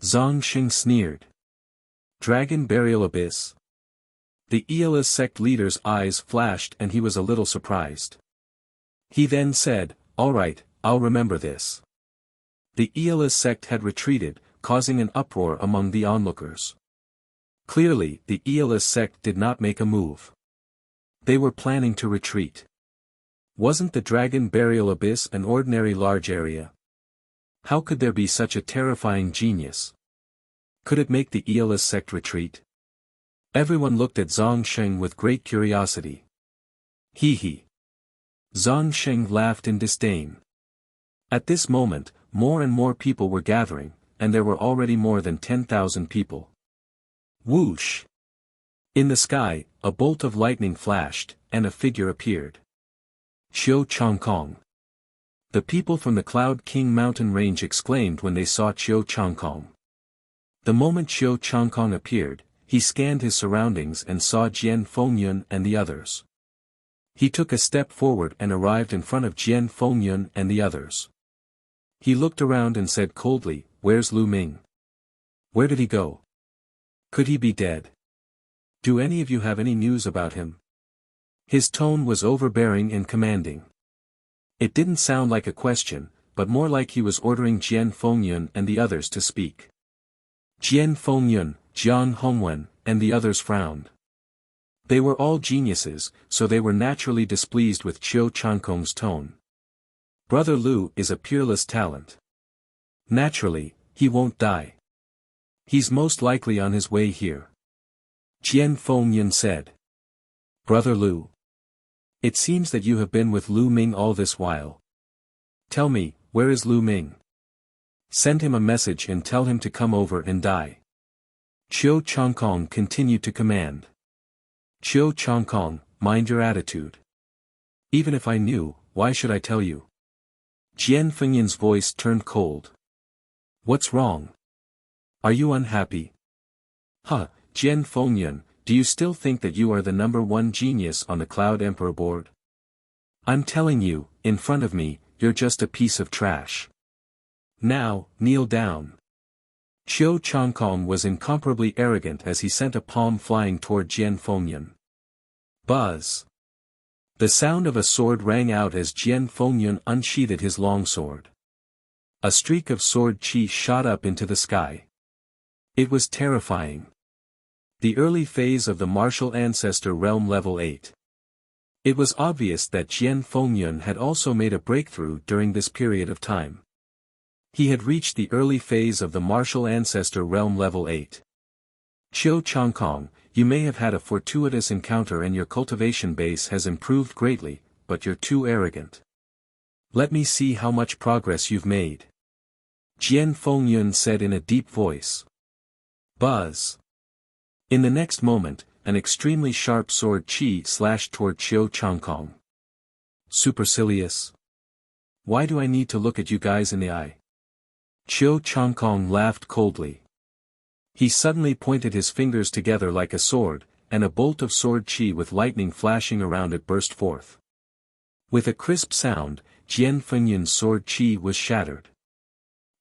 Zhongsheng sneered. Dragon Burial Abyss? The Aeolus sect leader's eyes flashed and he was a little surprised. He then said, "All right, I'll remember this." The Aeolus sect had retreated, causing an uproar among the onlookers. Clearly, the Aeolus sect did not make a move. They were planning to retreat. Wasn't the Dragon Burial Abyss an ordinary large area? How could there be such a terrifying genius? Could it make the Aeolus sect retreat? Everyone looked at Zhongsheng with great curiosity. Hee hee. Zhongsheng laughed in disdain. At this moment, more and more people were gathering, and there were already more than 10,000 people. Whoosh! In the sky, a bolt of lightning flashed, and a figure appeared. Qiu Changkong. The people from the Cloud King mountain range exclaimed when they saw Qiu Changkong. The moment Qiu Changkong appeared, he scanned his surroundings and saw Jian Fengyun and the others. He took a step forward and arrived in front of Jian Fengyun and the others. He looked around and said coldly, "Where's Lu Ming? Where did he go? Could he be dead? Do any of you have any news about him?" His tone was overbearing and commanding. It didn't sound like a question, but more like he was ordering Jian Fengyun and the others to speak. Jian Fengyun, Jiang Hongwen, and the others frowned. They were all geniuses, so they were naturally displeased with Qiu Changkong's tone. Brother Lu is a peerless talent. Naturally, He won't die. He's most likely on his way here. Jian Fengyan said. Brother Lu. It seems that you have been with Lu Ming all this while. Tell me, where is Lu Ming? Send him a message and tell him to come over and die. Qiu Changkong continued to command. Qiu Changkong, mind your attitude. Even if I knew, why should I tell you? Jian Fengyan's voice turned cold. What's wrong? Are you unhappy? Jian Fengyan, do you still think that you are the #1 genius on the Cloud Emperor board? I'm telling you, in front of me, you're just a piece of trash. Now, kneel down. Qiu Changkong was incomparably arrogant as he sent a palm flying toward Jian Fengyan. Buzz. The sound of a sword rang out as Jian Fengyan unsheathed his longsword. A streak of sword chi shot up into the sky. It was terrifying. The early phase of the martial ancestor realm level 8. It was obvious that Jian Fengyan had also made a breakthrough during this period of time. He had reached the early phase of the martial ancestor realm level 8. Qiu Changkong, you may have had a fortuitous encounter and your cultivation base has improved greatly, but you're too arrogant. Let me see how much progress you've made. Jian Fengyan said in a deep voice. Buzz. In the next moment, an extremely sharp sword chi slashed toward Qiu Changkong. Supercilious. Why do I need to look at you guys in the eye? Qiu Changkong laughed coldly. He suddenly pointed his fingers together like a sword, and a bolt of sword chi with lightning flashing around it burst forth. With a crisp sound, Jian Fengyan's sword chi was shattered.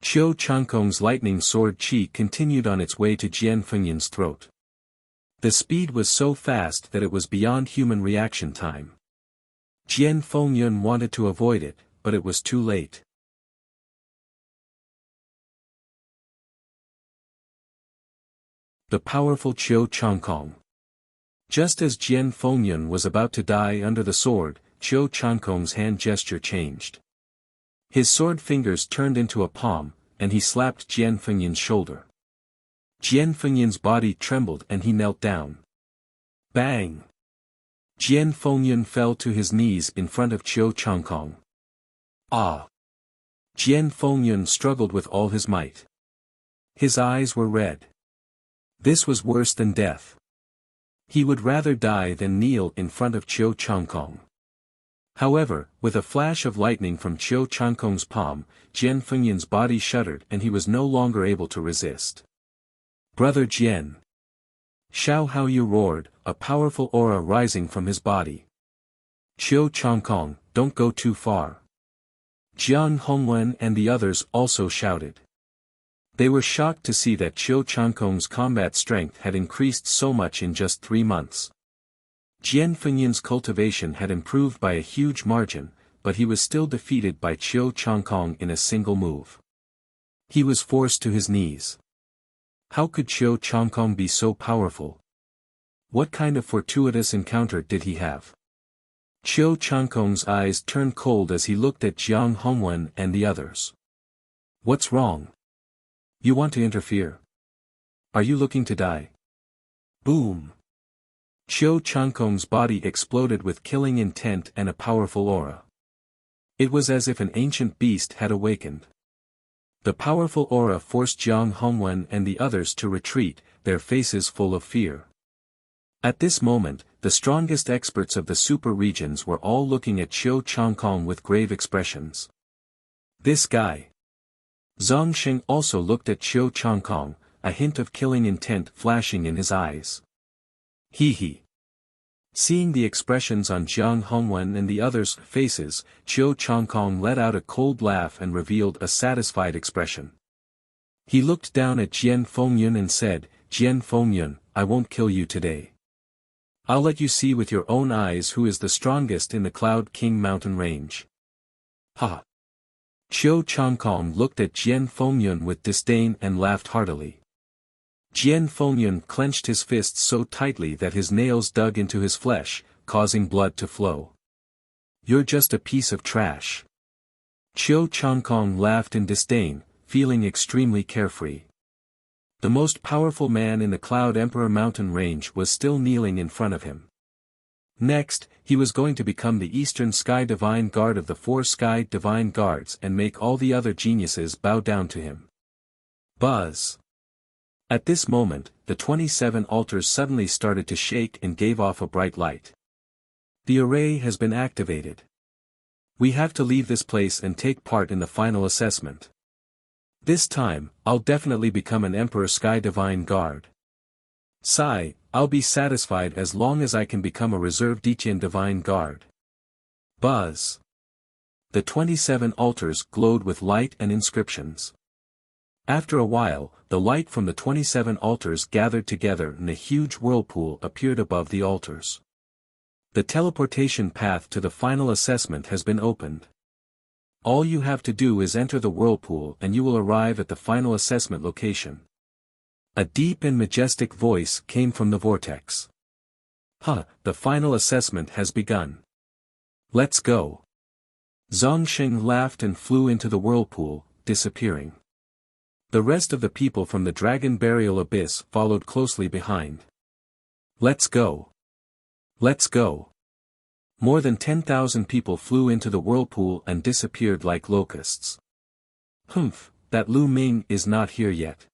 Qiu Changkong's lightning sword chi continued on its way to Jian Fengyan's throat. The speed was so fast that it was beyond human reaction time. Jian Fengyan wanted to avoid it, but it was too late. The powerful Qiu Changkong. Just as Jian Fengyan was about to die under the sword, Qiu Changkong's hand gesture changed. His sword fingers turned into a palm, and he slapped Jian Fengyan's shoulder. Jian Fengyan's body trembled and he knelt down. Bang! Jian Fengyan fell to his knees in front of Qiu Changkong. Ah! Jian Fengyan struggled with all his might. His eyes were red. This was worse than death. He would rather die than kneel in front of Qiu Changkong. However, with a flash of lightning from Qiu Changkong's palm, Jian Fengyan's body shuddered and he was no longer able to resist. Brother Jian. Xiao Hao Yu roared, a powerful aura rising from his body. Qiu Changkong, don't go too far. Jiang Hongwen and the others also shouted. They were shocked to see that Qiu Changkong's combat strength had increased so much in just 3 months. Jian Fengyan's cultivation had improved by a huge margin, but he was still defeated by Qiu Changkong in a single move. He was forced to his knees. How could Qiu Changkong be so powerful? What kind of fortuitous encounter did he have? Qiu Changkong's eyes turned cold as he looked at Jiang Hongwen and the others. What's wrong? You want to interfere? Are you looking to die? Boom! Qiu Changkong's body exploded with killing intent and a powerful aura. It was as if an ancient beast had awakened. The powerful aura forced Jiang Hongwen and the others to retreat, their faces full of fear. At this moment, the strongest experts of the super regions were all looking at Qiu Changkong with grave expressions. This guy. Zhang Sheng also looked at Qiu Changkong, a hint of killing intent flashing in his eyes. Hee. Seeing the expressions on Jiang Hongwen and the others' faces, Qiu Changkong let out a cold laugh and revealed a satisfied expression. He looked down at Jian Fengyan and said, Jian Fengyan, I won't kill you today. I'll let you see with your own eyes who is the strongest in the Cloud King mountain range. Ha! Qiu Changkong looked at Jian Fengyan with disdain and laughed heartily. Jian Fengyan clenched his fists so tightly that his nails dug into his flesh, causing blood to flow. You're just a piece of trash. Qiu Changkong laughed in disdain, feeling extremely carefree. The most powerful man in the Cloud Emperor mountain range was still kneeling in front of him. Next, he was going to become the Eastern Sky Divine Guard of the 4 Sky Divine Guards and make all the other geniuses bow down to him. Buzz! At this moment, the 27 altars suddenly started to shake and gave off a bright light. The array has been activated. We have to leave this place and take part in the final assessment. This time, I'll definitely become an Emperor Sky Divine Guard. Sigh, I'll be satisfied as long as I can become a Reserve Diqian Divine Guard. Buzz! The 27 altars glowed with light and inscriptions. After a while, the light from the 27 altars gathered together and a huge whirlpool appeared above the altars. The teleportation path to the final assessment has been opened. All you have to do is enter the whirlpool and you will arrive at the final assessment location. A deep and majestic voice came from the vortex. The final assessment has begun. Let's go. Zhongsheng laughed and flew into the whirlpool, disappearing. The rest of the people from the Dragon Burial Abyss followed closely behind. Let's go. Let's go. More than 10,000 people flew into the whirlpool and disappeared like locusts. Humph, that Lu Ming is not here yet.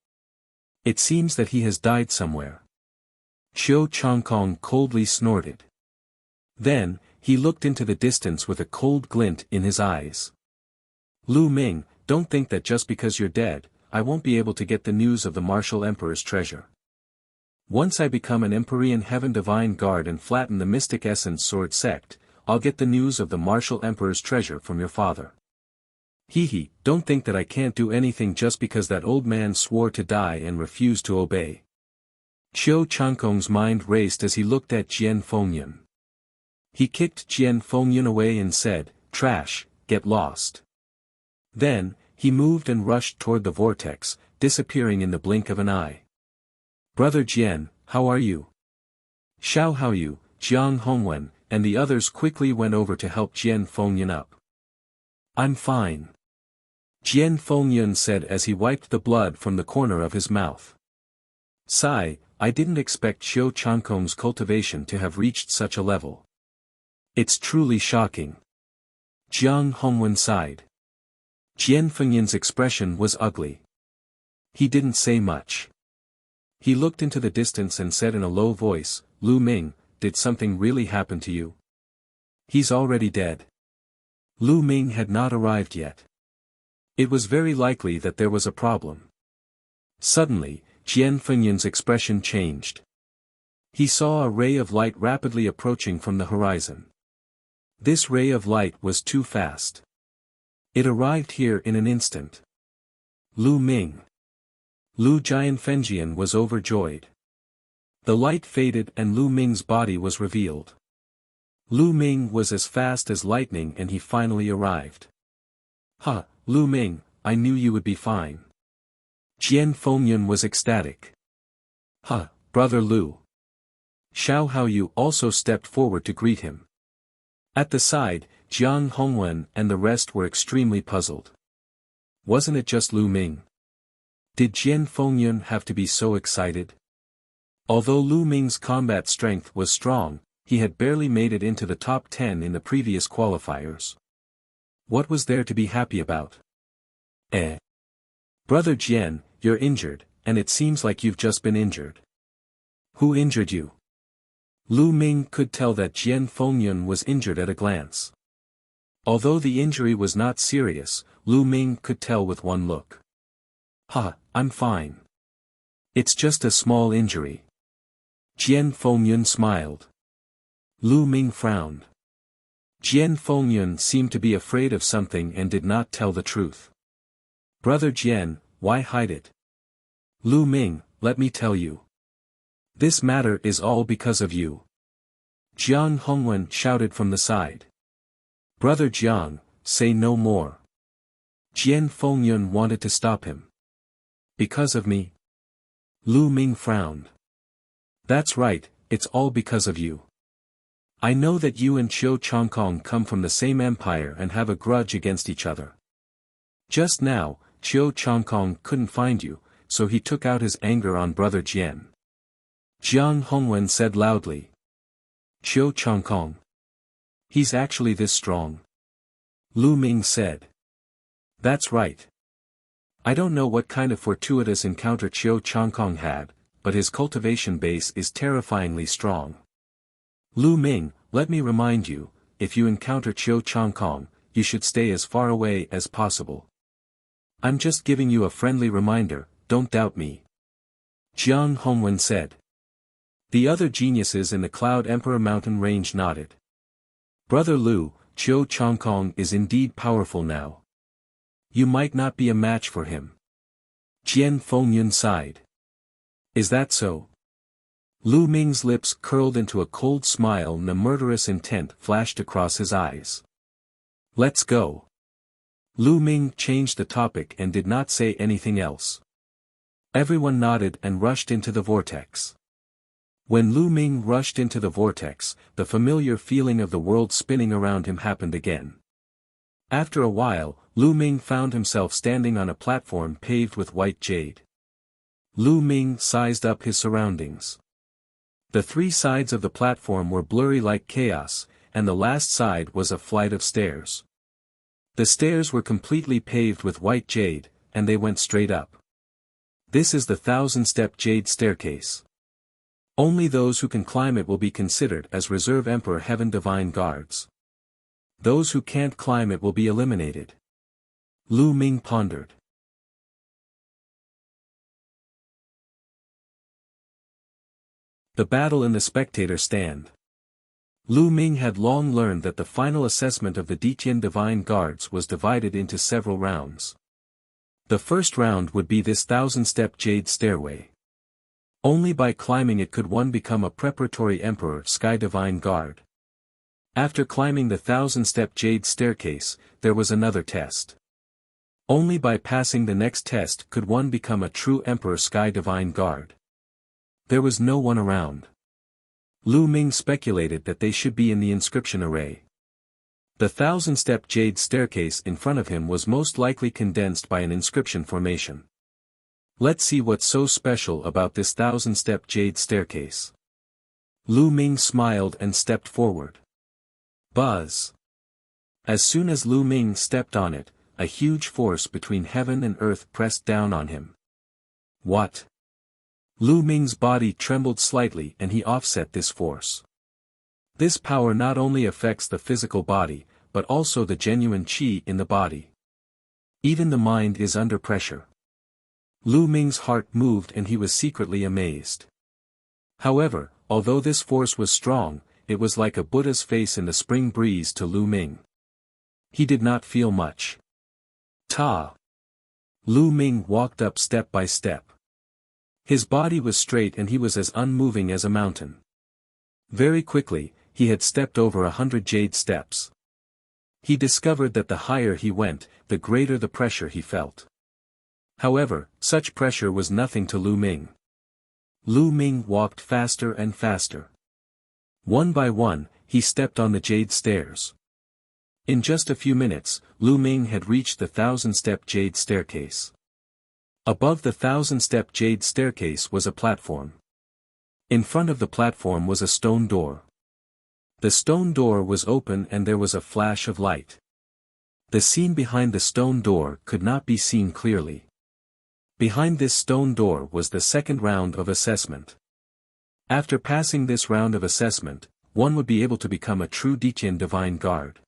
It seems that he has died somewhere. Xiao Changkong coldly snorted. Then, he looked into the distance with a cold glint in his eyes. Lu Ming, don't think that just because you're dead, I won't be able to get the news of the Martial Emperor's treasure. Once I become an Empyrean Heaven Divine Guard and flatten the Mystic Essence Sword sect, I'll get the news of the Martial Emperor's treasure from your father. Hee, don't think that I can't do anything just because that old man swore to die and refused to obey. Xiao Changkong's mind raced as he looked at Jian Fengyun. He kicked Jian Fengyun away and said, "Trash, get lost." Then, he moved and rushed toward the vortex, disappearing in the blink of an eye. "Brother Jian, how are you?" Xiao Haoyu, Jiang Hongwen, and the others quickly went over to help Jian Fengyun up. "I'm fine," Jian Fengyun said as he wiped the blood from the corner of his mouth. Sigh, I didn't expect Xiao Changkong's cultivation to have reached such a level. It's truly shocking. Jiang Hongwen sighed. Jian Fengyun's expression was ugly. He didn't say much. He looked into the distance and said in a low voice, "Lu Ming, did something really happen to you?" "He's already dead." Lu Ming had not arrived yet. It was very likely that there was a problem. Suddenly, Jian Fengyun's expression changed. He saw a ray of light rapidly approaching from the horizon. This ray of light was too fast. It arrived here in an instant. Lu Ming. Lu Jianfengjian was overjoyed. The light faded and Lu Ming's body was revealed. Lu Ming was as fast as lightning and he finally arrived. Lu Ming, I knew you would be fine. Jian Fengyun was ecstatic. Brother Lu. Xiao Haoyu also stepped forward to greet him. At the side, Jiang Hongwen and the rest were extremely puzzled. Wasn't it just Lu Ming? Did Jian Fengyun have to be so excited? Although Lu Ming's combat strength was strong, he had barely made it into the top 10 in the previous qualifiers. What was there to be happy about? Brother Jian, you're injured, and it seems like you've just been injured. Who injured you? Lu Ming could tell that Jian Fengyun was injured at a glance. Although the injury was not serious, Lu Ming could tell with one look. I'm fine. It's just a small injury. Jian Fengyun smiled. Lu Ming frowned. Jian Fengyun seemed to be afraid of something and did not tell the truth. Brother Jian, why hide it? Lu Ming, let me tell you. This matter is all because of you. Jiang Hongwen shouted from the side. Brother Jiang, say no more. Jian Fengyun wanted to stop him. Because of me? Lu Ming frowned. That's right, it's all because of you. I know that you and Xiao Changkong come from the same empire and have a grudge against each other. Just now, Qiu Changkong couldn't find you, so he took out his anger on brother Jian. Jiang Hongwen said loudly. Qiu Changkong. He's actually this strong. Lu Ming said. That's right. I don't know what kind of fortuitous encounter Qiu Changkong had, but his cultivation base is terrifyingly strong. Lu Ming, let me remind you, if you encounter Qiu Changkong, you should stay as far away as possible. I'm just giving you a friendly reminder, don't doubt me. Jiang Hongwen said. The other geniuses in the Cloud Emperor mountain range nodded. Brother Lu, Qiu Changkong is indeed powerful now. You might not be a match for him. Jian Fengyun sighed. Is that so? Lu Ming's lips curled into a cold smile and a murderous intent flashed across his eyes. Let's go. Lu Ming changed the topic and did not say anything else. Everyone nodded and rushed into the vortex. When Lu Ming rushed into the vortex, the familiar feeling of the world spinning around him happened again. After a while, Lu Ming found himself standing on a platform paved with white jade. Lu Ming sized up his surroundings. The three sides of the platform were blurry like chaos, and the last side was a flight of stairs. The stairs were completely paved with white jade, and they went straight up. This is the 1,000-step jade staircase. Only those who can climb it will be considered as Reserve Emperor Heaven Divine Guards. Those who can't climb it will be eliminated. Lu Ming pondered. The battle in the spectator stand. Lu Ming had long learned that the final assessment of the Ditian Divine Guards was divided into several rounds. The first round would be this 1,000-step jade stairway. Only by climbing it could one become a preparatory Emperor Sky Divine Guard. After climbing the 1,000-step jade staircase, there was another test. Only by passing the next test could one become a true Emperor Sky Divine Guard. There was no one around. Lu Ming speculated that they should be in the inscription array. The 1,000-step jade staircase in front of him was most likely condensed by an inscription formation. Let's see what's so special about this 1,000-step jade staircase. Lu Ming smiled and stepped forward. Buzz. As soon as Lu Ming stepped on it, a huge force between heaven and earth pressed down on him. What? Lu Ming's body trembled slightly and he offset this force. This power not only affects the physical body, but also the genuine qi in the body. Even the mind is under pressure. Lu Ming's heart moved and he was secretly amazed. However, although this force was strong, it was like a Buddha's face in the spring breeze to Lu Ming. He did not feel much. Ta! Lu Ming walked up step by step. His body was straight and he was as unmoving as a mountain. Very quickly, he had stepped over 100 jade steps. He discovered that the higher he went, the greater the pressure he felt. However, such pressure was nothing to Lu Ming. Lu Ming walked faster and faster. One by one, he stepped on the jade stairs. In just a few minutes, Lu Ming had reached the 1,000-step jade staircase. Above the 1,000-step jade staircase was a platform. In front of the platform was a stone door. The stone door was open and there was a flash of light. The scene behind the stone door could not be seen clearly. Behind this stone door was the second round of assessment. After passing this round of assessment, one would be able to become a true Ditian Divine Guard.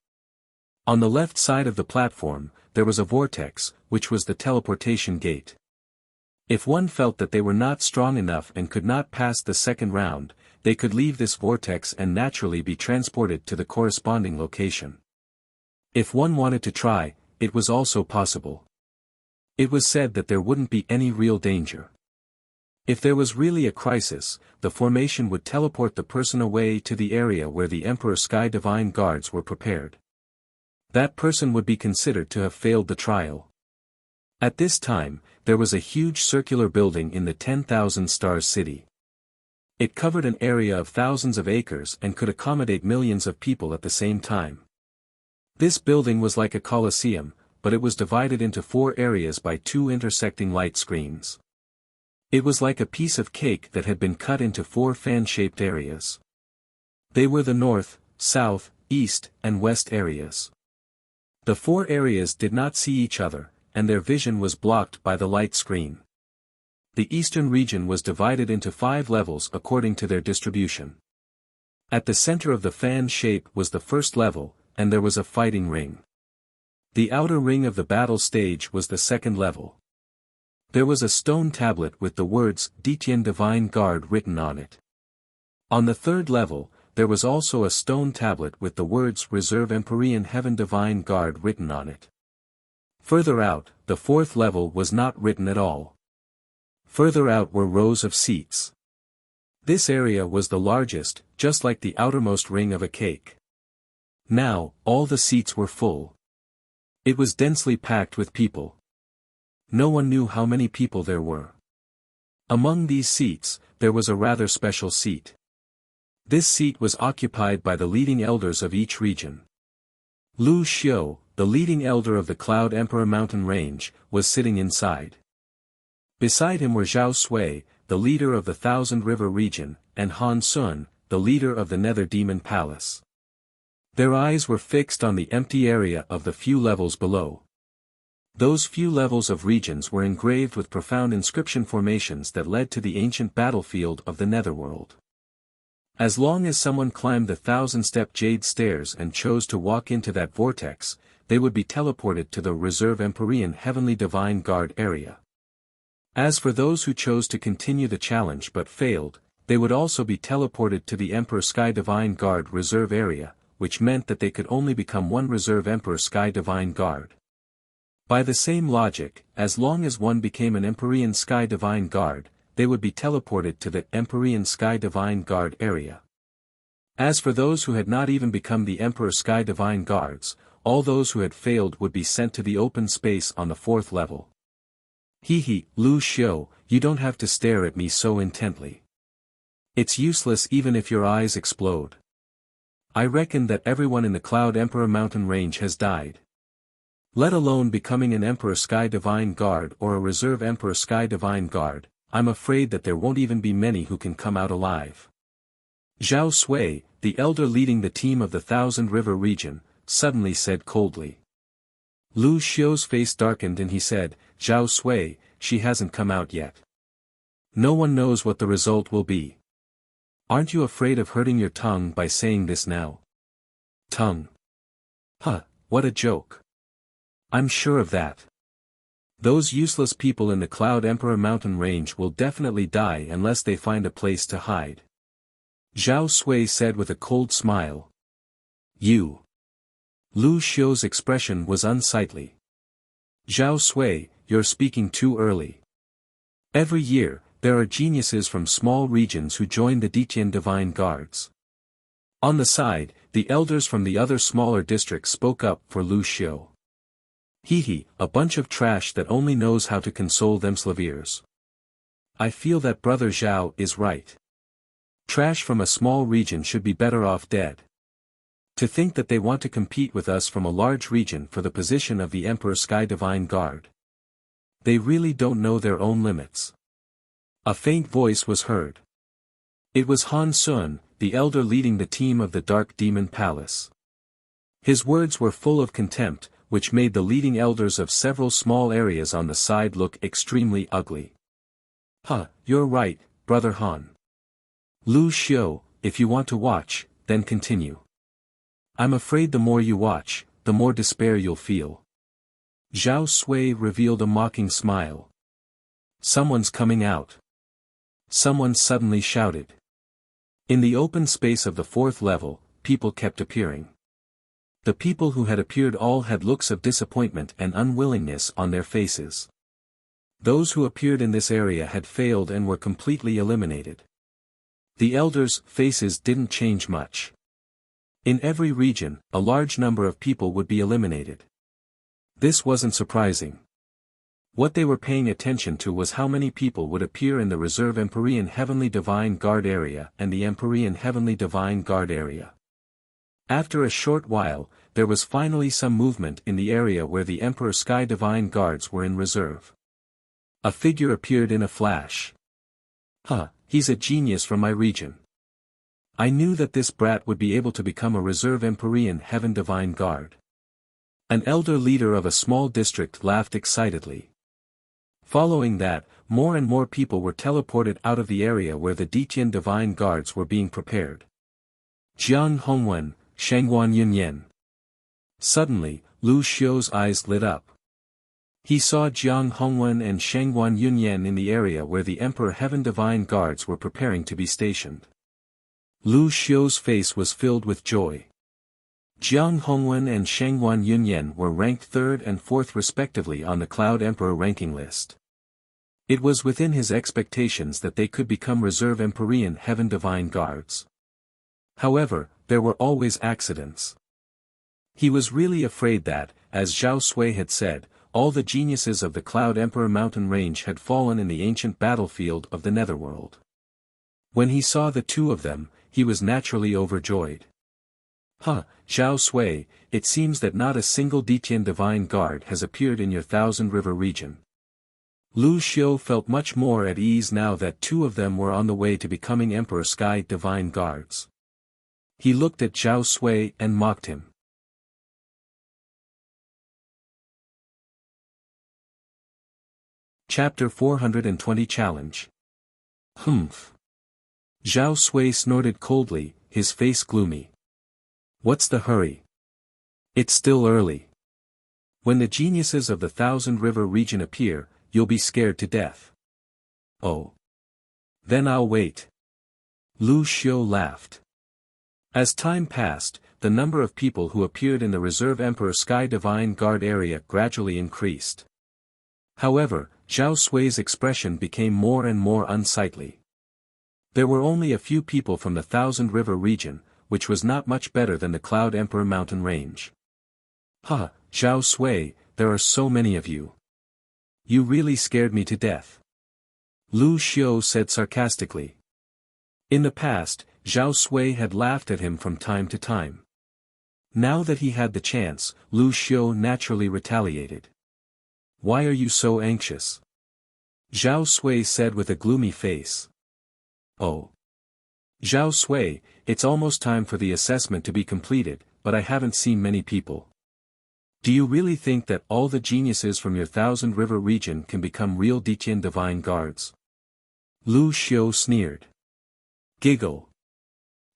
On the left side of the platform, there was a vortex, which was the teleportation gate. If one felt that they were not strong enough and could not pass the second round, they could leave this vortex and naturally be transported to the corresponding location. If one wanted to try, it was also possible. It was said that there wouldn't be any real danger. If there was really a crisis, the formation would teleport the person away to the area where the Emperor Sky Divine Guards were prepared. That person would be considered to have failed the trial. At this time, there was a huge circular building in the 10,000 Stars city. It covered an area of thousands of acres and could accommodate millions of people at the same time. This building was like a coliseum, but it was divided into 4 areas by 2 intersecting light screens. It was like a piece of cake that had been cut into 4 fan-shaped areas. They were the north, south, east, and west areas. The 4 areas did not see each other, and their vision was blocked by the light screen. The eastern region was divided into 5 levels according to their distribution. At the center of the fan shape was the first level, and there was a fighting ring. The outer ring of the battle stage was the second level. There was a stone tablet with the words Dityan Divine Guard written on it. On the third level, there was also a stone tablet with the words Reserve Empyrean Heaven Divine Guard written on it. Further out, the fourth level was not written at all. Further out were rows of seats. This area was the largest, just like the outermost ring of a cake. Now, all the seats were full. It was densely packed with people. No one knew how many people there were. Among these seats, there was a rather special seat. This seat was occupied by the leading elders of each region. Lu Xiu, the leading elder of the Cloud Emperor Mountain Range, was sitting inside. Beside him were Zhao Sui, the leader of the Thousand River region, and Han Sun, the leader of the Nether Demon Palace. Their eyes were fixed on the empty area of the few levels below. Those few levels of regions were engraved with profound inscription formations that led to the ancient battlefield of the Netherworld. As long as someone climbed the 1,000-step jade stairs and chose to walk into that vortex, they would be teleported to the Reserve Empyrean Heavenly Divine Guard area. As for those who chose to continue the challenge but failed, they would also be teleported to the Emperor Sky Divine Guard Reserve area, which meant that they could only become one Reserve Emperor Sky Divine Guard. By the same logic, as long as one became an Empyrean Sky Divine Guard, they would be teleported to the Empyrean Sky Divine Guard area. As for those who had not even become the Emperor Sky Divine Guards, all those who had failed would be sent to the open space on the 4th level. Hehe, Lu Xiu, you don't have to stare at me so intently. It's useless even if your eyes explode. I reckon that everyone in the Cloud Emperor Mountain Range has died. Let alone becoming an Emperor Sky Divine Guard or a Reserve Emperor Sky Divine Guard, I'm afraid that there won't even be many who can come out alive. Zhao Sui, the elder leading the team of the Thousand River region, suddenly said coldly. Lu Xiu's face darkened and he said, Zhao Sui, she hasn't come out yet. No one knows what the result will be. Aren't you afraid of hurting your tongue by saying this now? Tongue. Huh, what a joke. I'm sure of that. Those useless people in the Cloud Emperor Mountain Range will definitely die unless they find a place to hide. Zhao Sui said with a cold smile. You. Lu Xiu's expression was unsightly. Zhao Sui, you're speaking too early. Every year, there are geniuses from small regions who join the Dityan Divine Guards. On the side, the elders from the other smaller districts spoke up for Lu Xiu. Hehe, a bunch of trash that only knows how to console themselves. I feel that Brother Zhao is right. Trash from a small region should be better off dead. To think that they want to compete with us from a large region for the position of the Emperor Sky Divine Guard. They really don't know their own limits. A faint voice was heard. It was Han Sun, the elder leading the team of the Dark Demon Palace. His words were full of contempt, which made the leading elders of several small areas on the side look extremely ugly. Huh, you're right, Brother Han. Lu Xiu, if you want to watch, then continue. I'm afraid the more you watch, the more despair you'll feel. Zhao Sui revealed a mocking smile. Someone's coming out. Someone suddenly shouted. In the open space of the 4th level, people kept appearing. The people who had appeared all had looks of disappointment and unwillingness on their faces. Those who appeared in this area had failed and were completely eliminated. The elders' faces didn't change much. In every region, a large number of people would be eliminated. This wasn't surprising. What they were paying attention to was how many people would appear in the Reserve Empyrean Heavenly Divine Guard area and the Empyrean Heavenly Divine Guard area. After a short while, there was finally some movement in the area where the Emperor Sky Divine Guards were in reserve. A figure appeared in a flash. He's a genius from my region. I knew that this brat would be able to become a reserve Empyrean Heaven Divine Guard. An elder leader of a small district laughed excitedly. Following that, more and more people were teleported out of the area where the Detian Divine Guards were being prepared. Jiang Hongwen, Shangguan Yunyan. Suddenly, Lu Xiu's eyes lit up. He saw Jiang Hongwen and Shangguan Yunyan in the area where the Emperor Heaven Divine Guards were preparing to be stationed. Lu Xiu's face was filled with joy. Jiang Hongwen and Shangguan Yunyan were ranked 3rd and 4th respectively on the Cloud Emperor ranking list. It was within his expectations that they could become reserve Empyrean Heaven Divine Guards. However, there were always accidents. He was really afraid that, as Zhao Sui had said, all the geniuses of the Cloud Emperor mountain range had fallen in the ancient battlefield of the Netherworld. When he saw the two of them, he was naturally overjoyed. Zhao Sui, it seems that not a single Detian Divine Guard has appeared in your Thousand River region. Lu Xiu felt much more at ease now that two of them were on the way to becoming Emperor Sky Divine Guards. He looked at Zhao Sui and mocked him. Chapter 420 Challenge. Zhao Sui snorted coldly, his face gloomy. What's the hurry? It's still early. When the geniuses of the Thousand River region appear, you'll be scared to death. Oh. Then I'll wait. Lu Xiu laughed. As time passed, the number of people who appeared in the Reserve Emperor Sky Divine Guard area gradually increased. However, Zhao Sui's expression became more and more unsightly. There were only a few people from the Thousand River region, which was not much better than the Cloud Emperor mountain range. Zhao Sui, there are so many of you. You really scared me to death. Lu Xiu said sarcastically. In the past, Zhao Sui had laughed at him from time to time. Now that he had the chance, Lu Xiu naturally retaliated. Why are you so anxious? Zhao Sui said with a gloomy face. Oh. Zhao Sui, it's almost time for the assessment to be completed, but I haven't seen many people. Do you really think that all the geniuses from your Thousand River region can become real Detian Divine Guards? Lu Xiu sneered. Giggle.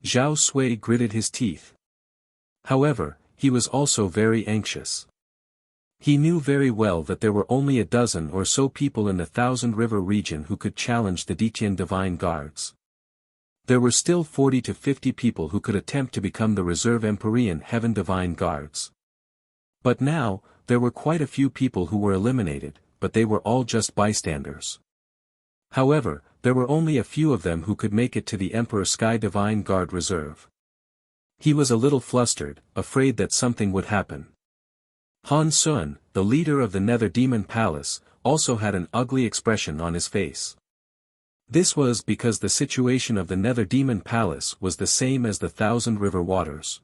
Zhao Sui gritted his teeth. However, he was also very anxious. He knew very well that there were only a dozen or so people in the Thousand River region who could challenge the Detian Divine Guards. There were still 40 to 50 people who could attempt to become the Reserve Empyrean Heaven Divine Guards. But now, there were quite a few people who were eliminated, but they were all just bystanders. However, there were only a few of them who could make it to the Emperor Sky Divine Guard Reserve. He was a little flustered, afraid that something would happen. Han Sun, the leader of the Nether Demon Palace, also had an ugly expression on his face. This was because the situation of the Nether Demon Palace was the same as the Thousand River Waters.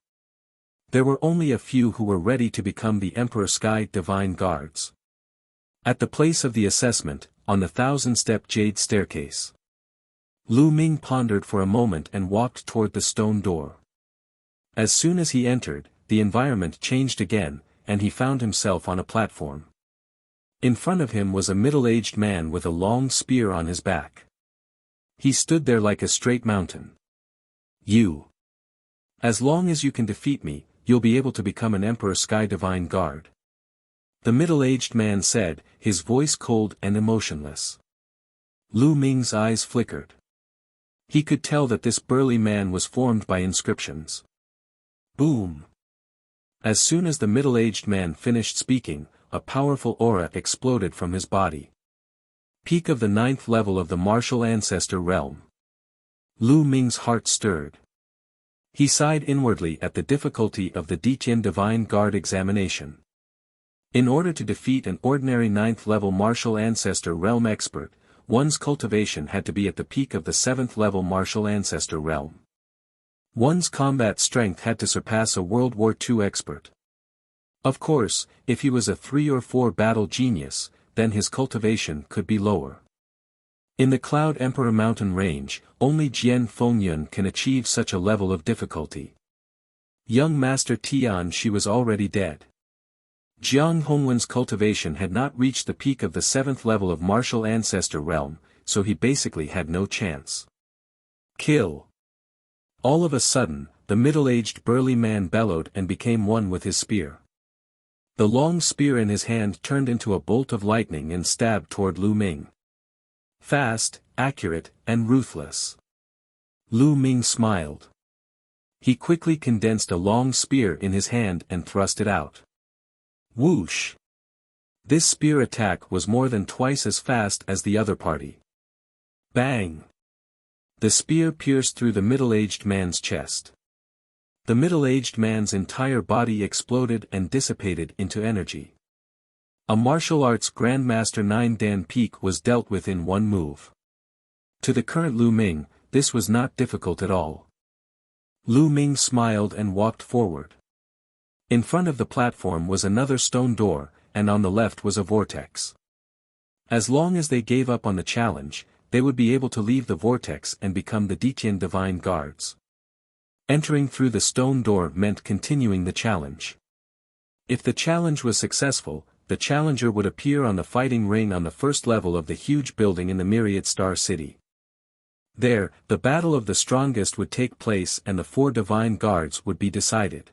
There were only a few who were ready to become the Emperor Sky Divine Guards. At the place of the assessment, on the 1,000-step jade staircase. Lu Ming pondered for a moment and walked toward the stone door. As soon as he entered, the environment changed again, and he found himself on a platform. In front of him was a middle-aged man with a long spear on his back. He stood there like a straight mountain. You. As long as you can defeat me, you'll be able to become an Emperor Sky Divine Guard. The middle-aged man said, his voice cold and emotionless. Lu Ming's eyes flickered. He could tell that this burly man was formed by inscriptions. Boom! As soon as the middle-aged man finished speaking, a powerful aura exploded from his body. Peak of the 9th level of the Martial Ancestor Realm. Lu Ming's heart stirred. He sighed inwardly at the difficulty of the Detian Divine Guard examination. In order to defeat an ordinary 9th level Martial Ancestor Realm expert, one's cultivation had to be at the peak of the 7th level Martial Ancestor Realm. One's combat strength had to surpass a World War II expert. Of course, if he was a 3 or 4 battle genius, then his cultivation could be lower. In the Cloud Emperor mountain range, only Jian Fengyun can achieve such a level of difficulty. Young Master Tian Shi was already dead. Jiang Hongwen's cultivation had not reached the peak of the 7th level of martial ancestor realm, so he basically had no chance. Kill! All of a sudden, the middle-aged burly man bellowed and became one with his spear. The long spear in his hand turned into a bolt of lightning and stabbed toward Lu Ming. Fast, accurate, and ruthless. Lu Ming smiled. He quickly condensed a long spear in his hand and thrust it out. Whoosh! This spear attack was more than twice as fast as the other party. Bang! The spear pierced through the middle-aged man's chest. The middle-aged man's entire body exploded and dissipated into energy. A martial arts grandmaster 9 Dan Peak was dealt with in one move. To the current Lu Ming, this was not difficult at all. Lu Ming smiled and walked forward. In front of the platform was another stone door, and on the left was a vortex. As long as they gave up on the challenge, they would be able to leave the vortex and become the Ditian Divine Guards. Entering through the stone door meant continuing the challenge. If the challenge was successful, the challenger would appear on the fighting ring on the first level of the huge building in the Myriad Star City. There, the battle of the strongest would take place and the 4 Divine Guards would be decided.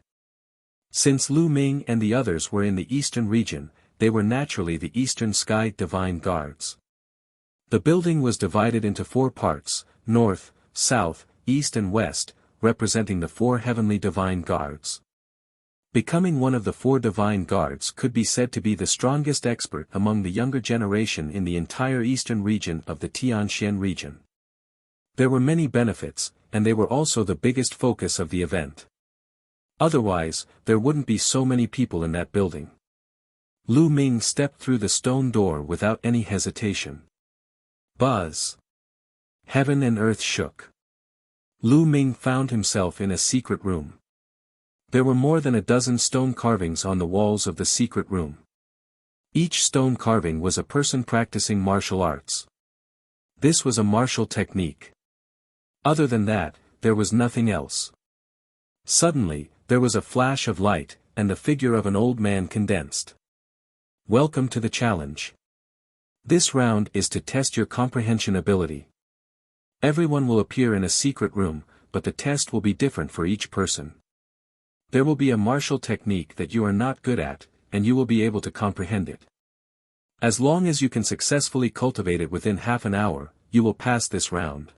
Since Lu Ming and the others were in the eastern region, they were naturally the Eastern Sky Divine Guards. The building was divided into 4 parts, north, south, east and west, representing the 4 heavenly Divine Guards. Becoming one of the 4 Divine Guards could be said to be the strongest expert among the younger generation in the entire eastern region of the Tianxian region. There were many benefits, and they were also the biggest focus of the event. Otherwise, there wouldn't be so many people in that building. Lu Ming stepped through the stone door without any hesitation. Buzz! Heaven and earth shook. Lu Ming found himself in a secret room. There were more than a dozen stone carvings on the walls of the secret room. Each stone carving was a person practicing martial arts. This was a martial technique. Other than that, there was nothing else. Suddenly, there was a flash of light, and the figure of an old man condensed. Welcome to the challenge. This round is to test your comprehension ability. Everyone will appear in a secret room, but the test will be different for each person. There will be a martial technique that you are not good at, and you will be able to comprehend it. As long as you can successfully cultivate it within half an hour, you will pass this round.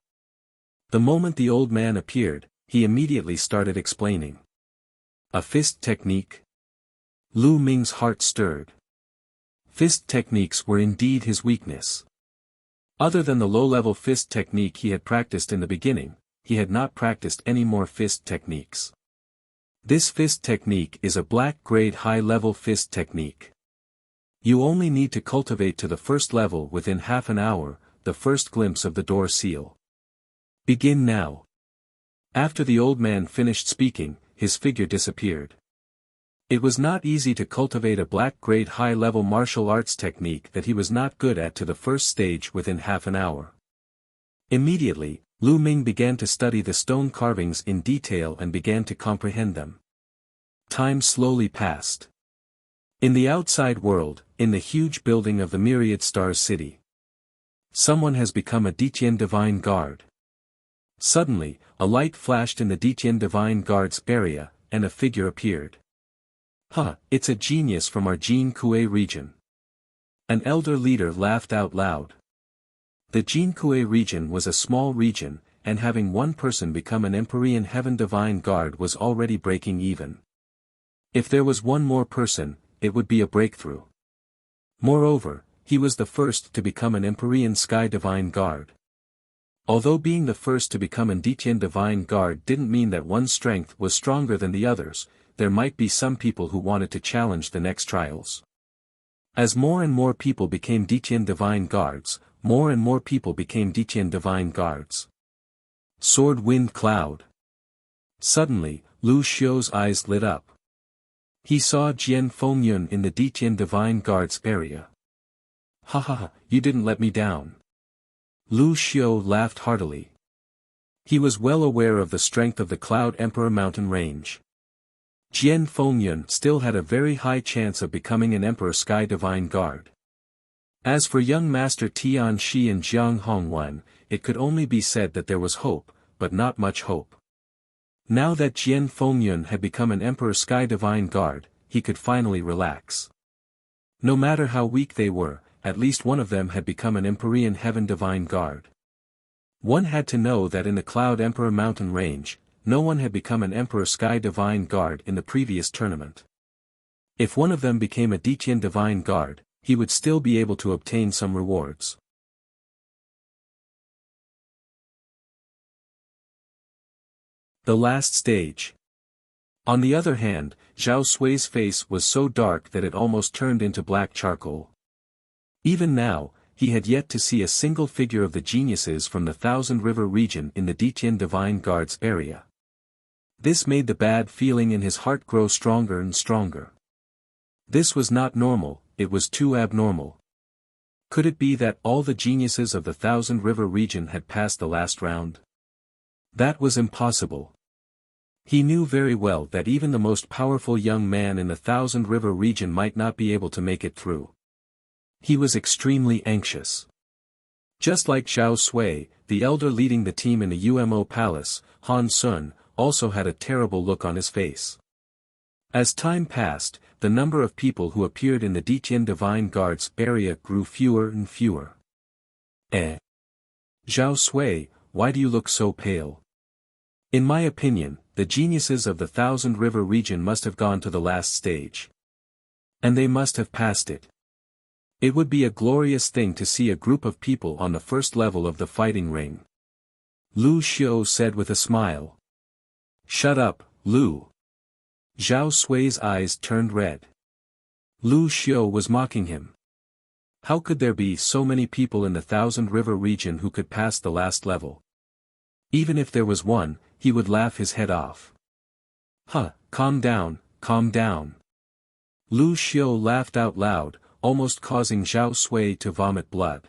The moment the old man appeared, he immediately started explaining. A fist technique? Lu Ming's heart stirred. Fist techniques were indeed his weakness. Other than the low-level fist technique he had practiced in the beginning, he had not practiced any more fist techniques. This fist technique is a black-grade high-level fist technique. You only need to cultivate to the first level within half an hour, the first glimpse of the door seal. Begin now. After the old man finished speaking, his figure disappeared. It was not easy to cultivate a black-grade high-level martial arts technique that he was not good at to the first stage within half an hour. Immediately, Lu Ming began to study the stone carvings in detail and began to comprehend them. Time slowly passed. In the outside world, in the huge building of the Myriad Stars City, someone has become a Ditian Divine Guard. Suddenly, a light flashed in the Ditian Divine Guard's area, and a figure appeared. It's a genius from our Jin Kue region. An elder leader laughed out loud. The Jin Kue region was a small region, and having one person become an Empyrean Heaven Divine Guard was already breaking even. If there was one more person, it would be a breakthrough. Moreover, he was the first to become an Empyrean Sky Divine Guard. Although being the first to become an Ditian Divine Guard didn't mean that one's strength was stronger than the others, there might be some people who wanted to challenge the next trials. As more and more people became Ditian Divine Guards, more and more people became Ditian Divine Guards. Sword Wind Cloud. Suddenly, Lu Xiu's eyes lit up. He saw Jian Fengyun in the Ditian Divine Guards area. Ha ha ha, you didn't let me down. Lu Xiu laughed heartily. He was well aware of the strength of the Cloud Emperor mountain range. Jian Fengyun still had a very high chance of becoming an Emperor Sky Divine Guard. As for young Master Tian Shi and Jiang Hongwen, it could only be said that there was hope, but not much hope. Now that Jian Fengyun had become an Emperor Sky Divine Guard, he could finally relax. No matter how weak they were, at least one of them had become an Empyrean Heaven Divine Guard. One had to know that in the Cloud Emperor mountain range, no one had become an Emperor Sky Divine Guard in the previous tournament. If one of them became a Ditian Divine Guard, he would still be able to obtain some rewards. The last stage. On the other hand, Zhao Sui's face was so dark that it almost turned into black charcoal. Even now, he had yet to see a single figure of the geniuses from the Thousand River region in the Ditian Divine Guards area. This made the bad feeling in his heart grow stronger and stronger. This was not normal, it was too abnormal. Could it be that all the geniuses of the Thousand River region had passed the last round? That was impossible. He knew very well that even the most powerful young man in the Thousand River region might not be able to make it through. He was extremely anxious. Just like Zhao Sui, the elder leading the team in the UMO Palace, Han Sun, also had a terrible look on his face. As time passed, the number of people who appeared in the Ditian Divine Guards area grew fewer and fewer. Zhao Sui, why do you look so pale? In my opinion, the geniuses of the Thousand River region must have gone to the last stage. And they must have passed it. It would be a glorious thing to see a group of people on the first level of the fighting ring. Lu Xiu said with a smile. Shut up, Lu. Zhao Sui's eyes turned red. Lu Xiu was mocking him. How could there be so many people in the Thousand River region who could pass the last level? Even if there was one, he would laugh his head off. Calm down, calm down. Lu Xiu laughed out loud, almost causing Zhao Sui to vomit blood.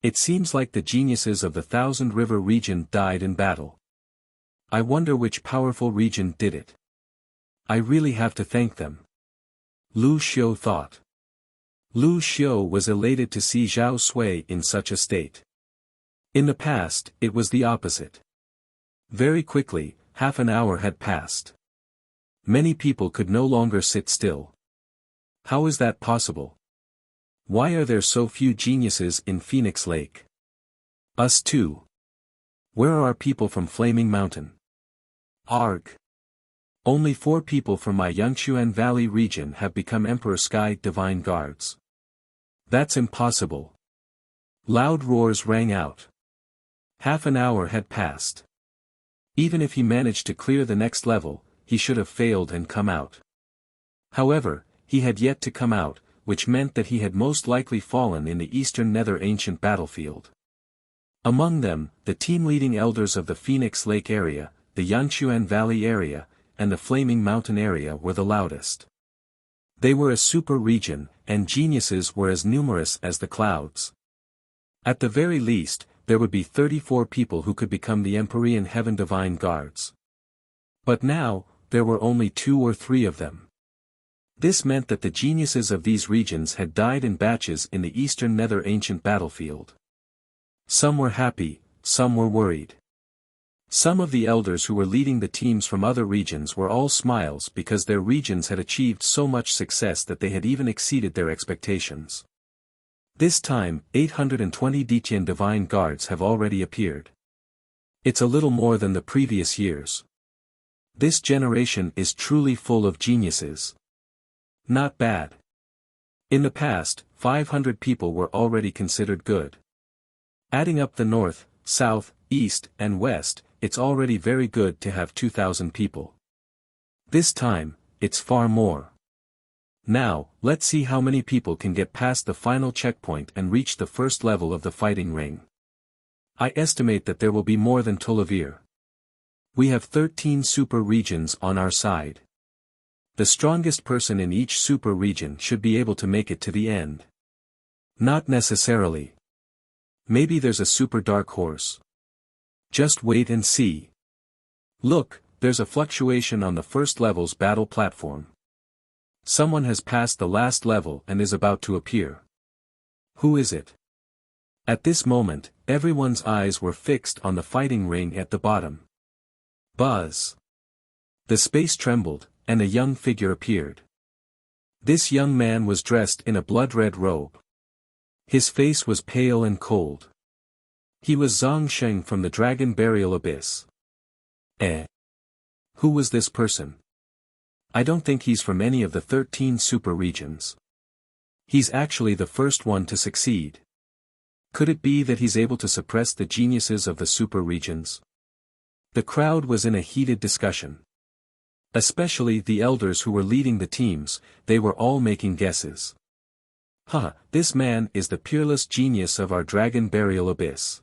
It seems like the geniuses of the Thousand River region died in battle. I wonder which powerful region did it. I really have to thank them. Lu Xiu thought. Lu Xiu was elated to see Zhao Sui in such a state. In the past, it was the opposite. Very quickly, half an hour had passed. Many people could no longer sit still. How is that possible? Why are there so few geniuses in Phoenix Lake? Us too. Where are our people from Flaming Mountain? Arg. Only 4 people from my Yangchuan Valley region have become Emperor Sky Divine Guards. That's impossible. Loud roars rang out. Half an hour had passed. Even if he managed to clear the next level, he should have failed and come out. However, he had yet to come out, which meant that he had most likely fallen in the Eastern Nether Ancient battlefield. Among them, the team-leading elders of the Phoenix Lake area, the Yanchuan Valley area, and the Flaming Mountain area were the loudest. They were a super region, and geniuses were as numerous as the clouds. At the very least, there would be 34 people who could become the Empyrean Heaven Divine Guards. But now, there were only 2 or 3 of them. This meant that the geniuses of these regions had died in batches in the Eastern Nether Ancient battlefield. Some were happy, some were worried. Some of the elders who were leading the teams from other regions were all smiles because their regions had achieved so much success that they had even exceeded their expectations. This time, 820 Ditian Divine Guards have already appeared. It's a little more than the previous years. This generation is truly full of geniuses. Not bad. In the past, 500 people were already considered good. Adding up the north, south, east, and west, it's already very good to have 2,000 people. This time, it's far more. Now, let's see how many people can get past the final checkpoint and reach the first level of the fighting ring. I estimate that there will be more than Tulavir. We have 13 super regions on our side. The strongest person in each super region should be able to make it to the end. Not necessarily. Maybe there's a super dark horse. Just wait and see. Look, there's a fluctuation on the first level's battle platform. Someone has passed the last level and is about to appear. Who is it? At this moment, everyone's eyes were fixed on the fighting ring at the bottom. Buzz. The space trembled, and a young figure appeared. This young man was dressed in a blood-red robe. His face was pale and cold. He was Zhang Sheng from the Dragon Burial Abyss. Who was this person? I don't think he's from any of the 13 super regions. He's actually the first one to succeed. Could it be that he's able to suppress the geniuses of the super regions? The crowd was in a heated discussion. Especially the elders who were leading the teams, they were all making guesses. This man is the peerless genius of our Dragon Burial Abyss.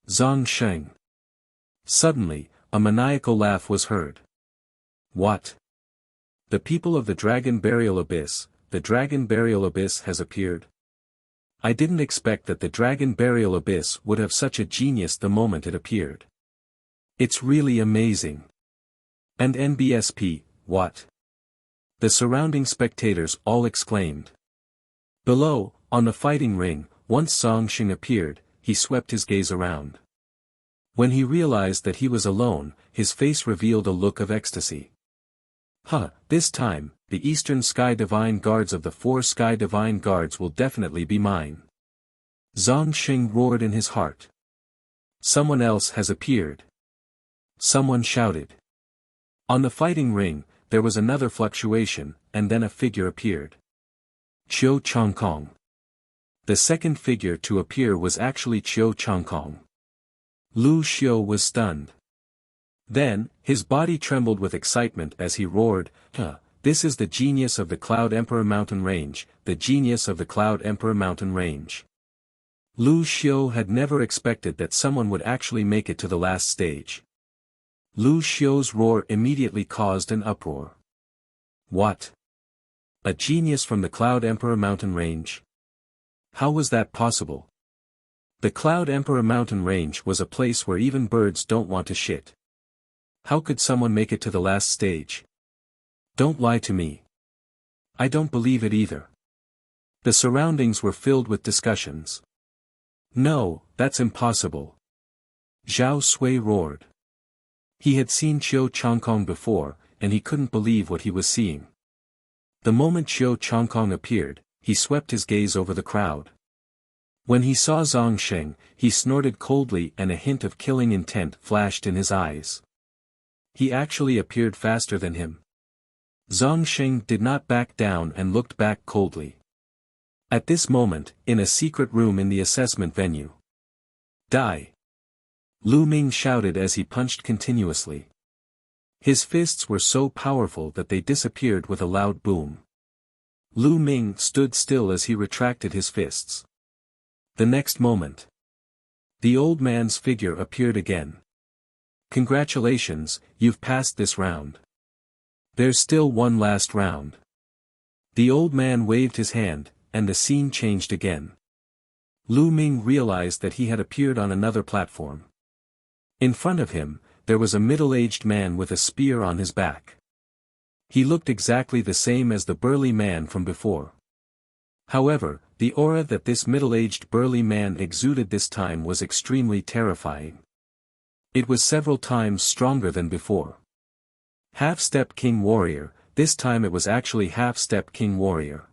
Zhang Sheng. Suddenly, a maniacal laugh was heard. What? The people of the Dragon Burial Abyss, the Dragon Burial Abyss has appeared? I didn't expect that the Dragon Burial Abyss would have such a genius the moment it appeared. It's really amazing. And NBSP, what? The surrounding spectators all exclaimed. Below, on the fighting ring, once Zhang Sheng appeared, he swept his gaze around. When he realized that he was alone, his face revealed a look of ecstasy. This time, the Eastern Sky Divine Guards of the 4 Sky Divine Guards will definitely be mine. Zhang Sheng roared in his heart. Someone else has appeared. Someone shouted. On the fighting ring, there was another fluctuation, and then a figure appeared. Qiu Changkong. The second figure to appear was actually Qiu Changkong. Lu Xiu was stunned. Then, his body trembled with excitement as he roared, This is the genius of the Cloud Emperor Mountain Range, the genius of the Cloud Emperor Mountain Range. Lu Xiu had never expected that someone would actually make it to the last stage. Lu Xiu's roar immediately caused an uproar. What? A genius from the Cloud Emperor Mountain Range? How was that possible? The Cloud Emperor Mountain Range was a place where even birds don't want to shit. How could someone make it to the last stage? Don't lie to me. I don't believe it either. The surroundings were filled with discussions. No, that's impossible. Zhao Sui roared. He had seen Qiu Changkong before, and he couldn't believe what he was seeing. The moment Qiu Changkong appeared, he swept his gaze over the crowd. When he saw Zhang Sheng, he snorted coldly and a hint of killing intent flashed in his eyes. He actually appeared faster than him. Zhang Sheng did not back down and looked back coldly. At this moment, in a secret room in the assessment venue. Die! Lu Ming shouted as he punched continuously. His fists were so powerful that they disappeared with a loud boom. Lu Ming stood still as he retracted his fists. The next moment, the old man's figure appeared again. Congratulations, you've passed this round. There's still one last round. The old man waved his hand, and the scene changed again. Lu Ming realized that he had appeared on another platform. In front of him, there was a middle-aged man with a spear on his back. He looked exactly the same as the burly man from before. However, the aura that this middle-aged burly man exuded this time was extremely terrifying. It was several times stronger than before. Half-Step King Warrior, this time it was actually Half-Step King Warrior.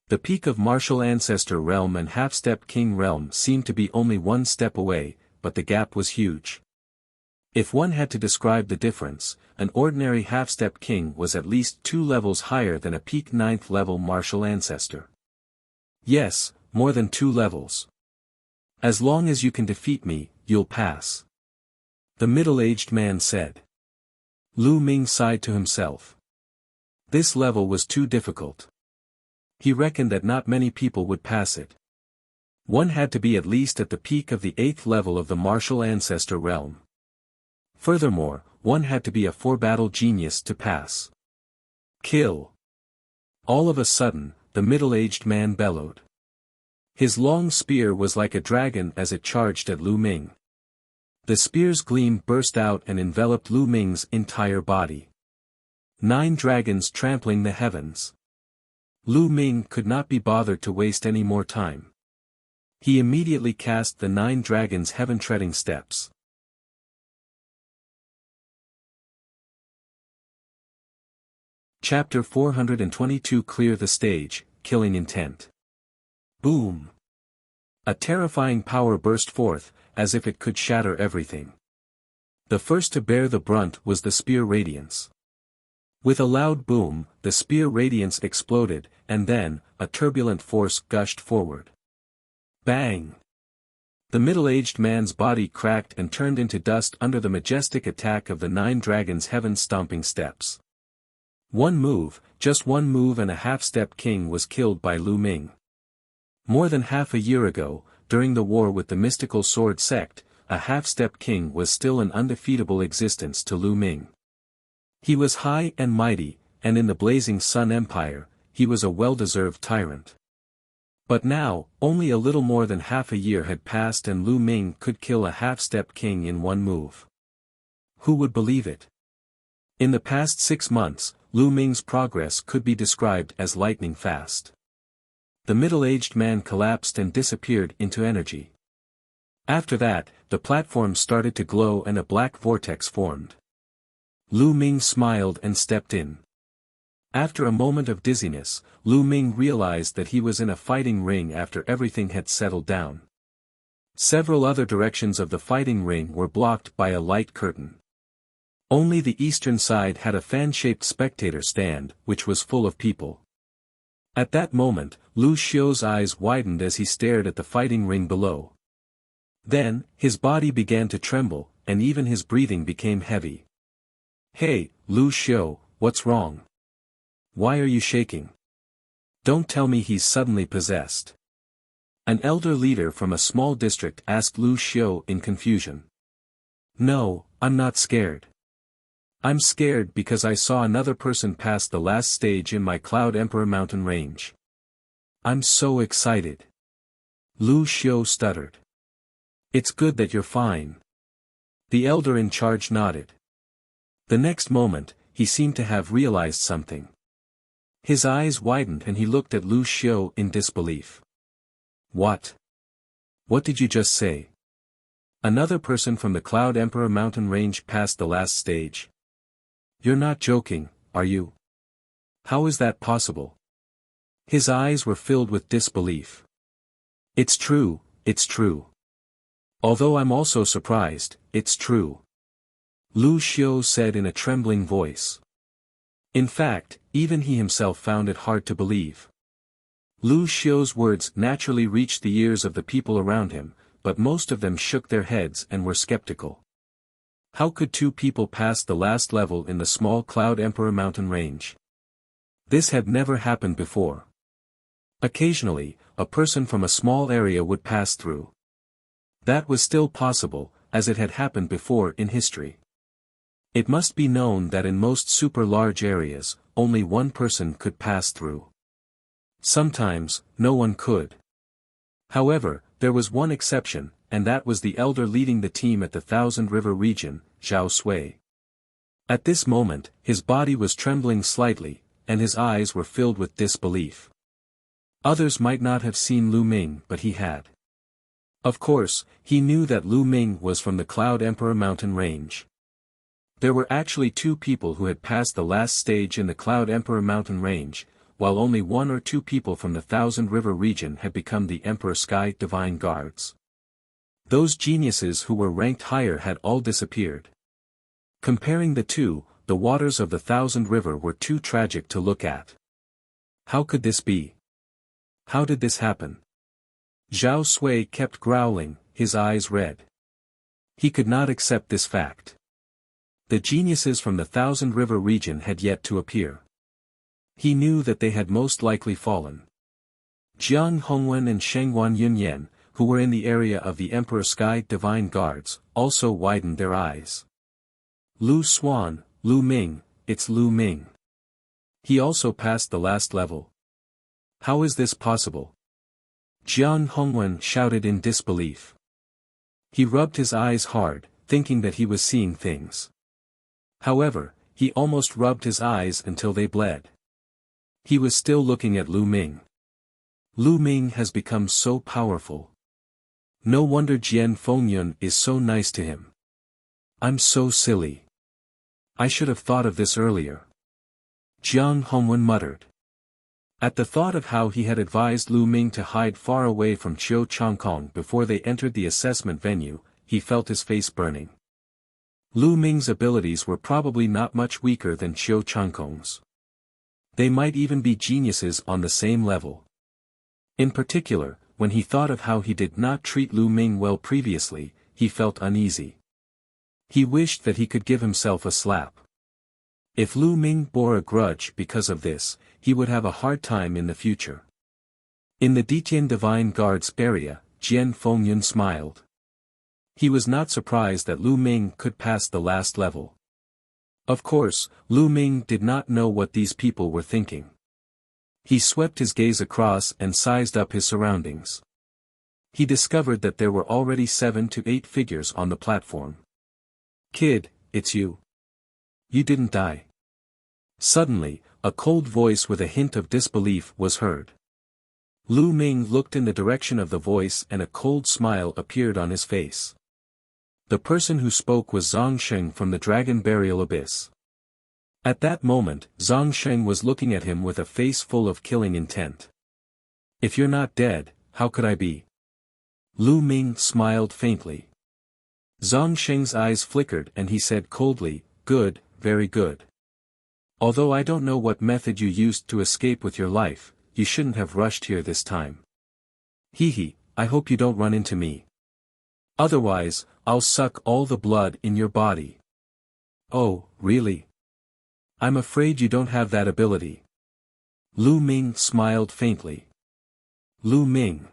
The peak of Martial Ancestor Realm and Half-Step King Realm seemed to be only one step away, but the gap was huge. If one had to describe the difference, an ordinary Half-Step King was at least 2 levels higher than a peak 9th level Martial Ancestor. Yes, more than 2 levels. As long as you can defeat me, you'll pass. The middle-aged man said. Lu Ming sighed to himself. This level was too difficult. He reckoned that not many people would pass it. One had to be at least at the peak of the 8th level of the Martial Ancestor Realm. Furthermore, one had to be a four-battle genius to pass. Kill! All of a sudden, the middle-aged man bellowed. His long spear was like a dragon as it charged at Lu Ming. The spear's gleam burst out and enveloped Lu Ming's entire body. 9 dragons trampling the heavens. Lu Ming could not be bothered to waste any more time. He immediately cast the 9 dragons' heaven-treading steps. Chapter 422 Clear the stage, killing intent. Boom! A terrifying power burst forth, as if it could shatter everything. The first to bear the brunt was the spear radiance. With a loud boom, the spear radiance exploded, and then, a turbulent force gushed forward. Bang! The middle-aged man's body cracked and turned into dust under the majestic attack of the 9 dragons' heaven-stomping steps. One move, just one move and a half-step king was killed by Lu Ming. More than half a year ago, during the war with the mystical sword sect, a half-step king was still an undefeatable existence to Lu Ming. He was high and mighty, and in the blazing Sun Empire, he was a well-deserved tyrant. But now, only a little more than half a year had passed and Lu Ming could kill a half-step king in one move. Who would believe it? In the past 6 months, Lu Ming's progress could be described as lightning fast. The middle-aged man collapsed and disappeared into energy. After that, the platform started to glow and a black vortex formed. Lu Ming smiled and stepped in. After a moment of dizziness, Lu Ming realized that he was in a fighting ring after everything had settled down. Several other directions of the fighting ring were blocked by a light curtain. Only the eastern side had a fan-shaped spectator stand, which was full of people. At that moment, Lu Xiu's eyes widened as he stared at the fighting ring below. Then, his body began to tremble, and even his breathing became heavy. "Hey, Lu Xiu, what's wrong? Why are you shaking? Don't tell me he's suddenly possessed." An elder leader from a small district asked Lu Xiu in confusion. "No, I'm not scared. I'm scared because I saw another person pass the last stage in my Cloud Emperor mountain range. I'm so excited." Lu Xiu stuttered. "It's good that you're fine." The elder in charge nodded. The next moment, he seemed to have realized something. His eyes widened and he looked at Lu Xiu in disbelief. "What? What did you just say? Another person from the Cloud Emperor mountain range passed the last stage? You're not joking, are you? How is that possible?" His eyes were filled with disbelief. "It's true, it's true. Although I'm also surprised, it's true," Lu Xiu said in a trembling voice. In fact, even he himself found it hard to believe. Lu Xiu's words naturally reached the ears of the people around him, but most of them shook their heads and were skeptical. How could 2 people pass the last level in the small Cloud Emperor mountain range? This had never happened before. Occasionally, a person from a small area would pass through. That was still possible, as it had happened before in history. It must be known that in most super-large areas, only one person could pass through. Sometimes, no one could. However, there was one exception, and that was the elder leading the team at the Thousand River region, Zhao Sui. At this moment, his body was trembling slightly, and his eyes were filled with disbelief. Others might not have seen Lu Ming, but he had. Of course, he knew that Lu Ming was from the Cloud Emperor mountain range. There were actually 2 people who had passed the last stage in the Cloud Emperor mountain range, while only 1 or 2 people from the Thousand River region had become the Emperor Sky Divine Guards. Those geniuses who were ranked higher had all disappeared. Comparing the two, the waters of the Thousand River were too tragic to look at. How could this be? How did this happen? Zhao Sui kept growling, his eyes red. He could not accept this fact. The geniuses from the Thousand River region had yet to appear. He knew that they had most likely fallen. Jiang Hongwen and Shengguan Yunyan, who were in the area of the Emperor Sky Divine Guards, also widened their eyes. Lu Xuan, Lu Ming, it's Lu Ming. He also passed the last level. How is this possible? Jiang Hongwen shouted in disbelief. He rubbed his eyes hard, thinking that he was seeing things. However, he almost rubbed his eyes until they bled. He was still looking at Lu Ming. Lu Ming has become so powerful. No wonder Jian Fengyun is so nice to him. I'm so silly. I should have thought of this earlier. Jiang Hongwen muttered. At the thought of how he had advised Lu Ming to hide far away from Qiu Changkong before they entered the assessment venue, he felt his face burning. Lu Ming's abilities were probably not much weaker than Qiu Changkong's. They might even be geniuses on the same level. In particular, when he thought of how he did not treat Lu Ming well previously, he felt uneasy. He wished that he could give himself a slap. If Lu Ming bore a grudge because of this, he would have a hard time in the future. In the Detian Divine Guards area, Jian Fengyun smiled. He was not surprised that Lu Ming could pass the last level. Of course, Lu Ming did not know what these people were thinking. He swept his gaze across and sized up his surroundings. He discovered that there were already 7 to 8 figures on the platform. Kid, it's you. You didn't die. Suddenly, a cold voice with a hint of disbelief was heard. Lu Ming looked in the direction of the voice and a cold smile appeared on his face. The person who spoke was Zhang Sheng from the Dragon Burial Abyss. At that moment, Zhang Sheng was looking at him with a face full of killing intent. If you're not dead, how could I be? Lu Ming smiled faintly. Zhang Sheng's eyes flickered and he said coldly, "Good, very good. Although I don't know what method you used to escape with your life, you shouldn't have rushed here this time. Hee, I hope you don't run into me. Otherwise, I'll suck all the blood in your body." "Oh, really? I'm afraid you don't have that ability." Lu Ming smiled faintly. Lu Ming.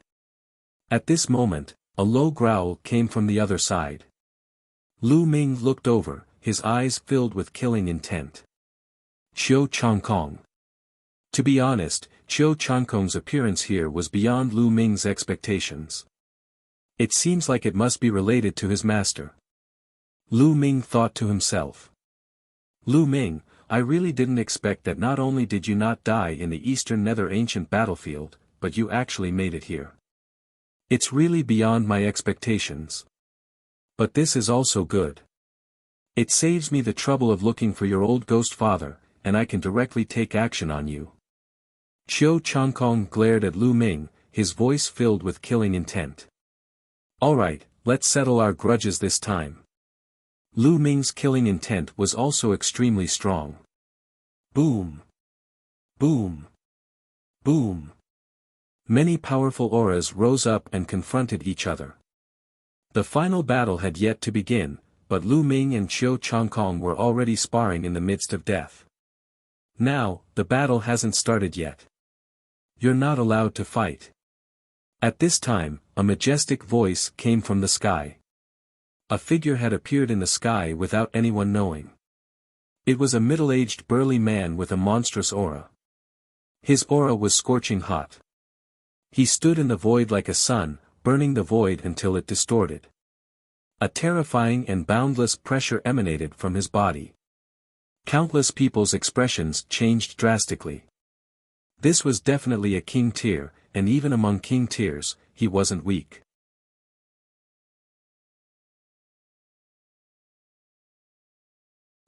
At this moment, a low growl came from the other side. Lu Ming looked over, his eyes filled with killing intent. Qiu Changkong. To be honest, Qiu Changkong's appearance here was beyond Lu Ming's expectations. It seems like it must be related to his master. Lu Ming thought to himself. Lu Ming, I really didn't expect that not only did you not die in the Eastern Nether Ancient battlefield, but you actually made it here. It's really beyond my expectations. But this is also good. It saves me the trouble of looking for your old ghost father, and I can directly take action on you. Qiu Changkong glared at Lu Ming, his voice filled with killing intent. Alright, let's settle our grudges this time. Lu Ming's killing intent was also extremely strong. Boom! Boom! Boom! Many powerful auras rose up and confronted each other. The final battle had yet to begin, but Lu Ming and Qiu Changkong were already sparring in the midst of death. Now, the battle hasn't started yet. You're not allowed to fight. At this time, a majestic voice came from the sky. A figure had appeared in the sky without anyone knowing. It was a middle-aged burly man with a monstrous aura. His aura was scorching hot. He stood in the void like a sun, burning the void until it distorted. A terrifying and boundless pressure emanated from his body. Countless people's expressions changed drastically. This was definitely a king tier, and even among king tiers, he wasn't weak.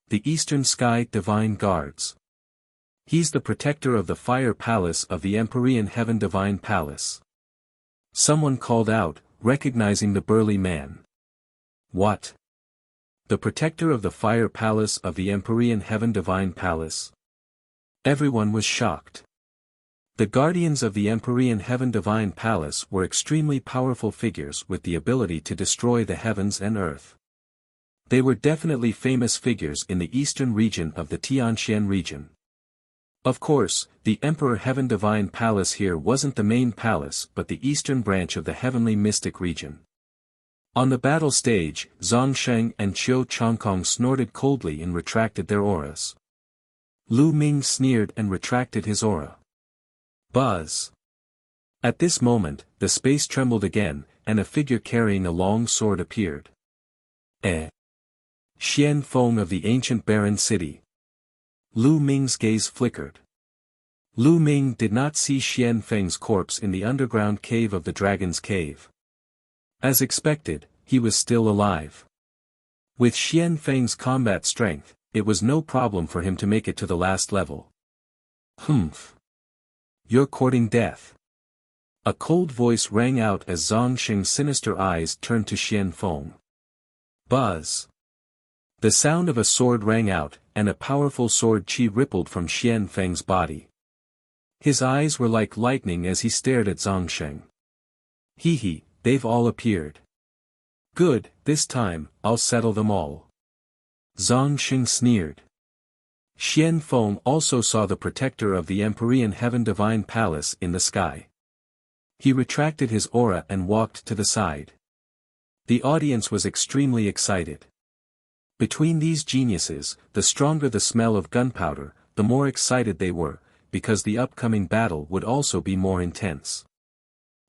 The Eastern Sky Divine Guards. He's the protector of the Fire Palace of the Empyrean Heaven Divine Palace. Someone called out, recognizing the burly man. What? The protector of the Fire Palace of the Empyrean Heaven Divine Palace? Everyone was shocked. The guardians of the Empyrean Heaven Divine Palace were extremely powerful figures with the ability to destroy the heavens and earth. They were definitely famous figures in the eastern region of the Tianxian region. Of course, the Emperor Heaven Divine Palace here wasn't the main palace but the eastern branch of the Heavenly Mystic region. On the battle stage, Zhang Sheng and Qiu Changkong snorted coldly and retracted their auras. Lu Ming sneered and retracted his aura. Buzz! At this moment, the space trembled again, and a figure carrying a long sword appeared. Xian Feng of the ancient barren city. Lu Ming's gaze flickered. Lu Ming did not see Xian Feng's corpse in the underground cave of the Dragon's Cave. As expected, he was still alive. With Xian Feng's combat strength, it was no problem for him to make it to the last level. Humph! You're courting death. A cold voice rang out as Zhang Sheng's sinister eyes turned to Xian Feng. Buzz! The sound of a sword rang out, and a powerful sword chi rippled from Xian Feng's body. His eyes were like lightning as he stared at Zhang Sheng. Hee, they've all appeared. Good, this time, I'll settle them all. Zhang Sheng sneered. Xian Feng also saw the protector of the Empyrean Heaven Divine Palace in the sky. He retracted his aura and walked to the side. The audience was extremely excited. Between these geniuses, the stronger the smell of gunpowder, the more excited they were, because the upcoming battle would also be more intense.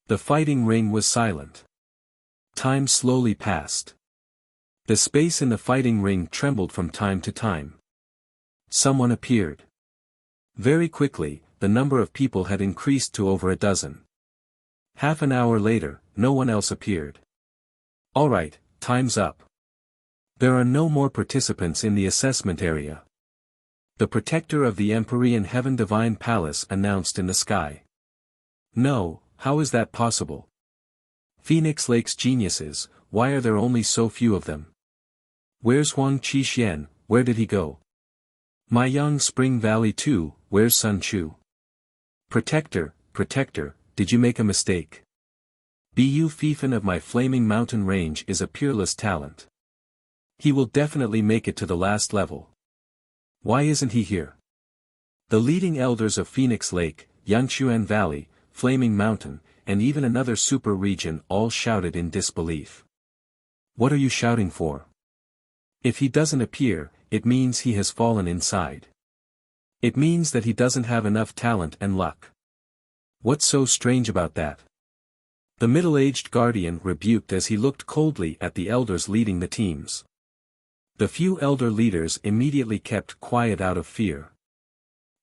The fighting ring was silent. Time slowly passed. The space in the fighting ring trembled from time to time. Someone appeared. Very quickly, the number of people had increased to over a dozen. Half an hour later, no one else appeared. All right, time's up. There are no more participants in the assessment area. The protector of the Empyrean Heaven Divine Palace announced in the sky. No, how is that possible? Phoenix Lake's geniuses, why are there only so few of them? Where's Huang Qixuan, where did he go? Maiyang Spring Valley too, where's Sun Chu? Protector, did you make a mistake? Bu Fifan of my Flaming Mountain Range is a peerless talent. He will definitely make it to the last level. Why isn't he here? The leading elders of Phoenix Lake, Yangchuan Valley, Flaming Mountain, and even another super region all shouted in disbelief. What are you shouting for? If he doesn't appear, it means he has fallen inside. It means that he doesn't have enough talent and luck. What's so strange about that? The middle-aged guardian rebuked as he looked coldly at the elders leading the teams. The few elder leaders immediately kept quiet out of fear.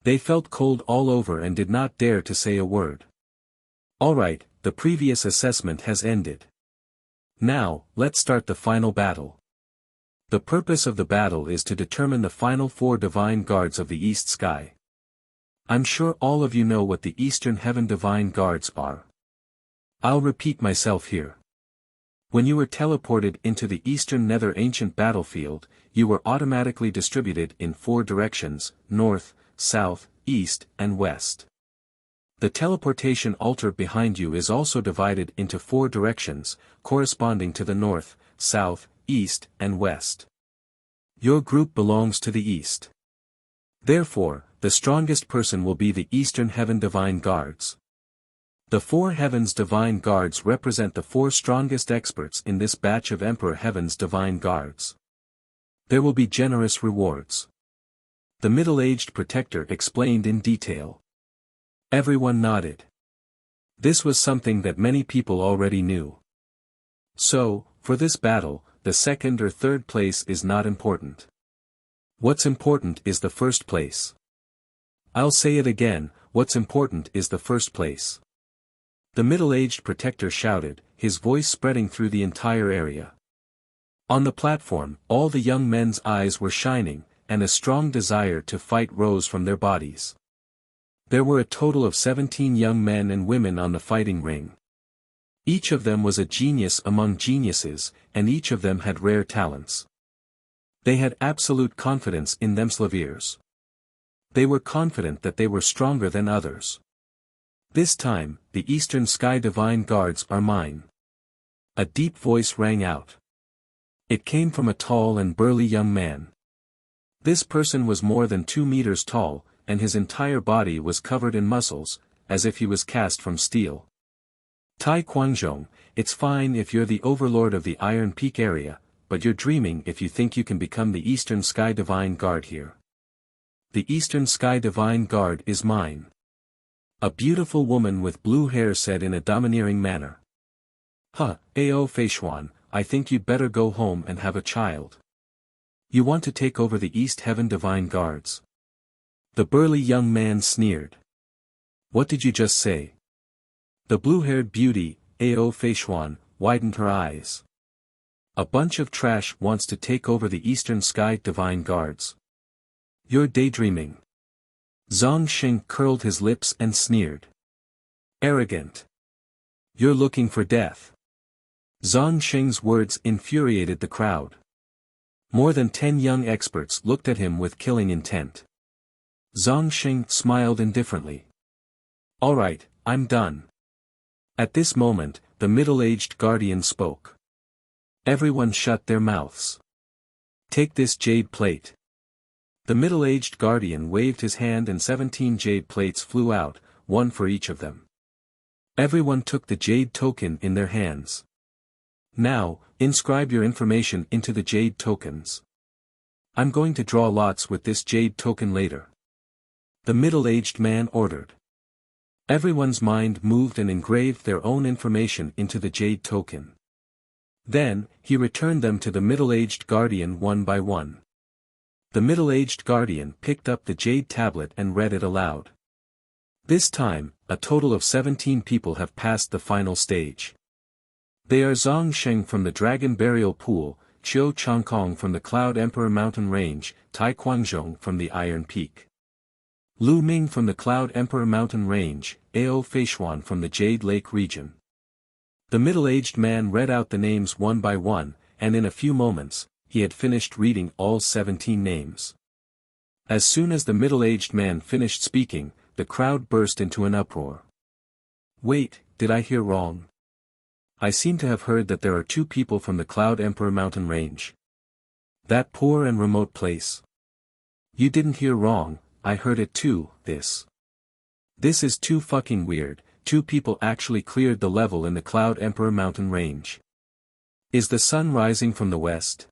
They felt cold all over and did not dare to say a word. All right, the previous assessment has ended. Now, let's start the final battle. The purpose of the battle is to determine the final 4 divine guards of the East Sky. I'm sure all of you know what the Eastern Heaven Divine Guards are. I'll repeat myself here. When you were teleported into the Eastern Nether Ancient Battlefield, you were automatically distributed in 4 directions, north, south, east, and west. The teleportation altar behind you is also divided into 4 directions, corresponding to the north, south, east, and west. Your group belongs to the east. Therefore, the strongest person will be the Eastern Heaven Divine Guards. The 4 Heavens Divine Guards represent the 4 strongest experts in this batch of Emperor Heaven's Divine Guards. There will be generous rewards. The middle-aged protector explained in detail. Everyone nodded. This was something that many people already knew. So, for this battle, the 2nd or 3rd place is not important. What's important is the 1st place. I'll say it again, what's important is the 1st place. The middle-aged protector shouted, his voice spreading through the entire area. On the platform, all the young men's eyes were shining, and a strong desire to fight rose from their bodies. There were a total of 17 young men and women on the fighting ring. Each of them was a genius among geniuses, and each of them had rare talents. They had absolute confidence in themselves. They were confident that they were stronger than others. This time, the Eastern Sky Divine Guards are mine. A deep voice rang out. It came from a tall and burly young man. This person was more than 2 meters tall, and his entire body was covered in muscles, as if he was cast from steel. Tai Quanzhong, it's fine if you're the overlord of the Iron Peak area, but you're dreaming if you think you can become the Eastern Sky Divine Guard here. The Eastern Sky Divine Guard is mine. A beautiful woman with blue hair said in a domineering manner. Huh, Ao Feishuan, I think you'd better go home and have a child. You want to take over the East Heaven Divine Guards? The burly young man sneered. What did you just say? The blue-haired beauty, Ao Feishuan, widened her eyes. A bunch of trash wants to take over the Eastern Sky Divine Guards. You're daydreaming. Zhang Xing curled his lips and sneered. Arrogant. You're looking for death. Zhang Xing's words infuriated the crowd. More than 10 young experts looked at him with killing intent. Zhang Xing smiled indifferently. All right, I'm done. At this moment, the middle-aged guardian spoke. Everyone shut their mouths. Take this jade plate. The middle-aged guardian waved his hand and 17 jade plates flew out, one for each of them. Everyone took the jade token in their hands. Now, inscribe your information into the jade tokens. I'm going to draw lots with this jade token later. The middle-aged man ordered. Everyone's mind moved and engraved their own information into the jade token. Then, he returned them to the middle-aged guardian one by one. The middle-aged guardian picked up the jade tablet and read it aloud. This time, a total of 17 people have passed the final stage. They are Zhang Sheng from the Dragon Burial Pool, Qiu Changkong from the Cloud Emperor Mountain Range, Tai Quanzhong from the Iron Peak. Lu Ming from the Cloud Emperor Mountain Range, Ao Feishuan from the Jade Lake region. The middle-aged man read out the names one by one, and in a few moments, he had finished reading all 17 names. As soon as the middle-aged man finished speaking, the crowd burst into an uproar. Wait, did I hear wrong? I seem to have heard that there are 2 people from the Cloud Emperor Mountain Range. That poor and remote place. You didn't hear wrong, I heard it too, this is too fucking weird, 2 people actually cleared the level in the Cloud Emperor Mountain Range. Is the sun rising from the west?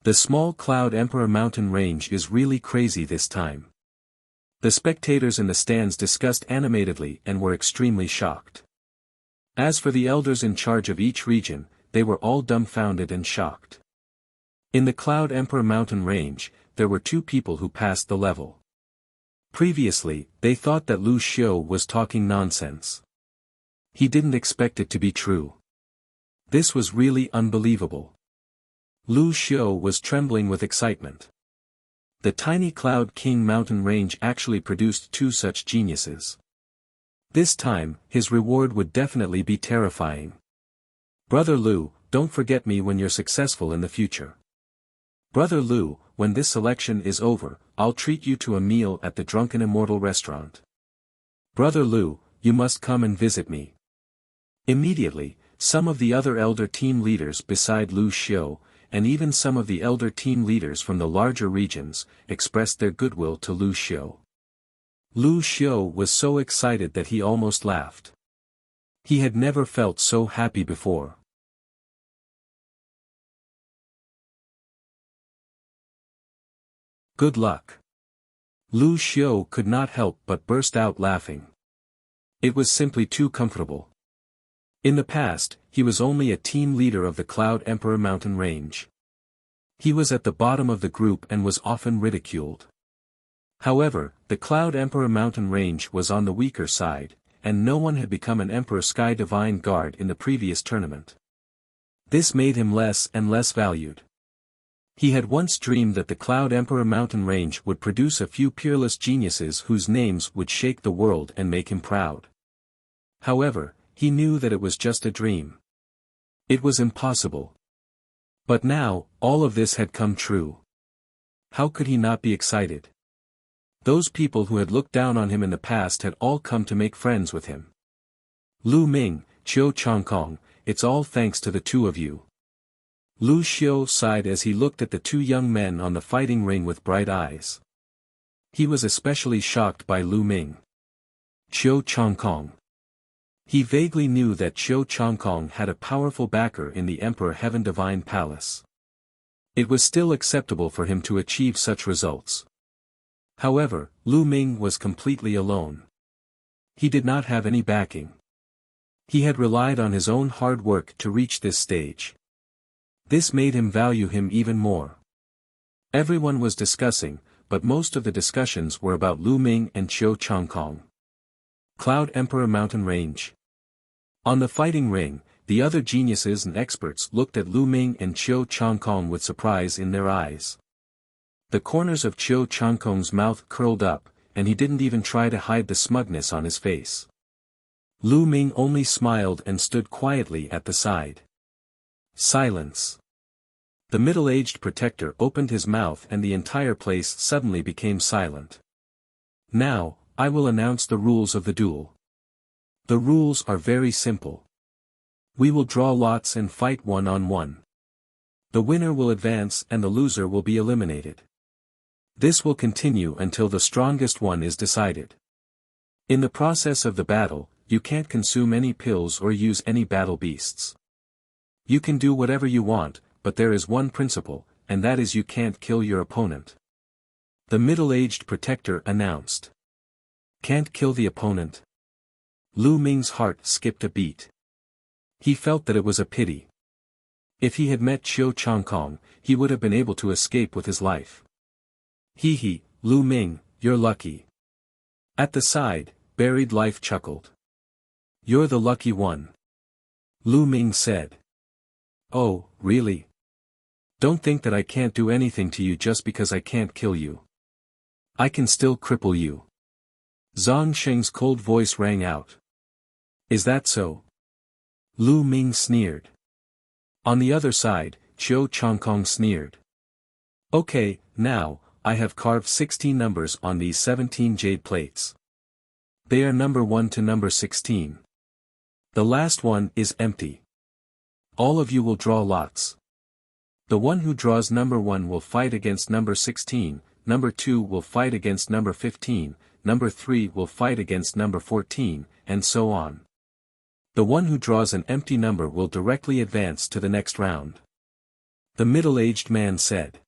The small Cloud Emperor Mountain Range is really crazy this time. The spectators in the stands discussed animatedly and were extremely shocked. As for the elders in charge of each region, they were all dumbfounded and shocked. In the Cloud Emperor Mountain Range, there were 2 people who passed the level. Previously, they thought that Lu Xiu was talking nonsense. He didn't expect it to be true. This was really unbelievable. Lu Xiu was trembling with excitement. The tiny Cloud King Mountain Range actually produced 2 such geniuses. This time, his reward would definitely be terrifying. Brother Lu, don't forget me when you're successful in the future. Brother Lu, when this selection is over, I'll treat you to a meal at the Drunken Immortal restaurant. Brother Lu, you must come and visit me. Immediately, some of the other elder team leaders beside Lu Xiu, and even some of the elder team leaders from the larger regions, expressed their goodwill to Lu Xiu. Lu Xiu was so excited that he almost laughed. He had never felt so happy before. Good luck. Lu Xiu could not help but burst out laughing. It was simply too comfortable. In the past, he was only a team leader of the Cloud Emperor Mountain Range. He was at the bottom of the group and was often ridiculed. However, the Cloud Emperor Mountain Range was on the weaker side, and no one had become an Emperor Sky Divine Guard in the previous tournament. This made him less and less valued. He had once dreamed that the Cloud Emperor Mountain Range would produce a few peerless geniuses whose names would shake the world and make him proud. However, he knew that it was just a dream. It was impossible. But now, all of this had come true. How could he not be excited? Those people who had looked down on him in the past had all come to make friends with him. Lu Ming, Qiu Changkong, it's all thanks to the 2 of you. Lu Xiu sighed as he looked at the 2 young men on the fighting ring with bright eyes. He was especially shocked by Lu Ming. Qiu Changkong. He vaguely knew that Qiu Changkong had a powerful backer in the Emperor Heaven Divine Palace. It was still acceptable for him to achieve such results. However, Lu Ming was completely alone. He did not have any backing. He had relied on his own hard work to reach this stage. This made him value him even more. Everyone was discussing, but most of the discussions were about Lu Ming and Qiu Changkong. Cloud Emperor Mountain Range. On the fighting ring, the other geniuses and experts looked at Lu Ming and Qiu Changkong with surprise in their eyes. The corners of Qiu Changkong's mouth curled up, and he didn't even try to hide the smugness on his face. Lu Ming only smiled and stood quietly at the side. Silence. The middle-aged protector opened his mouth and the entire place suddenly became silent. Now, I will announce the rules of the duel. The rules are very simple. We will draw lots and fight one-on-one. The winner will advance and the loser will be eliminated. This will continue until the strongest one is decided. In the process of the battle, you can't consume any pills or use any battle beasts. You can do whatever you want, but there is one principle, and that is you can't kill your opponent. The middle-aged protector announced. Can't kill the opponent? Lu Ming's heart skipped a beat. He felt that it was a pity. If he had met Qiu Changkong, he would have been able to escape with his life. Hee, Lu Ming, you're lucky. At the side, Buried Life chuckled. You're the lucky one. Lu Ming said. Oh, really? Don't think that I can't do anything to you just because I can't kill you. I can still cripple you. Zhang Sheng's cold voice rang out. Is that so? Lu Ming sneered. On the other side, Qiu Changkong sneered. Okay, now, I have carved 16 numbers on these 17 jade plates. They are number 1 to number 16. The last one is empty. All of you will draw lots. The one who draws number 1 will fight against number 16, number 2 will fight against number 15, number 3 will fight against number 14, and so on. The one who draws an empty number will directly advance to the next round. The middle-aged man said.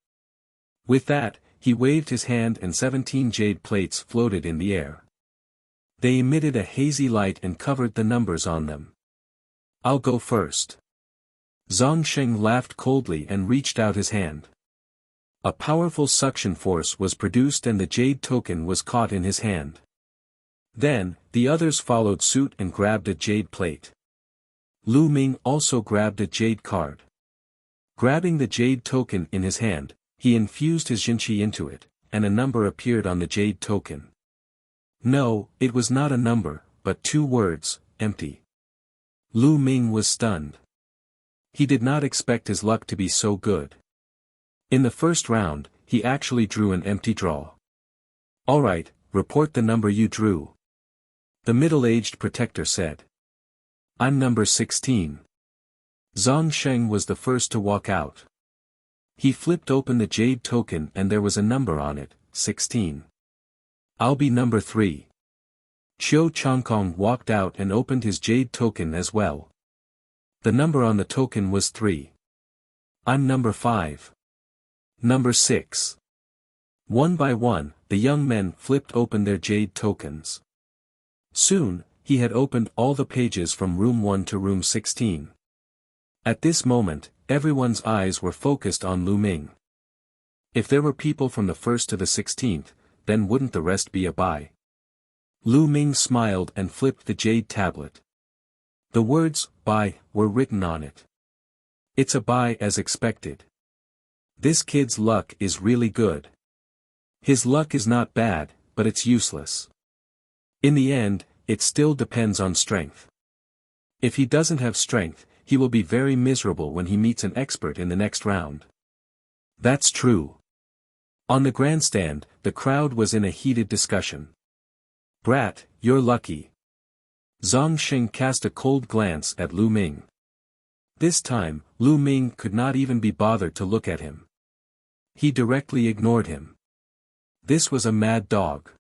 With that, he waved his hand and 17 jade plates floated in the air. They emitted a hazy light and covered the numbers on them. I'll go first. Zhang Sheng laughed coldly and reached out his hand. A powerful suction force was produced and the jade token was caught in his hand. Then, the others followed suit and grabbed a jade plate. Lu Ming also grabbed a jade card. Grabbing the jade token in his hand, he infused his Jinqi into it, and a number appeared on the jade token. No, it was not a number, but 2 words, empty. Lu Ming was stunned. He did not expect his luck to be so good. In the first round, he actually drew an empty draw. Alright, report the number you drew. The middle-aged protector said. I'm number 16. Zhang Sheng was the first to walk out. He flipped open the jade token and there was a number on it, 16. I'll be number 3. Qiu Changkong walked out and opened his jade token as well. The number on the token was 3. I'm number 5. Number 6. One by one, the young men flipped open their jade tokens. Soon, he had opened all the pages from room 1 to room 16. At this moment, everyone's eyes were focused on Lu Ming. If there were people from the 1st to the 16th, then wouldn't the rest be a bye? Lu Ming smiled and flipped the jade tablet. The words, bye, were written on it. It's a bye as expected. This kid's luck is really good. His luck is not bad, but it's useless. In the end, it still depends on strength. If he doesn't have strength, he will be very miserable when he meets an expert in the next round. That's true. On the grandstand, the crowd was in a heated discussion. Brat, you're lucky. Zhang Sheng cast a cold glance at Lu Ming. This time, Lu Ming could not even be bothered to look at him. He directly ignored him. This was a mad dog.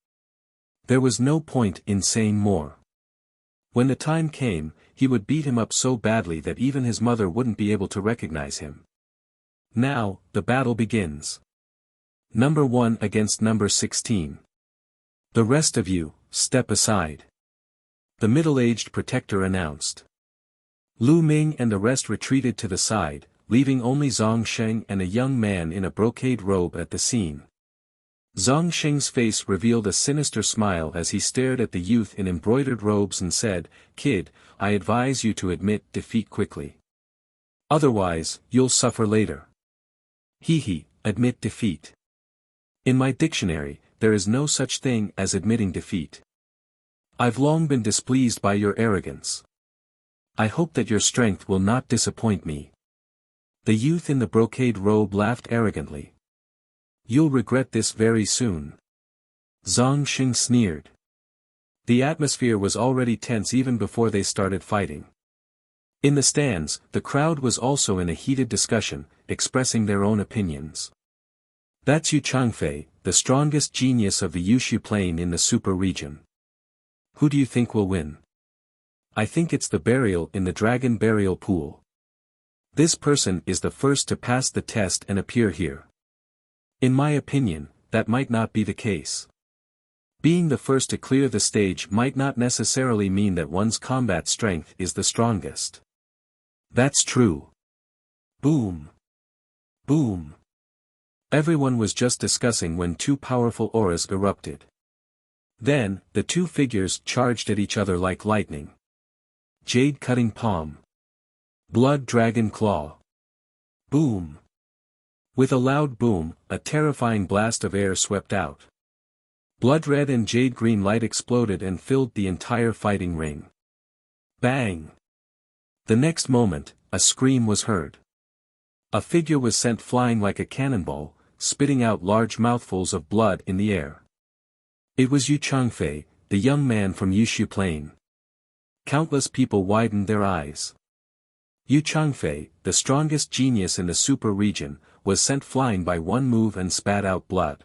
There was no point in saying more. When the time came, he would beat him up so badly that even his mother wouldn't be able to recognize him. Now, the battle begins. Number 1 against number 16. The rest of you, step aside. The middle-aged protector announced. Lu Ming and the rest retreated to the side, leaving only Zhang Sheng and a young man in a brocade robe at the scene. Zhang Sheng's face revealed a sinister smile as he stared at the youth in embroidered robes and said, "Kid, I advise you to admit defeat quickly. Otherwise, you'll suffer later." Hee, admit defeat. In my dictionary, there is no such thing as admitting defeat. I've long been displeased by your arrogance. I hope that your strength will not disappoint me. The youth in the brocade robe laughed arrogantly. You'll regret this very soon. Zhang Sheng sneered. The atmosphere was already tense even before they started fighting. In the stands, the crowd was also in a heated discussion, expressing their own opinions. That's Yu Changfei, the strongest genius of the Yushu Plain in the super region. Who do you think will win? I think it's the burial in the dragon burial pool. This person is the first to pass the test and appear here. In my opinion, that might not be the case. Being the first to clear the stage might not necessarily mean that one's combat strength is the strongest. That's true. Boom. Boom. Everyone was just discussing when two powerful auras erupted. Then, the two figures charged at each other like lightning. Jade cutting palm. Blood dragon claw. Boom. With a loud boom, a terrifying blast of air swept out. Blood red and jade green light exploded and filled the entire fighting ring. Bang! The next moment, a scream was heard. A figure was sent flying like a cannonball, spitting out large mouthfuls of blood in the air. It was Yu Changfei, the young man from Yushu Plain. Countless people widened their eyes. Yu Changfei, the strongest genius in the super region, was sent flying by one move and spat out blood.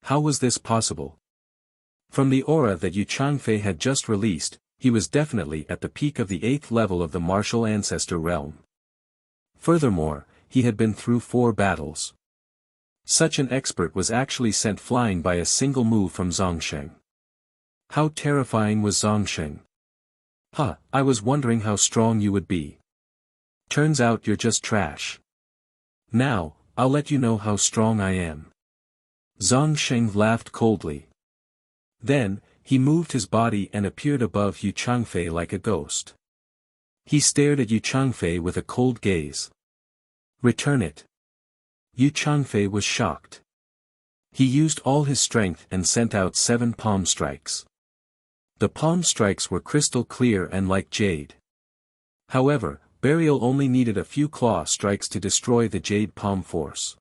How was this possible? From the aura that Yu Changfei had just released, he was definitely at the peak of the 8th level of the martial ancestor realm. Furthermore, he had been through 4 battles. Such an expert was actually sent flying by a single move from Zhang Sheng. How terrifying was Zhang Sheng? I was wondering how strong you would be. Turns out you're just trash. Now, I'll let you know how strong I am. Zhang Sheng laughed coldly. Then, he moved his body and appeared above Yu Changfei like a ghost. He stared at Yu Changfei with a cold gaze. Return it. Yu Changfei was shocked. He used all his strength and sent out 7 palm strikes. The palm strikes were crystal clear and like jade. However, Burial only needed a few claw strikes to destroy the jade palm force.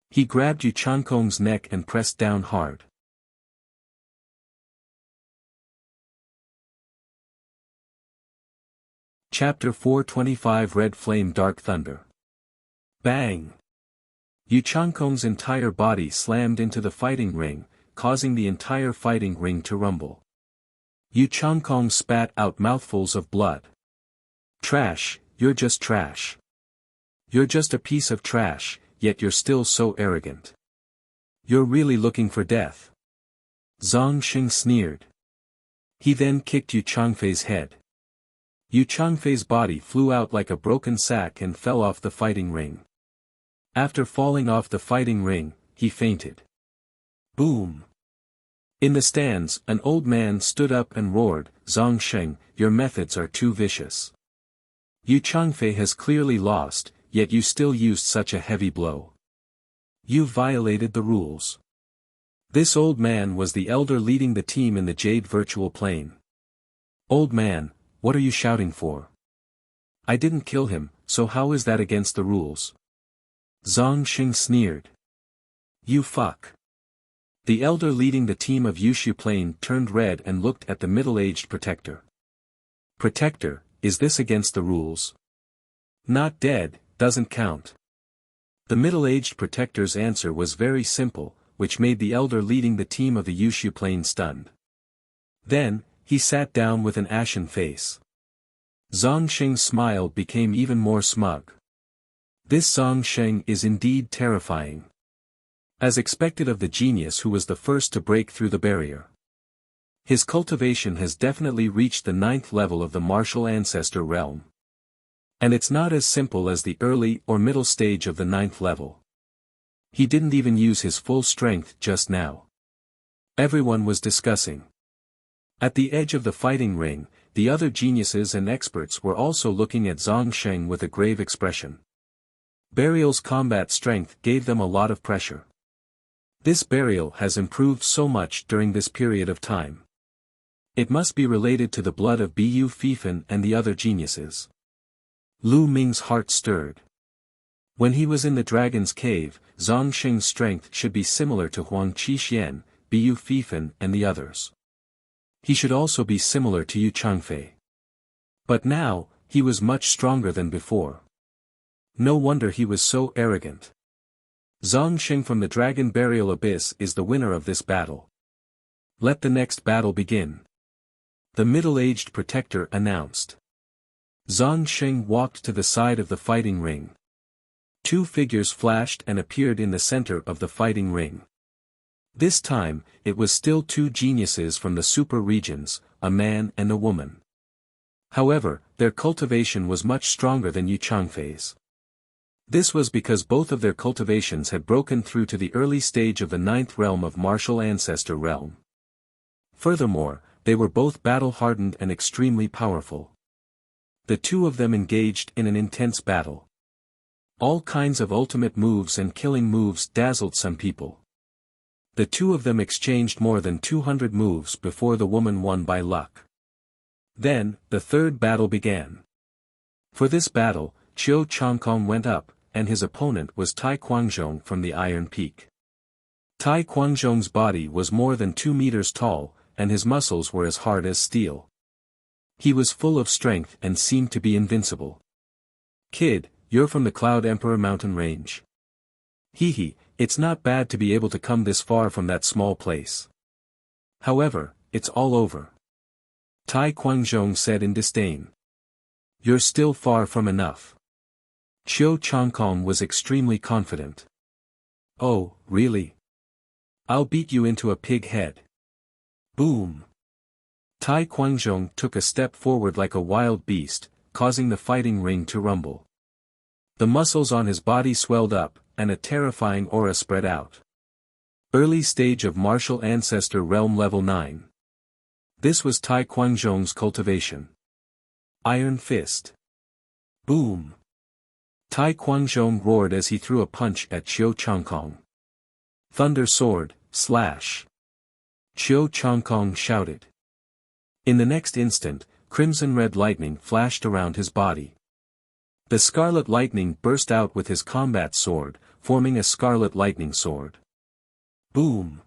He grabbed Yu Changkong's neck and pressed down hard. Chapter 425 Red Flame Dark Thunder. Bang! Yu Changkong's entire body slammed into the fighting ring, causing the entire fighting ring to rumble. Yu Changkong spat out mouthfuls of blood. Trash, you're just trash. You're just a piece of trash, yet you're still so arrogant. You're really looking for death. Zhang Sheng sneered. He then kicked Yu Changfei's head. Yu Changfei's body flew out like a broken sack and fell off the fighting ring. After falling off the fighting ring, he fainted. Boom! In the stands, an old man stood up and roared, Zhang Sheng, your methods are too vicious. Yu Changfei has clearly lost, yet you still used such a heavy blow. You violated the rules. This old man was the elder leading the team in the Jade Virtual Plane. Old man, what are you shouting for? I didn't kill him, so how is that against the rules? Zhang Sheng sneered. You fuck. The elder leading the team of Yushu Plain turned red and looked at the middle-aged protector. Protector, is this against the rules? Not dead, doesn't count. The middle-aged protector's answer was very simple, which made the elder leading the team of the Yushu Plain stunned. Then, He sat down with an ashen face. Zhongsheng's smile became even more smug. This Zhongsheng is indeed terrifying. As expected of the genius who was the first to break through the barrier. His cultivation has definitely reached the 9th level of the martial ancestor realm. And it's not as simple as the early or middle stage of the 9th level. He didn't even use his full strength just now. Everyone was discussing. At the edge of the fighting ring, the other geniuses and experts were also looking at Zhongsheng with a grave expression. Burial's combat strength gave them a lot of pressure. This burial has improved so much during this period of time. It must be related to the blood of Bu Fifan and the other geniuses. Lu Ming's heart stirred. When he was in the dragon's cave, Zhongsheng's strength should be similar to Huang Qixuan, Bu Fifan and the others. He should also be similar to Yu Changfei. But now, he was much stronger than before. No wonder he was so arrogant. Zhongsheng from the Dragon Burial Abyss is the winner of this battle. Let the next battle begin. The middle-aged protector announced. Zhongsheng walked to the side of the fighting ring. Two figures flashed and appeared in the center of the fighting ring. This time, it was still two geniuses from the super regions, a man and a woman. However, their cultivation was much stronger than Yu Changfei's. This was because both of their cultivations had broken through to the early stage of the 9th realm of martial ancestor realm. Furthermore, they were both battle-hardened and extremely powerful. The two of them engaged in an intense battle. All kinds of ultimate moves and killing moves dazzled some people. The two of them exchanged more than 200 moves before the woman won by luck. Then, the third battle began. For this battle, Qiu Changkong went up, and his opponent was Tai Quanzhong from the Iron Peak. Tai Quanzhong's body was more than 2 meters tall, and his muscles were as hard as steel. He was full of strength and seemed to be invincible. Kid, you're from the Cloud Emperor mountain range. Hee, it's not bad to be able to come this far from that small place. However, it's all over. Tai Quanzhong said in disdain. You're still far from enough. Qiu Changkong was extremely confident. Oh, really? I'll beat you into a pig head. Boom! Tai Quanzhong took a step forward like a wild beast, causing the fighting ring to rumble. The muscles on his body swelled up, and a terrifying aura spread out. Early stage of martial ancestor realm level 9. This was Tai Quanzhong's cultivation. Iron fist. Boom! Tai Quanzhong roared as he threw a punch at Qiu Changkong. Thunder sword, slash! Qiu Changkong shouted. In the next instant, crimson-red lightning flashed around his body. The scarlet lightning burst out with his combat sword, forming a scarlet lightning sword. Boom!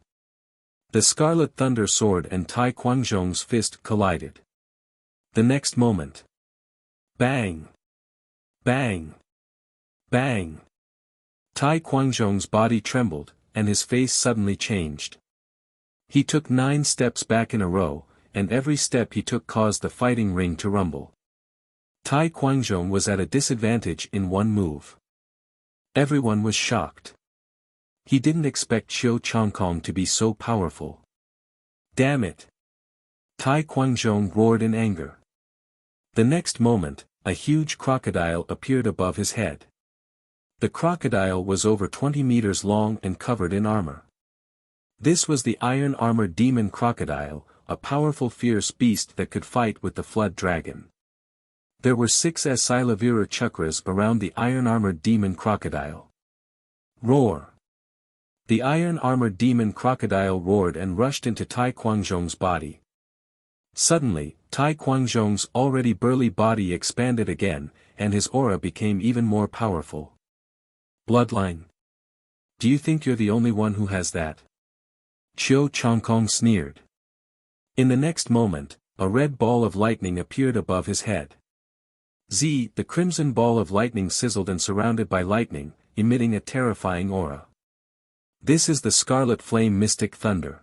The scarlet thunder sword and Tai Quanzhong's fist collided. The next moment. Bang! Bang! Bang! Tai Quanzhong's body trembled, and his face suddenly changed. He took 9 steps back in a row, and every step he took caused the fighting ring to rumble. Tai Quanzhong was at a disadvantage in one move. Everyone was shocked. He didn't expect Qiu Changkong to be so powerful. Damn it! Tai Quanzhong roared in anger. The next moment, a huge crocodile appeared above his head. The crocodile was over 20 meters long and covered in armor. This was the iron-armored demon crocodile, a powerful fierce beast that could fight with the flood dragon. There were 6 Silavira chakras around the iron-armored demon crocodile. Roar! The iron-armored demon crocodile roared and rushed into Tai Quanzhong's body. Suddenly, Tai Quanzhong's already burly body expanded again, and his aura became even more powerful. Bloodline. Do you think you're the only one who has that? Qiu Changkong sneered. In the next moment, a red ball of lightning appeared above his head. The crimson ball of lightning sizzled and surrounded by lightning, emitting a terrifying aura. This is the Scarlet Flame Mystic Thunder.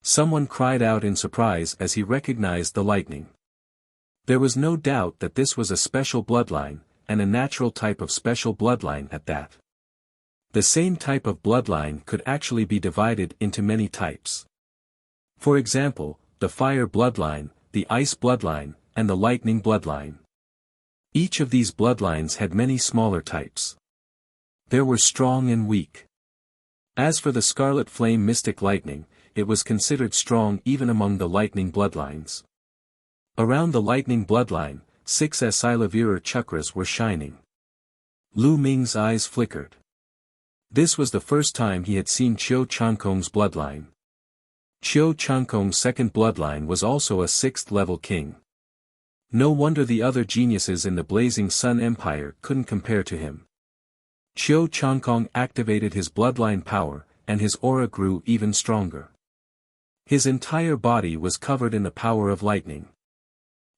Someone cried out in surprise as he recognized the lightning. There was no doubt that this was a special bloodline, and a natural type of special bloodline at that. The same type of bloodline could actually be divided into many types. For example, the fire bloodline, the ice bloodline, and the lightning bloodline. Each of these bloodlines had many smaller types. There were strong and weak. As for the scarlet flame mystic lightning, it was considered strong even among the lightning bloodlines. Around the lightning bloodline, 6 Asilavirar chakras were shining. Lu Ming's eyes flickered. This was the first time he had seen Qiu Changkong's bloodline. Qiu Changkong's second bloodline was also a 6th-level king. No wonder the other geniuses in the Blazing Sun Empire couldn't compare to him. Qiu Changkong activated his bloodline power, and his aura grew even stronger. His entire body was covered in the power of lightning.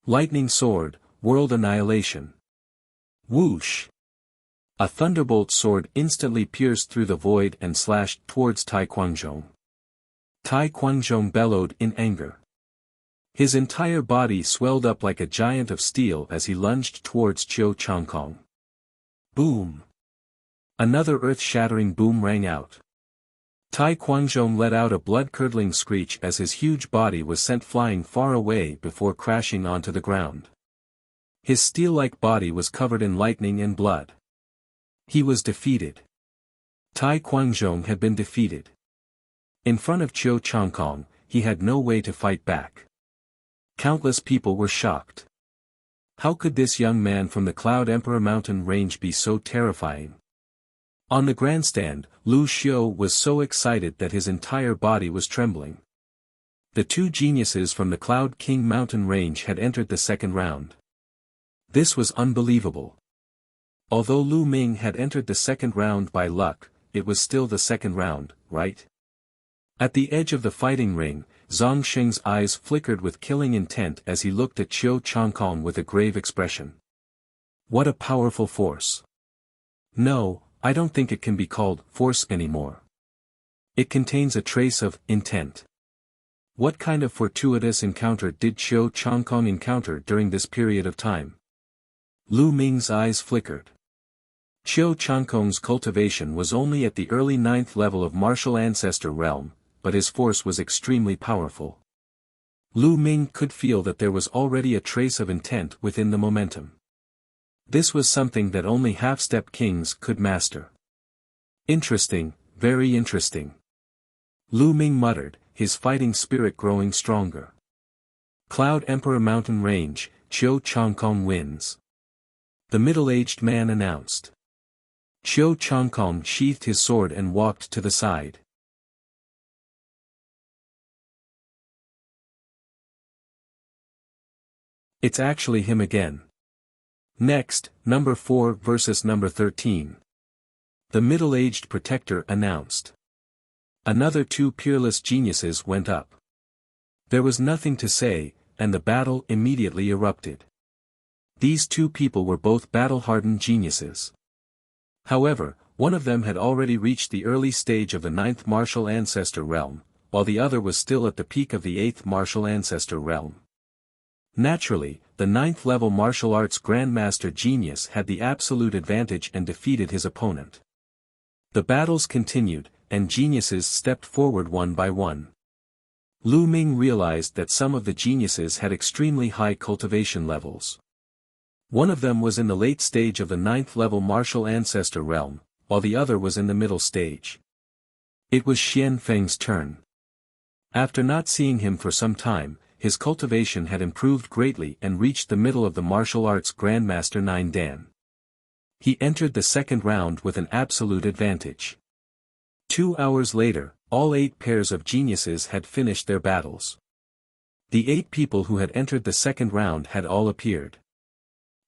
Lightning sword, world annihilation. Whoosh! A thunderbolt sword instantly pierced through the void and slashed towards Tai Quanzhong. Tai Quanzhong bellowed in anger. His entire body swelled up like a giant of steel as he lunged towards Qiu Changkong. Boom! Another earth-shattering boom rang out. Tai Quanzhong let out a blood-curdling screech as his huge body was sent flying far away before crashing onto the ground. His steel-like body was covered in lightning and blood. He was defeated. Tai Quanzhong had been defeated. In front of Qiu Changkong, he had no way to fight back. Countless people were shocked. How could this young man from the Cloud Emperor mountain range be so terrifying? On the grandstand, Lu Xiu was so excited that his entire body was trembling. The 2 geniuses from the Cloud King mountain range had entered the second round. This was unbelievable. Although Lu Ming had entered the second round by luck, it was still the second round, right? At the edge of the fighting ring, Zhang Xing's eyes flickered with killing intent as he looked at Qiu Changkong with a grave expression. What a powerful force. No, I don't think it can be called force anymore. It contains a trace of intent. What kind of fortuitous encounter did Qiu Changkong encounter during this period of time? Lu Ming's eyes flickered. Qiu Changkong's cultivation was only at the early 9th level of martial ancestor realm, but his force was extremely powerful. Lu Ming could feel that there was already a trace of intent within the momentum. This was something that only half-step kings could master. Interesting, very interesting. Lu Ming muttered, his fighting spirit growing stronger. Cloud Emperor Mountain Range, Qiu Changkong wins. The middle-aged man announced. Qiu Changkong sheathed his sword and walked to the side. It's actually him again. Next, number 4 versus number 13. The middle-aged protector announced. Another 2 peerless geniuses went up. There was nothing to say, and the battle immediately erupted. These 2 people were both battle-hardened geniuses. However, one of them had already reached the early stage of the 9th martial ancestor realm, while the other was still at the peak of the 8th martial ancestor realm. Naturally, the 9th level martial arts grandmaster genius had the absolute advantage and defeated his opponent. The battles continued, and geniuses stepped forward one by one. Lu Ming realized that some of the geniuses had extremely high cultivation levels. One of them was in the late stage of the 9th level martial ancestor realm, while the other was in the middle stage. It was Xian Feng's turn. After not seeing him for some time, his cultivation had improved greatly and reached the middle of the martial arts grandmaster 9 Dan. He entered the second round with an absolute advantage. 2 hours later, all 8 pairs of geniuses had finished their battles. The 8 people who had entered the second round had all appeared.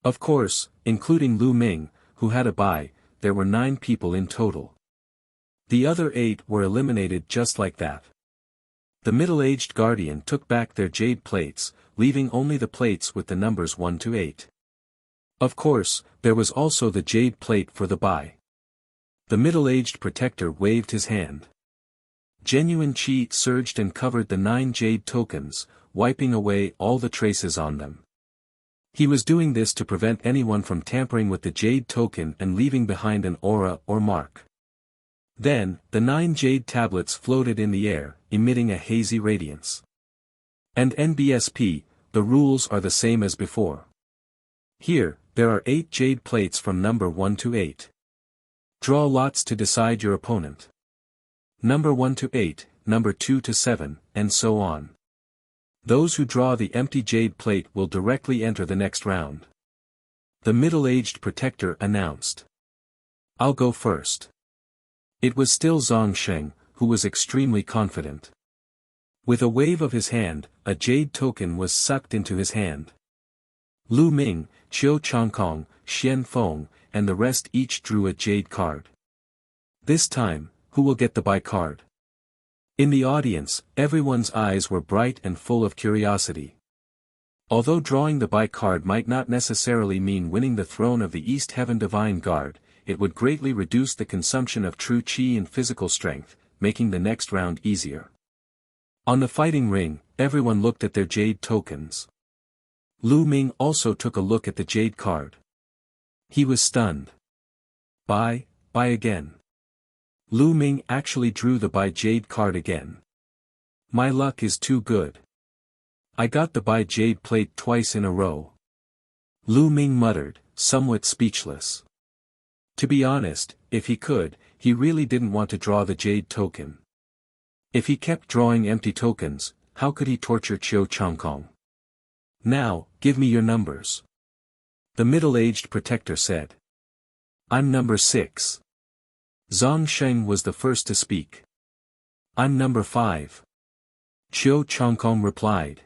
Of course, including Lu Ming, who had a bye, there were 9 people in total. The other 8 were eliminated just like that. The middle-aged guardian took back their jade plates, leaving only the plates with the numbers 1 to 8. Of course, there was also the jade plate for the bye. The middle-aged protector waved his hand. Genuine qi surged and covered the 9 jade tokens, wiping away all the traces on them. He was doing this to prevent anyone from tampering with the jade token and leaving behind an aura or mark. Then, the 9 jade tablets floated in the air, emitting a hazy radiance. And NBSP, the rules are the same as before. Here, there are 8 jade plates from number 1 to 8. Draw lots to decide your opponent. Number 1 to 8, number 2 to 7, and so on. Those who draw the empty jade plate will directly enter the next round. The middle-aged protector announced. I'll go first. It was still Zhang Sheng, who was extremely confident. With a wave of his hand, a jade token was sucked into his hand. Lu Ming, Qiu Changkong, Xian Feng, and the rest each drew a jade card. This time, who will get the buy card? In the audience, everyone's eyes were bright and full of curiosity. Although drawing the buy card might not necessarily mean winning the throne of the East Heaven Divine Guard, it would greatly reduce the consumption of true qi and physical strength, making the next round easier. On the fighting ring, everyone looked at their jade tokens. Lu Ming also took a look at the jade card. He was stunned. Buy again. Lu Ming actually drew the buy jade card again. My luck is too good. I got the buy jade plate twice in a row. Lu Ming muttered, somewhat speechless. To be honest, if he could, he really didn't want to draw the jade token. If he kept drawing empty tokens, how could he torture Qiu Changkong? Now, give me your numbers. The middle-aged protector said. I'm number 6. Zhang Sheng was the first to speak. I'm number 5. Qiu Changkong replied.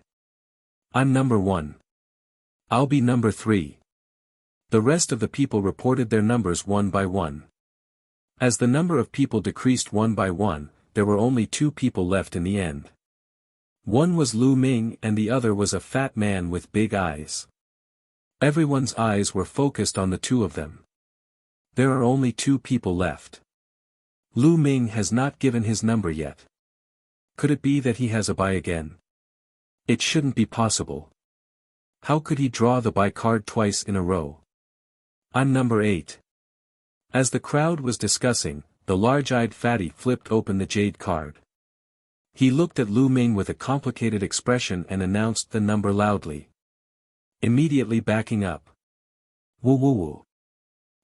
I'm number 1. I'll be number 3. The rest of the people reported their numbers one by one. As the number of people decreased one by one, there were only 2 people left in the end. One was Lu Ming and the other was a fat man with big eyes. Everyone's eyes were focused on the 2 of them. There are only 2 people left. Lu Ming has not given his number yet. Could it be that he has a buy again? It shouldn't be possible. How could he draw the buy card twice in a row? I'm number 8. As the crowd was discussing, the large-eyed fatty flipped open the jade card. He looked at Lu Ming with a complicated expression and announced the number loudly. Immediately backing up. Woo woo woo.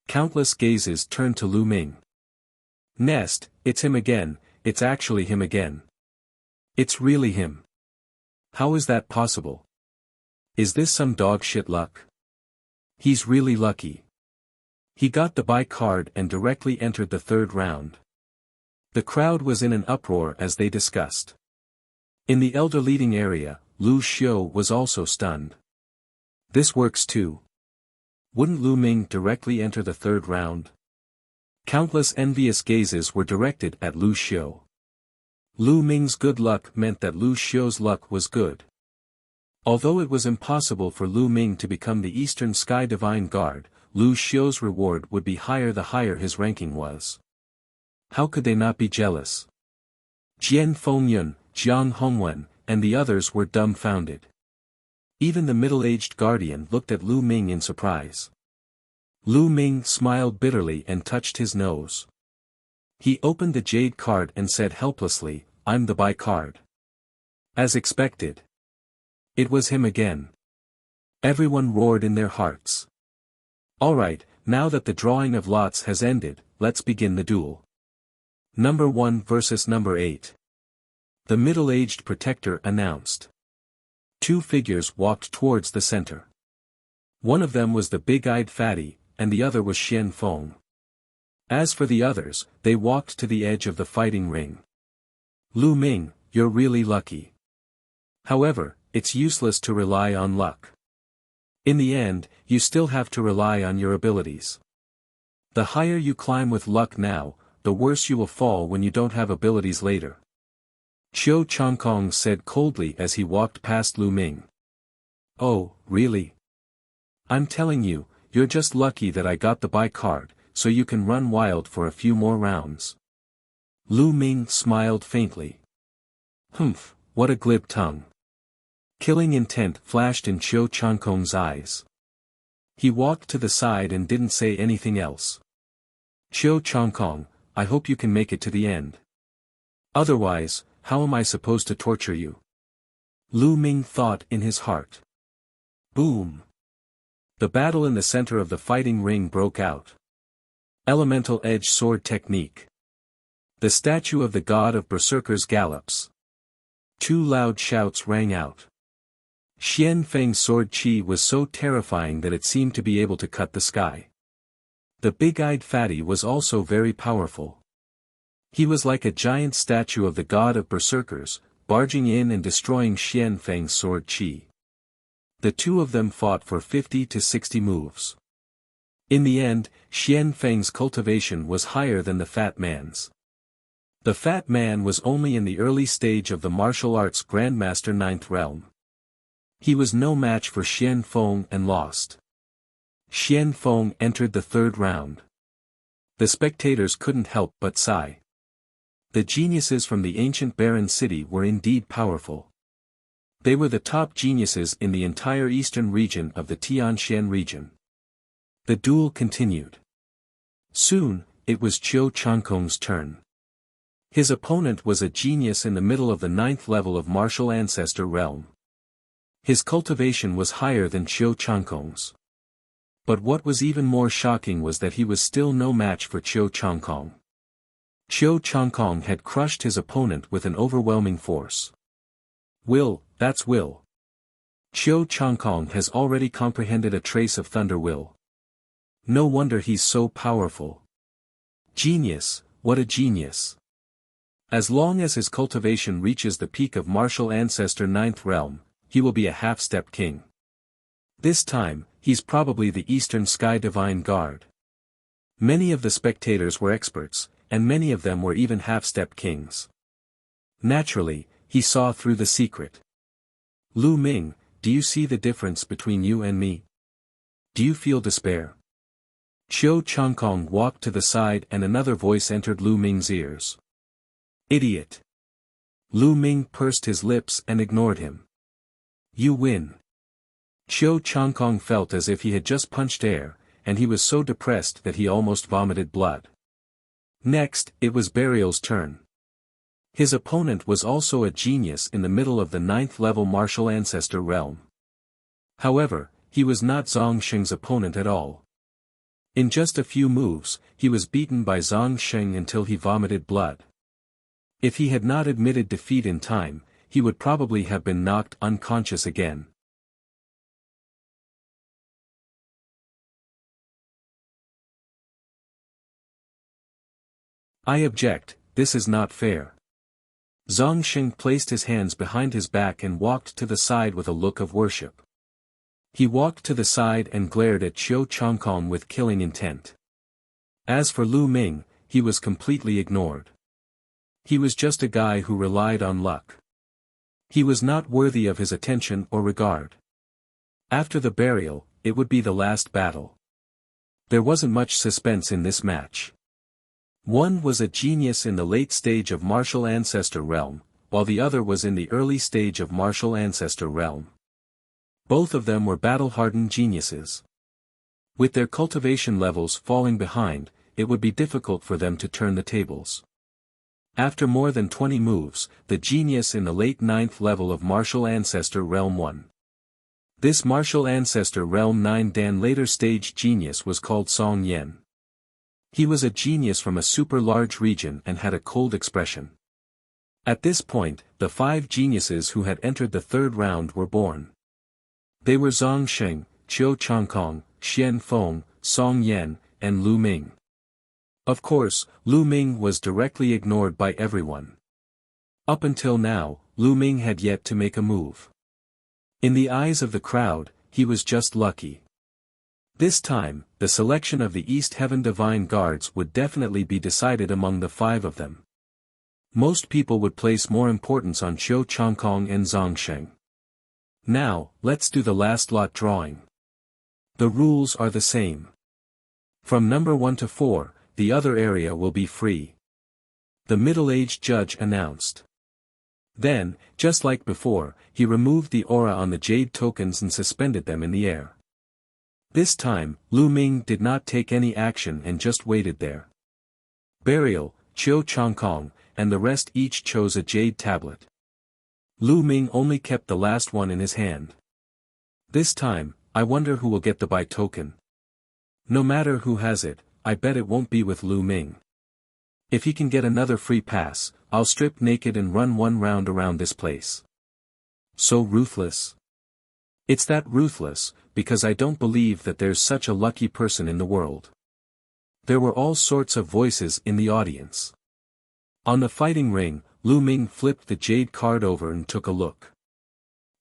Countless gazes turned to Lu Ming. Nest, it's him again, it's actually him again. It's really him. How is that possible? Is this some dog shit luck? He's really lucky. He got the buy card and directly entered the 3rd round. The crowd was in an uproar as they discussed. In the elder leading area, Lu Xiu was also stunned. This works too. Wouldn't Lu Ming directly enter the 3rd round? Countless envious gazes were directed at Lu Xiu. Lu Ming's good luck meant that Lu Xiu's luck was good. Although it was impossible for Lu Ming to become the Eastern Sky Divine Guard, Lu Xiu's reward would be higher the higher his ranking was. How could they not be jealous? Jian Fengyun, Jiang Hongwen, and the others were dumbfounded. Even the middle-aged guardian looked at Lu Ming in surprise. Lu Ming smiled bitterly and touched his nose. He opened the jade card and said helplessly, I'm the buy card. As expected. It was him again. Everyone roared in their hearts. Alright, now that the drawing of lots has ended, let's begin the duel. Number 1 versus number 8. The middle-aged protector announced. 2 figures walked towards the center. One of them was the big-eyed fatty, and the other was Xian Feng. As for the others, they walked to the edge of the fighting ring. Lu Ming, you're really lucky. However, it's useless to rely on luck. In the end, you still have to rely on your abilities. The higher you climb with luck now, the worse you will fall when you don't have abilities later. Qiu Changkong said coldly as he walked past Lu Ming. Oh, really? I'm telling you, you're just lucky that I got the buy card, so you can run wild for a few more rounds. Lu Ming smiled faintly. Humph, what a glib tongue. Killing intent flashed in Qiu Changkong's eyes. He walked to the side and didn't say anything else. Qiu Changkong, I hope you can make it to the end. Otherwise, how am I supposed to torture you? Lu Ming thought in his heart. Boom! The battle in the center of the fighting ring broke out. Elemental edge sword technique. The statue of the god of berserkers gallops. Two loud shouts rang out. Xian Feng's sword chi was so terrifying that it seemed to be able to cut the sky. The big-eyed fatty was also very powerful. He was like a giant statue of the god of berserkers, barging in and destroying Xian Feng's sword chi. The two of them fought for 50 to 60 moves. In the end, Xian Feng's cultivation was higher than the fat man's. The fat man was only in the early stage of the martial arts Grandmaster 9th realm. He was no match for Xian Feng and lost. Xian Feng entered the third round. The spectators couldn't help but sigh. The geniuses from the ancient barren city were indeed powerful. They were the top geniuses in the entire eastern region of the Tianshan region. The duel continued. Soon, it was Qiu Changkong's turn. His opponent was a genius in the middle of the 9th level of martial ancestor realm. His cultivation was higher than Qiu Changkong's. But what was even more shocking was that he was still no match for Qiu Changkong. Qiu Changkong had crushed his opponent with an overwhelming force. Will, that's will. Qiu Changkong has already comprehended a trace of thunder will. No wonder he's so powerful. Genius, what a genius. As long as his cultivation reaches the peak of martial ancestor 9th realm, he will be a half-step king. This time, he's probably the Eastern Sky Divine Guard. Many of the spectators were experts, and many of them were even half-step kings. Naturally, he saw through the secret. Lu Ming, do you see the difference between you and me? Do you feel despair? Qiu Changkong walked to the side and another voice entered Lu Ming's ears. Idiot! Lu Ming pursed his lips and ignored him. You win. Qiu Changkong felt as if he had just punched air, and he was so depressed that he almost vomited blood. Next, it was Burial's turn. His opponent was also a genius in the middle of the 9th level martial ancestor realm. However, he was not Zhang Sheng's opponent at all. In just a few moves, he was beaten by Zhang Sheng until he vomited blood. If he had not admitted defeat in time, he would probably have been knocked unconscious again. I object, this is not fair. Zhang Sheng placed his hands behind his back and walked to the side with a look of worship. He walked to the side and glared at Qiu Changkong with killing intent. As for Lu Ming, he was completely ignored. He was just a guy who relied on luck. He was not worthy of his attention or regard. After the burial, it would be the last battle. There wasn't much suspense in this match. One was a genius in the late stage of martial ancestor realm, while the other was in the early stage of martial ancestor realm. Both of them were battle-hardened geniuses. With their cultivation levels falling behind, it would be difficult for them to turn the tables. After more than 20 moves, the genius in the late 9th level of martial ancestor realm won. This martial ancestor realm 9 dan later stage genius was called Song Yen. He was a genius from a super-large region and had a cold expression. At this point, the 5 geniuses who had entered the third round were born. They were Zhang Sheng, Qiu Changkong, Xian Feng, Song Yen, and Lu Ming. Of course, Lu Ming was directly ignored by everyone. Up until now, Lu Ming had yet to make a move. In the eyes of the crowd, he was just lucky. This time, the selection of the East Heaven Divine Guards would definitely be decided among the 5 of them. Most people would place more importance on Qiu Changkong and Zhang Sheng. Now, let's do the last lot drawing. The rules are the same. From number 1 to 4, the other area will be free. the middle-aged judge announced. Then, just like before, he removed the aura on the jade tokens and suspended them in the air. This time, Lu Ming did not take any action and just waited there. Burial, Chiu Changkong, and the rest each chose a jade tablet. Lu Ming only kept the last one in his hand. This time, I wonder who will get the buy token. No matter who has it, I bet it won't be with Lu Ming. If he can get another free pass, I'll strip naked and run one round around this place. So ruthless. It's that ruthless, because I don't believe that there's such a lucky person in the world. There were all sorts of voices in the audience. On the fighting ring, Lu Ming flipped the jade card over and took a look.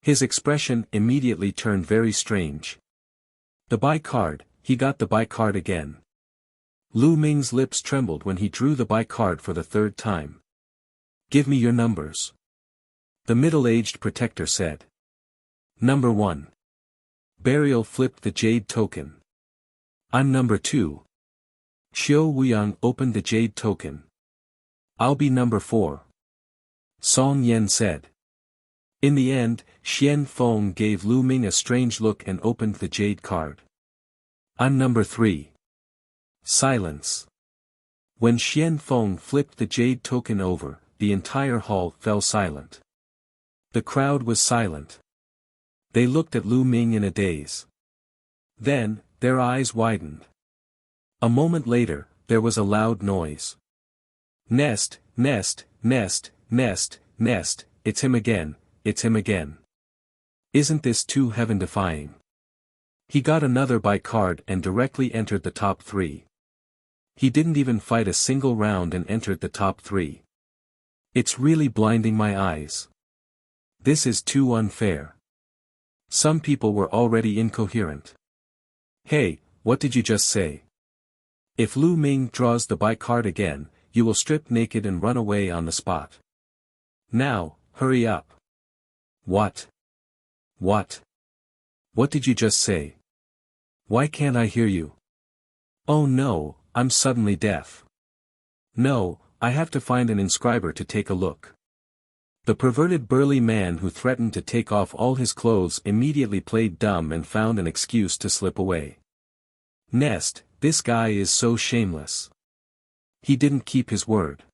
His expression immediately turned very strange. The buy card, he got the buy card again. Lu Ming's lips trembled when he drew the buy card for the third time. Give me your numbers. The middle-aged protector said. Number 1. Burial flipped the jade token. I'm number 2. Xiao Wuyang opened the jade token. I'll be number 4. Song Yen said. In the end, Xian Feng gave Lu Ming a strange look and opened the jade card. I'm number 3. Silence. When Xian Feng flipped the jade token over, the entire hall fell silent. The crowd was silent. They looked at Lu Ming in a daze. Then, their eyes widened. A moment later, there was a loud noise. Nest, nest, nest, nest, nest, it's him again, it's him again. Isn't this too heaven-defying? He got another buy card and directly entered the top 3. He didn't even fight a single round and entered the top 3. It's really blinding my eyes. This is too unfair. Some people were already incoherent. Hey, what did you just say? If Lu Ming draws the buy card again, you will strip naked and run away on the spot. Now, hurry up. What? What? What did you just say? Why can't I hear you? Oh no, I'm suddenly deaf. No, I have to find an inscriber to take a look. The perverted burly man who threatened to take off all his clothes immediately played dumb and found an excuse to slip away. Nest, this guy is so shameless. He didn't keep his word.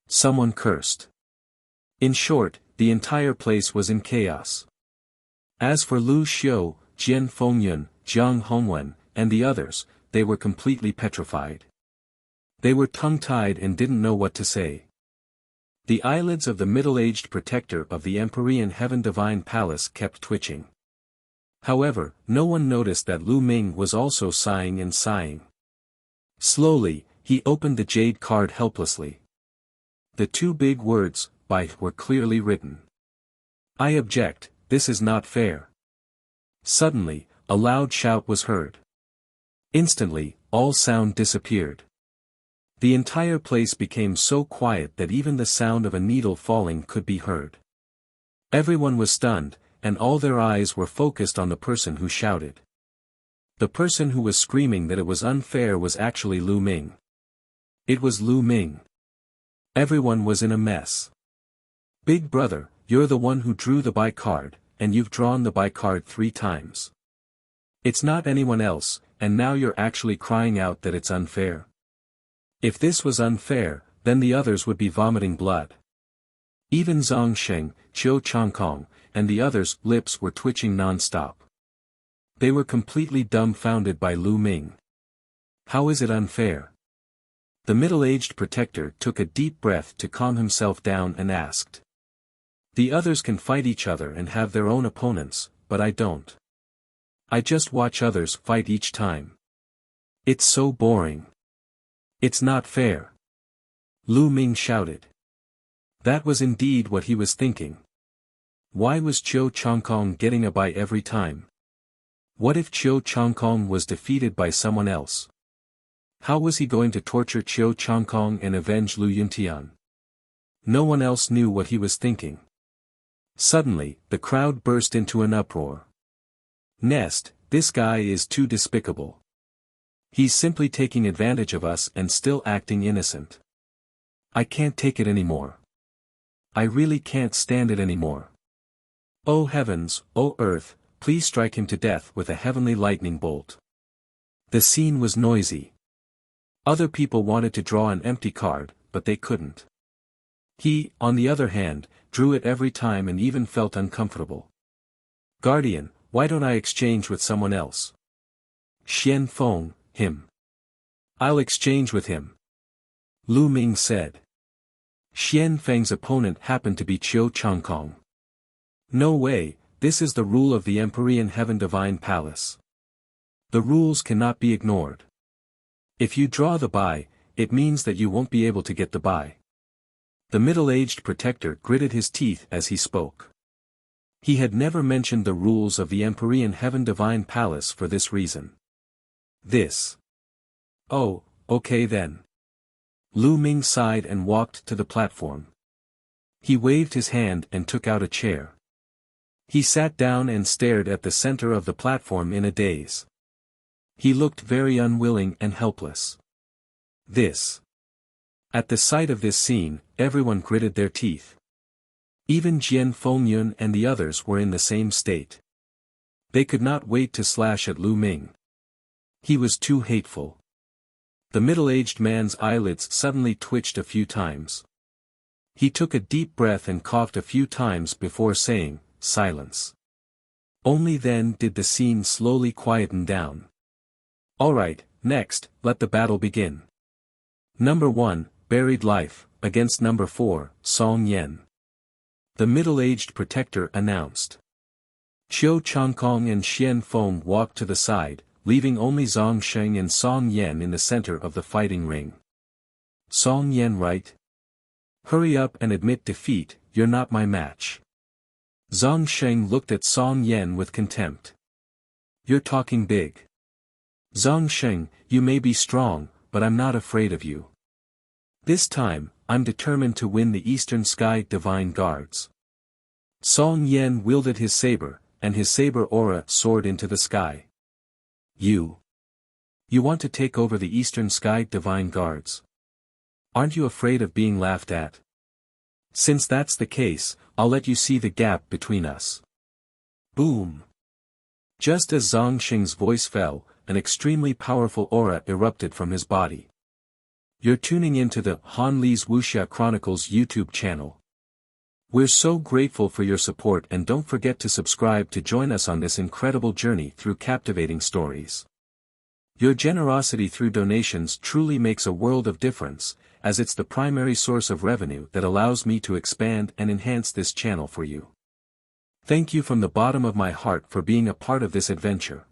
Someone cursed. In short, the entire place was in chaos. As for Lu Xiu, Jian Fengyun, Jiang Hongwen, and the others, they were completely petrified. They were tongue-tied and didn't know what to say. The eyelids of the middle-aged protector of the Empyrean Heaven Divine Palace kept twitching. However, no one noticed that Lu Ming was also sighing and sighing. Slowly, he opened the jade card helplessly. The 2 big words, "buy," were clearly written. I object, this is not fair. Suddenly, a loud shout was heard. Instantly, all sound disappeared. The entire place became so quiet that even the sound of a needle falling could be heard. Everyone was stunned, and all their eyes were focused on the person who shouted. The person who was screaming that it was unfair was actually Lu Ming. It was Lu Ming. Everyone was in a mess. Big brother, you're the one who drew the buy card, and you've drawn the buy card 3 times. It's not anyone else, and now you're actually crying out that it's unfair. If this was unfair, then the others would be vomiting blood. Even Zhang Sheng, Chiu Changkong, and the others' lips were twitching non-stop. They were completely dumbfounded by Lu Ming. How is it unfair? The middle-aged protector took a deep breath to calm himself down and asked. The others can fight each other and have their own opponents, but I don't. I just watch others fight each time. It's so boring. It's not fair. Lu Ming shouted. That was indeed what he was thinking. Why was Chiu Changkong getting a buy every time? What if Chiu Changkong was defeated by someone else? How was he going to torture Chiu Changkong and avenge Lu Yuntian? No one else knew what he was thinking. Suddenly, the crowd burst into an uproar. Nest, this guy is too despicable. He's simply taking advantage of us and still acting innocent. I can't take it anymore. I really can't stand it anymore. O heavens, O earth, please strike him to death with a heavenly lightning bolt. The scene was noisy. Other people wanted to draw an empty card, but they couldn't. He, on the other hand, drew it every time and even felt uncomfortable. Guardian, why don't I exchange with someone else? Xian Feng, him. I'll exchange with him. Lu Ming said. Xian Feng's opponent happened to be Qiu Changkong. No way, this is the rule of the Empyrean Heaven Divine Palace. The rules cannot be ignored. If you draw the buy, it means that you won't be able to get the buy. The middle-aged protector gritted his teeth as he spoke. He had never mentioned the rules of the Empyrean Heaven Divine Palace for this reason. This. Oh, okay then. Lu Ming sighed and walked to the platform. He waved his hand and took out a chair. He sat down and stared at the center of the platform in a daze. He looked very unwilling and helpless. This. At the sight of this scene, everyone gritted their teeth. Even Jian Fengyun and the others were in the same state. They could not wait to slash at Lu Ming. He was too hateful. The middle-aged man's eyelids suddenly twitched a few times. He took a deep breath and coughed a few times before saying, "Silence." Only then did the scene slowly quieten down. Alright, next, let the battle begin. Number 1, Buried Life, against number 4, Song Yen. The middle-aged protector announced. Qiu Changkong and Xian Feng walked to the side, leaving only Zhang Sheng and Song Yen in the center of the fighting ring. Song Yen, right? Hurry up and admit defeat, you're not my match. Zhang Sheng looked at Song Yen with contempt. You're talking big. Zhang Sheng, you may be strong, but I'm not afraid of you. This time, I'm determined to win the Eastern Sky Divine Guards. Song Yen wielded his saber, and his saber aura soared into the sky. You want to take over the Eastern Sky Divine Guards? Aren't you afraid of being laughed at? Since that's the case, I'll let you see the gap between us. Boom! Just as Zhang Sheng's voice fell, an extremely powerful aura erupted from his body. You're tuning into the Han Li's Wuxia Chronicles YouTube channel. We're so grateful for your support, and don't forget to subscribe to join us on this incredible journey through captivating stories. Your generosity through donations truly makes a world of difference, as it's the primary source of revenue that allows me to expand and enhance this channel for you. Thank you from the bottom of my heart for being a part of this adventure.